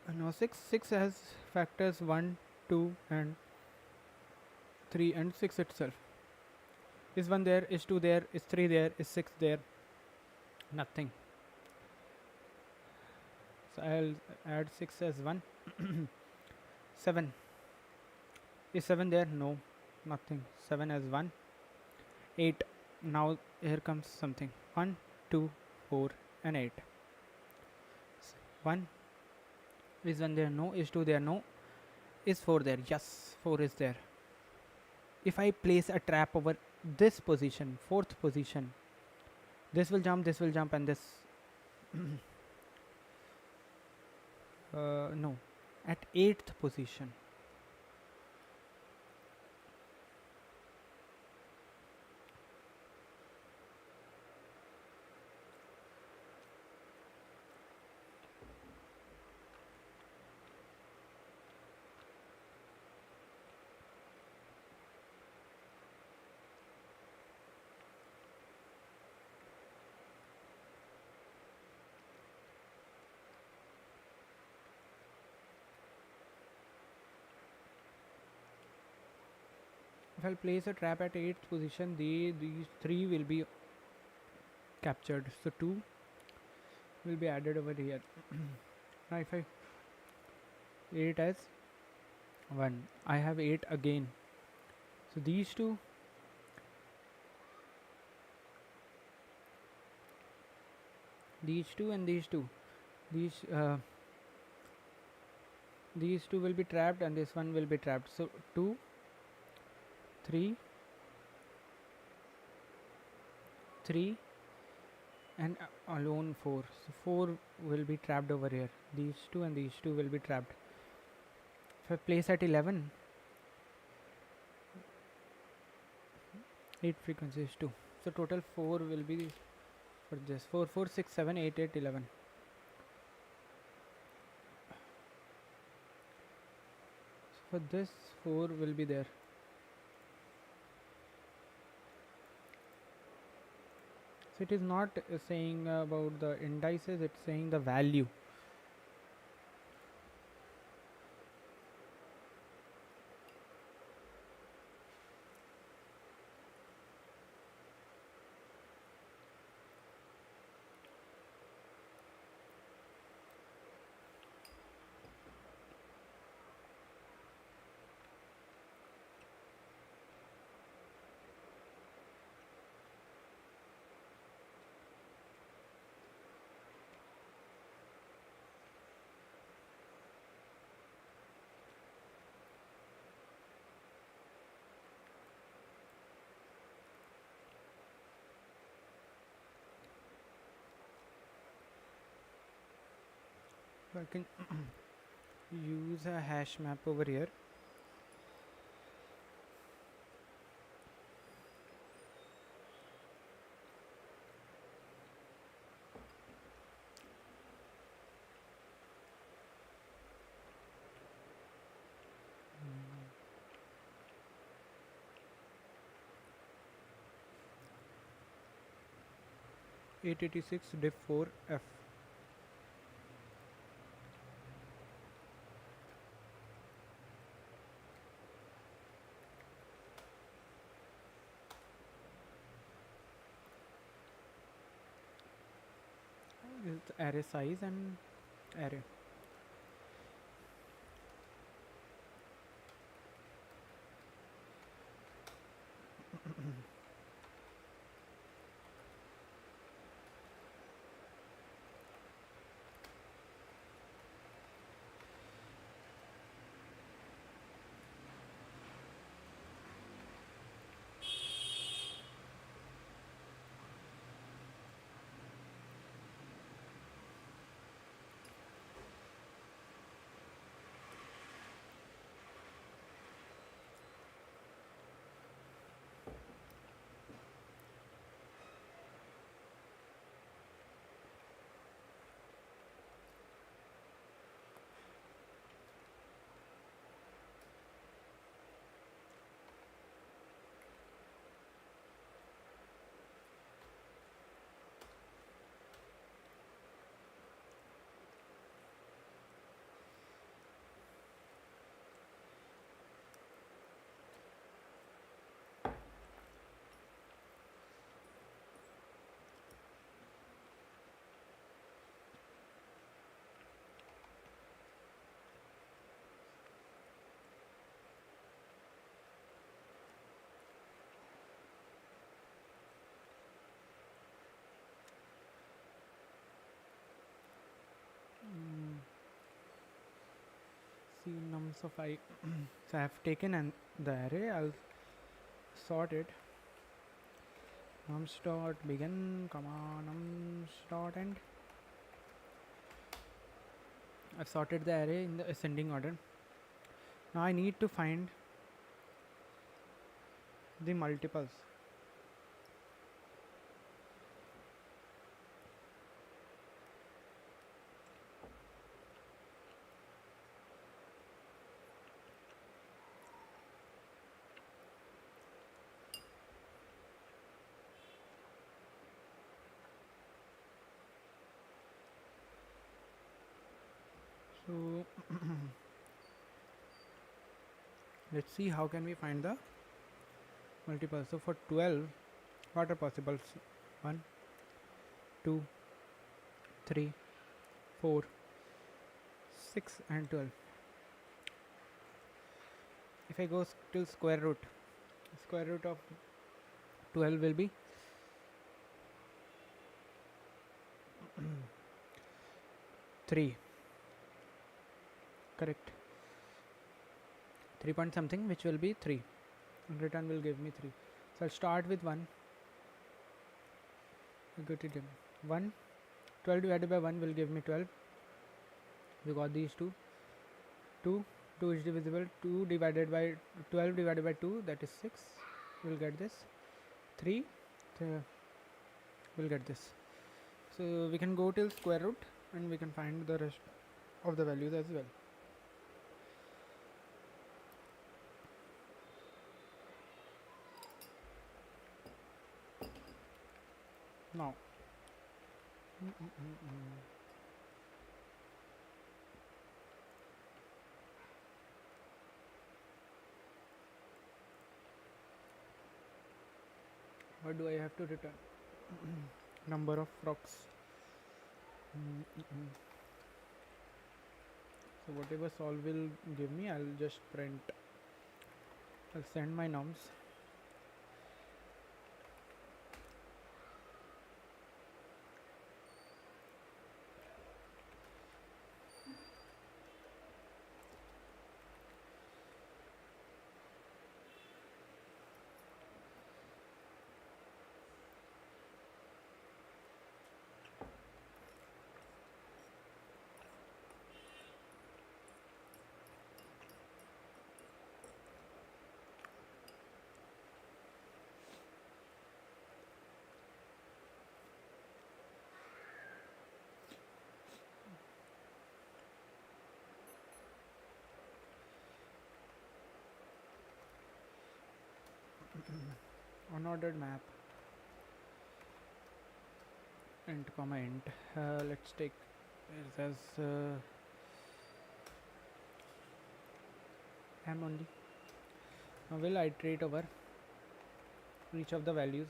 And now 6 has factors 1, 2 and 3 and 6 itself. Is 1 there? Is 2 there? Is 3 there? Is 6 there? Nothing. I'll add 6 as 1. 7. Is 7 there? No, nothing. 7 as 1. 8. Now here comes something. 1, 2, 4 and 8. 1 is 1 there? No. Is 2 there? No. Is 4 there? Yes, 4 is there. If I place a trap over this position, fourth position, this will jump, and this no, at 8th position. If I'll place a trap at 8th position, these 3 will be captured. So 2 will be added over here. Now if I 8 as 1, I have 8 again. So these 2 and these 2, these 2 will be trapped and this one will be trapped. So 2, 3, 3 and alone 4. So 4 will be trapped over here. These 2 and these 2 will be trapped. If I place at 11, 8 frequencies 2. So total 4 will be for this. 4, 4, 6, 7, 8, 8, 11. So for this 4 will be there. So it is not saying about the indices, it's saying the value. I can use a hash map over here. Mm. 886 diff 4 F. Is array size and array. see nums of I. So I have taken the array. I'll sort it. Nums dot begin, comma nums dot end. I've sorted the array in the ascending order. Now I need to find the multiples. So let's see how can we find the multiples. So for 12, what are possibles? 1, 2, 3, 4, 6 and 12. If I go till square root of 12 will be 3. Correct. 3 point something, which will be 3. And return will give me 3. So I'll start with 1. I got it. 1. 12 divided by 1 will give me 12. We got these two. 2 is divisible. 2 divided by 12 divided by 2, that is 6. We'll get this. 3 we'll get this. So we can go till square root and we can find the rest of the values as well. Now what do I have to return? Number of frogs. So whatever solve will give me, I'll just print. I'll send my nums. Unordered map. Int comma int. Let's take it as m only. Now we'll iterate over each of the values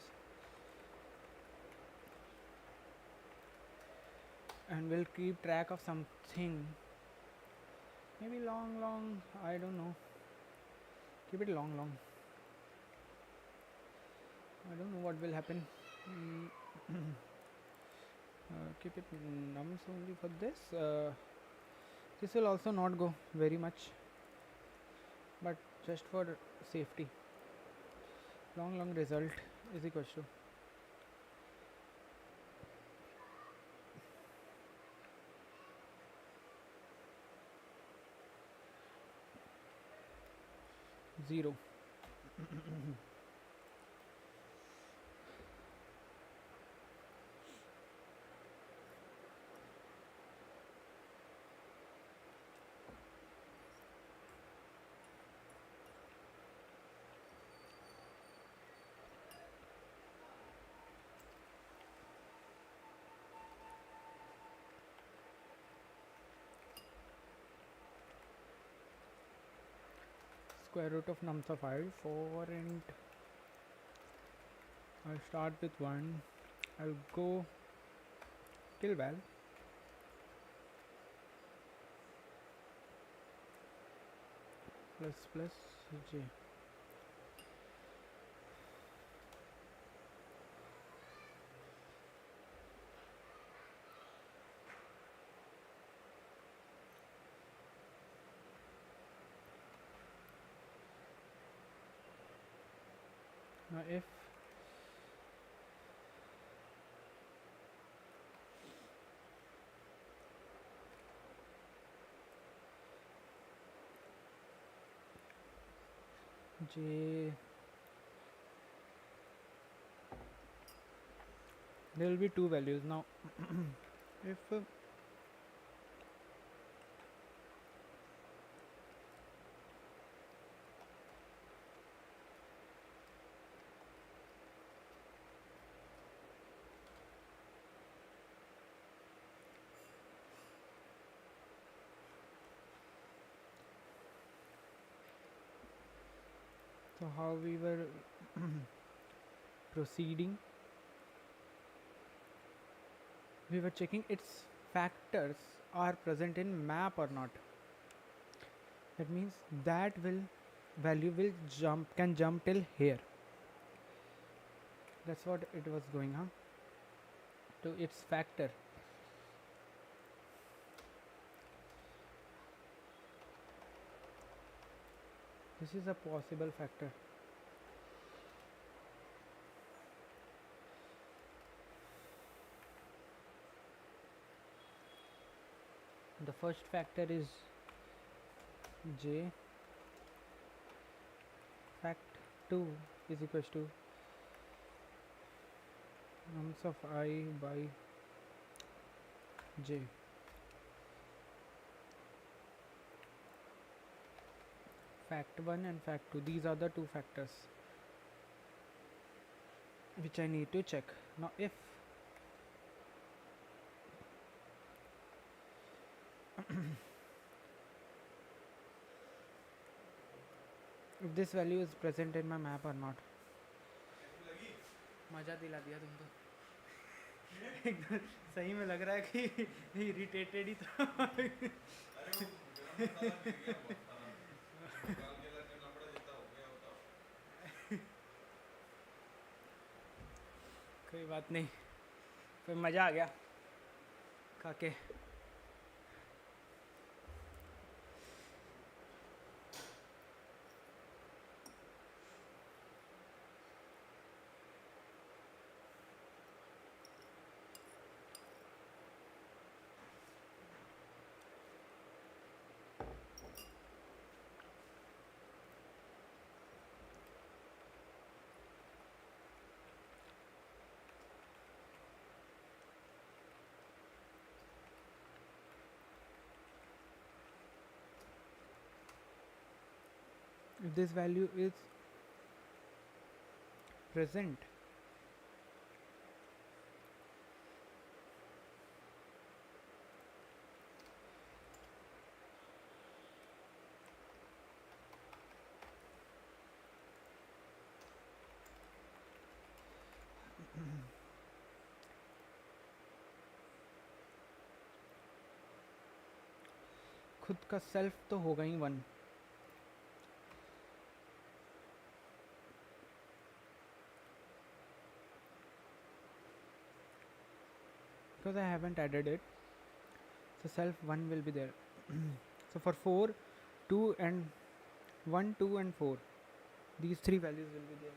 and we'll keep track of something. Maybe long, I don't know. Keep it long. I don't know what will happen. Keep it nums only for this. This will also not go very much, but just for safety. Long result is equal to zero. Square root of nums of 5 for int. I'll start with 1. I'll go till val. Plus j. Now if j, there will be two values. Now if so how we were proceeding, we were checking its factors are present in map or not. That means that will value will jump till here. That's what it was going on to its factor. This is a possible factor. The first factor is j, fact 2 is equals to nums of I by j. Fact 1 and fact 2, these are the two factors which I need to check. Now if if this value is present in my map or not. मजा दिला दिया तुम तो एकदम सही में लग रहा है कि इरिटेटेड ही था कोई बात नहीं, फिर मज़ा आ गया खा के. If this value is present, खुद का सेल्फ तो होगा ही 1. Because I haven't added it, so self 1 will be there. So for 4, 2 and 1, 2 and 4, these three values will be there.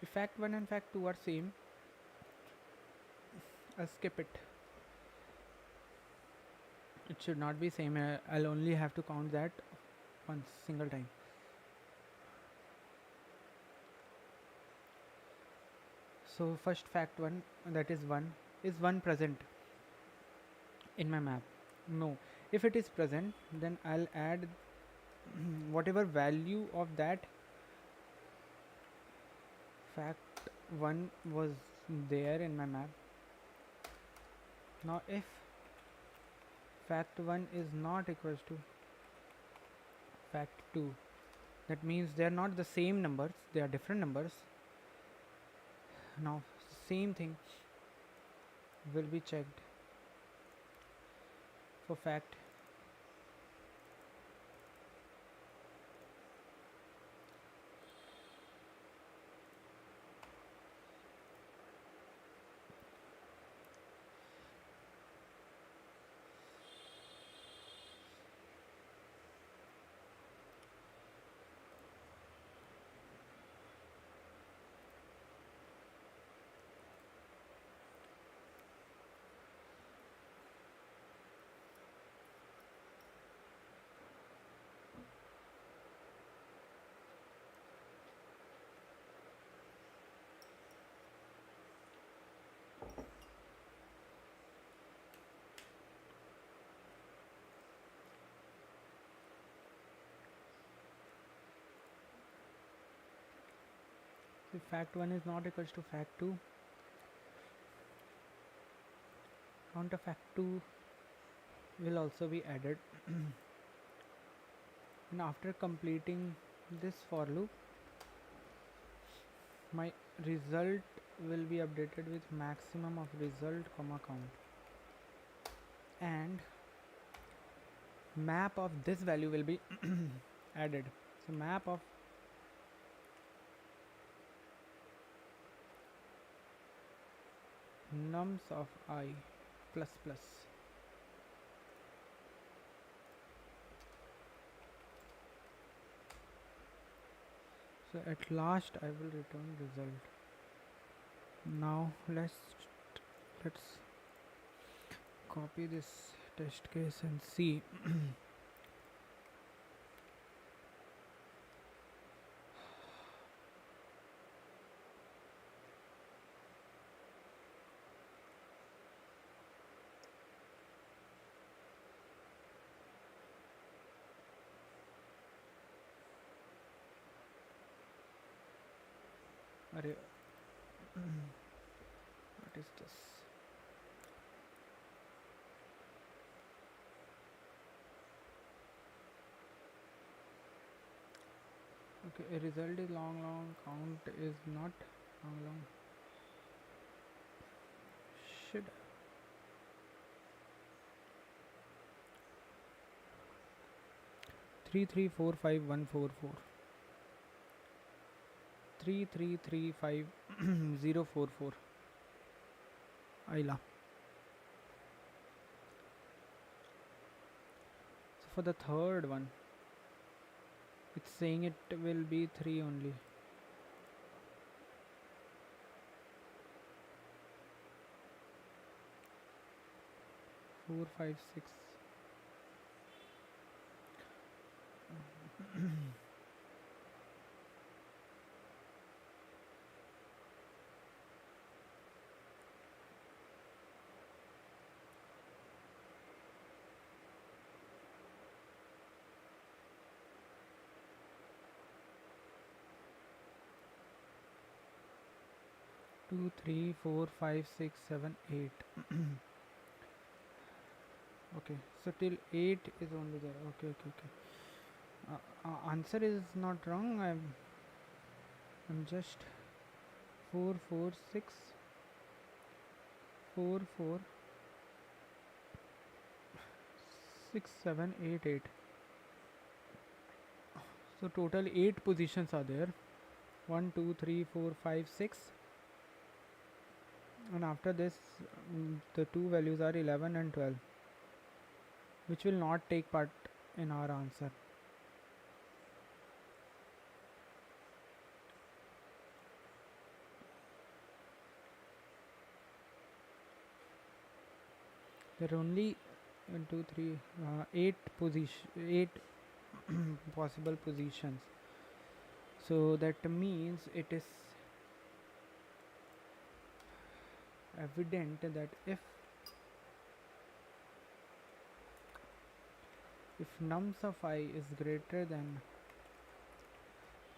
If fact 1 and fact 2 are same, I'll skip it. It should not be same. I'll only have to count that one single time. So first fact 1, that is 1, is 1 present in my map? No. If it is present, then I'll add whatever value of that fact 1 was there in my map. Now if fact 1 is not equals to fact 2, that means they are not the same numbers, they are different numbers. Now same thing will be checked for fact If fact1 is not equals to fact2, counter fact2 will also be added. And after completing this for loop, my result will be updated with maximum of result comma count, and map of this value will be added. So map of nums of I plus plus. So at last I will return result. Now let's copy this test case and see. Array, what is this? Okay, a result is long, count is not long. Should 3345144 3335044 Ayla. So for the third one, it's saying it will be 3 only. Four, five, six. 2, 3, 4, 5, 6, 7, 8. Okay, so till 8 is only there. Okay. Answer is not wrong. I'm just 4, 4, 6, 4, 4, 6, 7, 8, 8. So total 8 positions are there. 1, 2, 3, 4, 5, 6. And after this, the two values are 11 and 12, which will not take part in our answer. There are only 1, 2, 3, 8 possible positions. So that means it is evident that if nums of I is greater than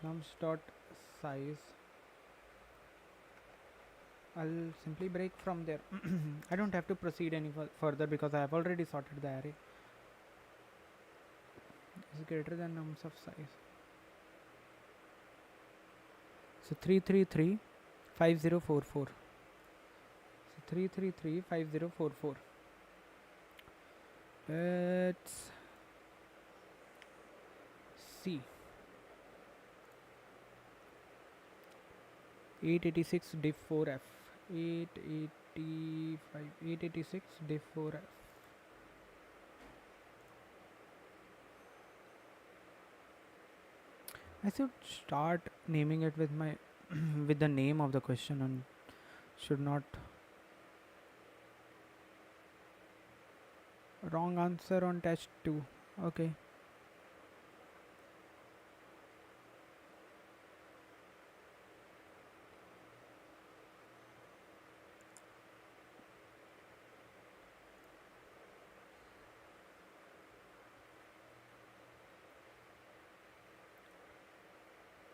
nums dot size, I'll simply break from there. I don't have to proceed any further because I have already sorted the array. Is greater than nums of size. So 333 5044. So 333 5044. Let's see. 886 diff 4f. 886 diff 4f. I should start naming it with my with the name of the question and should not. Wrong answer on test 2. Okay.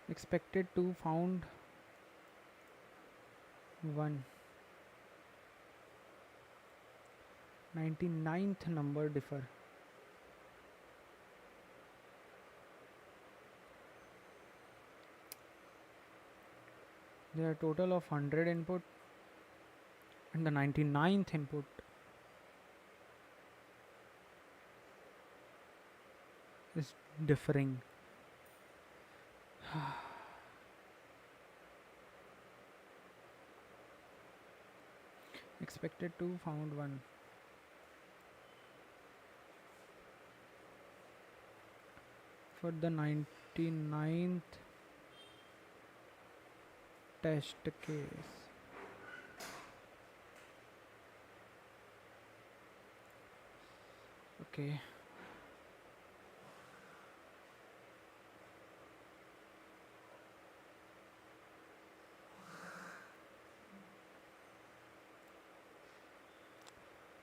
Expected to found 1. 99th number differ. There are total of 100 input and the 99th input is differing. Expected to found 1. For the 99th test case. Okay.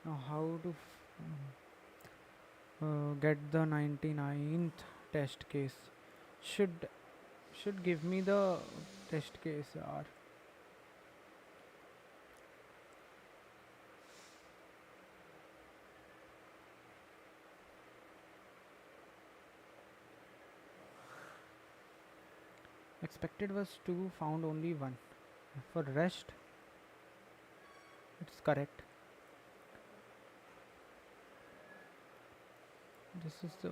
Now how to get the 99th test case? Should give me the test case or expected was 2, found only 1. For rest it's correct. This is the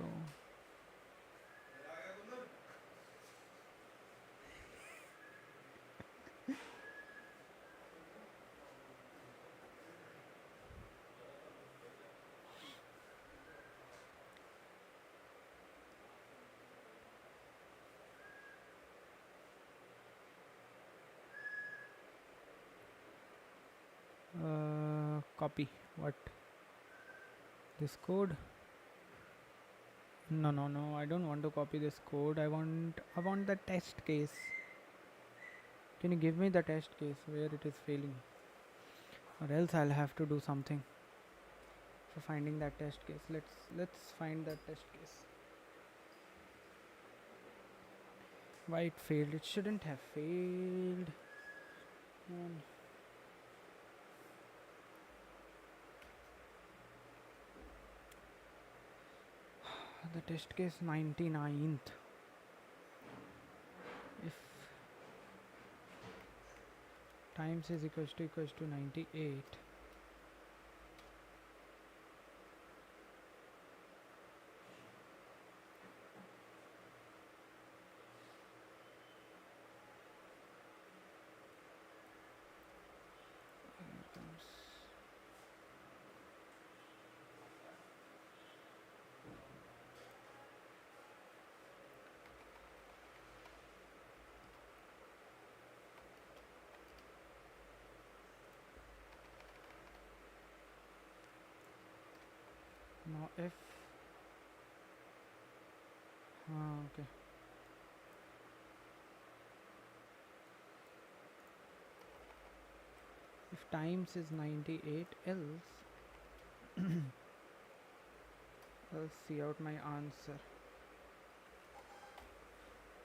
copy what this code. No, I don't want to copy this code. I want the test case. Can you give me the test case where it is failing, or else I'll have to do something for finding that test case. Let's find that test case. Why it failed? It shouldn't have failed. The test case 99th. If times is equals to 98, now if okay, if times is 98, else I'll see out my answer.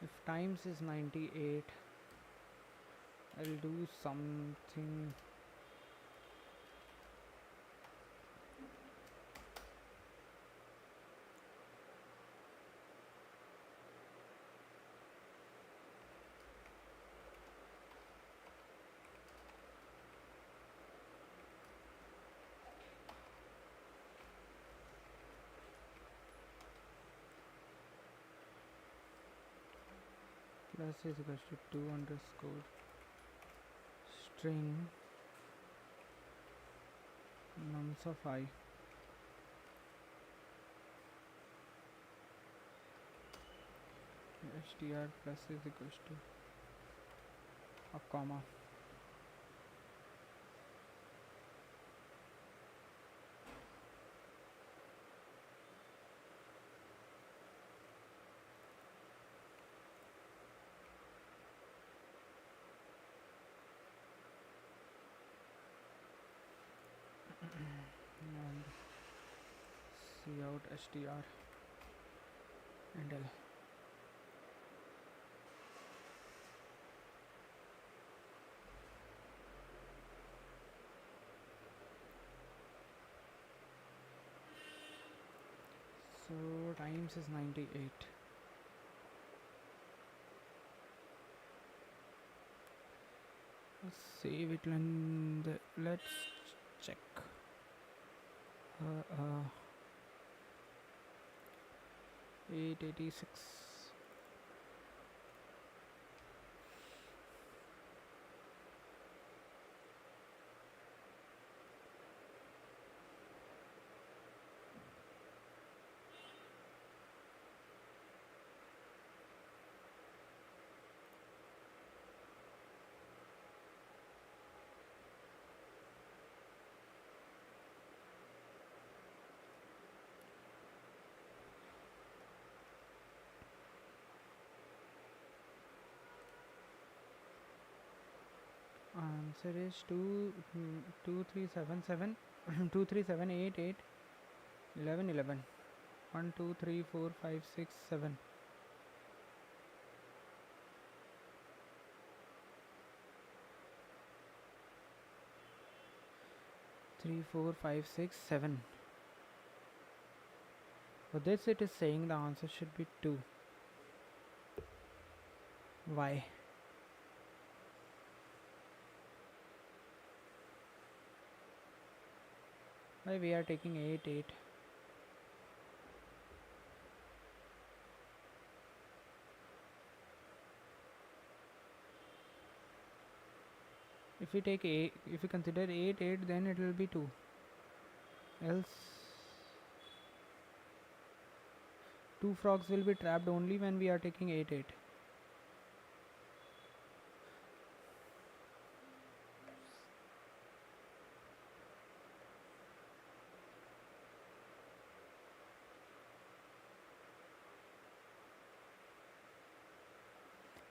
If times is 98, I'll do something. Plus is equals to 2 underscore string nums of I str plus is equals to a comma. And cout str and L. times is 98. Let's save it and let's check. 886. Answer is 2377 23788 11 11 1 2 3 4 5 6 7. 3 4 5 6 7. For this it is saying the answer should be 2. Why? Why we are taking 8 8? If we take 8, if we consider 8 8, then it will be 2. Else 2 frogs will be trapped only when we are taking 8 8.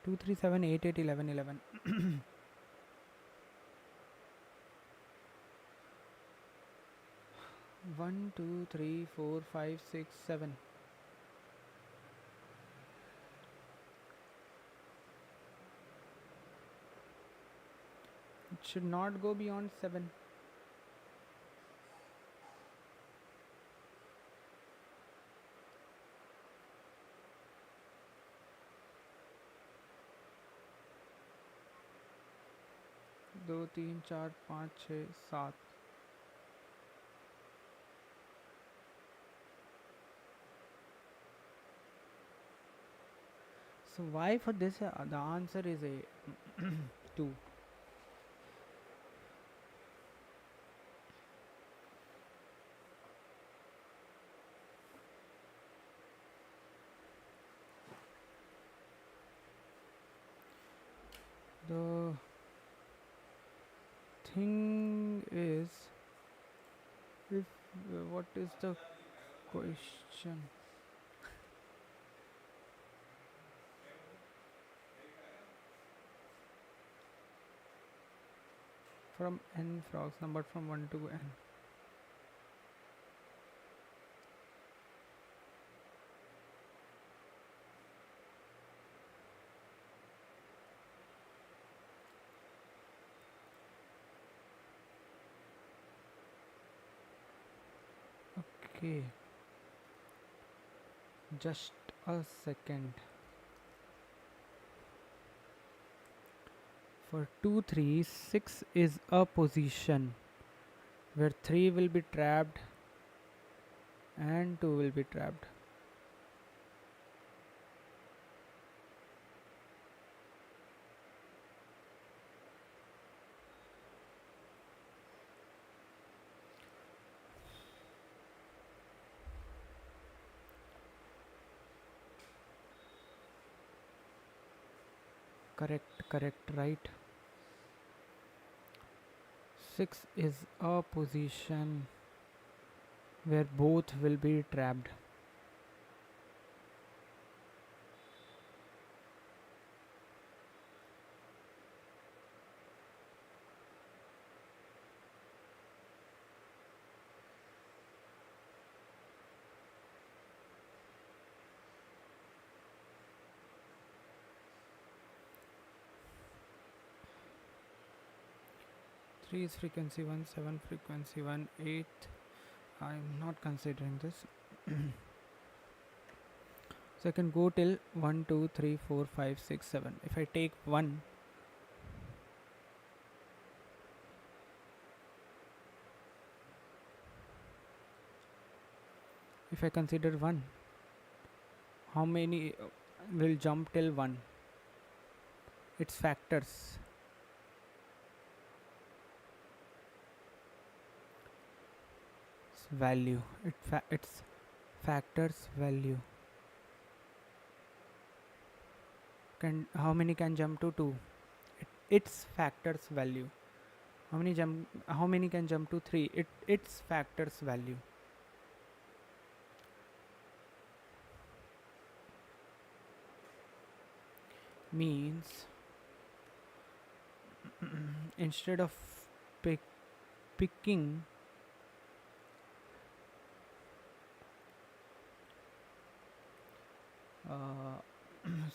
2 3 7 8 8 11 11. 1 2 3 4 5 6 7. It should not go beyond 7. दो तीन चार पाँच छः सात. So why for this the answer is a 2. The thing is, if what is the question? From n frogs, numbered from 1 to n. Okay, just a second. For 2 3 6 is a position where 3 will be trapped and 2 will be trapped. Correct, right. 6 is a position where both will be trapped. Three is frequency 1, 7 frequency 1, 8. I'm not considering this. So I can go till 1, 2, 3, 4, 5, 6, 7. If I take 1, if I consider 1, how many will jump till 1? Its factors. Value. Its factors value. How many can jump to 2? Its factors value. How many can jump to 3? Its factors value. Means instead of picking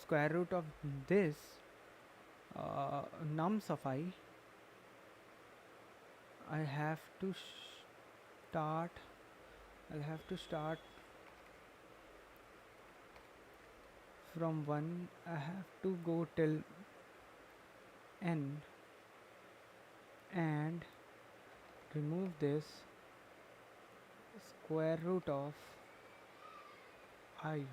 square root of this num of I have to start I'll have to start from 1. I have to go till n and remove this square root of I,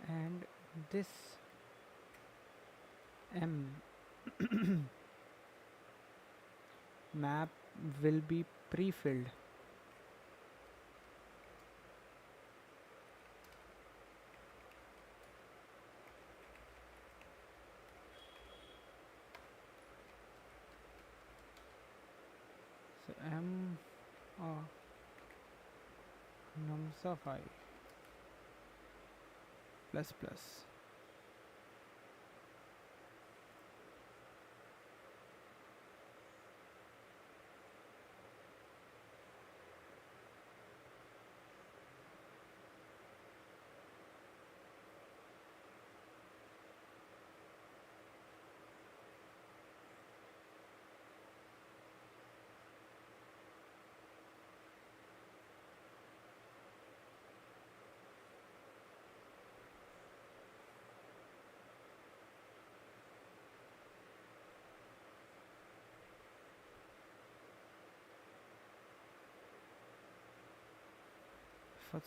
and this m map will be pre-filled. So m nums of I plus plus.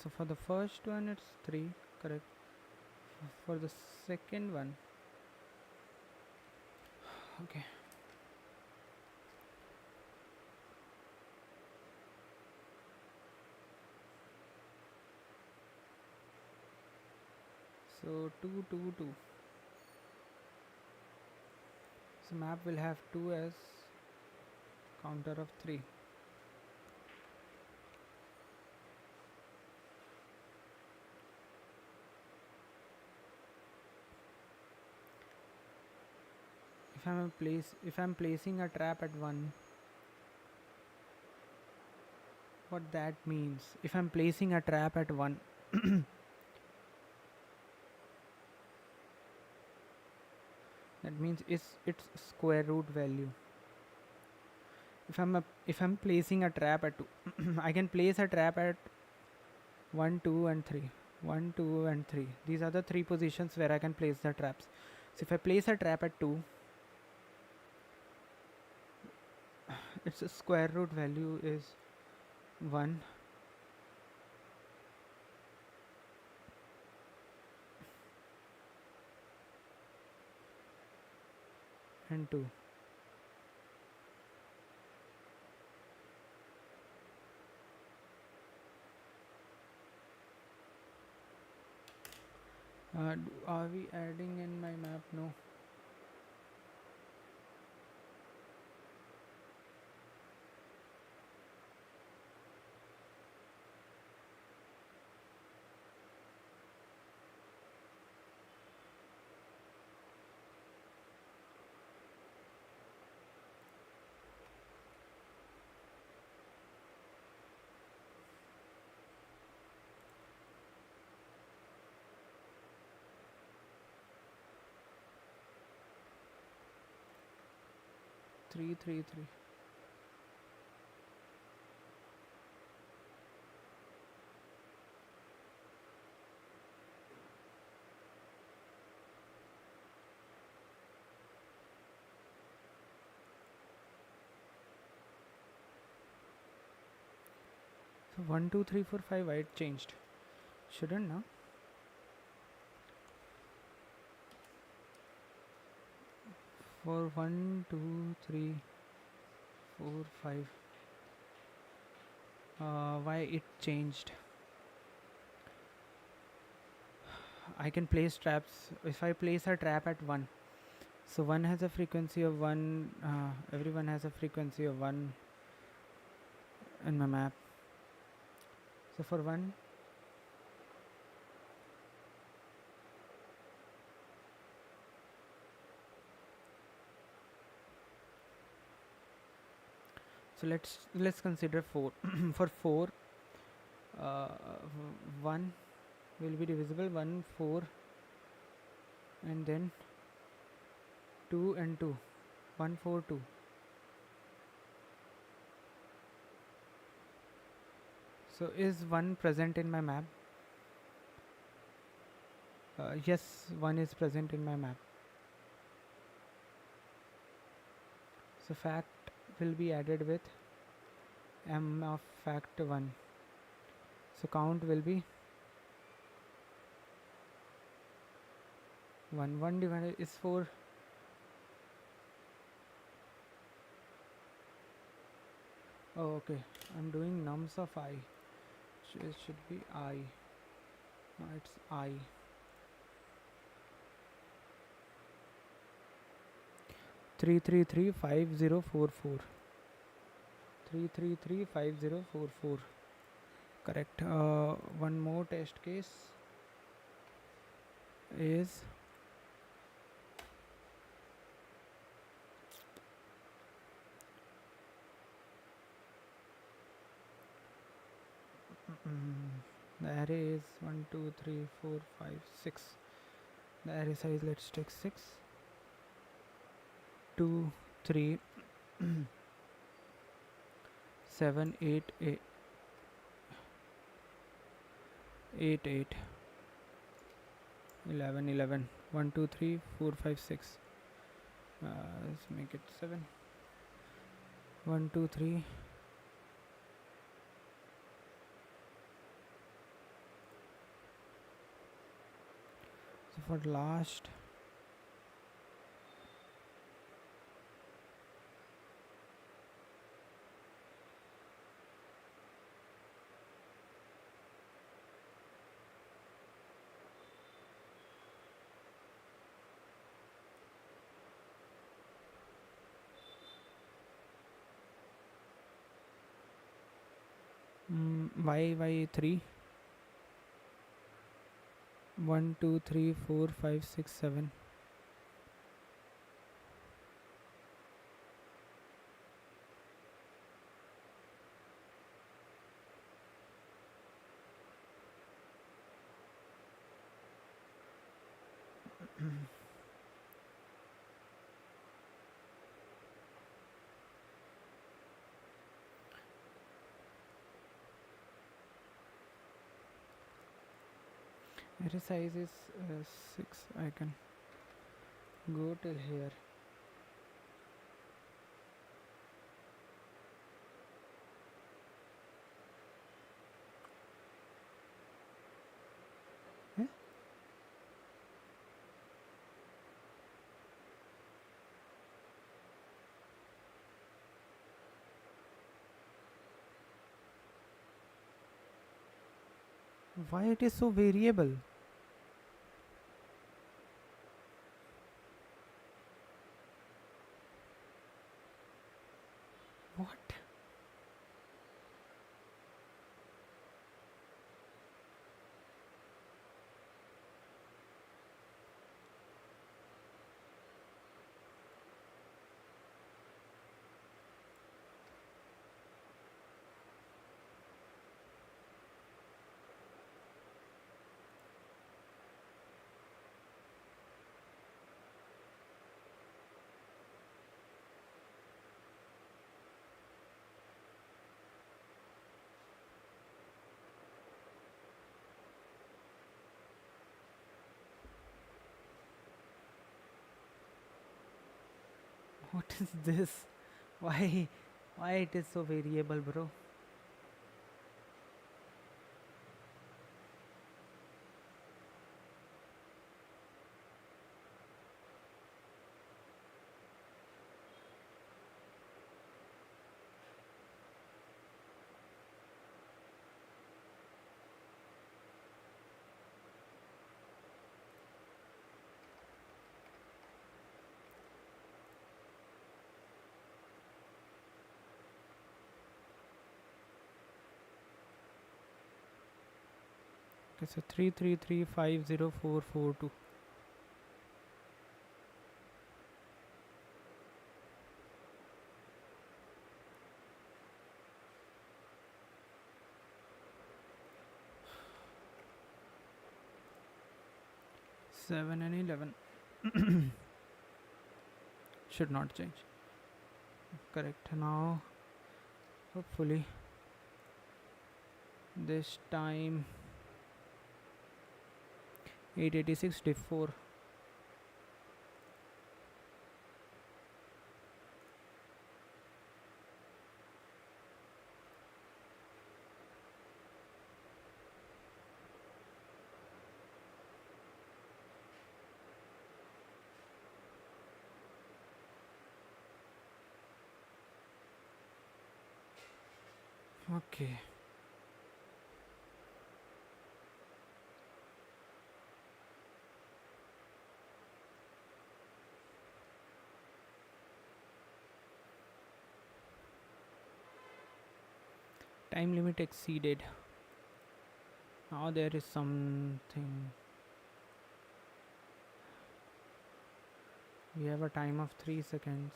So for the first one it's 3, correct. For the second one, okay, so 2, 2, 2. So map will have 2 as counter of 3. If I'm placing a trap at 1, what that means, if I'm placing a trap at 1 that means its square root value. If I'm placing a trap at 2 I can place a trap at 1, 2 and 3. 1, 2 and 3, these are the 3 positions where I can place the traps. So if I place a trap at 2, its square root value is 1 and 2. Are we adding in my map? No. Three, 3, 3. So 1, 2, 3, 4, 5. Why it changed? Shouldn't, no? For 1, 2, 3, 4, 5. Why it changed? I can place traps. If I place a trap at 1, so 1 has a frequency of 1, everyone has a frequency of 1 in my map. So for 1, so let's consider 4. For 4, uh, 1 will be divisible, 1, 4, and then 2 and 2, 1, 4, 2. So is 1 present in my map? Yes, 1 is present in my map. So fact will be added with m of fact 1. So count will be 1. 1 divided is 4. Oh, okay. I'm doing nums of I. It should be I. No, it's I. 3335044. 3335044. Correct. One more test case is the array is 1, 2, 3, 4, 5, 6. The array size, let's take 6, 2, 3, 7, 8, 8, 8, 8, 11, 11, 1, 2, 3, 4, 5, 6. Let's make it 7. 1, 2, 3. So for last, why 3? 1, 2, 3, 4, 5, 6, 7. Array size is 6. I can go till here. Eh? Why it is so variable? What? What is this? Why? Why it is so variable, bro? Okay, so 333504442. Seven and 11 should not change. Correct. Now, hopefully, this time 886 div 4. Okay. Time limit exceeded. Now there is something. We have a time of 3 seconds.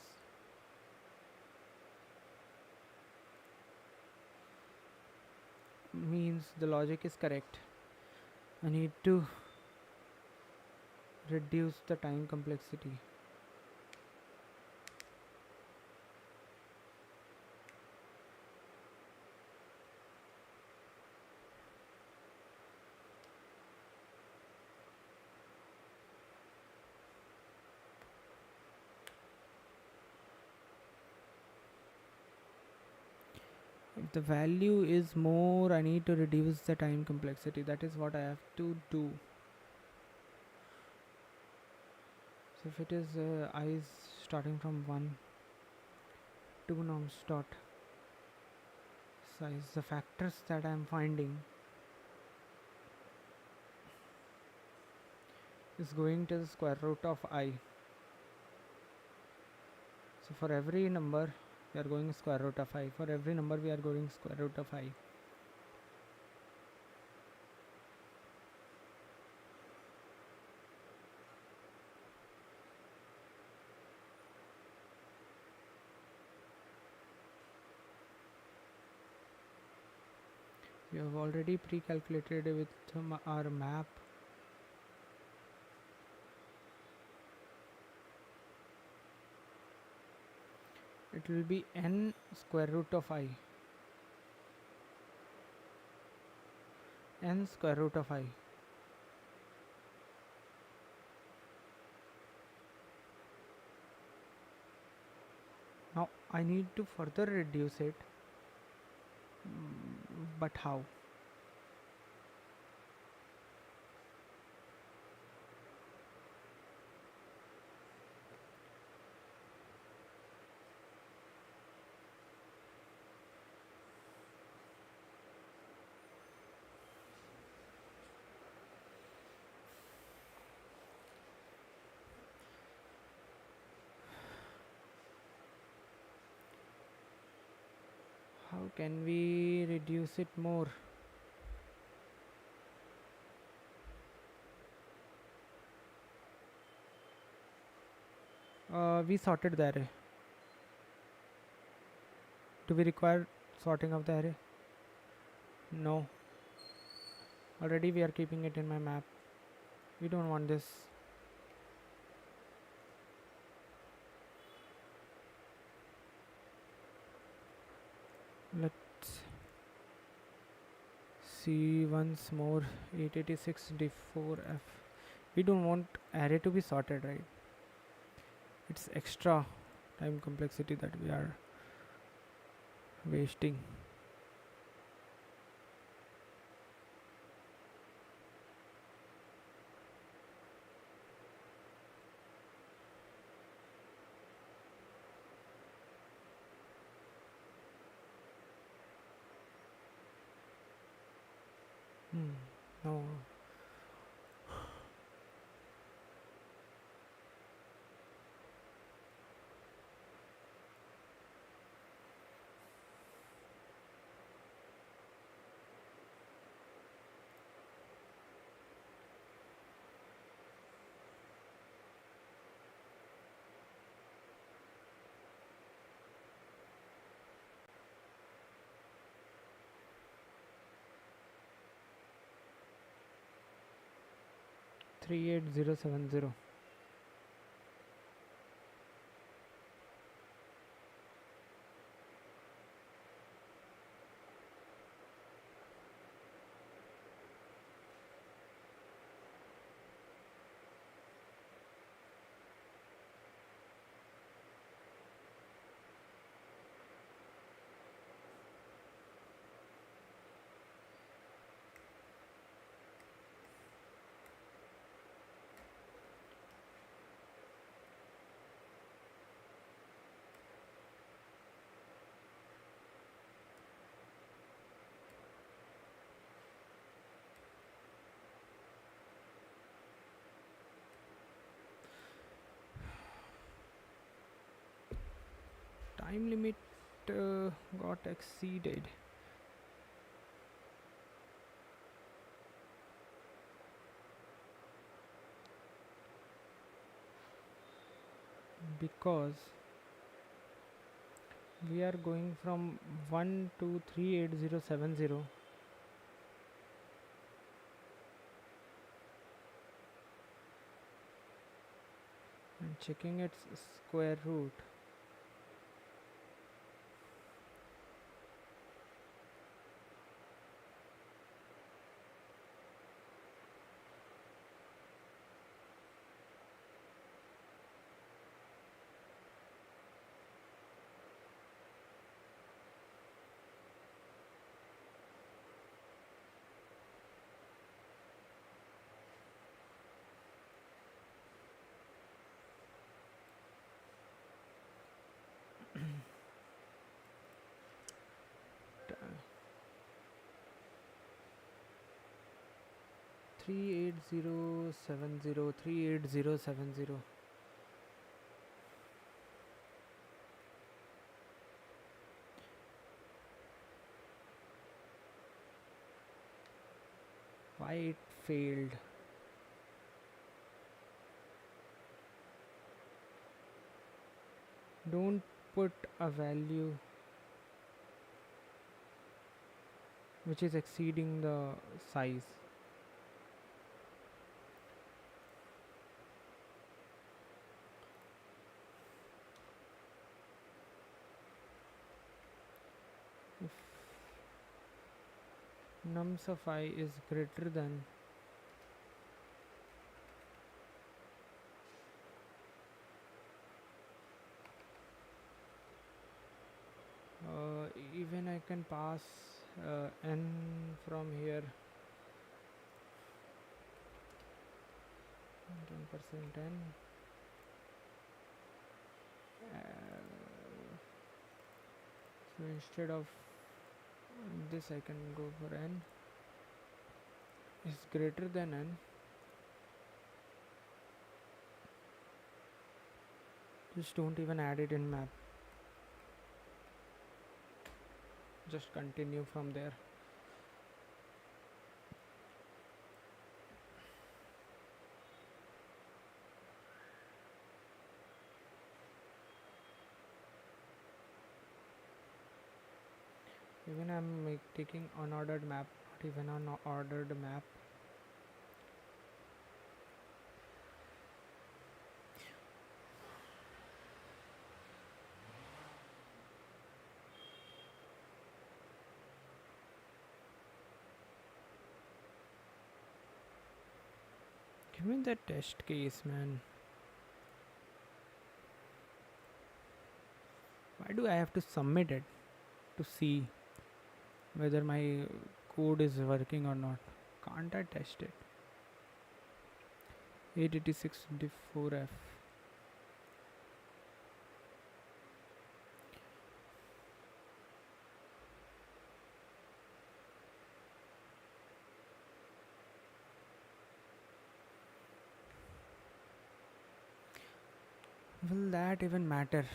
Means the logic is correct. I need to reduce the time complexity. If the value is more, I need to reduce the time complexity. That is what I have to do. So if it is I is starting from 1, 2 norms dot size, the factors that I am finding is going to the square root of I. So for every number we are going square root of I. For every number we are going square root of I. We have already pre-calculated with our map. It will be n square root of I. N square root of I. Now I need to further reduce it. But how? How can we reduce it more? We sorted the array. Do we require sorting of the array? No. Already we are keeping it in my map. We don't want this. Let's see once more. 886 div4f. We don't want array to be sorted, right? It's extra time complexity that we are wasting. No. 38070. Time limit got exceeded. Because we are going from 1 to 38070 and checking its square root. T- 38070, 38070. Why it failed? Don't put a value which is exceeding the size. If nums of I is greater than even I can pass n from here 10% n. So instead of this I can go for n is greater than n. Just don't even add it in map, just continue from there. Even I'm taking unordered map, not even an ordered map. Give me that test case, man. Why do I have to submit it to see whether my code is working or not? Can't I test it? 886.4f. Will that even matter?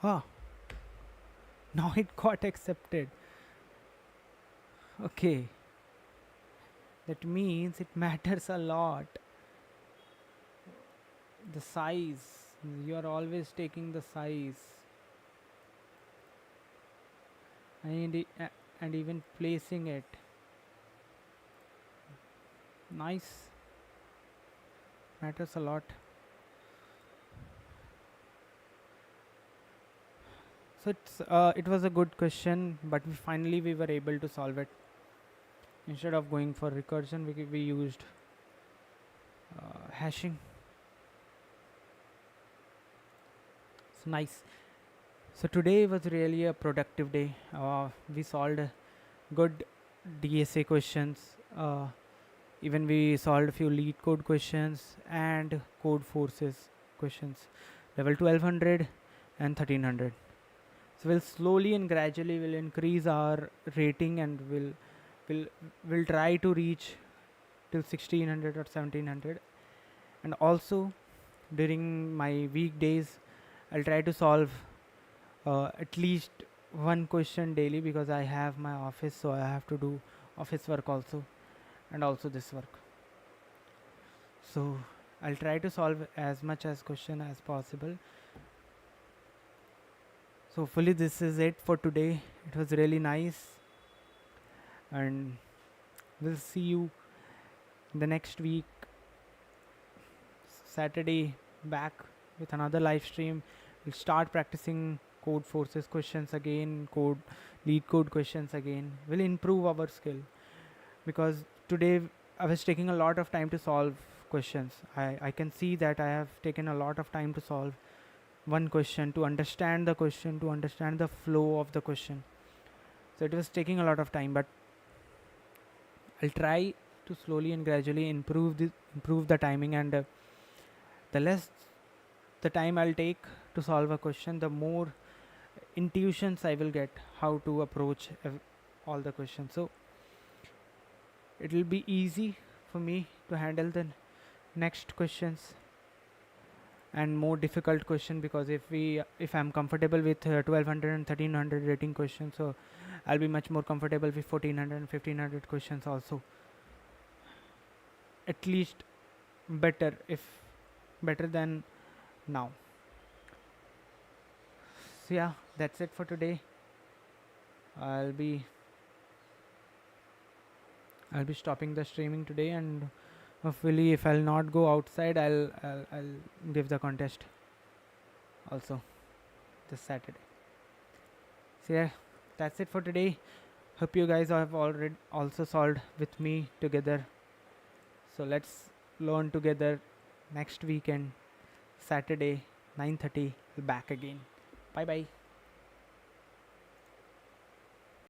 Ah, now it got accepted. Okay, that means it matters a lot. The size, you are always taking the size, and and even placing it. Nice. Matters a lot. So it was a good question, but we were able to solve it. Instead of going for recursion, we used hashing. So nice. So today was really a productive day. We solved good DSA questions. Even we solved a few lead code questions and code forces questions, level 1200 and 1300. So we'll slowly and gradually will increase our rating, and we'll try to reach till 1600 or 1700. And also during my weekdays, I'll try to solve at least one question daily, because I have my office, so I have to do office work also, and also this work. So I'll try to solve as much as question as possible. So hopefully this is it for today. It was really nice, and we'll see you the next week, Saturday, back with another live stream. We'll start practicing code forces questions again, lead code questions again. We'll improve our skill, because today I was taking a lot of time to solve questions. I can see that I have taken a lot of time to solve one question, to understand the question, to understand the flow of the question. So it was taking a lot of time, but I'll try to slowly and gradually improve the timing, and the less the time I'll take to solve a question, the more intuitions I will get how to approach all the questions. So it will be easy for me to handle the next questions and more difficult question, because if I'm comfortable with 1200 and 1300 rating questions, so I'll be much more comfortable with 1400 and 1500 questions also, at least better than now. So yeah, that's it for today. I'll be stopping the streaming today, and hopefully if I'll not go outside, I'll give the contest also this Saturday. So yeah, that's it for today. Hope you guys have already also solved with me together. So let's learn together next weekend, Saturday 9:30. Back again. Bye bye.